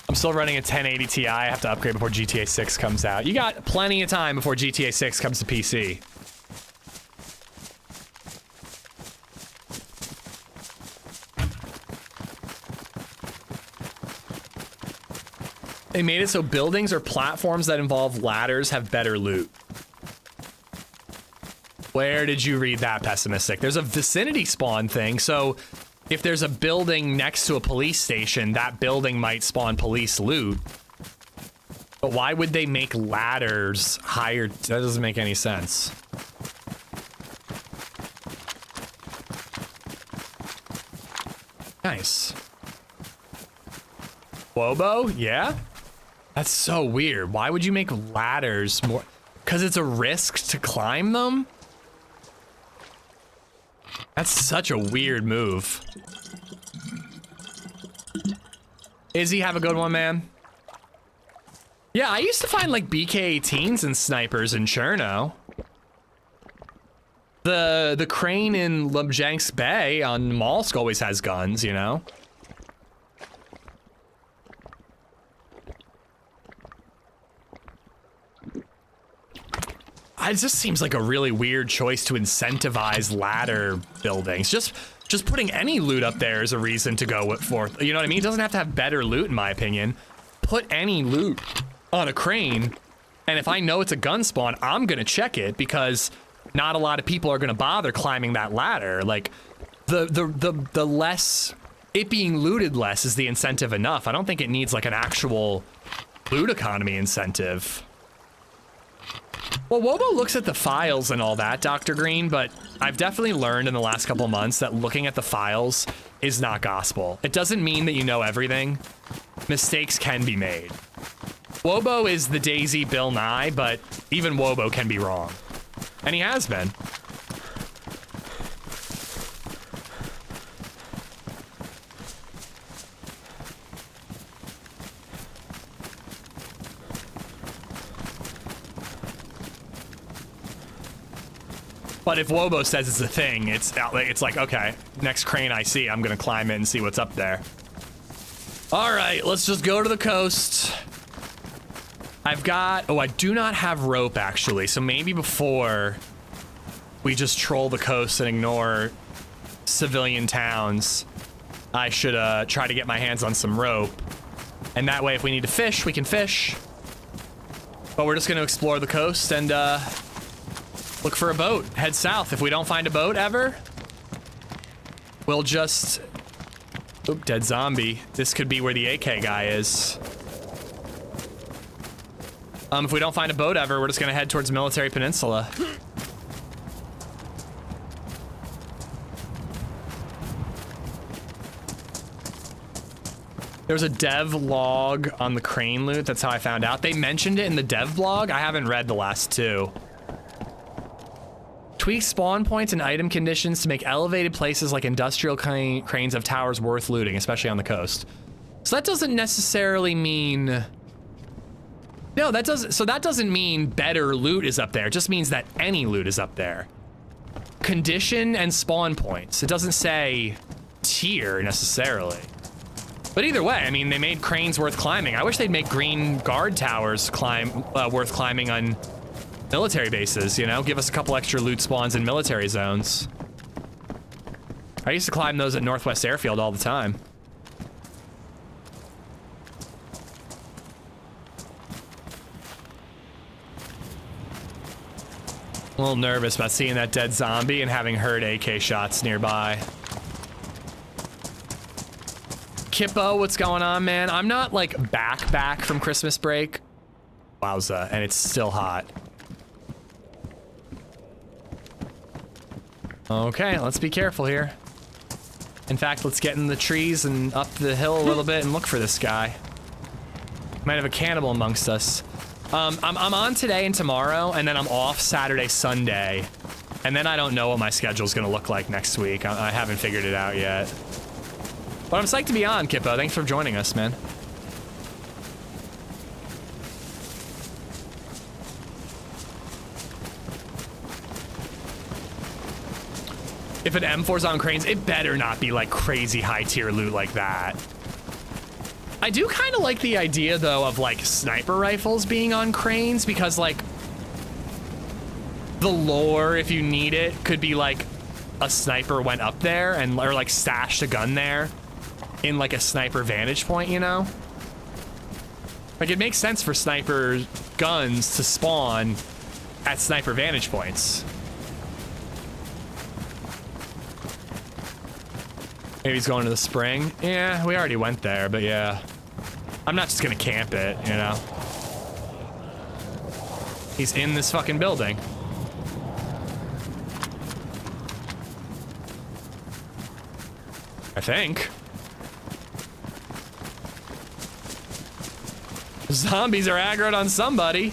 I'm still running a 1080 Ti. I have to upgrade before GTA 6 comes out. You got plenty of time before GTA 6 comes to PC. They made it so buildings or platforms that involve ladders have better loot. Where did you read that, Pessimistic? There's a vicinity spawn thing, so if there's a building next to a police station, that building might spawn police loot. But why would they make ladders higher? That doesn't make any sense. Nice. Wobo? Yeah? That's so weird. Why would you make ladders more? Because it's a risk to climb them? That's such a weird move. Izzy, have a good one, man. Yeah, I used to find like BK-18s and snipers in Cherno. The crane in Lubjansk Bay on Malsk always has guns, you know? It just seems like a really weird choice to incentivize ladder buildings. Just putting any loot up there is a reason to go for, you know what I mean? It doesn't have to have better loot, in my opinion. Put any loot on a crane, and if I know it's a gun spawn, I'm gonna check it, because not a lot of people are gonna bother climbing that ladder. Like, the less, it being looted less is the incentive enough. I don't think it needs like an actual loot economy incentive. Well, Wobo looks at the files and all that, Dr. Green, but I've definitely learned in the last couple months that looking at the files is not gospel. It doesn't mean that you know everything. Mistakes can be made. Wobo is the DayZ Bill Nye, but even Wobo can be wrong. And he has been. But if Wobo says it's a thing, it's like, okay, next crane I see, I'm gonna climb it and see what's up there. All right, let's just go to the coast. I've got, oh, I do not have rope actually, so maybe before we just troll the coast and ignore civilian towns, I should try to get my hands on some rope. And that way, if we need to fish, we can fish. But we're just gonna explore the coast and look for a boat, head south. If we don't find a boat ever, we'll just, oop, dead zombie. This could be where the AK guy is. If we don't find a boat ever, we're just gonna head towards Military Peninsula. There was a dev log on the crane loot. That's how I found out. They mentioned it in the dev blog. I haven't read the last two. Tweak spawn points and item conditions to make elevated places like industrial cranes of towers worth looting, especially on the coast. So that doesn't necessarily mean... No, that doesn't mean better loot is up there. It just means that any loot is up there. Condition and spawn points. It doesn't say tier necessarily. But either way, I mean, they made cranes worth climbing. I wish they'd make green guard towers worth climbing on military bases, you know? Give us a couple extra loot spawns in military zones. I used to climb those at Northwest Airfield all the time. A little nervous about seeing that dead zombie and having heard AK shots nearby. Kippo, what's going on, man? I'm not like back from Christmas break. Wowza, and it's still hot. Okay, let's be careful here. In fact, let's get in the trees and up the hill a little bit and look for this guy. Might have a cannibal amongst us. I'm on today and tomorrow, and then I'm off Saturday, Sunday. And then I don't know what my schedule's gonna look like next week. I haven't figured it out yet. But I'm psyched to be on, Kippo. Thanks for joining us, man. If an M4's on cranes, it better not be like crazy high tier loot like that. I do kind of like the idea though of like sniper rifles being on cranes, because like the lore, if you need it, could be like a sniper went up there and or like stashed a gun there in like a sniper vantage point, you know? Like it makes sense for sniper guns to spawn at sniper vantage points. Maybe he's going to the spring. Yeah, we already went there, but yeah. I'm not just gonna camp it, you know? He's in this fucking building. I think. Zombies are aggroed on somebody.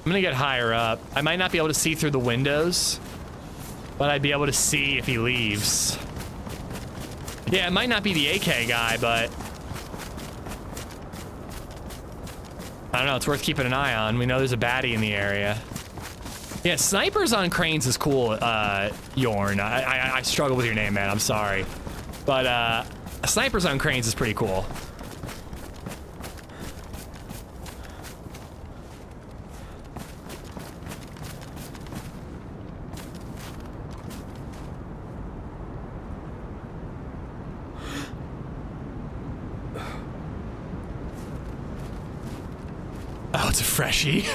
I'm gonna get higher up. I might not be able to see through the windows, but I'd be able to see if he leaves. Yeah, it might not be the AK guy, but I don't know. It's worth keeping an eye on. We know there's a baddie in the area. Yeah, snipers on cranes is cool, Yorn. I struggle with your name, man. I'm sorry. But snipers on cranes is pretty cool. Oh, it's a freshie.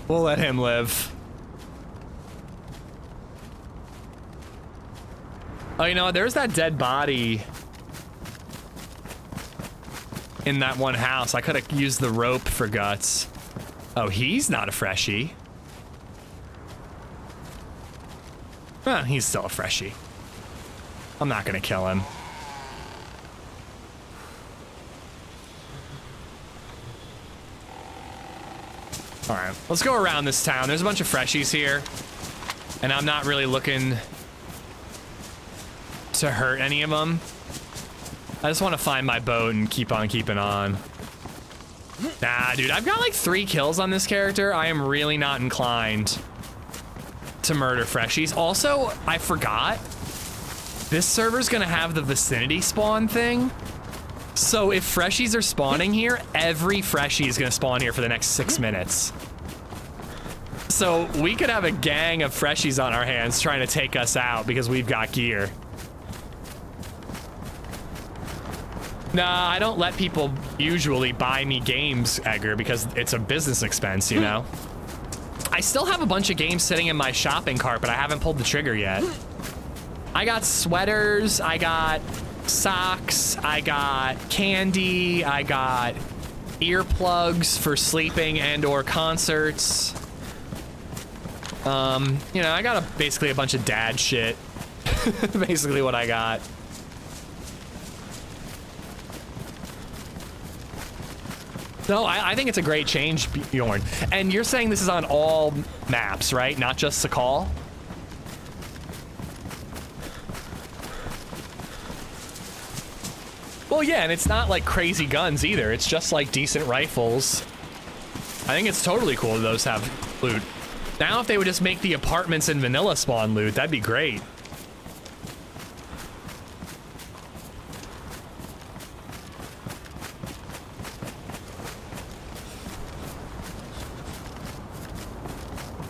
We'll let him live. Oh, you know what? There's that dead body in that one house. I could have used the rope for guts. Oh, he's not a freshie. Well, he's still a freshie. I'm not gonna kill him. All right, let's go around this town. There's a bunch of freshies here, and I'm not really looking to hurt any of them. I just want to find my boat and keep on keeping on. Nah, dude, I've got like 3 kills on this character. I am really not inclined to murder freshies. Also, I forgot, this server's gonna have the vicinity spawn thing. So if freshies are spawning here, every freshie is gonna spawn here for the next 6 minutes. So we could have a gang of freshies on our hands trying to take us out because we've got gear. Nah, I don't let people usually buy me games, Edgar, because it's a business expense, you know? I still have a bunch of games sitting in my shopping cart, but I haven't pulled the trigger yet. I got sweaters, I got socks, I got candy, I got earplugs for sleeping and or concerts. You know, I got basically a bunch of dad shit. Basically what I got. No, I think it's a great change, Bjorn. And you're saying this is on all maps, right? Not just Sakhal? Well, yeah, and it's not like crazy guns either. It's just like decent rifles. I think it's totally cool that those have loot. Now, if they would just make the apartments in vanilla spawn loot, that'd be great.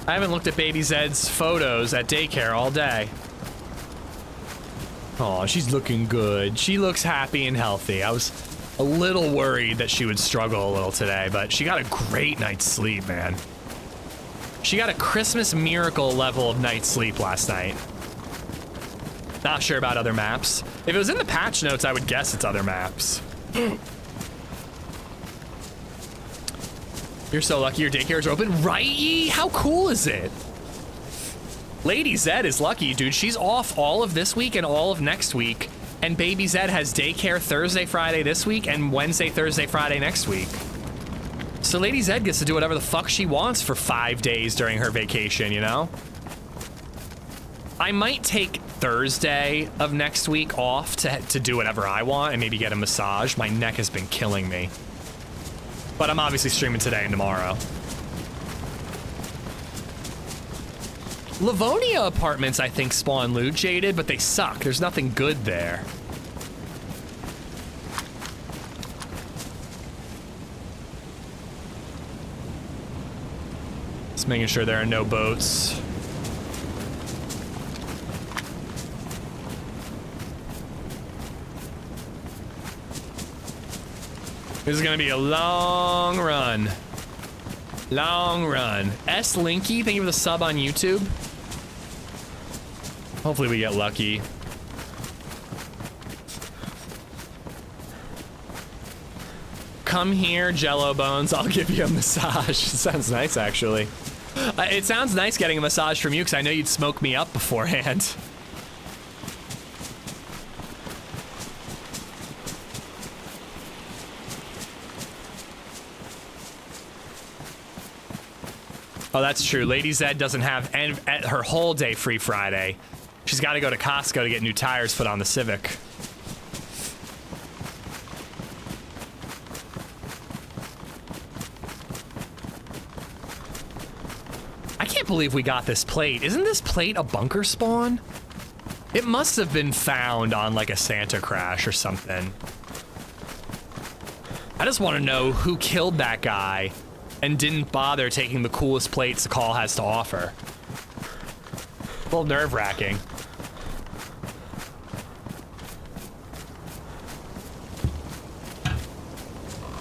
I haven't looked at Baby Zed's photos at daycare all day. Oh, she's looking good. She looks happy and healthy. I was a little worried that she would struggle a little today, but she got a great night's sleep, man. She got a Christmas miracle level of night's sleep last night. Not sure about other maps. If it was in the patch notes, I would guess it's other maps. You're so lucky your daycares are open, right, Yee? How cool is it? LadyZed is lucky, dude. She's off all of this week and all of next week. And Baby Zed has daycare Thursday, Friday this week and Wednesday, Thursday, Friday next week. So LadyZed gets to do whatever the fuck she wants for 5 days during her vacation, you know? I might take Thursday of next week off to do whatever I want and maybe get a massage. My neck has been killing me. But I'm obviously streaming today and tomorrow. Livonia apartments, I think, spawn loot, Jaded, but they suck. There's nothing good there. Just making sure there are no boats. This is gonna be a long run. Long run. S. Linky, thank you for the sub on YouTube. Hopefully we get lucky. Come here, Jello Bones. I'll give you a massage. Sounds nice, actually. It sounds nice getting a massage from you because I know you'd smoke me up beforehand. Oh, that's true. LadyZed doesn't have her whole day free Friday. She's got to go to Costco to get new tires put on the Civic. I can't believe we got this plate. Isn't this plate a bunker spawn? It must have been found on like a Santa crash or something. I just want to know who killed that guy and didn't bother taking the coolest plates the call has to offer. A little nerve-wracking.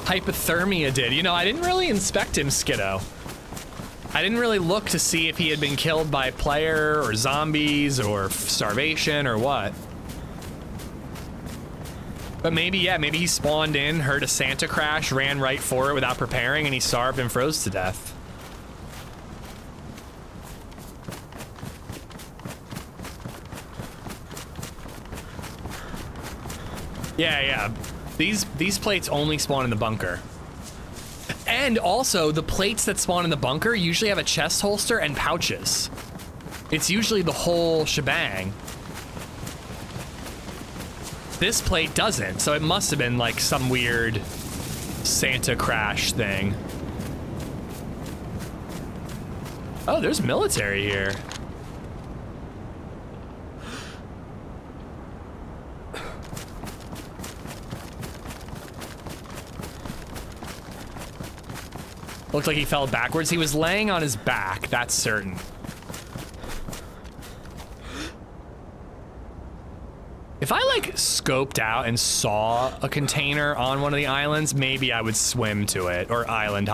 Hypothermia did. You know, I didn't really inspect him, Skiddo. I didn't really look to see if he had been killed by player or zombies or starvation or what. But maybe, yeah, maybe he spawned in, heard a Santa crash, ran right for it without preparing, and he starved and froze to death. Yeah, yeah. These plates only spawn in the bunker. And also, the plates that spawn in the bunker usually have a chest holster and pouches. It's usually the whole shebang. This plate doesn't, so it must have been like some weird Santa crash thing. Oh, there's military here. Looked like he fell backwards. He was laying on his back, that's certain. If I like scoped out and saw a container on one of the islands, maybe I would swim to it, or island,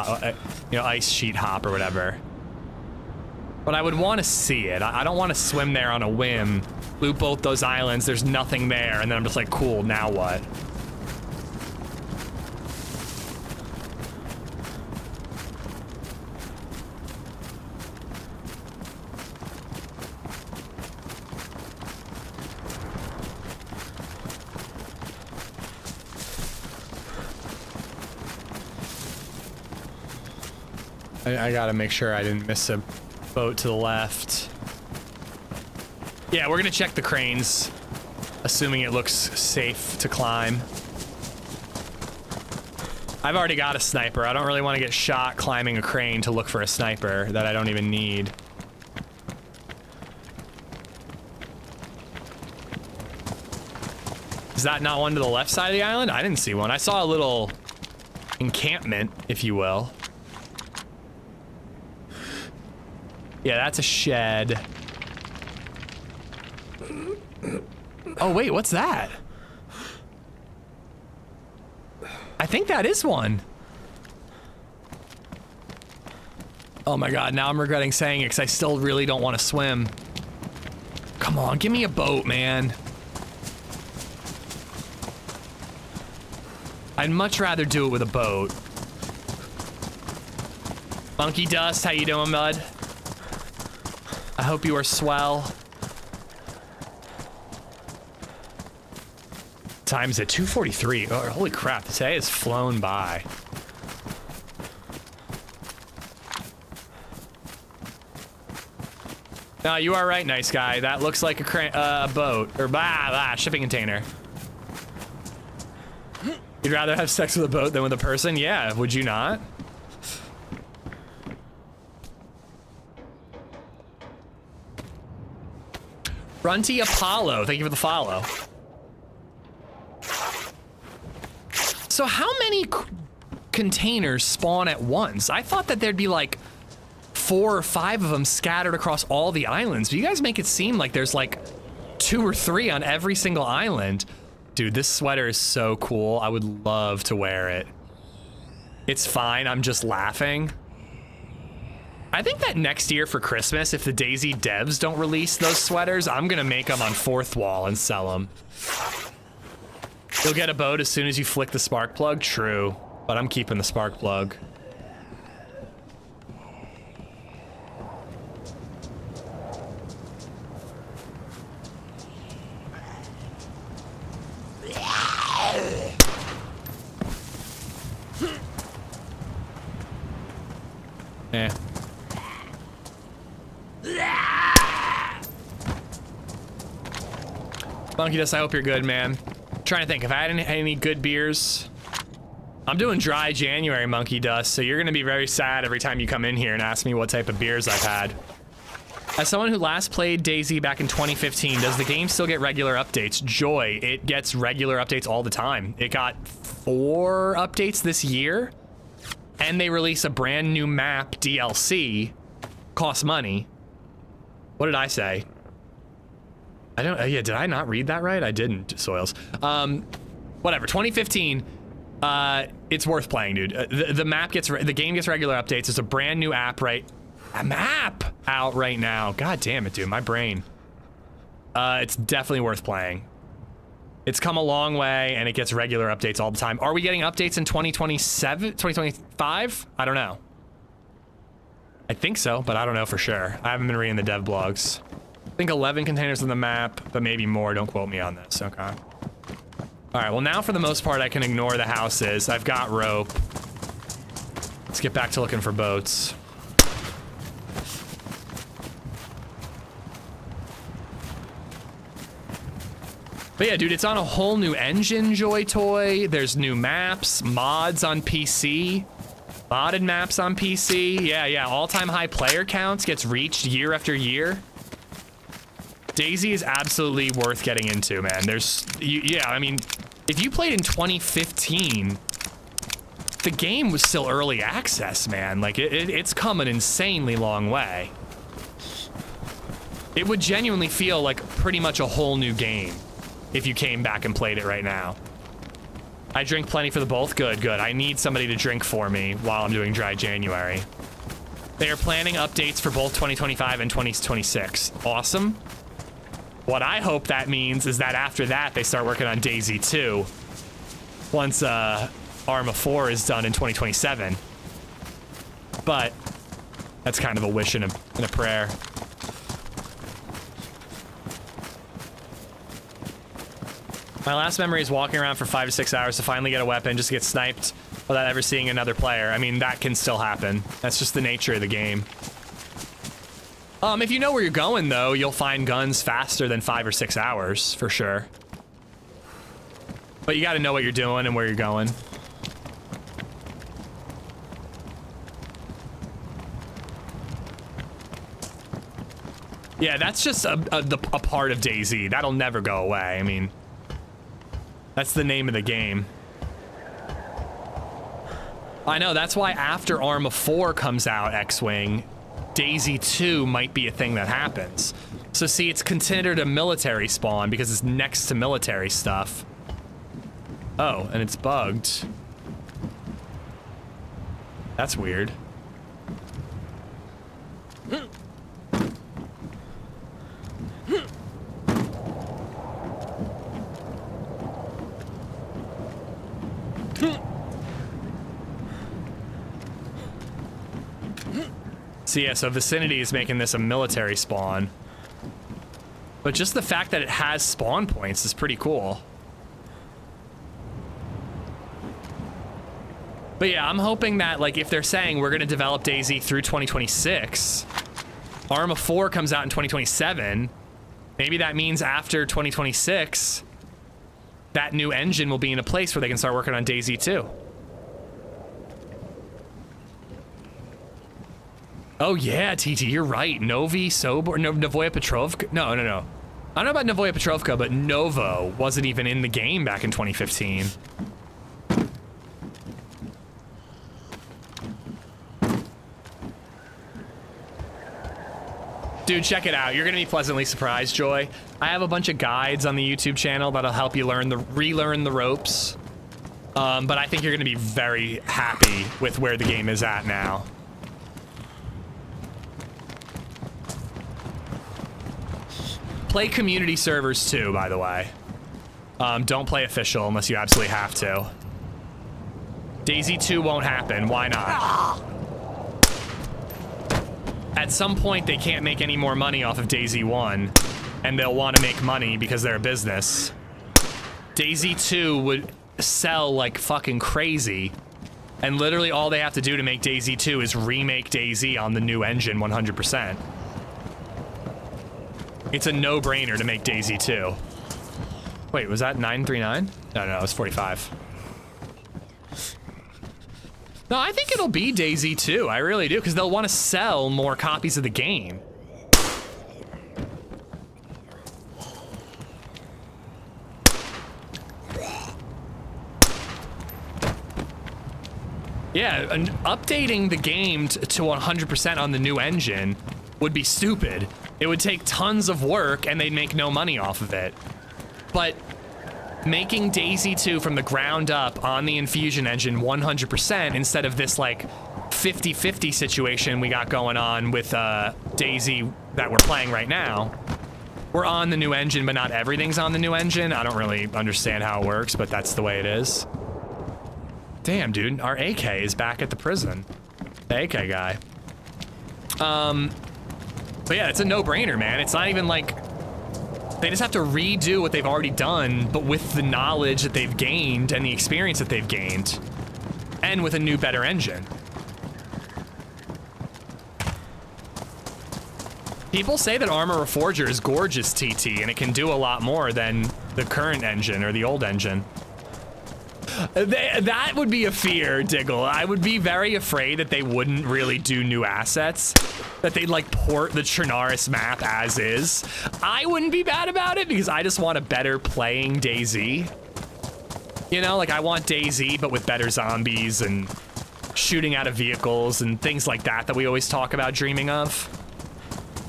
you know, ice sheet hop or whatever. But I would want to see it. I don't want to swim there on a whim, loot both those islands, there's nothing there, and then I'm just like, cool, now what? I gotta make sure I didn't miss a boat to the left. Yeah, we're gonna check the cranes, assuming it looks safe to climb. I've already got a sniper. I don't really want to get shot climbing a crane to look for a sniper that I don't even need. Is that not one to the left side of the island? I didn't see one. I saw a little encampment, if you will. Yeah, that's a shed. Oh, wait, what's that? I think that is one. Oh my god, now I'm regretting saying it because I still really don't want to swim. Come on, give me a boat, man. I'd much rather do it with a boat. Monkey Dust, how you doing, bud? I hope you are swell. Time's at 2:43. Oh, holy crap, today has flown by. No, you are right, nice guy. That looks like a boat, or shipping container. You'd rather have sex with a boat than with a person? Yeah, would you not? Runty Apollo, thank you for the follow. So how many containers spawn at once? I thought that there'd be like 4 or 5 of them scattered across all the islands, but you guys make it seem like there's like 2 or 3 on every single island. Dude, this sweater is so cool. I would love to wear it. It's fine, I'm just laughing. I think that next year for Christmas, if the DayZ devs don't release those sweaters, I'm gonna make them on 4th Wall and sell them. You'll get a boat as soon as you flick the spark plug? True, but I'm keeping the spark plug. Eh. Monkey Dust, I hope you're good, man. Trying to think if I had any good beers. I'm doing dry January, Monkey Dust, so you're gonna be very sad every time you come in here and ask me what type of beers I've had. As someone who last played DayZ back in 2015, does the game still get regular updates? Joy, it gets regular updates all the time. It got 4 updates this year, and they release a brand new map DLC. Costs money. What did I say? I don't, yeah, did I not read that right? I didn't, Soils. Whatever, 2015, it's worth playing, dude. The game gets regular updates. It's a brand new app, right? A map out right now. God damn it, dude, my brain. It's definitely worth playing. It's come a long way, and it gets regular updates all the time. Are we getting updates in 2027, 2025? I don't know. I think so, but I don't know for sure. I haven't been reading the dev blogs. I think 11 containers on the map, but maybe more. Don't quote me on this, okay. All right, well now for the most part, I can ignore the houses. I've got rope. Let's get back to looking for boats. But yeah, dude, it's on a whole new engine, Joy Toy. There's new maps, mods on PC, modded maps on PC. Yeah, all-time high player counts gets reached year after year. DayZ is absolutely worth getting into, man. Yeah, I mean, if you played in 2015, the game was still early access, man. Like, it's come an insanely long way. It would genuinely feel like pretty much a whole new game if you came back and played it right now. I drink plenty for the both. Good. I need somebody to drink for me while I'm doing dry January. They are planning updates for both 2025 and 2026. Awesome. What I hope that means is that after that, they start working on DayZ 2 once Arma 4 is done in 2027. But that's kind of a wish and a prayer. My last memory is walking around for 5 to 6 hours to finally get a weapon, just to get sniped without ever seeing another player. I mean, that can still happen. That's just the nature of the game. If you know where you're going, though, you'll find guns faster than 5 or 6 hours, for sure. But you gotta know what you're doing and where you're going. Yeah, that's just a part of DayZ. That'll never go away. I mean, that's the name of the game. I know, that's why after Arma 4 comes out, X-Wing, DayZ 2 might be a thing that happens. So see, it's considered a military spawn because it's next to military stuff. Oh, and it's bugged. That's weird. So yeah, so Vicinity is making this a military spawn. But just the fact that it has spawn points is pretty cool. But yeah, I'm hoping that, like, if they're saying we're gonna develop DayZ through 2026, Arma 4 comes out in 2027, maybe that means after 2026, that new engine will be in a place where they can start working on DayZ 2. Oh yeah, TT, you're right. Novi, Sobor, Novoya Petrovka. No. I don't know about Novoya Petrovka, but Novo wasn't even in the game back in 2015. Dude, check it out. You're gonna be pleasantly surprised, Joy. I have a bunch of guides on the YouTube channel that'll help you relearn the ropes. But I think you're gonna be very happy with where the game is at now. Play community servers too, by the way. Don't play official unless you absolutely have to. DayZ 2 won't happen. Why not? At some point, they can't make any more money off of DayZ 1, and they'll want to make money because they're a business. DayZ 2 would sell like fucking crazy, and literally all they have to do to make DayZ 2 is remake DayZ on the new engine 100%. It's a no-brainer to make DayZ 2. Wait, was that 939? No, it was 45. No, I think it'll be DayZ 2. I really do, because they'll want to sell more copies of the game. Yeah, and updating the game to 100% on the new engine would be stupid. It would take tons of work and they'd make no money off of it. But making DayZ 2 from the ground up on the Infusion engine 100% instead of this like 50-50 situation we got going on with DayZ that we're playing right now. We're on the new engine, but not everything's on the new engine. I don't really understand how it works, but that's the way it is. Damn, dude, our AK is back at the prison. The AK guy. But yeah, it's a no-brainer, man. It's not even like... They just have to redo what they've already done, but with the knowledge that they've gained and the experience that they've gained. And with a new, better engine. People say that Armor Reforger is gorgeous, TT, and it can do a lot more than the current engine or the old engine. That would be a fear, Diggle. I would be very afraid that they wouldn't really do new assets, that they'd like port the Chernarus map as is. I wouldn't be bad about it because I just want a better playing DayZ. You know, like I want DayZ but with better zombies and shooting out of vehicles and things like that we always talk about dreaming of.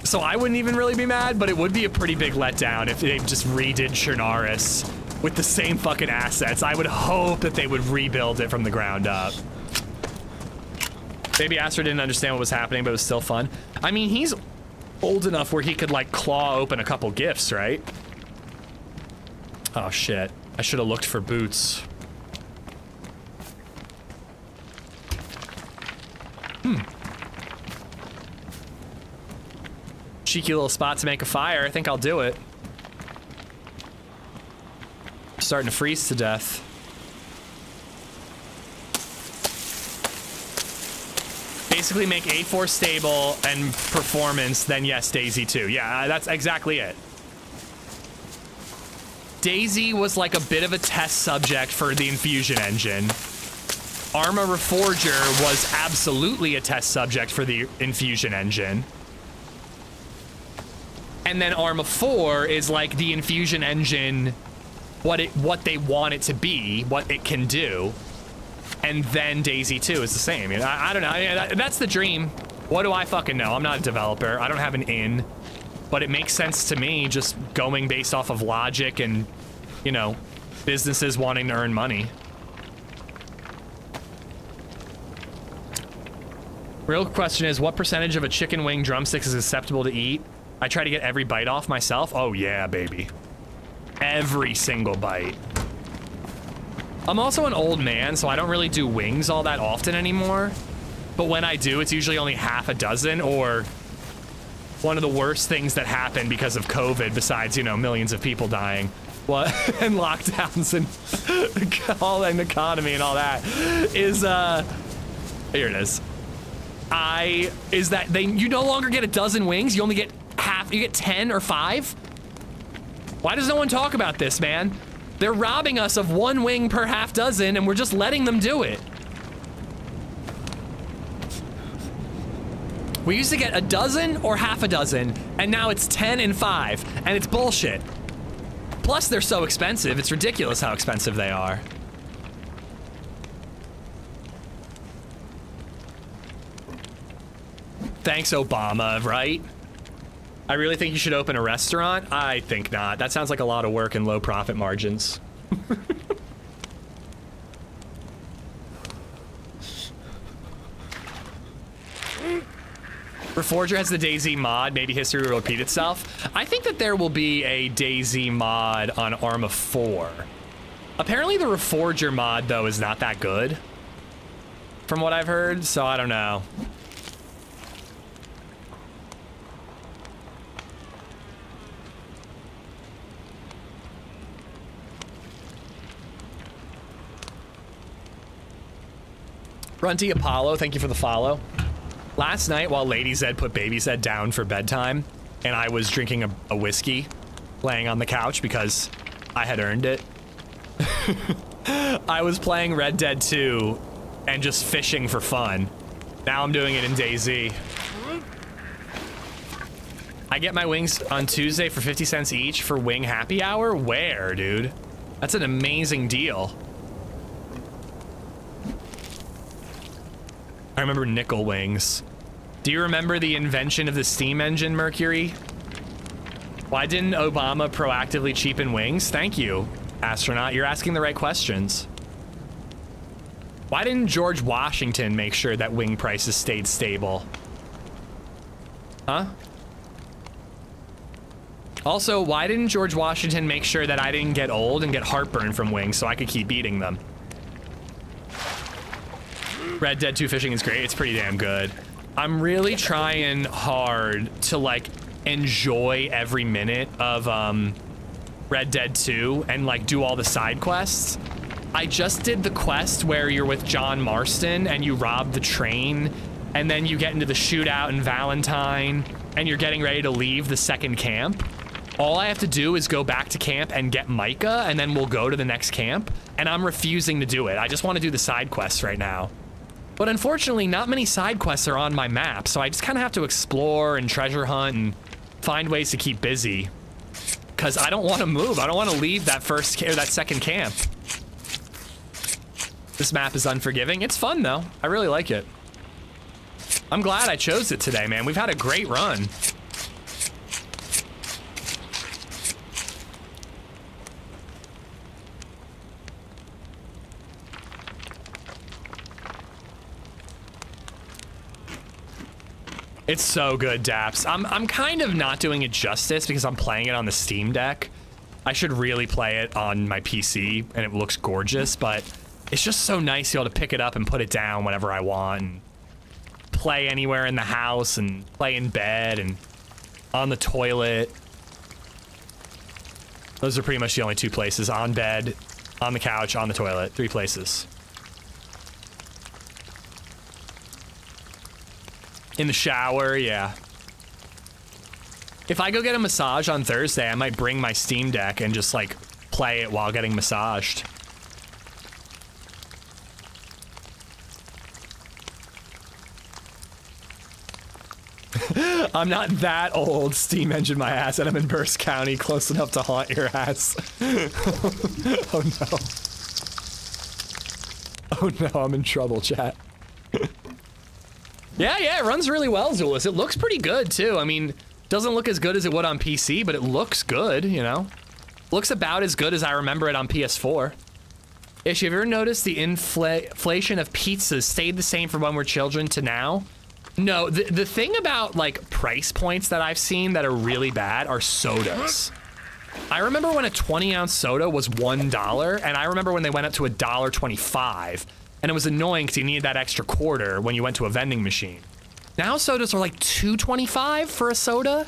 So I wouldn't even really be mad, but it would be a pretty big letdown if they just redid Chernarus with the same fucking assets. I would hope that they would rebuild it from the ground up. Maybe Astro didn't understand what was happening, but it was still fun. I mean, he's old enough where he could like claw open a couple gifts, right? Oh shit, I should have looked for boots. Cheeky little spot to make a fire. I think I'll do it. Starting to freeze to death. Basically make A4 stable and performance, then yes, DayZ 2. Yeah, that's exactly it. DayZ was like a bit of a test subject for the Infusion engine. Arma Reforger was absolutely a test subject for the Infusion engine. And then Arma 4 is like the Infusion engine, what they want it to be, what it can do. And then DayZ 2 is the same. You know, I don't know. That's the dream. What do I fucking know? I'm not a developer. I don't have an in. But it makes sense to me just going based off of logic and, you know, businesses wanting to earn money. Real question is, what percentage of a chicken wing drumstick is acceptable to eat? I try to get every bite off myself. Oh yeah, baby. Every single bite. I'm also an old man, so I don't really do wings all that often anymore. But when I do, it's usually only half a dozen, or one of the worst things that happened because of COVID, besides, you know, millions of people dying. What? And lockdowns and all the economy and all that is, here it is. Is that you no longer get a dozen wings, you only get half, you get 10 or 5? Why does no one talk about this, man? They're robbing us of 1 wing per half dozen and we're just letting them do it. We used to get a dozen or half a dozen, and now it's 10 and 5, and it's bullshit. Plus, they're so expensive. It's ridiculous how expensive they are. Thanks, Obama, right? I really think you should open a restaurant? I think not. That sounds like a lot of work and low profit margins. Reforger has the DayZ mod. Maybe history will repeat itself. I think that there will be a DayZ mod on Arma 4. Apparently the Reforger mod, though, is not that good, from what I've heard, so I don't know. Runty Apollo, thank you for the follow. Last night, while LadyZed put BabyZed down for bedtime, and I was drinking a whiskey, laying on the couch because I had earned it. I was playing Red Dead 2 and just fishing for fun. Now I'm doing it in DayZ. I get my wings on Tuesday for 50 cents each for wing happy hour? Where, dude? That's an amazing deal. I remember nickel wings. Do you remember the invention of the steam engine, Mercury? Why didn't Obama proactively cheapen wings? Thank you, astronaut. You're asking the right questions. Why didn't George Washington make sure that wing prices stayed stable? Huh? Also, why didn't George Washington make sure that I didn't get old and get heartburn from wings so I could keep eating them? Red Dead 2 fishing is great. It's pretty damn good. I'm really trying hard to like enjoy every minute of Red Dead 2 and like do all the side quests. I just did the quest where you're with John Marston and you rob the train and then you get into the shootout in Valentine and you're getting ready to leave the second camp. All I have to do is go back to camp and get Micah and then we'll go to the next camp, and I'm refusing to do it. I just want to do the side quests right now. But unfortunately, not many side quests are on my map, so I just kind of have to explore and treasure hunt and find ways to keep busy. Because I don't want to move. I don't want to leave that that second camp. This map is unforgiving. It's fun, though. I really like it. I'm glad I chose it today, man. We've had a great run. It's so good, Daps. I'm kind of not doing it justice because I'm playing it on the Steam Deck. I should really play it on my PC, and it looks gorgeous, but it's just so nice to be able to pick it up and put it down whenever I want, and play anywhere in the house, and play in bed, and on the toilet. Those are pretty much the only two places. On bed, on the couch, on the toilet. 3 places. In the shower, yeah. If I go get a massage on Thursday, I might bring my Steam Deck and just like play it while getting massaged. I'm not that old, Steam Engine my ass, and I'm in Burst County, close enough to haunt your ass. Oh no. Oh no, I'm in trouble, chat. Yeah, it runs really well, Zulus. It looks pretty good, too. I mean, doesn't look as good as it would on PC, but it looks good, you know? Looks about as good as I remember it on PS4. Ish, have you ever noticed the inflation of pizzas stayed the same from when we're children to now? No, the thing about, like, price points that I've seen that are really bad are sodas. I remember when a 20-ounce soda was $1, and I remember when they went up to $1.25. And it was annoying because you needed that extra quarter when you went to a vending machine. Now sodas are like $2.25 for a soda.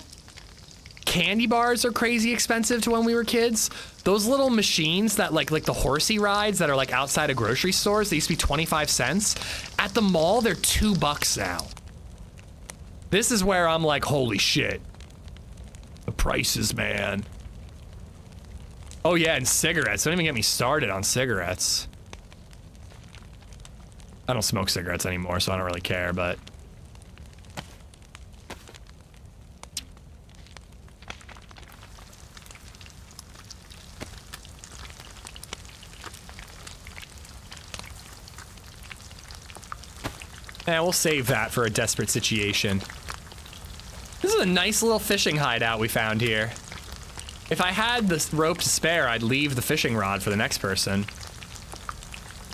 Candy bars are crazy expensive to when we were kids. Those little machines that like the horsey rides that are like outside of grocery stores, they used to be 25 cents. At the mall, they're $2 now. This is where I'm like, holy shit. The prices, man. Oh yeah, and cigarettes. Don't even get me started on cigarettes. I don't smoke cigarettes anymore, so I don't really care, but... Yeah, we'll save that for a desperate situation. This is a nice little fishing hideout we found here. If I had this rope to spare, I'd leave the fishing rod for the next person.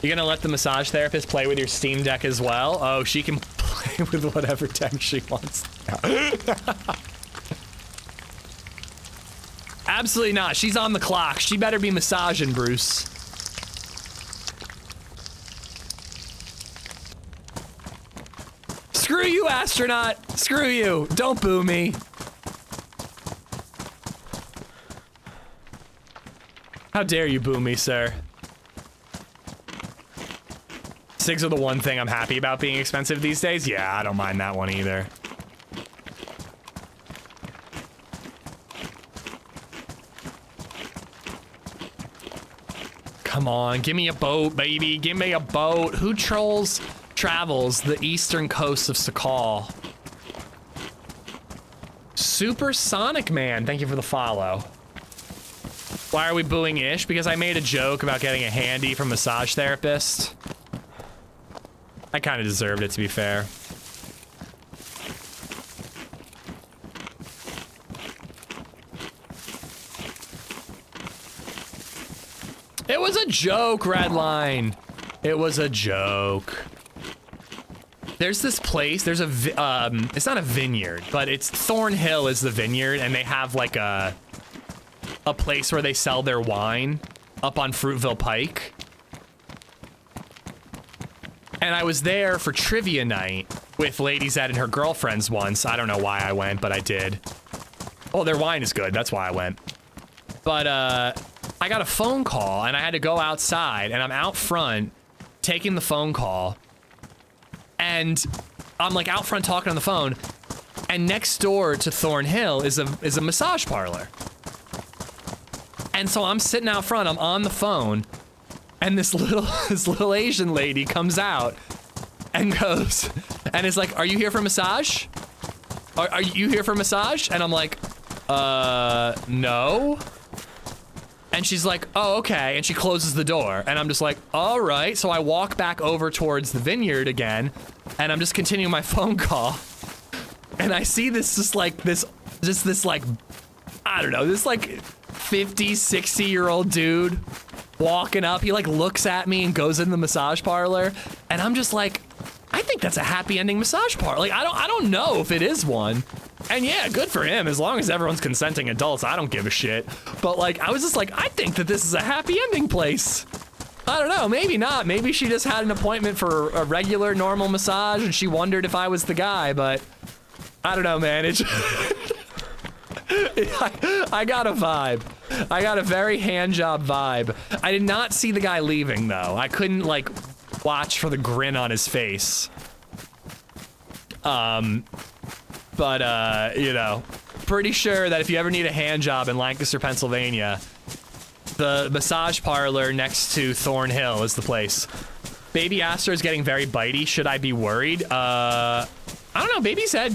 You gonna let the massage therapist play with your Steam Deck as well? Oh, she can play with whatever deck she wants. Absolutely not. She's on the clock. She better be massaging Bruce. Screw you, astronaut. Screw you. Don't boo me. How dare you boo me, sir? SIGs are the one thing I'm happy about being expensive these days. Yeah, I don't mind that one either. come on. Give me a boat, baby. Give me a boat. Who travels the eastern coast of Sakhal? Supersonic Man, thank you for the follow. Why are we booing Ish? Because I made a joke about getting a handy from massage therapist. I kind of deserved it, to be fair. It was a joke, Redline. It was a joke. There's this place, there's it's not a vineyard, but it's Thornhill is the vineyard, and they have like a place where they sell their wine up on Fruitville Pike. And I was there for trivia night with LadyZed and her girlfriends once. I don't know why I went, but I did. Oh, their wine is good, that's why I went. But I got a phone call and I had to go outside, and I'm out front taking the phone call. And I'm like out front talking on the phone, and next door to Thornhill is a massage parlor. And so I'm sitting out front, I'm on the phone, and this little Asian lady comes out and goes, and is like, "Are you here for massage? Are you here for massage?" And I'm like, no. And she's like, "Oh, okay." And she closes the door, and I'm just like, all right. So I walk back over towards the vineyard again, and I'm just continuing my phone call. And I see this this like, I don't know, this like 50, 60-year-old dude walking up. He like looks at me and goes in the massage parlor, and I'm just like, I think that's a happy ending massage parlor. Like, I don't know if it is one. And yeah, good for him. As long as everyone's consenting adults, I don't give a shit. But like, I was just like, I think that this is a happy ending place. I don't know, maybe not. Maybe she just had an appointment for a regular, normal massage and she wondered if I was the guy, but I don't know, man. It's I got a vibe. I got a very hand job vibe. I did not see the guy leaving though. I couldn't like watch for the grin on his face. But you know, pretty sure that if you ever need a hand job in Lancaster, Pennsylvania, the massage parlor next to Thornhill is the place. Baby Astra is getting very bitey. Should I be worried? I don't know. Baby's head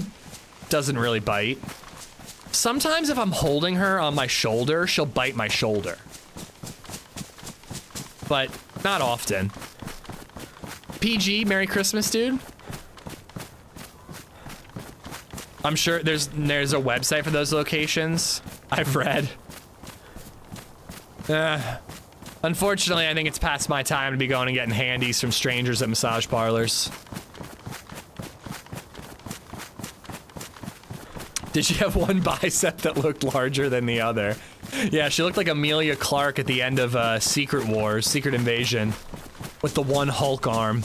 doesn't really bite. Sometimes if I'm holding her on my shoulder, she'll bite my shoulder. But not often. PG, Merry Christmas, dude. I'm sure there's a website for those locations. I've read. Unfortunately, I think it's past my time to be going and getting handies from strangers at massage parlors. Did she have one bicep that looked larger than the other? Yeah, she looked like Amelia Clark at the end of Secret Wars, Secret Invasion, with the one Hulk arm.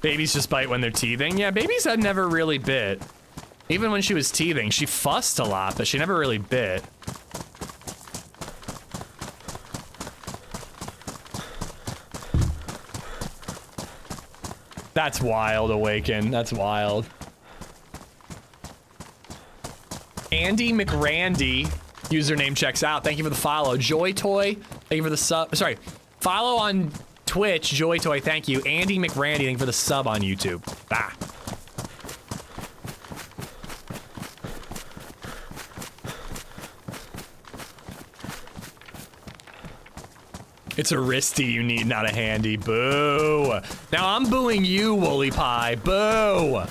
Babies just bite when they're teething. Yeah, babies had never really bit. Even when she was teething, she fussed a lot, but she never really bit. That's wild, Awaken. That's wild. Andy McRandy, username checks out. Thank you for the follow. Joy Toy, thank you for the sub. Sorry, follow on Twitch, Joy Toy, thank you. Andy McRandy, thank you for the sub on YouTube. Bah. It's a wristy you need, not a handy. Boo. Now I'm booing you, Woolly Pie. Boo.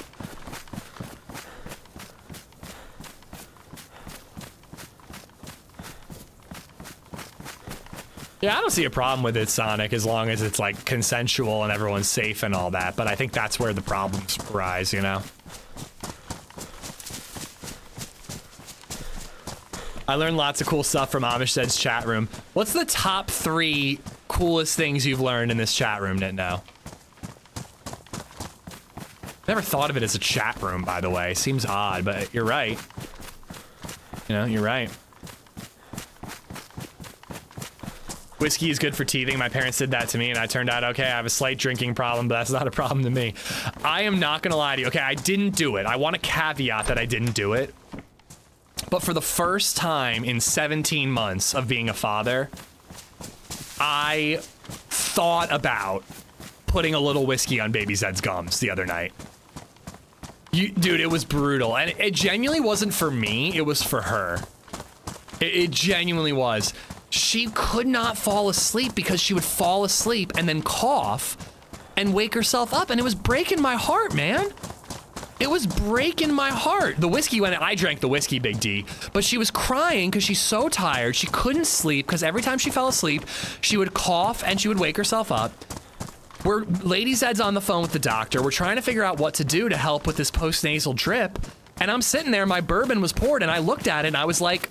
Yeah, I don't see a problem with it, Sonic, as long as it's like consensual and everyone's safe and all that, but I think that's where the problems arise, you know? I learned lots of cool stuff from AmishZed's chat room. What's the top 3 coolest things you've learned in this chat room, Nintendo? Never thought of it as a chat room, by the way. Seems odd, but you're right. You know, you're right. Whiskey is good for teething. My parents did that to me, and I turned out okay. I have a slight drinking problem, but that's not a problem to me. I am not gonna lie to you. Okay, I didn't do it. I want to caveat that I didn't do it. But for the first time in 17 months of being a father, I thought about putting a little whiskey on Baby Zed's gums the other night. Dude, it was brutal. And it genuinely wasn't for me, it was for her. It genuinely was. She could not fall asleep because she would fall asleep and then cough and wake herself up, and it was breaking my heart, man. It was breaking my heart. The whiskey, when I drank the whiskey, Big D, but she was crying because she's so tired. She couldn't sleep because every time she fell asleep, she would cough and she would wake herself up. LadyZed's on the phone with the doctor. We're trying to figure out what to do to help with this post-nasal drip. And I'm sitting there, my bourbon was poured, and I looked at it and I was like,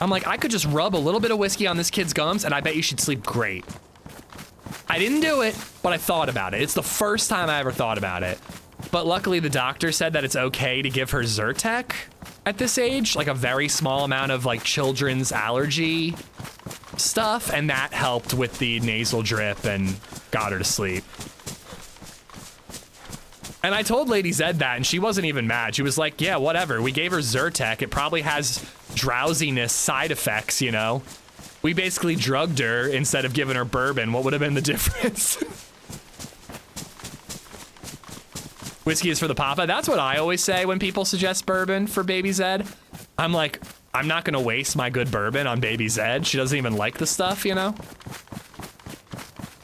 I could just rub a little bit of whiskey on this kid's gums and I bet you she'd sleep great. I didn't do it, but I thought about it. It's the first time I ever thought about it. But luckily the doctor said that it's okay to give her Zyrtec at this age, like a very small amount of like children's allergy stuff, and that helped with the nasal drip and got her to sleep. And I told LadyZed that, and she wasn't even mad. She was like, yeah, whatever. We gave her Zyrtec. It probably has drowsiness side effects, you know? We basically drugged her instead of giving her bourbon. What would have been the difference? Whiskey is for the papa. That's what I always say when people suggest bourbon for Baby Zed. I'm like, I'm not gonna waste my good bourbon on Baby Zed. She doesn't even like the stuff, you know?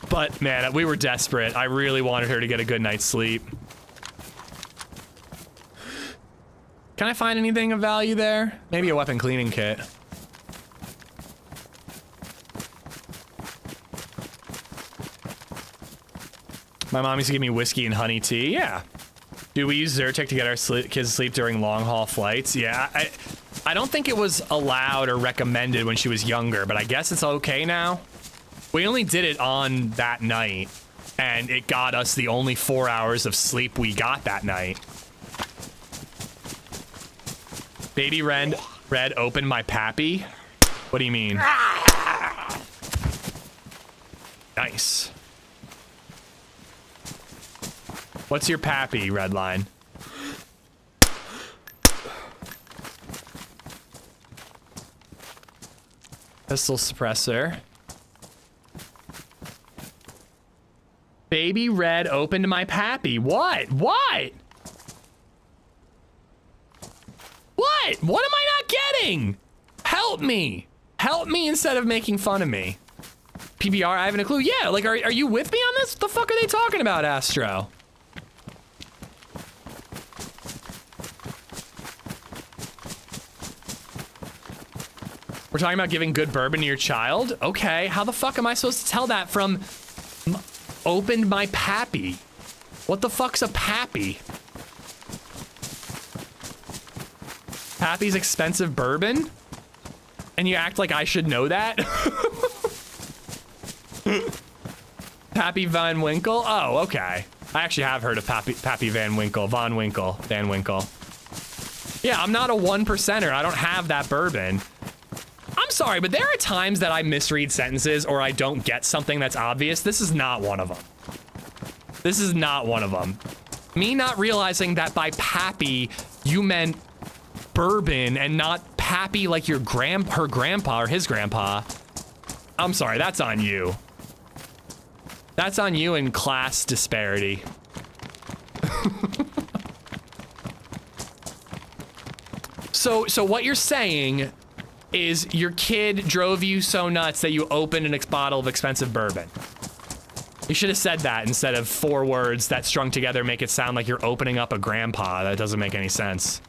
But man, we were desperate. I really wanted her to get a good night's sleep. Can I find anything of value there? Maybe a weapon cleaning kit. My mom used to give me whiskey and honey tea. Yeah. Dude, we use Zyrtec to get our kids to sleep during long haul flights. Yeah, I don't think it was allowed or recommended when she was younger, but I guess it's okay now. We only did it on that night, and it got us the only 4 hours of sleep we got that night. Baby Red opened my pappy. What do you mean? Nice. What's your pappy, Redline? Pistol suppressor. Baby Red opened my pappy. What? What? What? What am I not getting? Help me. Help me instead of making fun of me. PBR, I haven't a clue. Yeah, like, are you with me on this? What the fuck are they talking about, Astro? We're talking about giving good bourbon to your child? Okay, how the fuck am I supposed to tell that from opened my pappy? What the fuck's a pappy? Pappy's expensive bourbon? And you act like I should know that? Pappy Van Winkle? Oh, okay. I actually have heard of Pappy Van Winkle. Van Winkle. Yeah, I'm not a 1%er. I don't have that bourbon. I'm sorry, but there are times that I misread sentences or I don't get something that's obvious. This is not one of them. This is not one of them. Me not realizing that by pappy, you meant bourbon and not pappy like her grandpa or his grandpa. I'm sorry, that's on you. That's on you in class disparity. So what you're saying is your kid drove you so nuts that you opened a bottle of expensive bourbon. You should have said that instead of 4 words that strung together make it sound like you're opening up a grandpa. That doesn't make any sense.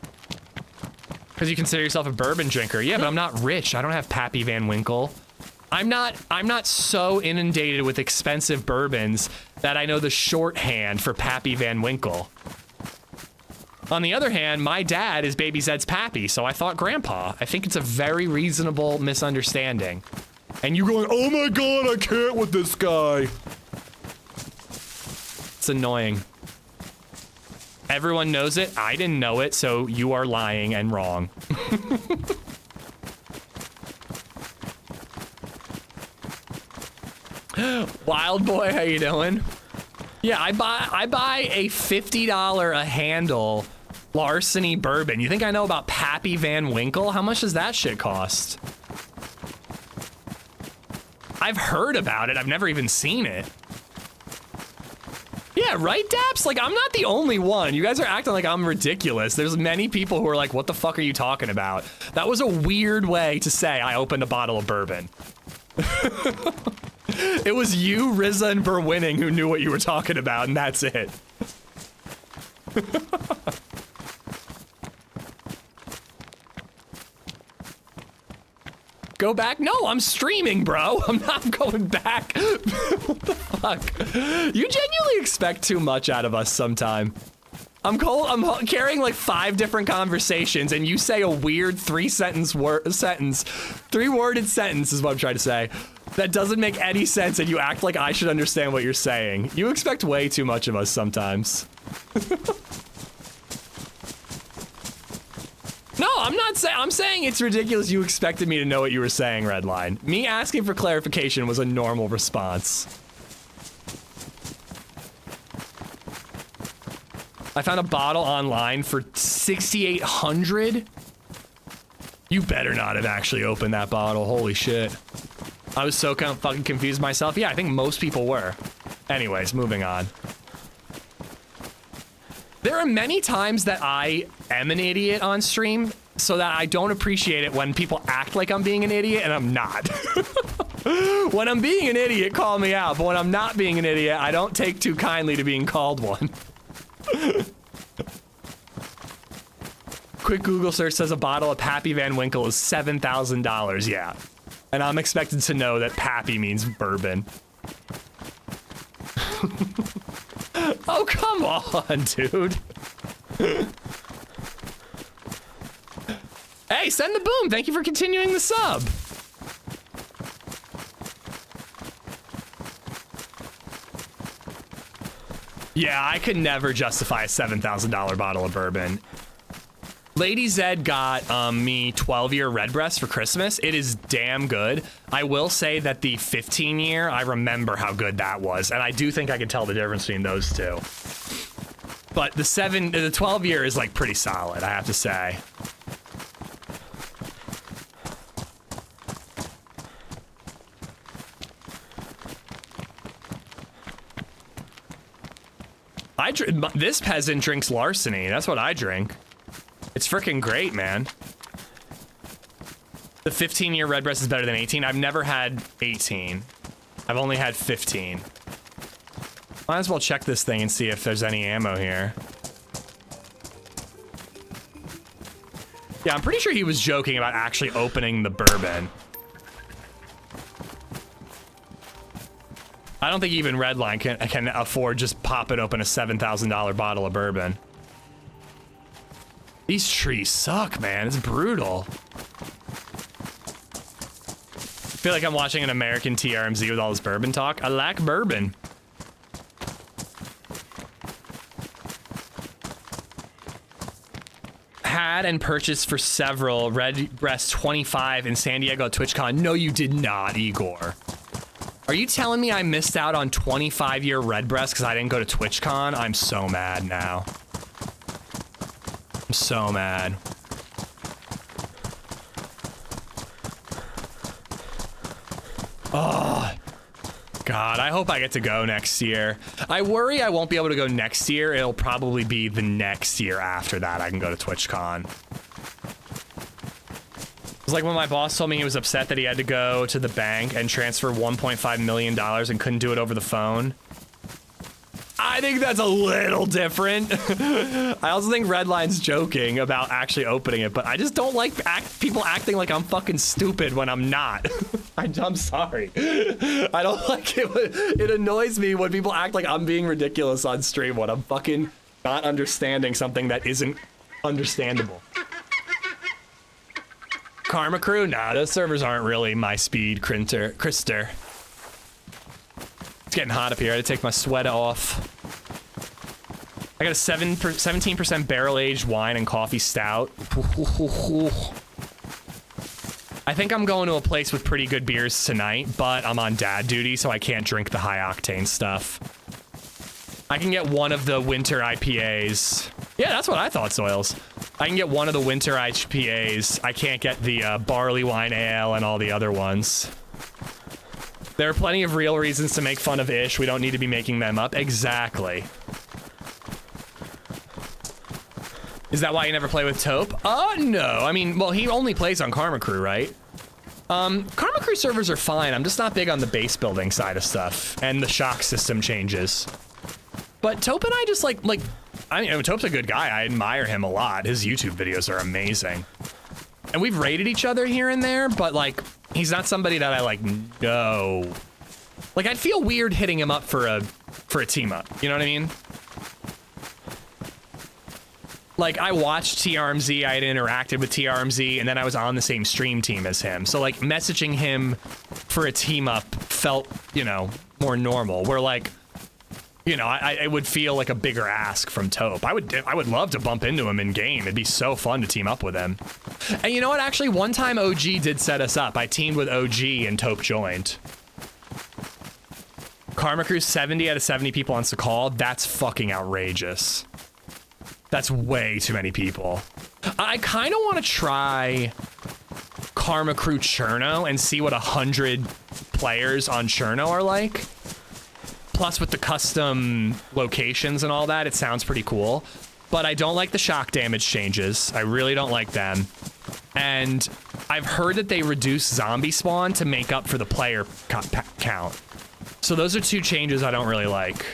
Because you consider yourself a bourbon drinker. Yeah, but I'm not rich. I don't have Pappy Van Winkle. I'm not so inundated with expensive bourbons that I know the shorthand for Pappy Van Winkle. On the other hand, my dad is Baby Zed's pappy, so I thought grandpa. I think it's a very reasonable misunderstanding. And you going, oh my god, I can't with this guy. It's annoying. Everyone knows it. I didn't know it, so you are lying and wrong. Wild boy, how you doing? Yeah, I buy a $50 a handle larceny bourbon. You think I know about Pappy Van Winkle? How much does that shit cost? I've heard about it. I've never even seen it. Yeah, right, Daps? Like, I'm not the only one. You guys are acting like I'm ridiculous. There's many people who are like, what the fuck are you talking about? That was a weird way to say I opened a bottle of bourbon. It was you, Rizza, and Berwinning who knew what you were talking about, and that's it. Go back? No, I'm streaming, bro. I'm not going back. What the fuck? You genuinely expect too much out of us sometime. I'm carrying like 5 different conversations, and you say a weird 3-worded sentence is what I'm trying to say. That doesn't make any sense, and you act like I should understand what you're saying. You expect way too much of us sometimes. No, I'm not saying. I'm saying it's ridiculous you expected me to know what you were saying, Redline. Me asking for clarification was a normal response. I found a bottle online for $6,800. You better not have actually opened that bottle. Holy shit. I was so fucking confused myself. Yeah, I think most people were. Anyways, moving on. There are many times that I am an idiot on stream, so that I don't appreciate it when people act like I'm being an idiot and I'm not. When I'm being an idiot, call me out, but when I'm not being an idiot, I don't take too kindly to being called one. Quick Google search says a bottle of Pappy Van Winkle is $7,000, yeah. And I'm expected to know that Pappy means bourbon. Oh, come on, dude. Hey, send the boom. Thank you for continuing the sub. Yeah, I could never justify a $7,000 bottle of bourbon. LadyZed got me 12-year Redbreast for Christmas. It is damn good. I will say that the 15-year, I remember how good that was, and I do think I can tell the difference between those two. But the 12-year is like pretty solid, I have to say. This peasant drinks larceny. That's what I drink. It's freaking great, man. The 15-year Redbreast is better than 18. I've never had 18. I've only had 15. Might as well check this thing and see if there's any ammo here. Yeah, I'm pretty sure he was joking about actually opening the bourbon. I don't think even Redline can afford just popping open a $7,000 bottle of bourbon. These trees suck, man. It's brutal. I feel like I'm watching an American TRMZ with all this bourbon talk. I lack bourbon. Had and purchased for several Redbreast 25 in San Diego at TwitchCon. No, you did not, Igor. Are you telling me I missed out on 25-year Redbreast because I didn't go to TwitchCon? I'm so mad now. I'm so mad. Oh, God, I hope I get to go next year. I worry I won't be able to go next year. It'll probably be the next year after that I can go to TwitchCon. It was like when my boss told me he was upset that he had to go to the bank and transfer $1.5 million and couldn't do it over the phone. I think that's a little different. I also think Redline's joking about actually opening it, but I just don't like people acting like I'm fucking stupid when I'm not. I'm sorry. I don't like it. It annoys me when people act like I'm being ridiculous on stream when I'm fucking not understanding something that isn't understandable. Karma Crew? Nah, those servers aren't really my speed, Krister. It's getting hot up here. I had to take my sweater off. I got a 17% barrel-aged wine and coffee stout. I I think I'm going to a place with pretty good beers tonight, but I'm on dad duty, so I can't drink the high octane stuff. I can get one of the winter IPAs. Yeah, that's what I thought, Soils. I can get one of the winter IPAs. I can't get the barley wine ale and all the other ones. There are plenty of real reasons to make fun of Ish. We don't need to be making them up. Exactly. Is that why you never play with Taupe? No. I mean, well, he only plays on Karma Crew, right? Karma Crew servers are fine. I'm just not big on the base building side of stuff and the shock system changes. But Taupe and I just like, I mean, Taupe's a good guy. I admire him a lot. His YouTube videos are amazing. And we've raided each other here and there, but like, he's not somebody that I like know. Like, I'd feel weird hitting him up for a team up. You know what I mean? Like, I watched TRMZ, I had interacted with TRMZ, and then I was on the same stream team as him. So, like, messaging him for a team up felt, you know, more normal. Where, like, you know, I would feel like a bigger ask from Taupe. I would love to bump into him in game. It'd be so fun to team up with him. And you know what? Actually, one time OG did set us up. I teamed with OG and Taupe joined. Karma Crew 70 out of 70 people on Sakhal. That's fucking outrageous. That's way too many people. I kind of want to try Karma Crew Cherno and see what 100 players on Cherno are like. Plus with the custom locations and all that, it sounds pretty cool. But I don't like the shock damage changes. I really don't like them. And I've heard that they reduce zombie spawn to make up for the player count. So those are two changes I don't really like.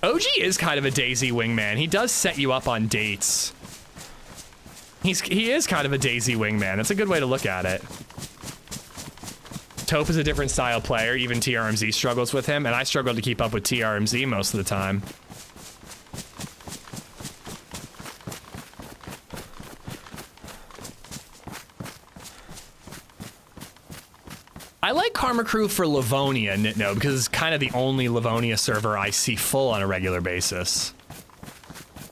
OG is kind of a DayZ wingman. He does set you up on dates. He is kind of a DayZ wingman. That's a good way to look at it. Taupe is a different style player. Even TRMZ struggles with him, and I struggle to keep up with TRMZ most of the time. I like Karma Crew for Livonia, Nitno, because it's kind of the only Livonia server I see full on a regular basis.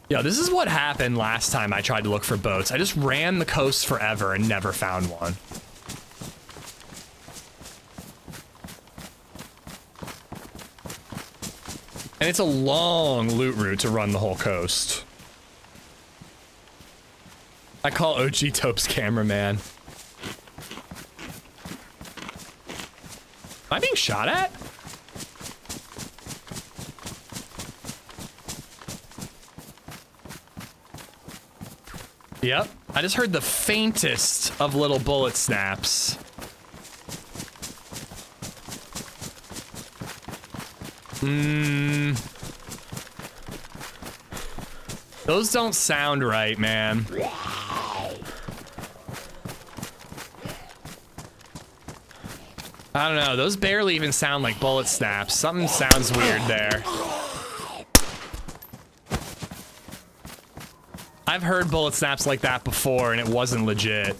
Yo, this is what happened last time I tried to look for boats. I just ran the coast forever and never found one. And it's a long loot route to run the whole coast. I call OG Taupe's cameraman. Am I being shot at? Yep. I just heard the faintest of little bullet snaps. Those don't sound right, man. I don't know, those barely even sound like bullet snaps. Something sounds weird there. I've heard bullet snaps like that before and it wasn't legit.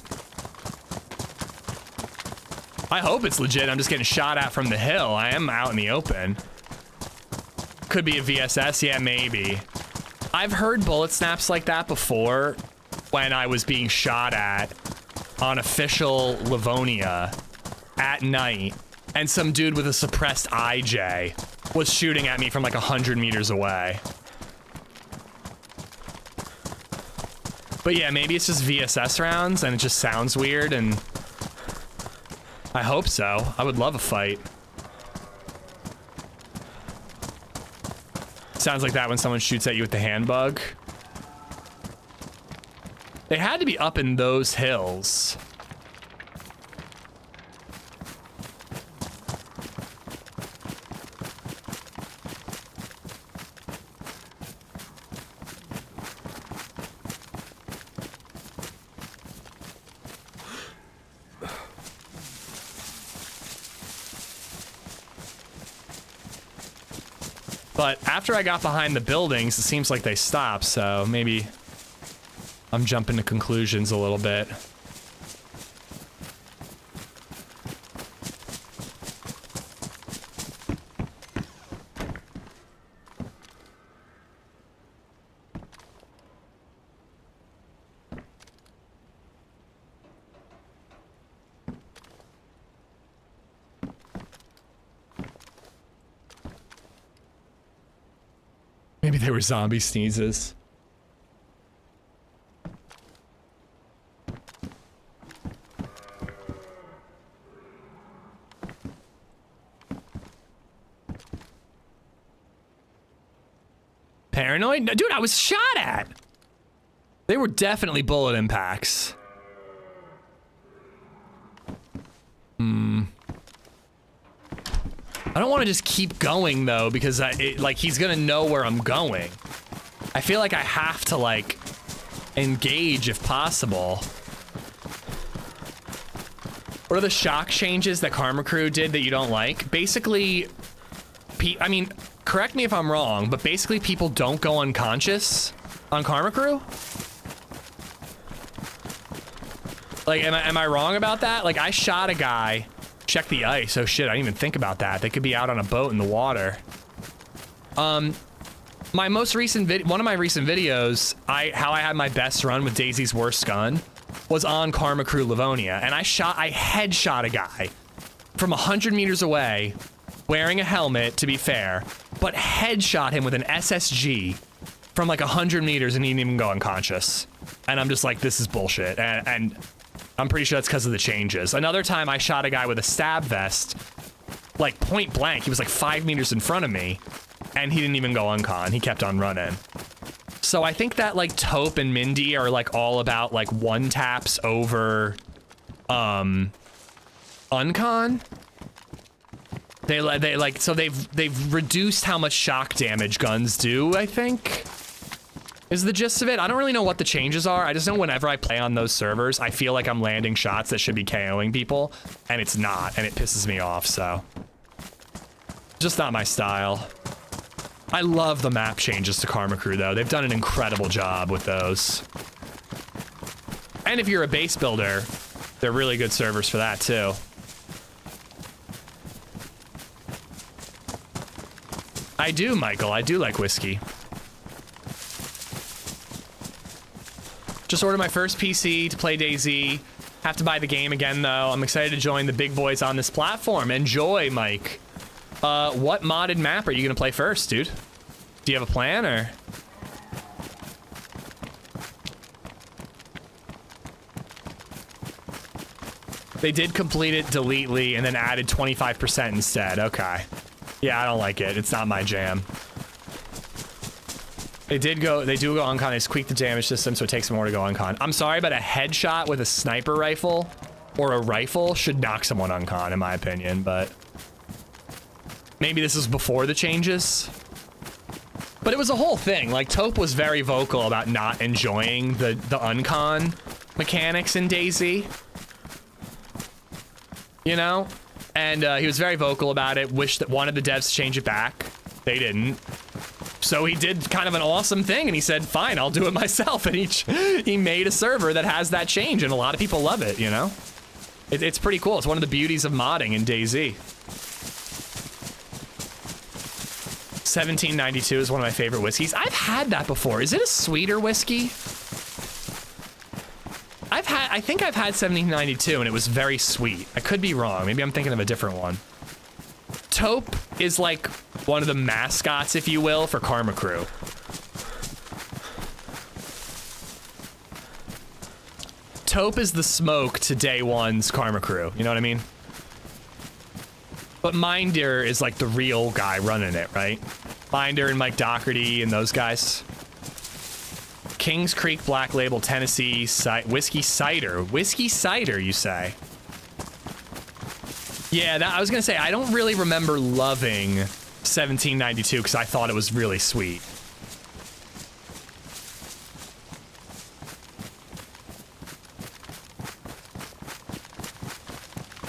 I hope it's legit. I'm just getting shot at from the hill. I am out in the open. Could be a VSS, yeah, maybe. I've heard bullet snaps like that before when I was being shot at on official Livonia at night, and some dude with a suppressed IJ was shooting at me from like 100 meters away. But yeah, maybe it's just VSS rounds and it just sounds weird, and I hope so. I would love a fight. Sounds like that when someone shoots at you with the handbug. They had to be up in those hills. But after I got behind the buildings, it seems like they stopped, so maybe I'm jumping to conclusions a little bit. they were zombie sneezes. Paranoid? No, dude, I was shot at. They were definitely bullet impacts. I don't want to just keep going though, because like he's gonna know where I'm going. I feel like I have to like engage if possible. What are the shock changes that Karma Crew did that you don't like? Basically, I mean, correct me if I'm wrong, but basically people don't go unconscious on Karma Crew. Like, am I wrong about that? Like, I shot a guy. Check the ice. Oh shit, I didn't even think about that. They could be out on a boat in the water. My most recent one of my recent videos, how I had my best run with DayZ's worst gun was on Karma Crew Livonia, and I headshot a guy from 100 meters away wearing a helmet, to be fair, but headshot him with an SSG from like 100 meters and he didn't even go unconscious. And I'm just like, this is bullshit. And I'm pretty sure that's because of the changes. Another time I shot a guy with a stab vest, like point blank. He was like 5 meters in front of me and he didn't even go uncon. He kept on running. So I think that like Taupe and Mindy are like all about like one taps over uncon. They like, so they've reduced how much shock damage guns do, I think. Is the gist of it. I don't really know what the changes are. I just know whenever I play on those servers, I feel like I'm landing shots that should be KOing people, and it's not, and it pisses me off, so. Just not my style. I love the map changes to Karma Crew, though. They've done an incredible job with those. And if you're a base builder, they're really good servers for that, too. I do, Michael. I do like whiskey. Just ordered my first PC to play DayZ. Have to buy the game again, though. I'm excited to join the big boys on this platform. Enjoy, Mike. What modded map are you gonna play first, dude? Do you have a plan, or? They did complete it deletely and then added 25% instead. Okay. Yeah, I don't like it. It's not my jam. They do go uncon. They just tweak the damage system, so it takes more to go uncon. I'm sorry, but a headshot with a sniper rifle or a rifle should knock someone uncon, in my opinion, but maybe this is before the changes. But it was a whole thing. Like, Taupe was very vocal about not enjoying the uncon mechanics in DayZ. You know? And he was very vocal about it, wanted the devs to change it back. They didn't. So he did kind of an awesome thing, and he said, fine, I'll do it myself. And he made a server that has that change, and a lot of people love it, you know? It's pretty cool. It's one of the beauties of modding in DayZ. 1792 is one of my favorite whiskeys. I've had that before. Is it a sweeter whiskey? I think I've had 1792, and it was very sweet. I could be wrong. Maybe I'm thinking of a different one. Taupe is like one of the mascots, if you will, for Karma Crew. Taupe is the smoke to Day One's Karma Crew. You know what I mean? But Minder is like the real guy running it, right? Minder and Mike Doherty and those guys. Kings Creek Black Label Tennessee Whiskey Cider. Whiskey Cider, you say? Yeah, I was gonna say, I don't really remember loving 1792 because I thought it was really sweet.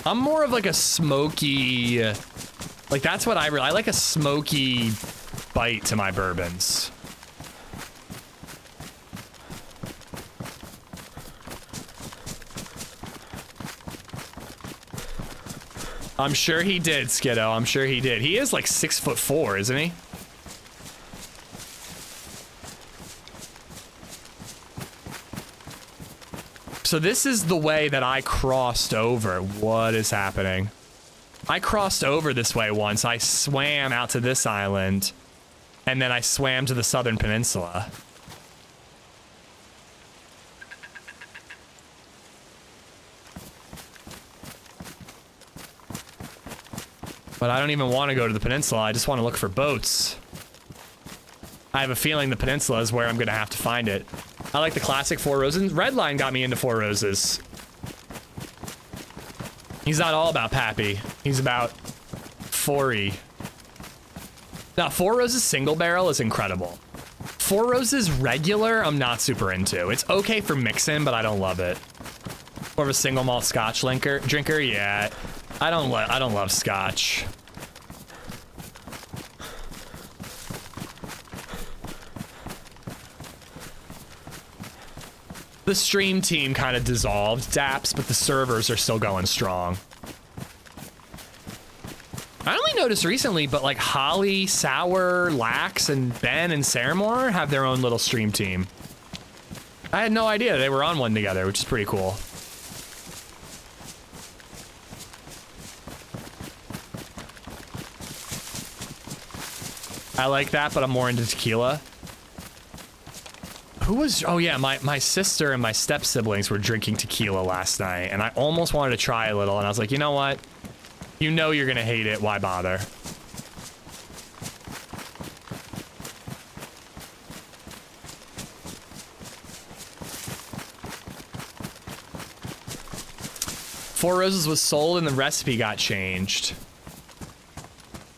I'm more of like a smoky, like that's what I like a smoky bite to my bourbons. I'm sure he did, Skiddo. I'm sure he did. He is like 6'4", isn't he? So this is the way that I crossed over. What is happening? I crossed over this way once. I swam out to this island and then I swam to the southern peninsula. But I don't even want to go to the peninsula. I just want to look for boats. I have a feeling the peninsula is where I'm going to have to find it. I like the classic Four Roses. Redline got me into Four Roses. He's not all about Pappy. He's about Four-y. Now, Four Roses single barrel is incredible. Four Roses regular, I'm not super into. It's okay for mixing, but I don't love it. More of a single malt scotch drinker, yeah. I don't love scotch. The stream team kind of dissolved, Daps, but the servers are still going strong. I only noticed recently, but like Holly, Sour, Lax, and Ben and Saramore have their own little stream team. I had no idea they were on one together, which is pretty cool. I like that, but I'm more into tequila. Who was... Oh, yeah, my sister and my step-siblings were drinking tequila last night, and I almost wanted to try a little, and I was like, you know what? You know you're gonna hate it, why bother? Four Roses was sold and the recipe got changed.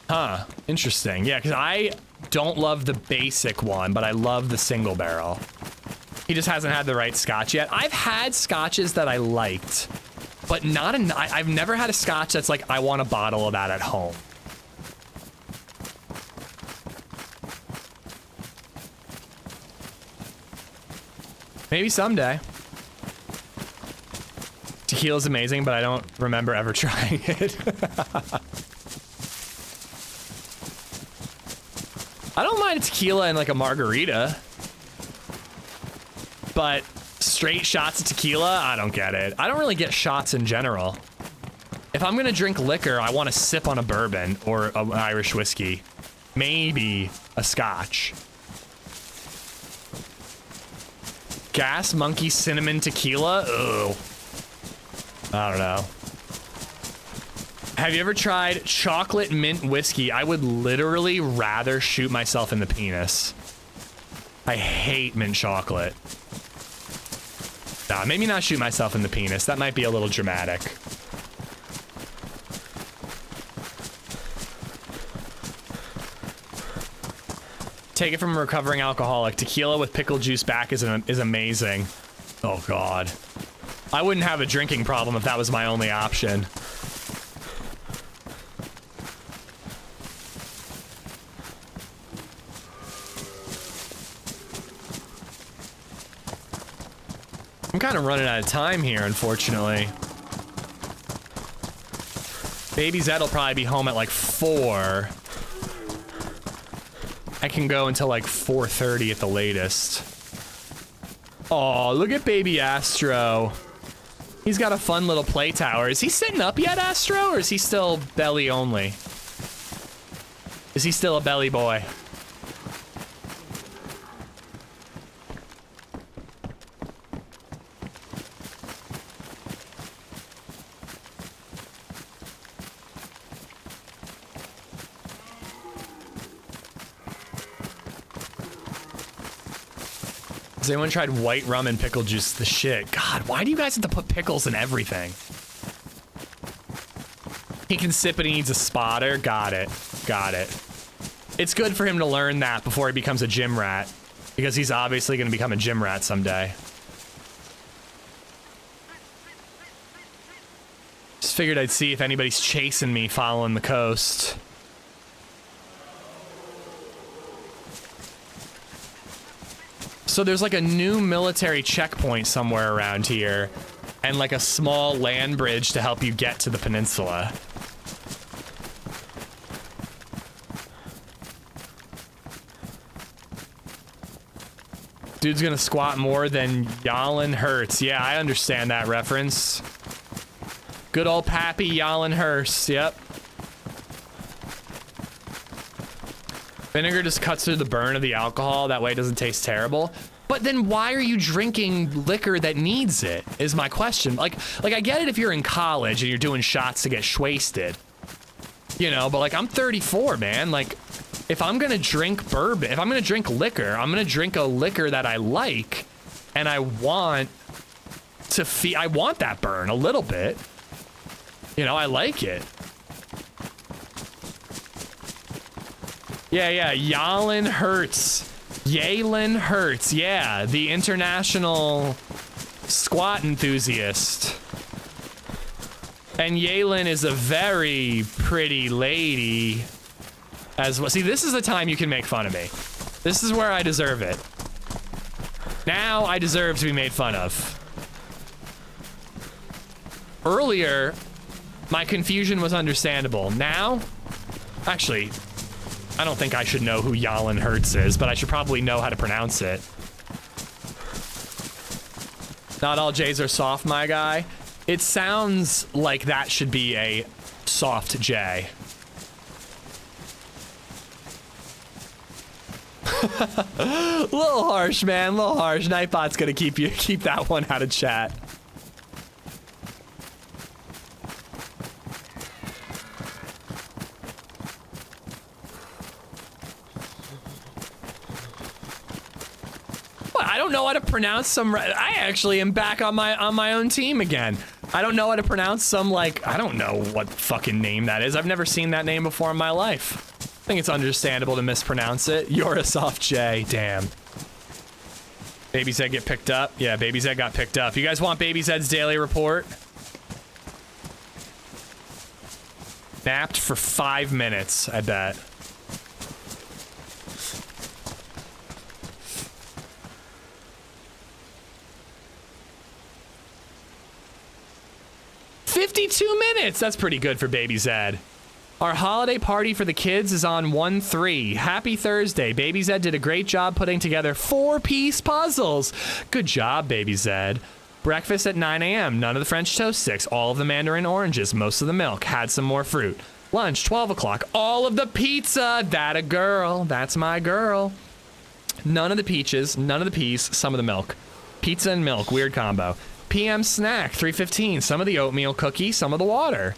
Huh, interesting. Yeah, because I don't love the basic one, but I love the single barrel. He just hasn't had the right scotch yet. I've had scotches that I liked, but not I've never had a scotch that's like, I want a bottle of that at home. Maybe someday. Tequila's amazing, but I don't remember ever trying it. I don't mind a tequila and like a margarita, but straight shots of tequila, I don't get it. I don't really get shots in general. If I'm gonna drink liquor, I want to sip on a bourbon or an Irish whiskey, maybe a scotch. Gas Monkey Cinnamon Tequila? Ugh. I don't know. Have you ever tried chocolate mint whiskey? I would literally rather shoot myself in the penis. I hate mint chocolate. Nah, maybe not shoot myself in the penis. That might be a little dramatic. Take it from a recovering alcoholic. Tequila with pickle juice back is amazing. Oh, God. I wouldn't have a drinking problem if that was my only option. I'm kind of running out of time here, unfortunately. LadyZed will probably be home at like 4. I can go until like 4:30 at the latest. Oh, look at baby Astro. He's got a fun little play tower. Is he sitting up yet, Astro, or is he still belly only? Is he still a belly boy? Has anyone tried white rum and pickle juice? The shit. God, why do you guys have to put pickles in everything? He can sip it, he needs a spotter. Got it. Got it. It's good for him to learn that before he becomes a gym rat, because he's obviously going to become a gym rat someday. Just figured I'd see if anybody's chasing me following the coast. So there's like a new military checkpoint somewhere around here, and like a small land bridge to help you get to the peninsula. Dude's gonna squat more than Yalin Hurts. Yeah, I understand that reference. Good old Pappy Yalin Hurst, yep. Vinegar just cuts through the burn of the alcohol. That way it doesn't taste terrible. But then why are you drinking liquor that needs it, is my question. Like I get it if you're in college and you're doing shots to get wasted. You know, but like I'm 34, man. Like if I'm gonna drink bourbon, if I'm gonna drink liquor, I'm gonna drink a liquor that I like and I want to feel, I want that burn a little bit. You know, I like it. Yeah, Yalen Hurts. Yalen Hurts, yeah, the international squat enthusiast. And Yalen is a very pretty lady as well. See, this is the time you can make fun of me. This is where I deserve it. Now I deserve to be made fun of. Earlier, my confusion was understandable. Now, actually, I don't think I should know who Yalen Hurts is, but I should probably know how to pronounce it. Not all J's are soft, my guy. It sounds like that should be a soft J. Little harsh, man. Little harsh. Nightbot's gonna keep that one out of chat. I don't know how to pronounce some. I actually am back on my own team again. I don't know how to pronounce some, like, I don't know what fucking name that is. I've never seen that name before in my life. I think it's understandable to mispronounce it. You're a soft J, damn. BabyZed get picked up? Yeah, BabyZed got picked up. You guys want BabyZed's daily report? Napped for 5 minutes, I bet. $52 That's pretty good for BabyZed. Our holiday party for the kids is on 1/3. Happy Thursday. BabyZed did a great job putting together 4-piece puzzles. Good job, BabyZed. Breakfast at 9 a.m. None of the French toast sticks. All of the mandarin oranges. Most of the milk. Had some more fruit. Lunch, 12 o'clock. All of the pizza. That a girl. That's my girl. None of the peaches. None of the peas. Some of the milk. Pizza and milk. Weird combo. PM snack, 3:15. Some of the oatmeal cookie, some of the water.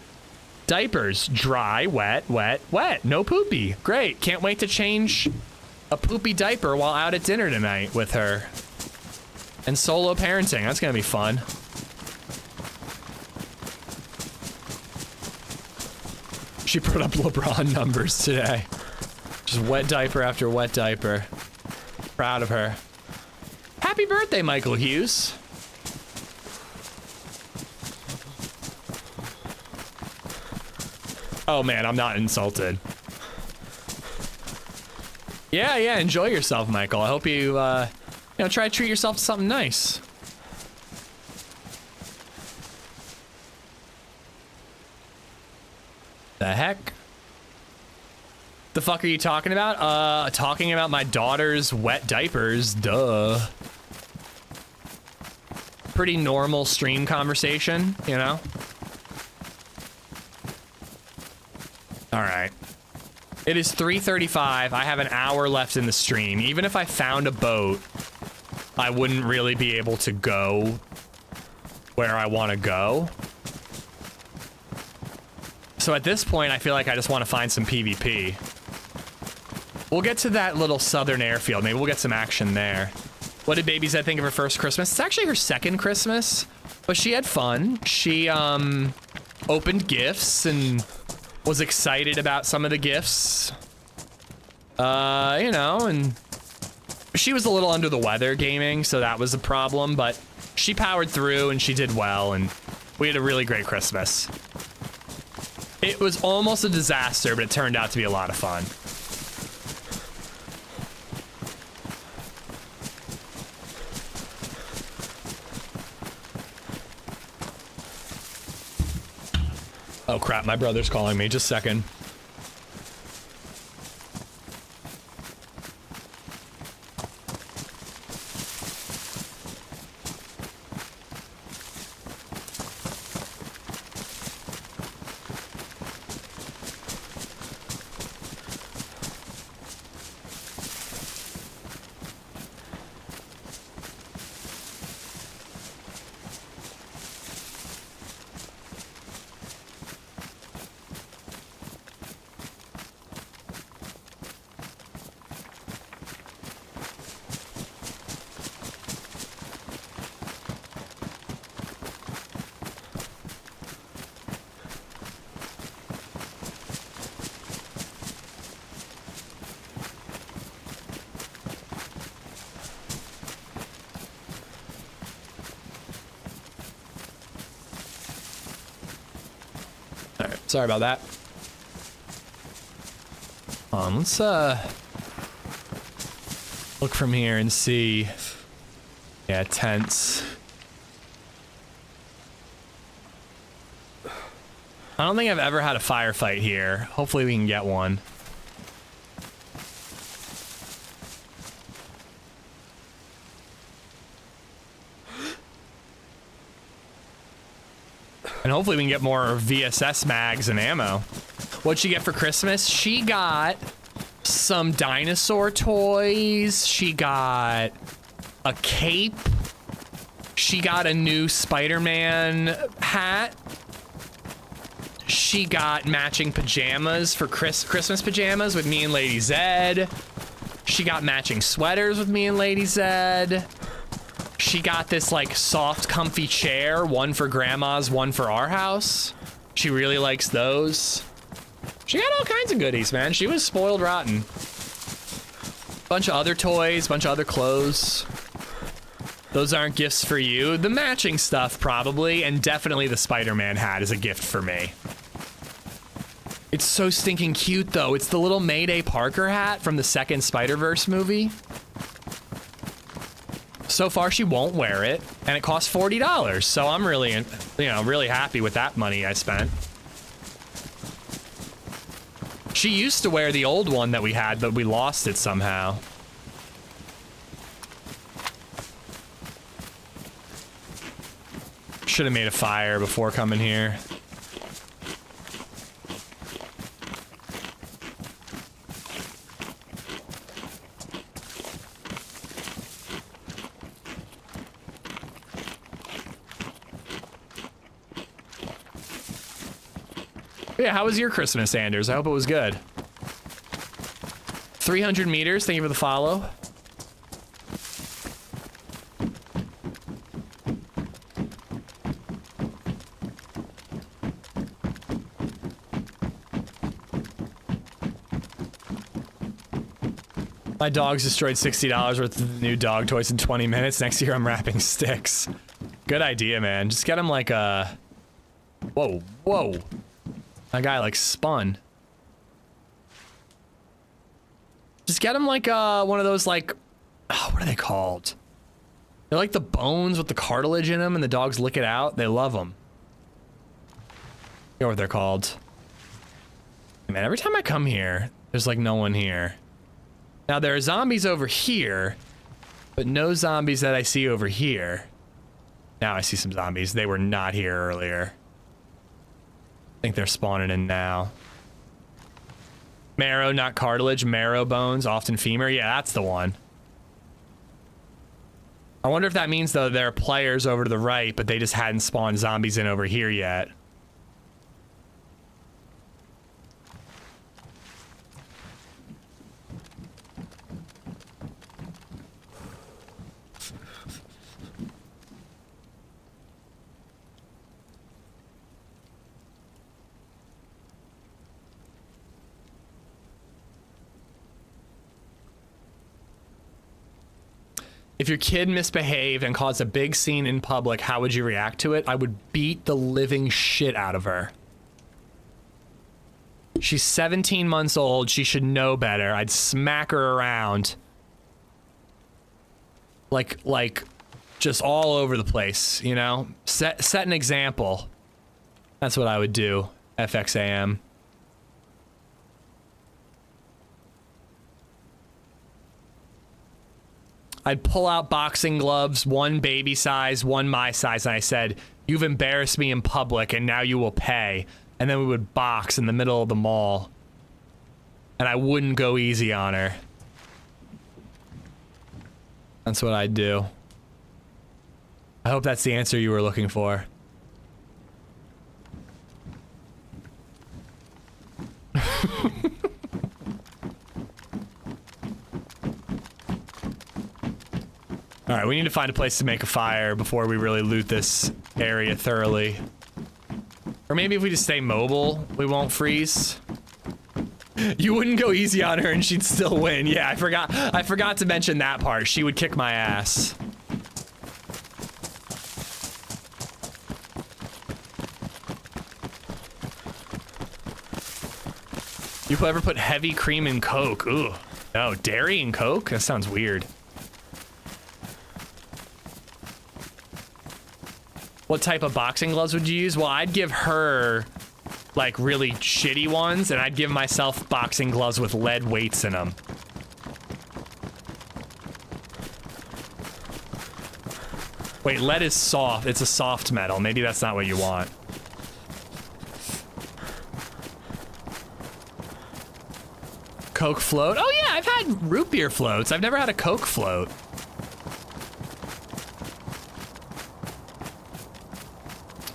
Diapers, dry, wet, wet, wet. No poopy. Great. Can't wait to change a poopy diaper while out at dinner tonight with her. And solo parenting. That's going to be fun. She put up LeBron numbers today. Just wet diaper after wet diaper. Proud of her. Happy birthday, Michael Hughes. Oh man, I'm not insulted. Yeah, enjoy yourself, Michael. I hope you, try to treat yourself to something nice. The heck? The fuck are you talking about? Talking about my daughter's wet diapers, duh. Pretty normal stream conversation, you know? All right. It is 3:35. I have an hour left in the stream. Even if I found a boat, I wouldn't really be able to go where I want to go. So at this point, I feel like I just want to find some PvP. We'll get to that little southern airfield. Maybe we'll get some action there. What did BabyZed think of her first Christmas? It's actually her second Christmas, but she had fun. She opened gifts and was excited about some of the gifts. And she was a little under the weather gaming, so that was a problem, but she powered through and she did well, and we had a really great Christmas. It was almost a disaster, but it turned out to be a lot of fun. Oh crap, my brother's calling me. Just a second. Sorry about that. Let's look from here and see. Yeah, tents. I don't think I've ever had a firefight here. Hopefully we can get one. And hopefully we can get more VSS mags and ammo. What'd she get for Christmas? She got some dinosaur toys. She got a cape. She got a new Spider-Man hat. She got matching pajamas for Christmas pajamas with me and LadyZed. She got matching sweaters with me and LadyZed. She got this like soft, comfy chair, one for grandma's, one for our house. She really likes those. She got all kinds of goodies, man. She was spoiled rotten. Bunch of other toys, bunch of other clothes. Those aren't gifts for you. The matching stuff probably, and definitely the Spider-Man hat is a gift for me. It's so stinking cute though. It's the little Mayday Parker hat from the second Spider-Verse movie. So far, she won't wear it, and it costs $40. So I'm really, you know, really happy with that money I spent. She used to wear the old one that we had, but we lost it somehow. Should have made a fire before coming here. Yeah, how was your Christmas, Anders? I hope it was good. 300 meters, thank you for the follow. My dog's destroyed $60 worth of new dog toys in 20 minutes. Next year I'm wrapping sticks. Good idea, man. Just get him like a... Whoa, whoa. That guy like spun. Just get him like one of those like, oh, what are they called? They're like the bones with the cartilage in them and the dogs lick it out. They love them. You know what they're called. Man, every time I come here, there's like no one here. Now there are zombies over here, but no zombies that I see over here. Now I see some zombies. They were not here earlier. I think they're spawning in now. Marrow, not cartilage. Marrow bones, often femur. Yeah, that's the one. I wonder if that means, though, there are players over to the right, but they just hadn't spawned zombies in over here yet. If your kid misbehaved and caused a big scene in public, how would you react to it? I would beat the living shit out of her. She's 17 months old. She should know better. I'd smack her around. Like, just all over the place, you know? Set an example. That's what I would do, FXAM. I'd pull out boxing gloves, one baby size, one my size, and I said, "You've embarrassed me in public, and now you will pay." And then we would box in the middle of the mall. And I wouldn't go easy on her. That's what I'd do. I hope that's the answer you were looking for. All right, we need to find a place to make a fire before we really loot this area thoroughly. Or maybe if we just stay mobile, we won't freeze. You wouldn't go easy on her and she'd still win. Yeah, I forgot to mention that part. She would kick my ass. You ever put heavy cream in Coke? Ooh, no, dairy in Coke? That sounds weird. What type of boxing gloves would you use? Well, I'd give her like really shitty ones, and I'd give myself boxing gloves with lead weights in them. Wait, lead is soft. It's a soft metal. Maybe that's not what you want. Coke float? Oh yeah, I've had root beer floats. I've never had a Coke float.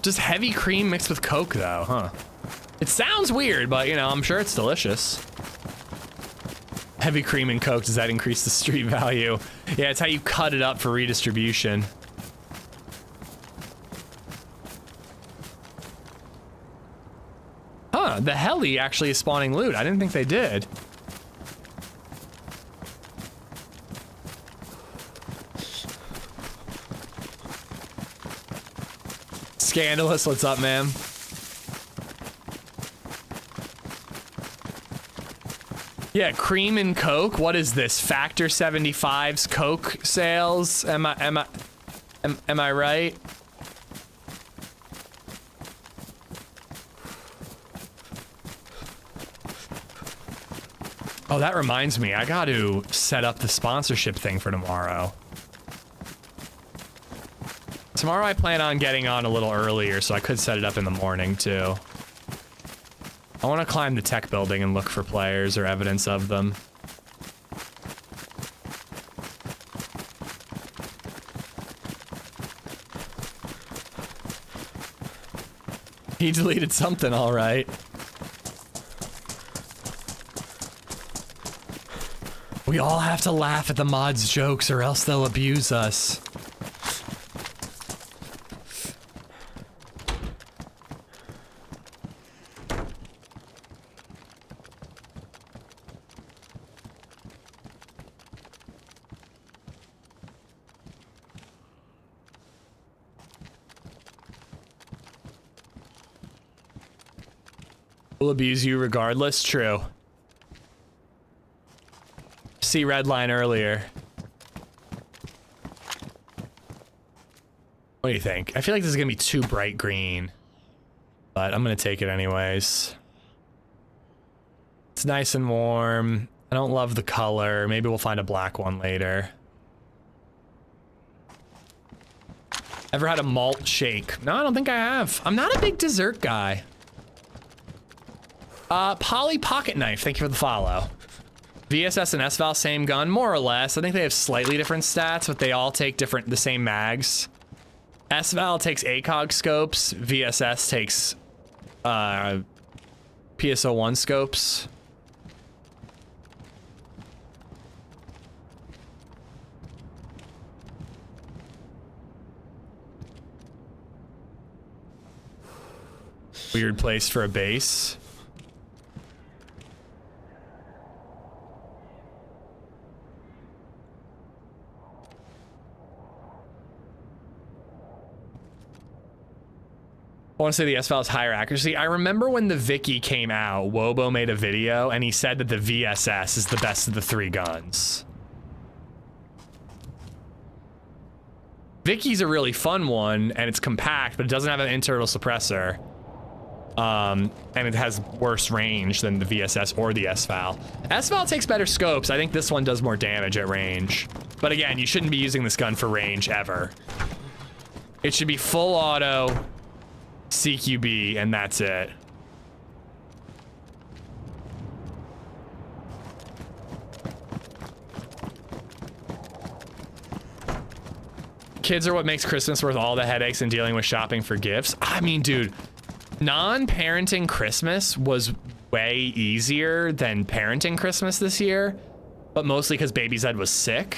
Just heavy cream mixed with Coke though, huh? It sounds weird, but you know, I'm sure it's delicious. Heavy cream and Coke, does that increase the street value? Yeah, it's how you cut it up for redistribution. Huh, the heli actually is spawning loot. I didn't think they did. Scandalous, what's up, ma'am? Yeah, cream and Coke. What is this? Factor 75's Coke sales? Am I right? Oh, that reminds me. I got to set up the sponsorship thing for tomorrow. Tomorrow I plan on getting on a little earlier, so I could set it up in the morning too. I want to climb the tech building and look for players or evidence of them. He deleted something, all right. We all have to laugh at the mods' jokes or else they'll abuse us. Will abuse you regardless. True. See red line earlier. What do you think? I feel like this is gonna be too bright green, but I'm gonna take it anyways. It's nice and warm. I don't love the color. Maybe we'll find a black one later. Ever had a malt shake? No, I don't think I have. I'm not a big dessert guy. Polly Pocket Knife, thank you for the follow. VSS and SVAL, same gun, more or less. I think they have slightly different stats, but they all take the same mags. SVAL takes ACOG scopes, VSS takes PSO1 scopes. Weird place for a base. I want to say the SVAL is higher accuracy. I remember when the Vicky came out, Wobo made a video and he said that the VSS is the best of the three guns. Vicky's a really fun one and it's compact, but it doesn't have an internal suppressor. And it has worse range than the VSS or the SVAL. SVAL takes better scopes. I think this one does more damage at range. But again, you shouldn't be using this gun for range ever. It should be full auto, CQB, and that's it. Kids are what makes Christmas worth all the headaches and dealing with shopping for gifts. I mean, dude, non-parenting Christmas was way easier than parenting Christmas this year, but mostly because LadyZed was sick.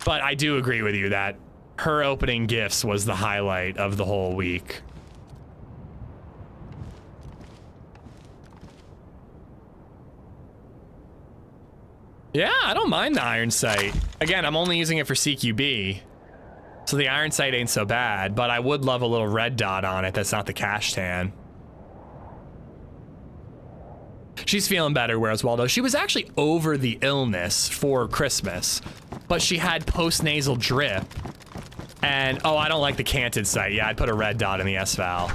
But I do agree with you that her opening gifts was the highlight of the whole week. Yeah, I don't mind the iron sight. Again, I'm only using it for CQB, so the iron sight ain't so bad, but I would love a little red dot on it that's not the cash tan. She's feeling better, whereas Waldo, she was actually over the illness for Christmas, but she had post-nasal drip. And, oh, I don't like the canted site. Yeah, I'd put a red dot in the S-Val.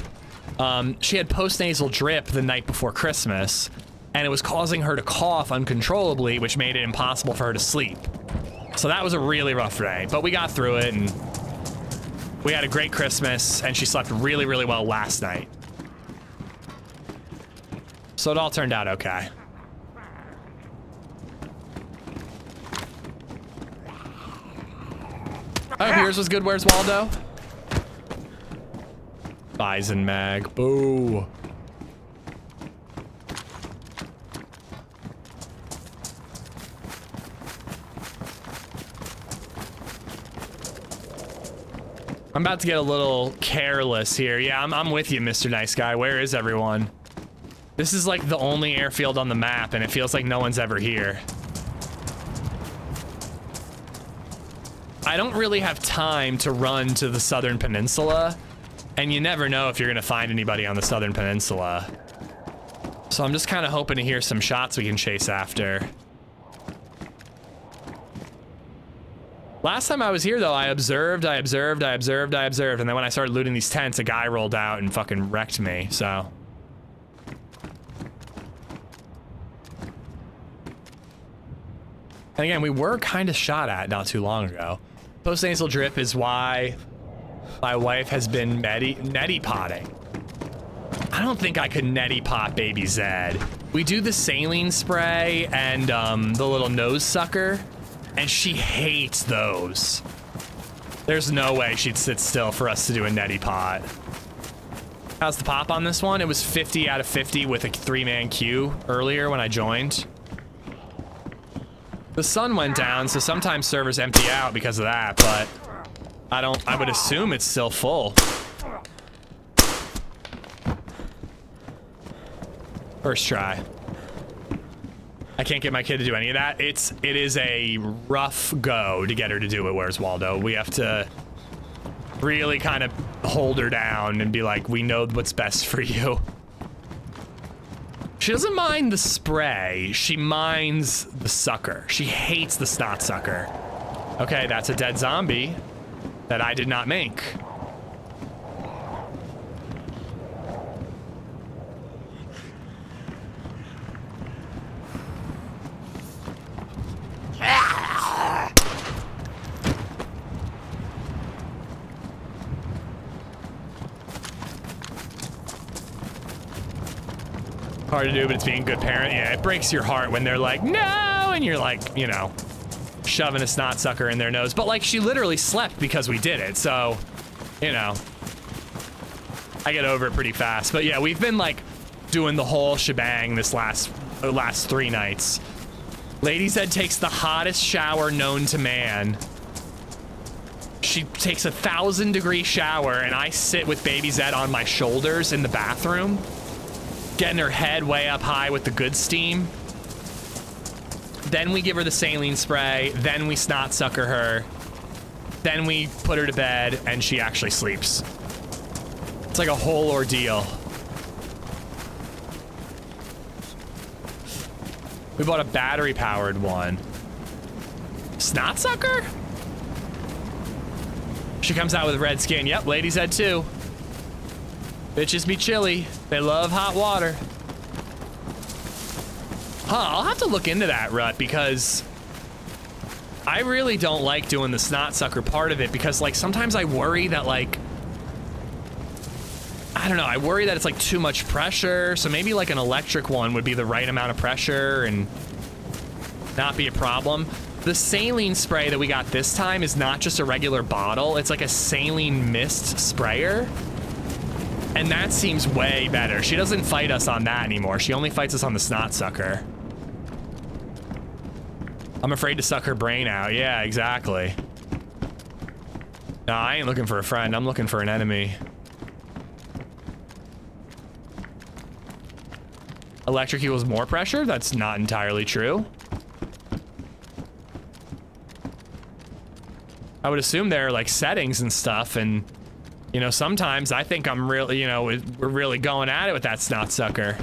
She had post-nasal drip the night before Christmas, and it was causing her to cough uncontrollably, which made it impossible for her to sleep. So that was a really rough day, but we got through it, and we had a great Christmas, and she slept really, really well last night. So it all turned out okay. Oh, yours was good. Where's Waldo? Bison mag. Boo. I'm about to get a little careless here. Yeah, I'm with you, Mr. Nice Guy. Where is everyone? This is like the only airfield on the map, and it feels like no one's ever here. I don't really have time to run to the Southern Peninsula, and you never know if you're gonna find anybody on the Southern Peninsula. So I'm just kind of hoping to hear some shots we can chase after. Last time I was here, though, I observed, and then when I started looting these tents, a guy rolled out and fucking wrecked me, so. And again, we were kind of shot at not too long ago. Post-nasal drip is why my wife has been neti potting. I don't think I could neti pot baby Zed. We do the saline spray and the little nose sucker, and she hates those. There's no way she'd sit still for us to do a neti pot. How's the pop on this one? It was 50 out of 50 with a 3-man queue earlier when I joined. The sun went down, so sometimes servers empty out because of that, but I would assume it's still full. First try. I can't get my kid to do any of that. It is a rough go to get her to do it. Where's Waldo? We have to really kind of hold her down and be like, we know what's best for you. She doesn't mind the spray, she minds the sucker. She hates the snot sucker. Okay, that's a dead zombie that I did not make. Hard to do, but it's being a good parent. Yeah, it breaks your heart when they're like, no, and you're like, you know, shoving a snot sucker in their nose. But like, she literally slept because we did it, so, you know, I get over it pretty fast. But yeah, we've been like doing the whole shebang this last 3 nights. LadyZed takes the hottest shower known to man. She takes a 1,000-degree shower, and I sit with baby Zed on my shoulders in the bathroom, getting her head way up high with the good steam. Then we give her the saline spray, then we snot sucker her, then we put her to bed, and she actually sleeps. It's like a whole ordeal. We bought a battery-powered one. Snot sucker? She comes out with red skin. Yep, LadyZed too. Bitches be chilly. They love hot water. Huh, I'll have to look into that, Rut, because I really don't like doing the snot sucker part of it, because like sometimes I worry that like, I don't know, I worry that it's like too much pressure, so maybe like an electric one would be the right amount of pressure and not be a problem. The saline spray that we got this time is not just a regular bottle, it's like a saline mist sprayer. And that seems way better. She doesn't fight us on that anymore. She only fights us on the snot sucker. I'm afraid to suck her brain out. Yeah, exactly. No, I ain't looking for a friend. I'm looking for an enemy. Electric equals more pressure? That's not entirely true. I would assume there are like settings and stuff, and you know, sometimes I think I'm really, you know, we're really going at it with that snot sucker.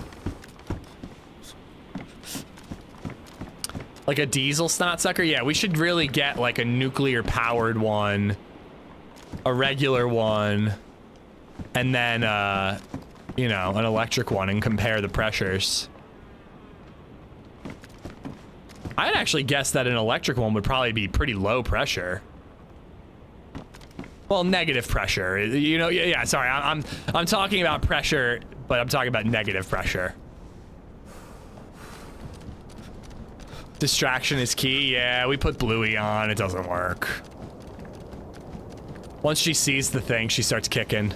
Like a diesel snot sucker? Yeah, we should really get like a nuclear powered one, a regular one, and then, you know, an electric one and compare the pressures. I'd actually guess that an electric one would probably be pretty low pressure. Well, negative pressure, you know, yeah, sorry, I'm talking about pressure, but I'm talking about negative pressure. Distraction is key. Yeah, we put Bluey on. It doesn't work. Once she sees the thing, she starts kicking.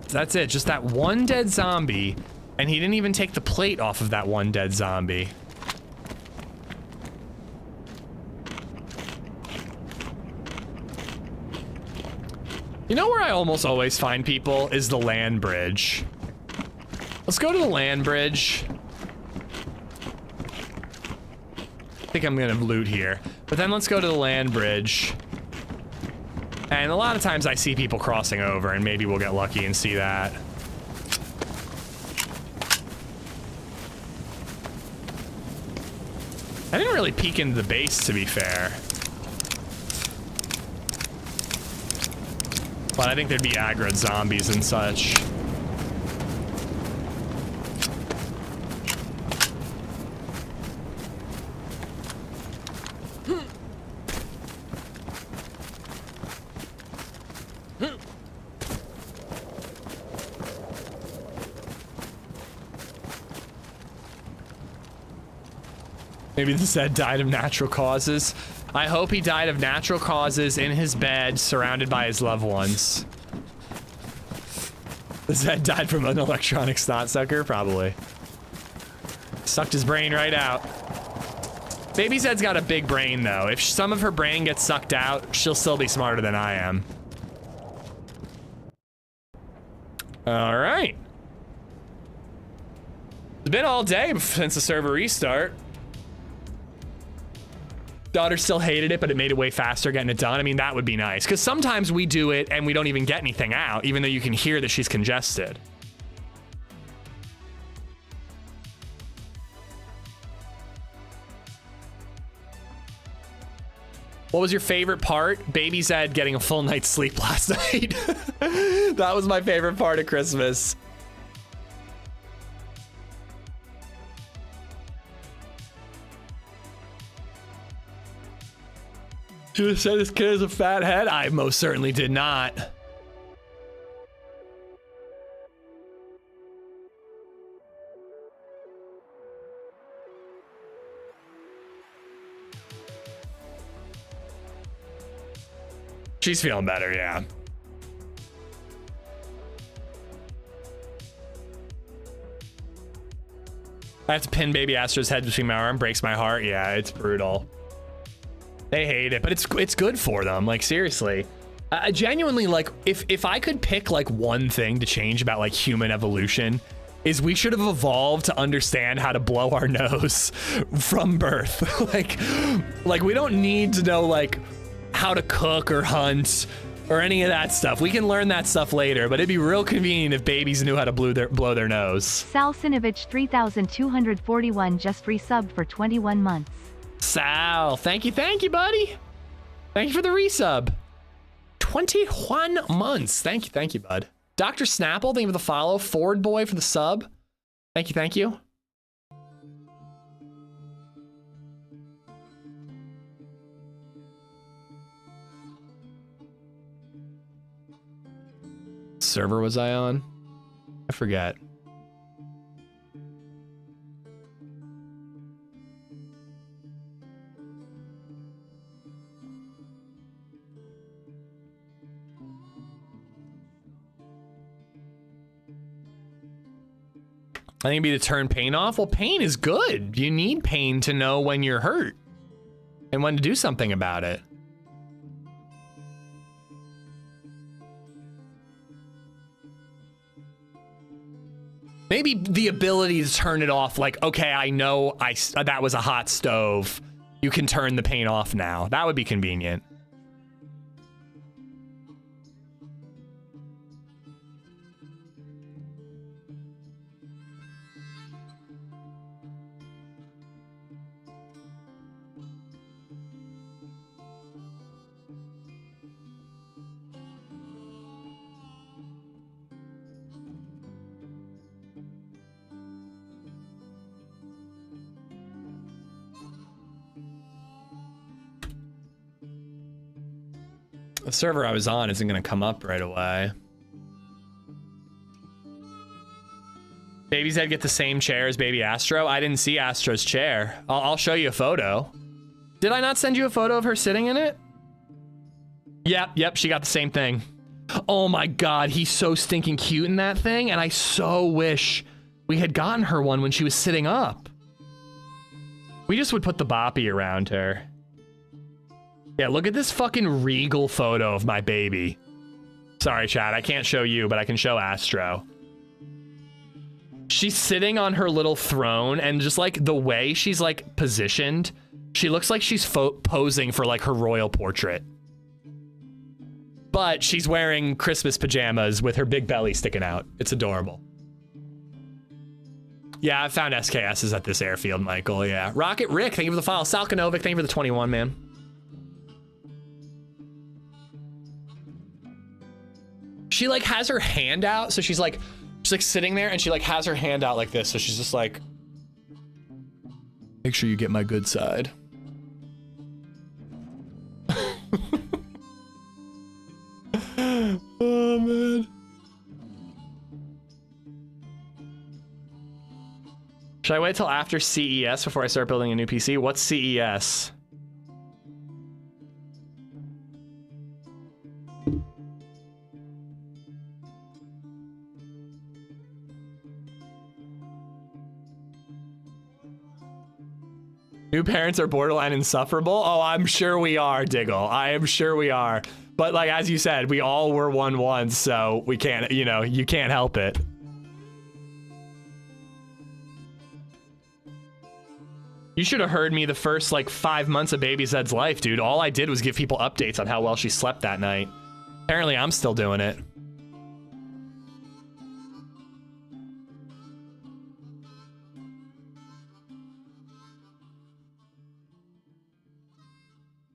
That's it. Just that one dead zombie. And he didn't even take the plate off of that one dead zombie. You know where I almost always find people is the land bridge. Let's go to the land bridge. I think I'm gonna loot here. But then let's go to the land bridge. And a lot of times I see people crossing over, and maybe we'll get lucky and see that. I didn't really peek into the base, to be fair. But I think there'd be aggroed zombies and such. Maybe the Zed died of natural causes. I hope he died of natural causes in his bed, surrounded by his loved ones. The Zed died from an electronic snot sucker? Probably. Sucked his brain right out. Baby Zed's got a big brain, though. If some of her brain gets sucked out, she'll still be smarter than I am. All right. It's been all day since the server restart. Daughter still hated it, but it made it way faster getting it done. I mean, that would be nice. Because sometimes we do it and we don't even get anything out, even though you can hear that she's congested. What was your favorite part? Baby Zed getting a full night's sleep last night. That was my favorite part of Christmas. You said this kid has a fat head? I most certainly did not. She's feeling better, yeah. I have to pin baby Astro's head between my arm, breaks my heart. Yeah, it's brutal. They hate it, but it's good for them. Like, seriously. I genuinely, like, if I could pick like one thing to change about like human evolution, is we should have evolved to understand how to blow our nose from birth. like we don't need to know like how to cook or hunt or any of that stuff. We can learn that stuff later, but it'd be real convenient if babies knew how to blow their nose. Sal Sinovich 3241 just resubbed for 21 months. Sal, thank you, buddy. Thank you for the resub. 21 months. Thank you, bud. Dr. Snapple, thank you for the follow. Ford Boy for the sub. Thank you. Server was I on? I forget. I think it'd be to turn pain off. Well, pain is good. You need pain to know when you're hurt and when to do something about it. Maybe the ability to turn it off, like, okay, I know that was a hot stove. You can turn the pain off now. That would be convenient. The server I was on isn't gonna come up right away. BabyZed get the same chair as Baby Astro? I didn't see Astro's chair. I'll show you a photo. Did I not send you a photo of her sitting in it? Yep, she got the same thing. Oh my God, he's so stinking cute in that thing, and I so wish we had gotten her one when she was sitting up. We just would put the boppy around her. Yeah, look at this fucking regal photo of my baby. Sorry, chat, I can't show you, but I can show Astro. She's sitting on her little throne, and just like the way she's like positioned, she looks like she's posing for like her royal portrait. But she's wearing Christmas pajamas with her big belly sticking out. It's adorable. Yeah, I found SKSs at this airfield, Michael, yeah. Rocket Rick, thank you for the follow. Salkanovic, thank you for the 21, man. She like has her hand out, so she's like sitting there and she like has her hand out like this, so she's just like, make sure you get my good side. Oh man. Should I wait till after CES before I start building a new PC? What's CES? New parents are borderline insufferable? Oh, I'm sure we are, Diggle. I am sure we are. But like, as you said, we all were one once, so we can't, you know, you can't help it. You should have heard me the first like 5 months of BabyZed's life, dude. All I did was give people updates on how well she slept that night. Apparently I'm still doing it.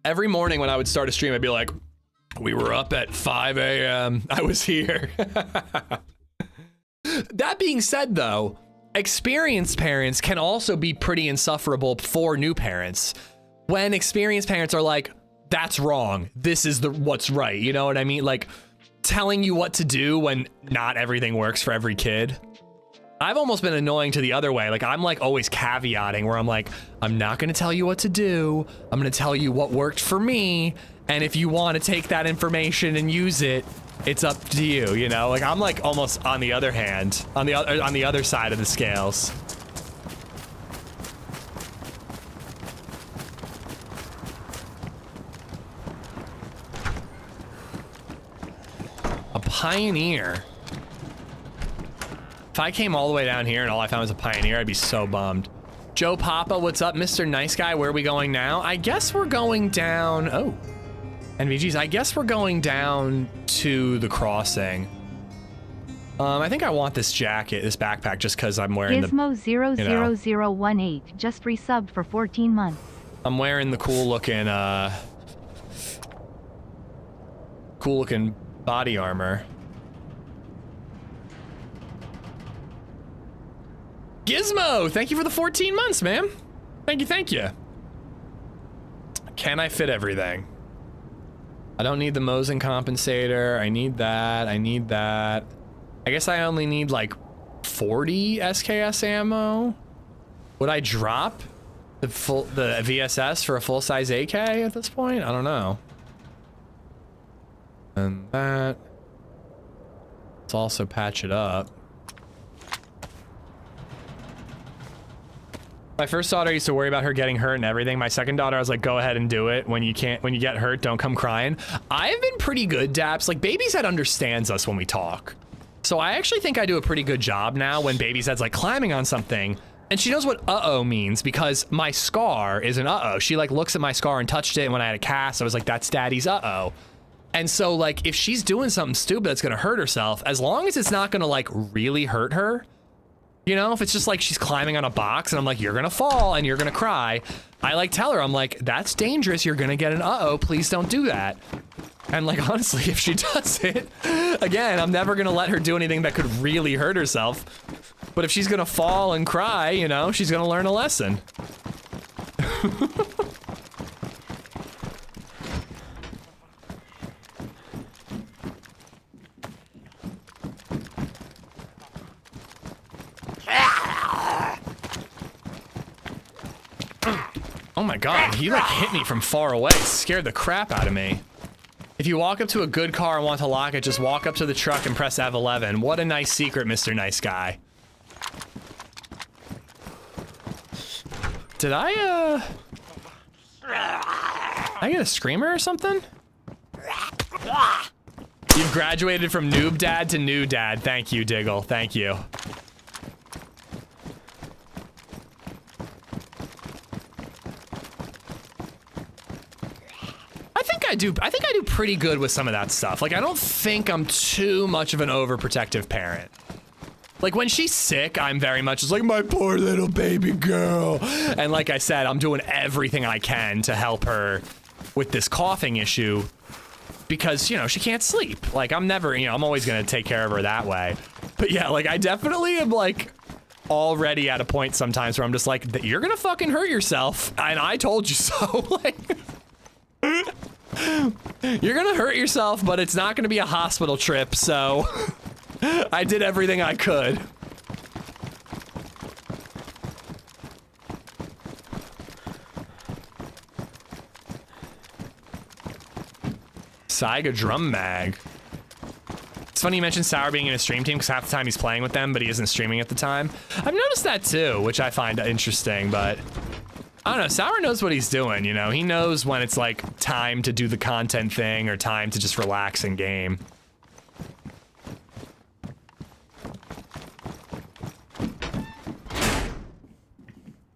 Every morning when I would start a stream, I'd be like, we were up at 5 a.m. I was here. That being said, though, experienced parents can also be pretty insufferable for new parents. When experienced parents are like, that's wrong, this is what's right, you know what I mean? Like, telling you what to do when not everything works for every kid. I've almost been annoying to the other way. Like, I'm like always caveating where I'm like, I'm not gonna tell you what to do. I'm gonna tell you what worked for me. And if you want to take that information and use it, it's up to you, you know? Like, I'm like almost on the other hand, on the other side of the scales. A pioneer. If I came all the way down here and all I found was a pioneer, I'd be so bummed. Joe Papa, what's up? Mr. Nice Guy, where are we going now? I guess we're going down, oh. NVGs, I guess we're going down to the crossing. I think I want this jacket, this backpack, just because I'm wearing Gizmo 00018 just resubbed for 14 months. I'm wearing the cool looking body armor. Gizmo, thank you for the 14 months, man. Thank you. Can I fit everything? I don't need the Mosin compensator. I need that. I guess I only need like 40 SKS ammo. Would I drop the VSS for a full-size AK at this point? I don't know. And that. Let's also patch it up. My first daughter used to worry about her getting hurt and everything. My second daughter, I was like, go ahead and do it. When you get hurt, don't come crying. I've been pretty good, Daps. Like, BabyZed understands us when we talk. So I actually think I do a pretty good job now when BabyZed's like climbing on something. And she knows what uh-oh means because my scar is an uh-oh. She like looks at my scar and touched it. And when I had a cast, I was like, that's daddy's uh-oh. And so like, if she's doing something stupid that's gonna hurt herself, as long as it's not gonna like really hurt her, you know, if it's just like she's climbing on a box and I'm like, you're gonna fall and you're gonna cry, I like tell her, I'm like, that's dangerous, you're gonna get an uh-oh, please don't do that. And like, honestly, if she does it, again, I'm never gonna let her do anything that could really hurt herself. But if she's gonna fall and cry, you know, she's gonna learn a lesson. Oh my god, he like hit me from far away. Scared the crap out of me. If you walk up to a good car and want to lock it, just walk up to the truck and press F11. What a nice secret, Mr. Nice Guy. Did I get a screamer or something? You've graduated from noob dad to new dad. Thank you, Diggle. Thank you. I think I do pretty good with some of that stuff. Like, I don't think I'm too much of an overprotective parent. Like, when she's sick, I'm very much just like, my poor little baby girl. And like I said, I'm doing everything I can to help her with this coughing issue because, you know, she can't sleep. Like, I'm never, you know, I'm always gonna take care of her that way. But yeah, like, I definitely am like already at a point sometimes where I'm just like, you're gonna fucking hurt yourself. And I told you so. Like, you're gonna hurt yourself, but it's not gonna be a hospital trip, so I did everything I could. Saiga Drum Mag. It's funny you mentioned Sour being in a stream team because half the time he's playing with them, but he isn't streaming at the time. I've noticed that too, which I find interesting, but I don't know, Sour knows what he's doing, you know? He knows when it's like time to do the content thing or time to just relax and game.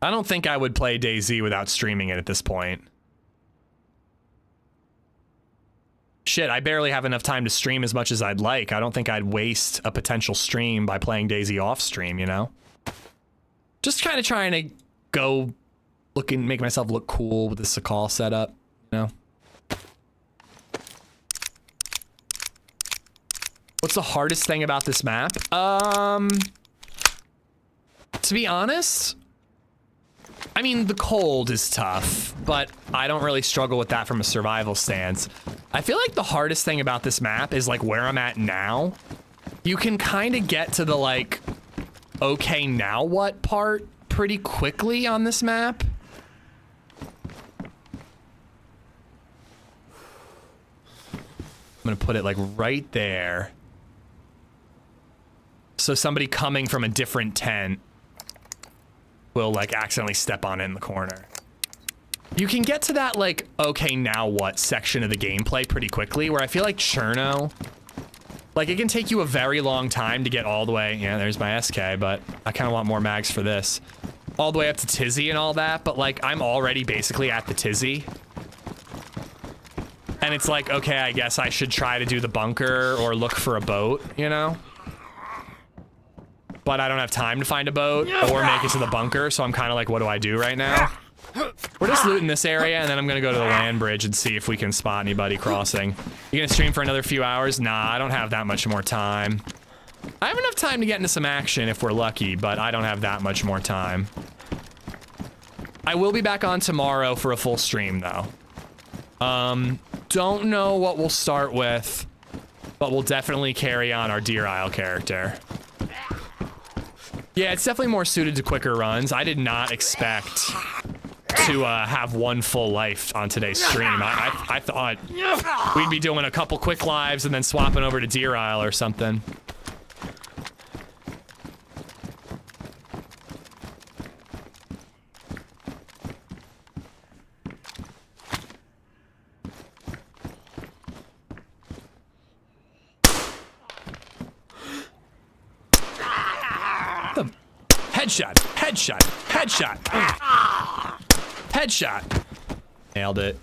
I don't think I would play DayZ without streaming it at this point. Shit, I barely have enough time to stream as much as I'd like. I don't think I'd waste a potential stream by playing DayZ off stream, you know? Just kind of trying to go make myself look cool with the Sakhal setup, you know? What's the hardest thing about this map? To be honest, I mean, the cold is tough, but I don't really struggle with that from a survival stance. I feel like the hardest thing about this map is like where I'm at now. You can kind of get to the like, okay, now what part pretty quickly on this map. I'm gonna put it like right there. So somebody coming from a different tent will like accidentally step on it in the corner. You can get to that like, okay, now what section of the gameplay pretty quickly, where I feel like Cherno, like it can take you a very long time to get all the way, yeah, there's my SK, but I kind of want more mags for this. All the way up to Tizzy and all that, but like I'm already basically at the Tizzy. And it's like, okay, I guess I should try to do the bunker or look for a boat, you know? But I don't have time to find a boat or make it to the bunker, so I'm kind of like, what do I do right now? We're just looting this area, and then I'm gonna go to the land bridge and see if we can spot anybody crossing. You gonna stream for another few hours? Nah, I don't have that much more time. I have enough time to get into some action if we're lucky, but I don't have that much more time. I will be back on tomorrow for a full stream, though. Don't know what we'll start with, but we'll definitely carry on our Deer Isle character. Yeah, it's definitely more suited to quicker runs. I did not expect to have one full life on today's stream. I thought we'd be doing a couple quick lives and then swapping over to Deer Isle or something. Headshot, headshot, headshot. Headshot. Nailed it.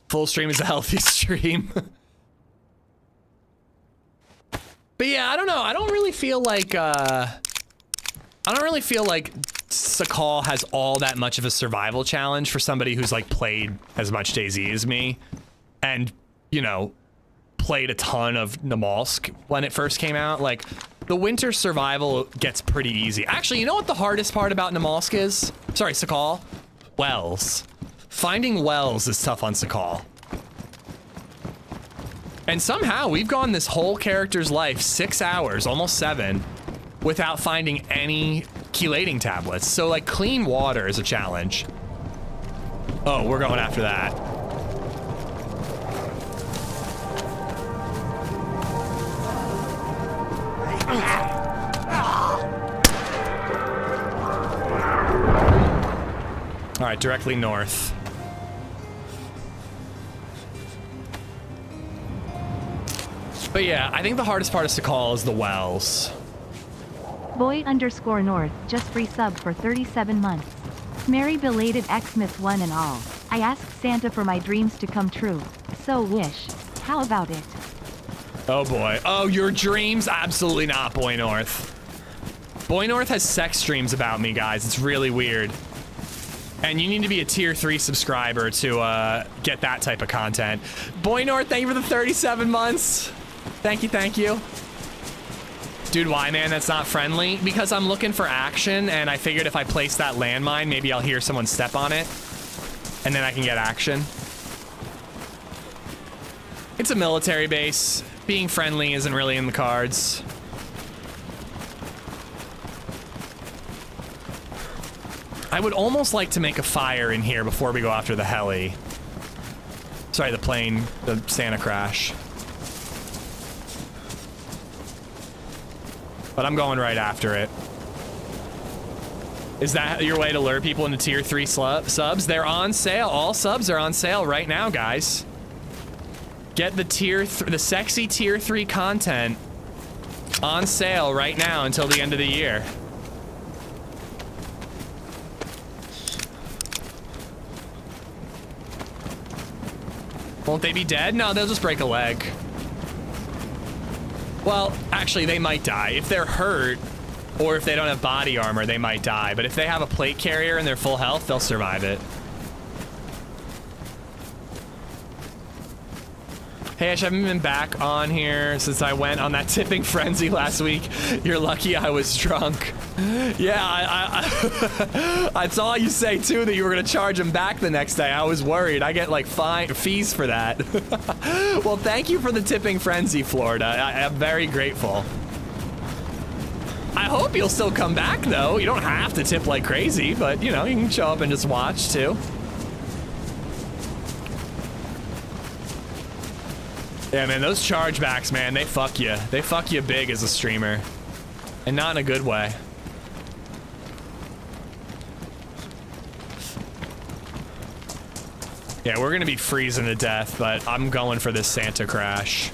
Full stream is a healthy stream. But yeah, I don't know. I don't really feel like Sakhal has all that much of a survival challenge for somebody who's like played as much DayZ as me and, you know, played a ton of Namalsk when it first came out. Like, The winter survival gets pretty easy. Actually, you know what the hardest part about Namalsk is? Sorry, Sakhal. Wells. Finding wells is tough on Sakhal. And somehow we've gone this whole character's life, 6 hours, almost 7, without finding any chelating tablets. So like clean water is a challenge. Oh, we're going after that. All right, directly north. But yeah, I think the hardest part is to call is the wells. Boy_North just resub for 37 months. Merry belated Xmas one and all. I asked Santa for my dreams to come true. So wish. How about it? Oh boy. Oh, your dreams? Absolutely not, Boy North. Boy North has sex dreams about me, guys. It's really weird. And you need to be a tier 3 subscriber to get that type of content. Boy North, thank you for the 37 months. Thank you, thank you. Dude, why, man? That's not friendly? Because I'm looking for action, and I figured if I place that landmine, maybe I'll hear someone step on it, and then I can get action. It's a military base. Being friendly isn't really in the cards. I would almost like to make a fire in here before we go after the heli. Sorry, the plane, the Santa crash. But I'm going right after it. Is that your way to lure people into tier 3 subs? They're on sale. All subs are on sale right now, guys. Get the the sexy tier 3 content on sale right now until the end of the year. Won't they be dead? No, they'll just break a leg. Well, actually, they might die. If they're hurt, or if they don't have body armor, they might die. But if they have a plate carrier and they're full health, they'll survive it. Hey, Ash, I haven't been back on here since I went on that tipping frenzy last week. You're lucky I was drunk. Yeah, I saw you say, too, that you were going to charge him back the next day. I was worried. I get, like, fees for that. Well, thank you for the tipping frenzy, Florida. I'm very grateful. I hope you'll still come back, though. You don't have to tip like crazy, but, you know, you can show up and just watch, too. Yeah, man, those chargebacks, man, they fuck you. They fuck you big as a streamer. And not in a good way. Yeah, we're gonna be freezing to death, but I'm going for this Santa crash.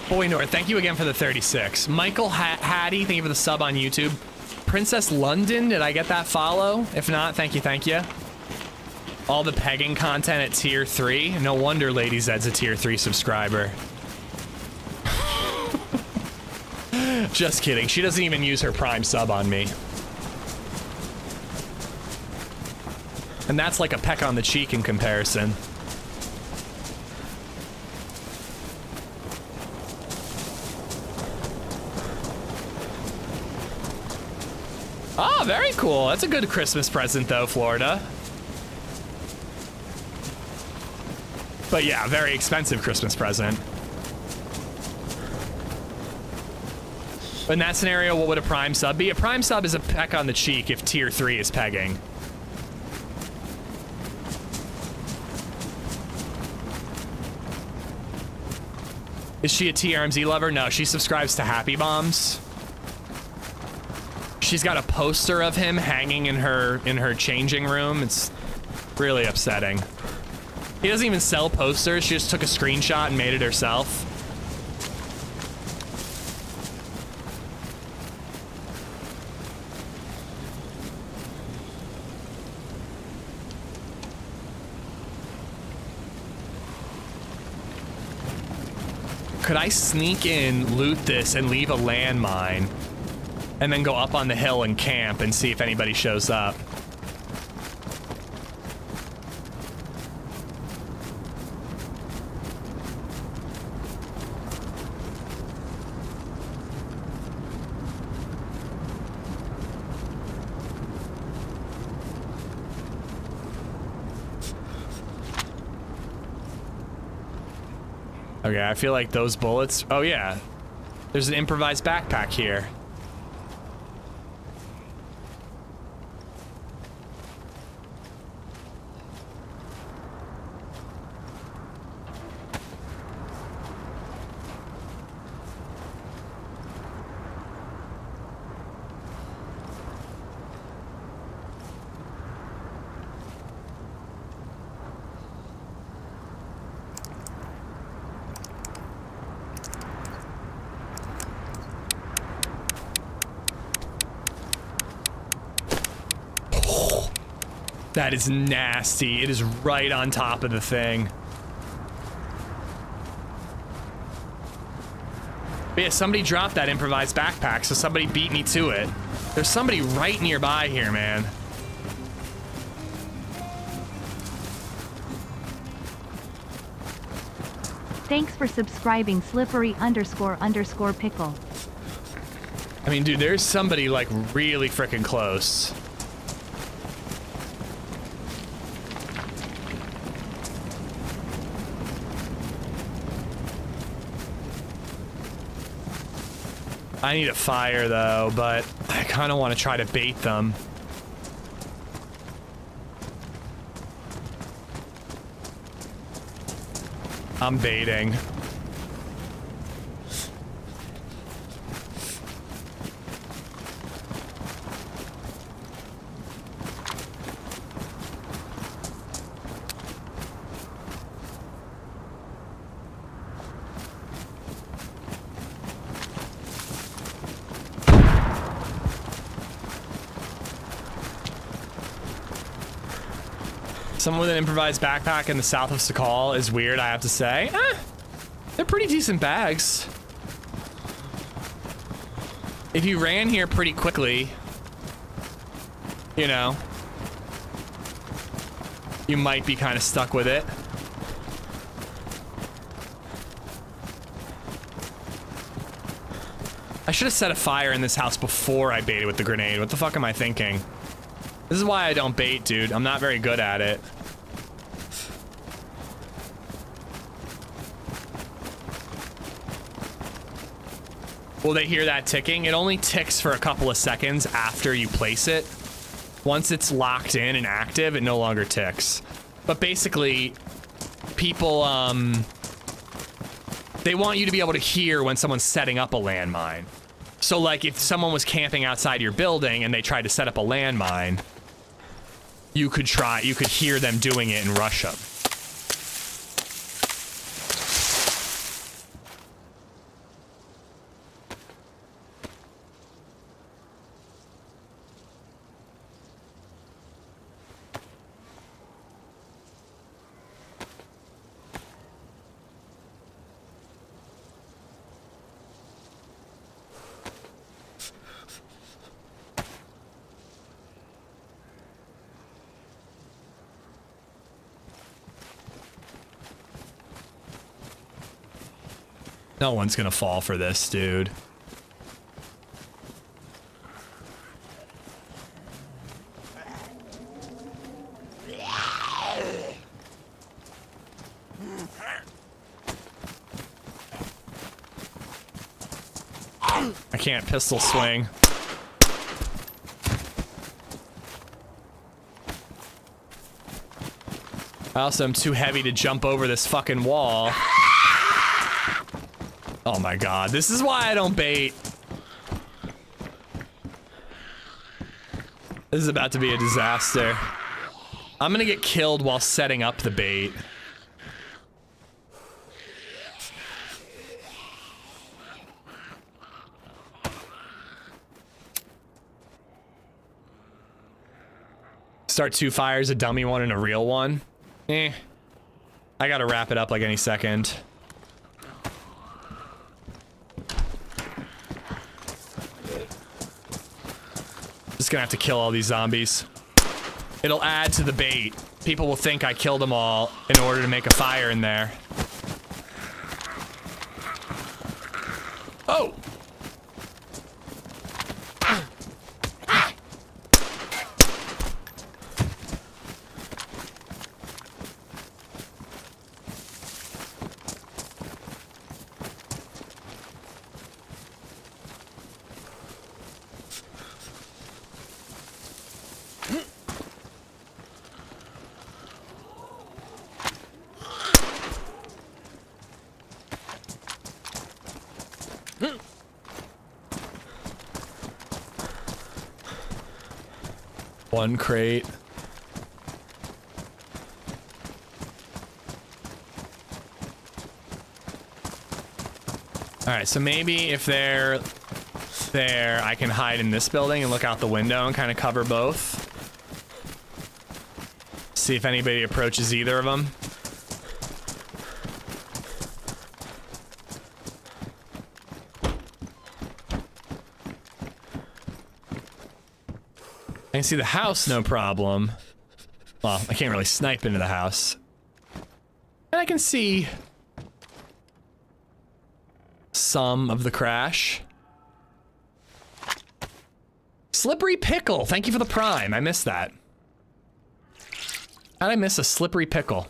Boy North, thank you again for the 36. Michael Hattie, thank you for the sub on YouTube. Princess London, did I get that follow? If not, thank you, thank you. All the pegging content at tier 3. No wonder LadyZed's a tier 3 subscriber. Just kidding. She doesn't even use her Prime sub on me. And that's like a peck on the cheek in comparison. Oh, very cool. That's a good Christmas present, though, Florida. But yeah, very expensive Christmas present. In that scenario, what would a Prime sub be? A Prime sub is a peck on the cheek if tier 3 is pegging. Is she a TRMZ lover? No, she subscribes to Happy Bombs. She's got a poster of him hanging in her changing room. It's really upsetting. He doesn't even sell posters. She just took a screenshot and made it herself. Could I sneak in, loot this, and leave a landmine? and then go up on the hill and camp and see if anybody shows up. Okay, I feel like those bullets... Oh, yeah. There's an improvised backpack here. That is nasty. It is right on top of the thing. But yeah, somebody dropped that improvised backpack, so somebody beat me to it. There's somebody right nearby here, man. Thanks for subscribing, slippery__pickle. I mean, dude, there's somebody like really freaking close. I need a fire though, but I kind of want to try to bait them. I'm baiting. Someone with an improvised backpack in the south of Sakhal is weird, I have to say. They're pretty decent bags. If you ran here pretty quickly, you know, you might be kind of stuck with it. I should have set a fire in this house before I baited with the grenade. What the fuck am I thinking? This is why I don't bait, dude. I'm not very good at it. Will they hear that ticking? It only ticks for a couple of seconds after you place it. Once it's locked in and active, it no longer ticks. But basically, people, they want you to be able to hear when someone's setting up a landmine. So, like, if someone was camping outside your building and they tried to set up a landmine, you could hear them doing it and rush them. No one's gonna fall for this, dude. I can't pistol swing. I also am too heavy to jump over this fucking wall. Oh my god, this is why I don't bait. This is about to be a disaster. I'm gonna get killed while setting up the bait. Start 2 fires, a dummy one and a real one. I gotta wrap it up like any second. just gonna have to kill all these zombies. It'll add to the bait. People will think I killed them all in order to make a fire in there. Oh! One crate. All right, so maybe if they're there, I can hide in this building and look out the window and kind of cover both. See if anybody approaches either of them. I can see the house, no problem. Well, I can't really snipe into the house. And I can see some of the crash. Slippery pickle, thank you for the prime. I missed that. How'd I miss a slippery pickle?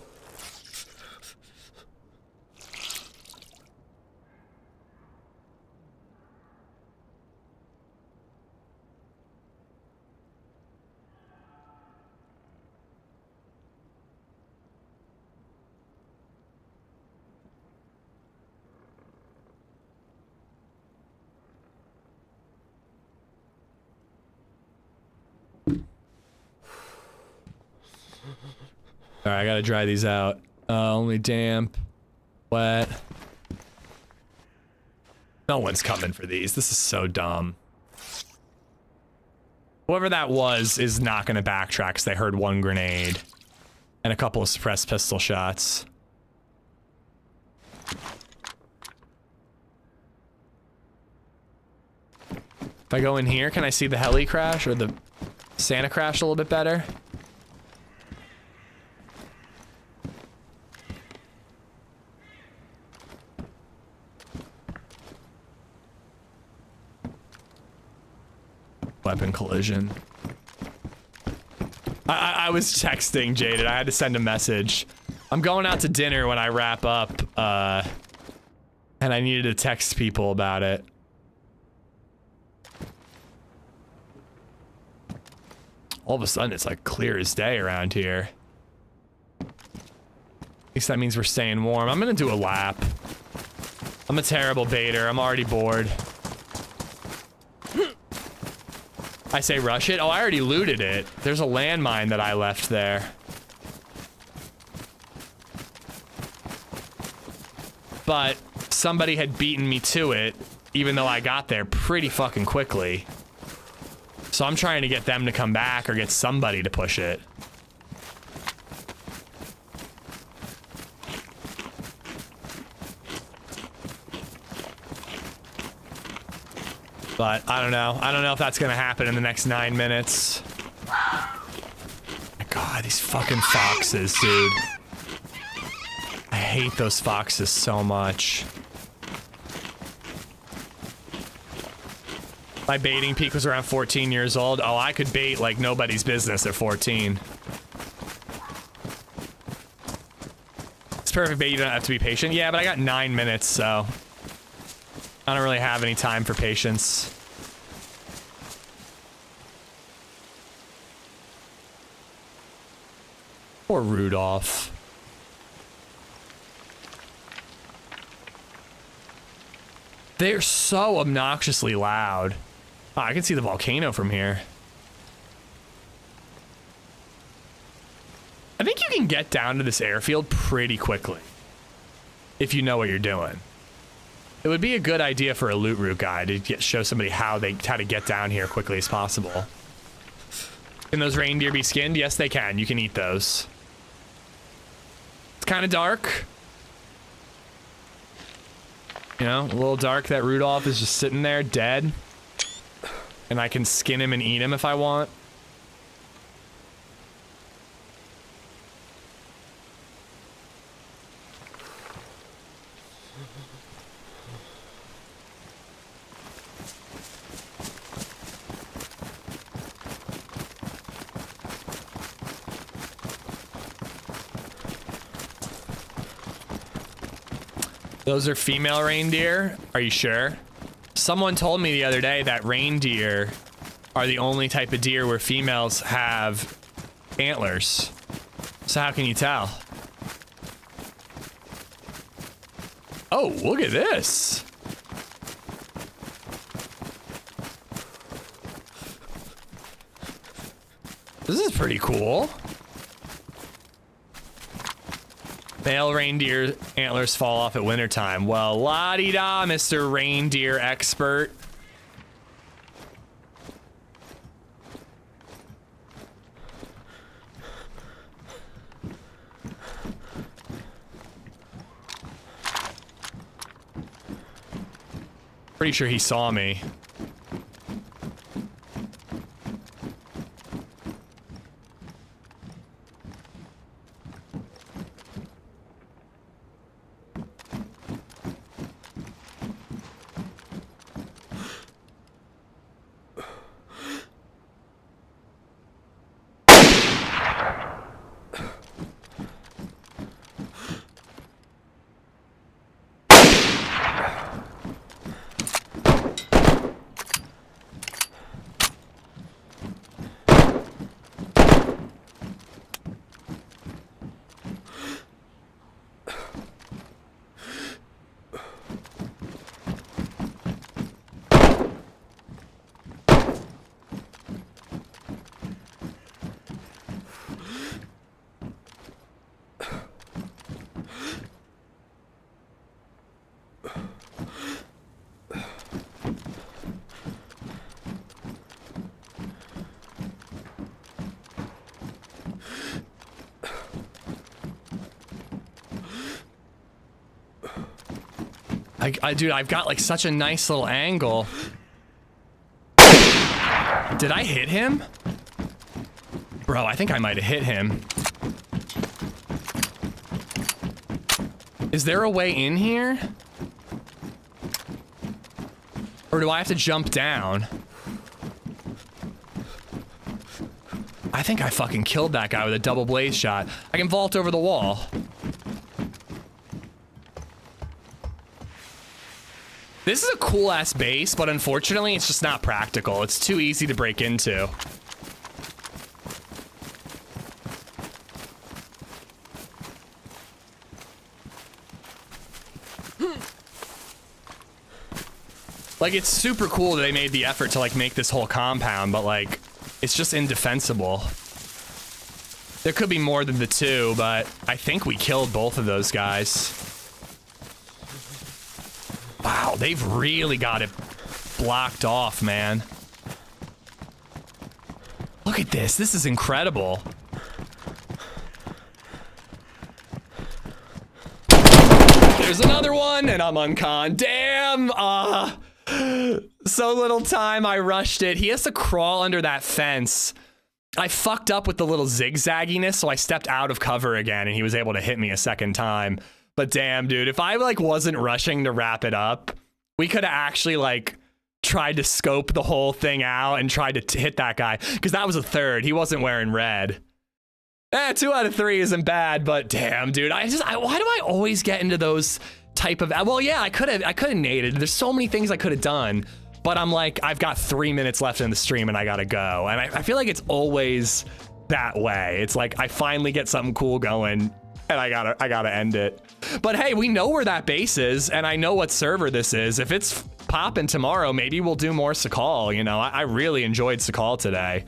All right, I gotta dry these out. Only damp, wet. No one's coming for these. This is so dumb. Whoever that was is not gonna backtrack because they heard one grenade and a couple of suppressed pistol shots. If I go in here, can I see the heli crash or the Santa crash a little bit better? Weapon collision. I was texting Jaded. I had to send a message. I'm going out to dinner when I wrap up, and I needed to text people about it. All of a sudden, it's like clear as day around here. At least that means we're staying warm. I'm gonna do a lap. I'm a terrible baiter. I'm already bored. I say rush it? Oh, I already looted it. There's a landmine that I left there. But somebody had beaten me to it, even though I got there pretty fucking quickly. So I'm trying to get them to come back or get somebody to push it. But I don't know. I don't know if that's gonna happen in the next 9 minutes. My God, these fucking foxes, dude. I hate those foxes so much. My baiting peak was around 14 years old. Oh, I could bait like nobody's business at 14. It's perfect bait, you don't have to be patient. Yeah, but I got 9 minutes, so I don't really have any time for patience. Poor Rudolph. They're so obnoxiously loud. Oh, I can see the volcano from here. I think you can get down to this airfield pretty quickly if you know what you're doing. It would be a good idea for a loot route guide to show somebody how to get down here quickly as possible. Can those reindeer be skinned? Yes, they can. You can eat those. It's kind of dark. You know, a little dark that Rudolph is just sitting there dead. And I can skin him and eat him if I want. Those are female reindeer? Are you sure? Someone told me the other day that reindeer are the only type of deer where females have antlers. So how can you tell? Oh, look at this. This is pretty cool. Male reindeer antlers fall off at wintertime. Well, la-di-da, Mr. Reindeer Expert. Pretty sure he saw me. Dude, I've got like such a nice little angle. Did I hit him? Bro, I think I might have hit him. Is there a way in here? Or do I have to jump down? I think I fucking killed that guy with a double blaze shot. I can vault over the wall. This is a cool ass base, but unfortunately it's just not practical. It's too easy to break into. Like, it's super cool that they made the effort to like make this whole compound, but like, it's just indefensible. There could be more than the two, but I think we killed both of those guys. Wow, they've really got it blocked off, man. Look at this. This is incredible. There's another one, and I'm uncon. Damn! So little time I rushed it. He has to crawl under that fence. I fucked up with the little zigzagginess, so I stepped out of cover again, and he was able to hit me a second time. But damn, dude, if I like wasn't rushing to wrap it up, we could have actually like tried to scope the whole thing out and tried to hit that guy, because that was a third. He wasn't wearing red. 2 out of 3 isn't bad, but damn, dude, why do I always get into those type of, well, yeah, I could have naded. There's so many things I could have done, but I'm like, I've got 3 minutes left in the stream and I gotta go. And I feel like it's always that way. It's like I finally get something cool going and I gotta end it. But hey, we know where that base is, and I know what server this is. If it's popping tomorrow, maybe we'll do more Sakhal. You know, I really enjoyed Sakhal today.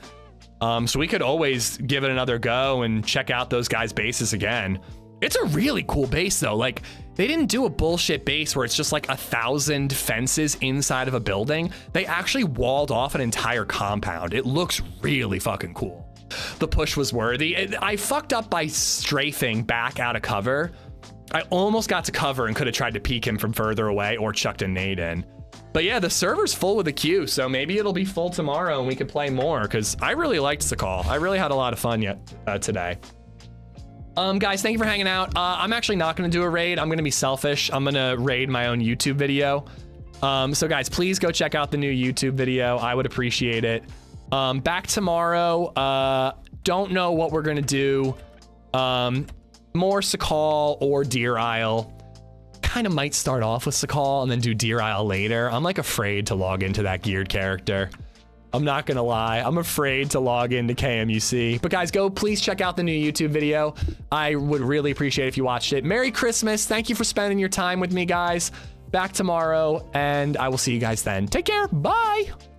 So we could always give it another go and check out those guys' bases again. It's a really cool base though. Like, they didn't do a bullshit base where it's just like 1,000 fences inside of a building. They actually walled off an entire compound. It looks really fucking cool. The push was worthy. I fucked up by strafing back out of cover. I almost got to cover and could have tried to peek him from further away or chucked a nade in. But yeah, the server's full with a queue, so maybe it'll be full tomorrow and we could play more, because I really liked Sakhal. I really had a lot of fun today. Guys, thank you for hanging out. I'm actually not going to do a raid. I'm going to be selfish. I'm going to raid my own YouTube video. So guys, please go check out the new YouTube video. I would appreciate it. Back tomorrow. Don't know what we're going to do. More Sakhal or Deer Isle. Kind of might start off with Sakhal and then do Deer Isle later. I'm like afraid to log into that geared character. I'm not gonna lie. I'm afraid to log into KMUC. But guys, go please check out the new YouTube video. I would really appreciate it if you watched it. Merry Christmas. Thank you for spending your time with me, guys. Back tomorrow, and I will see you guys then. Take care. Bye.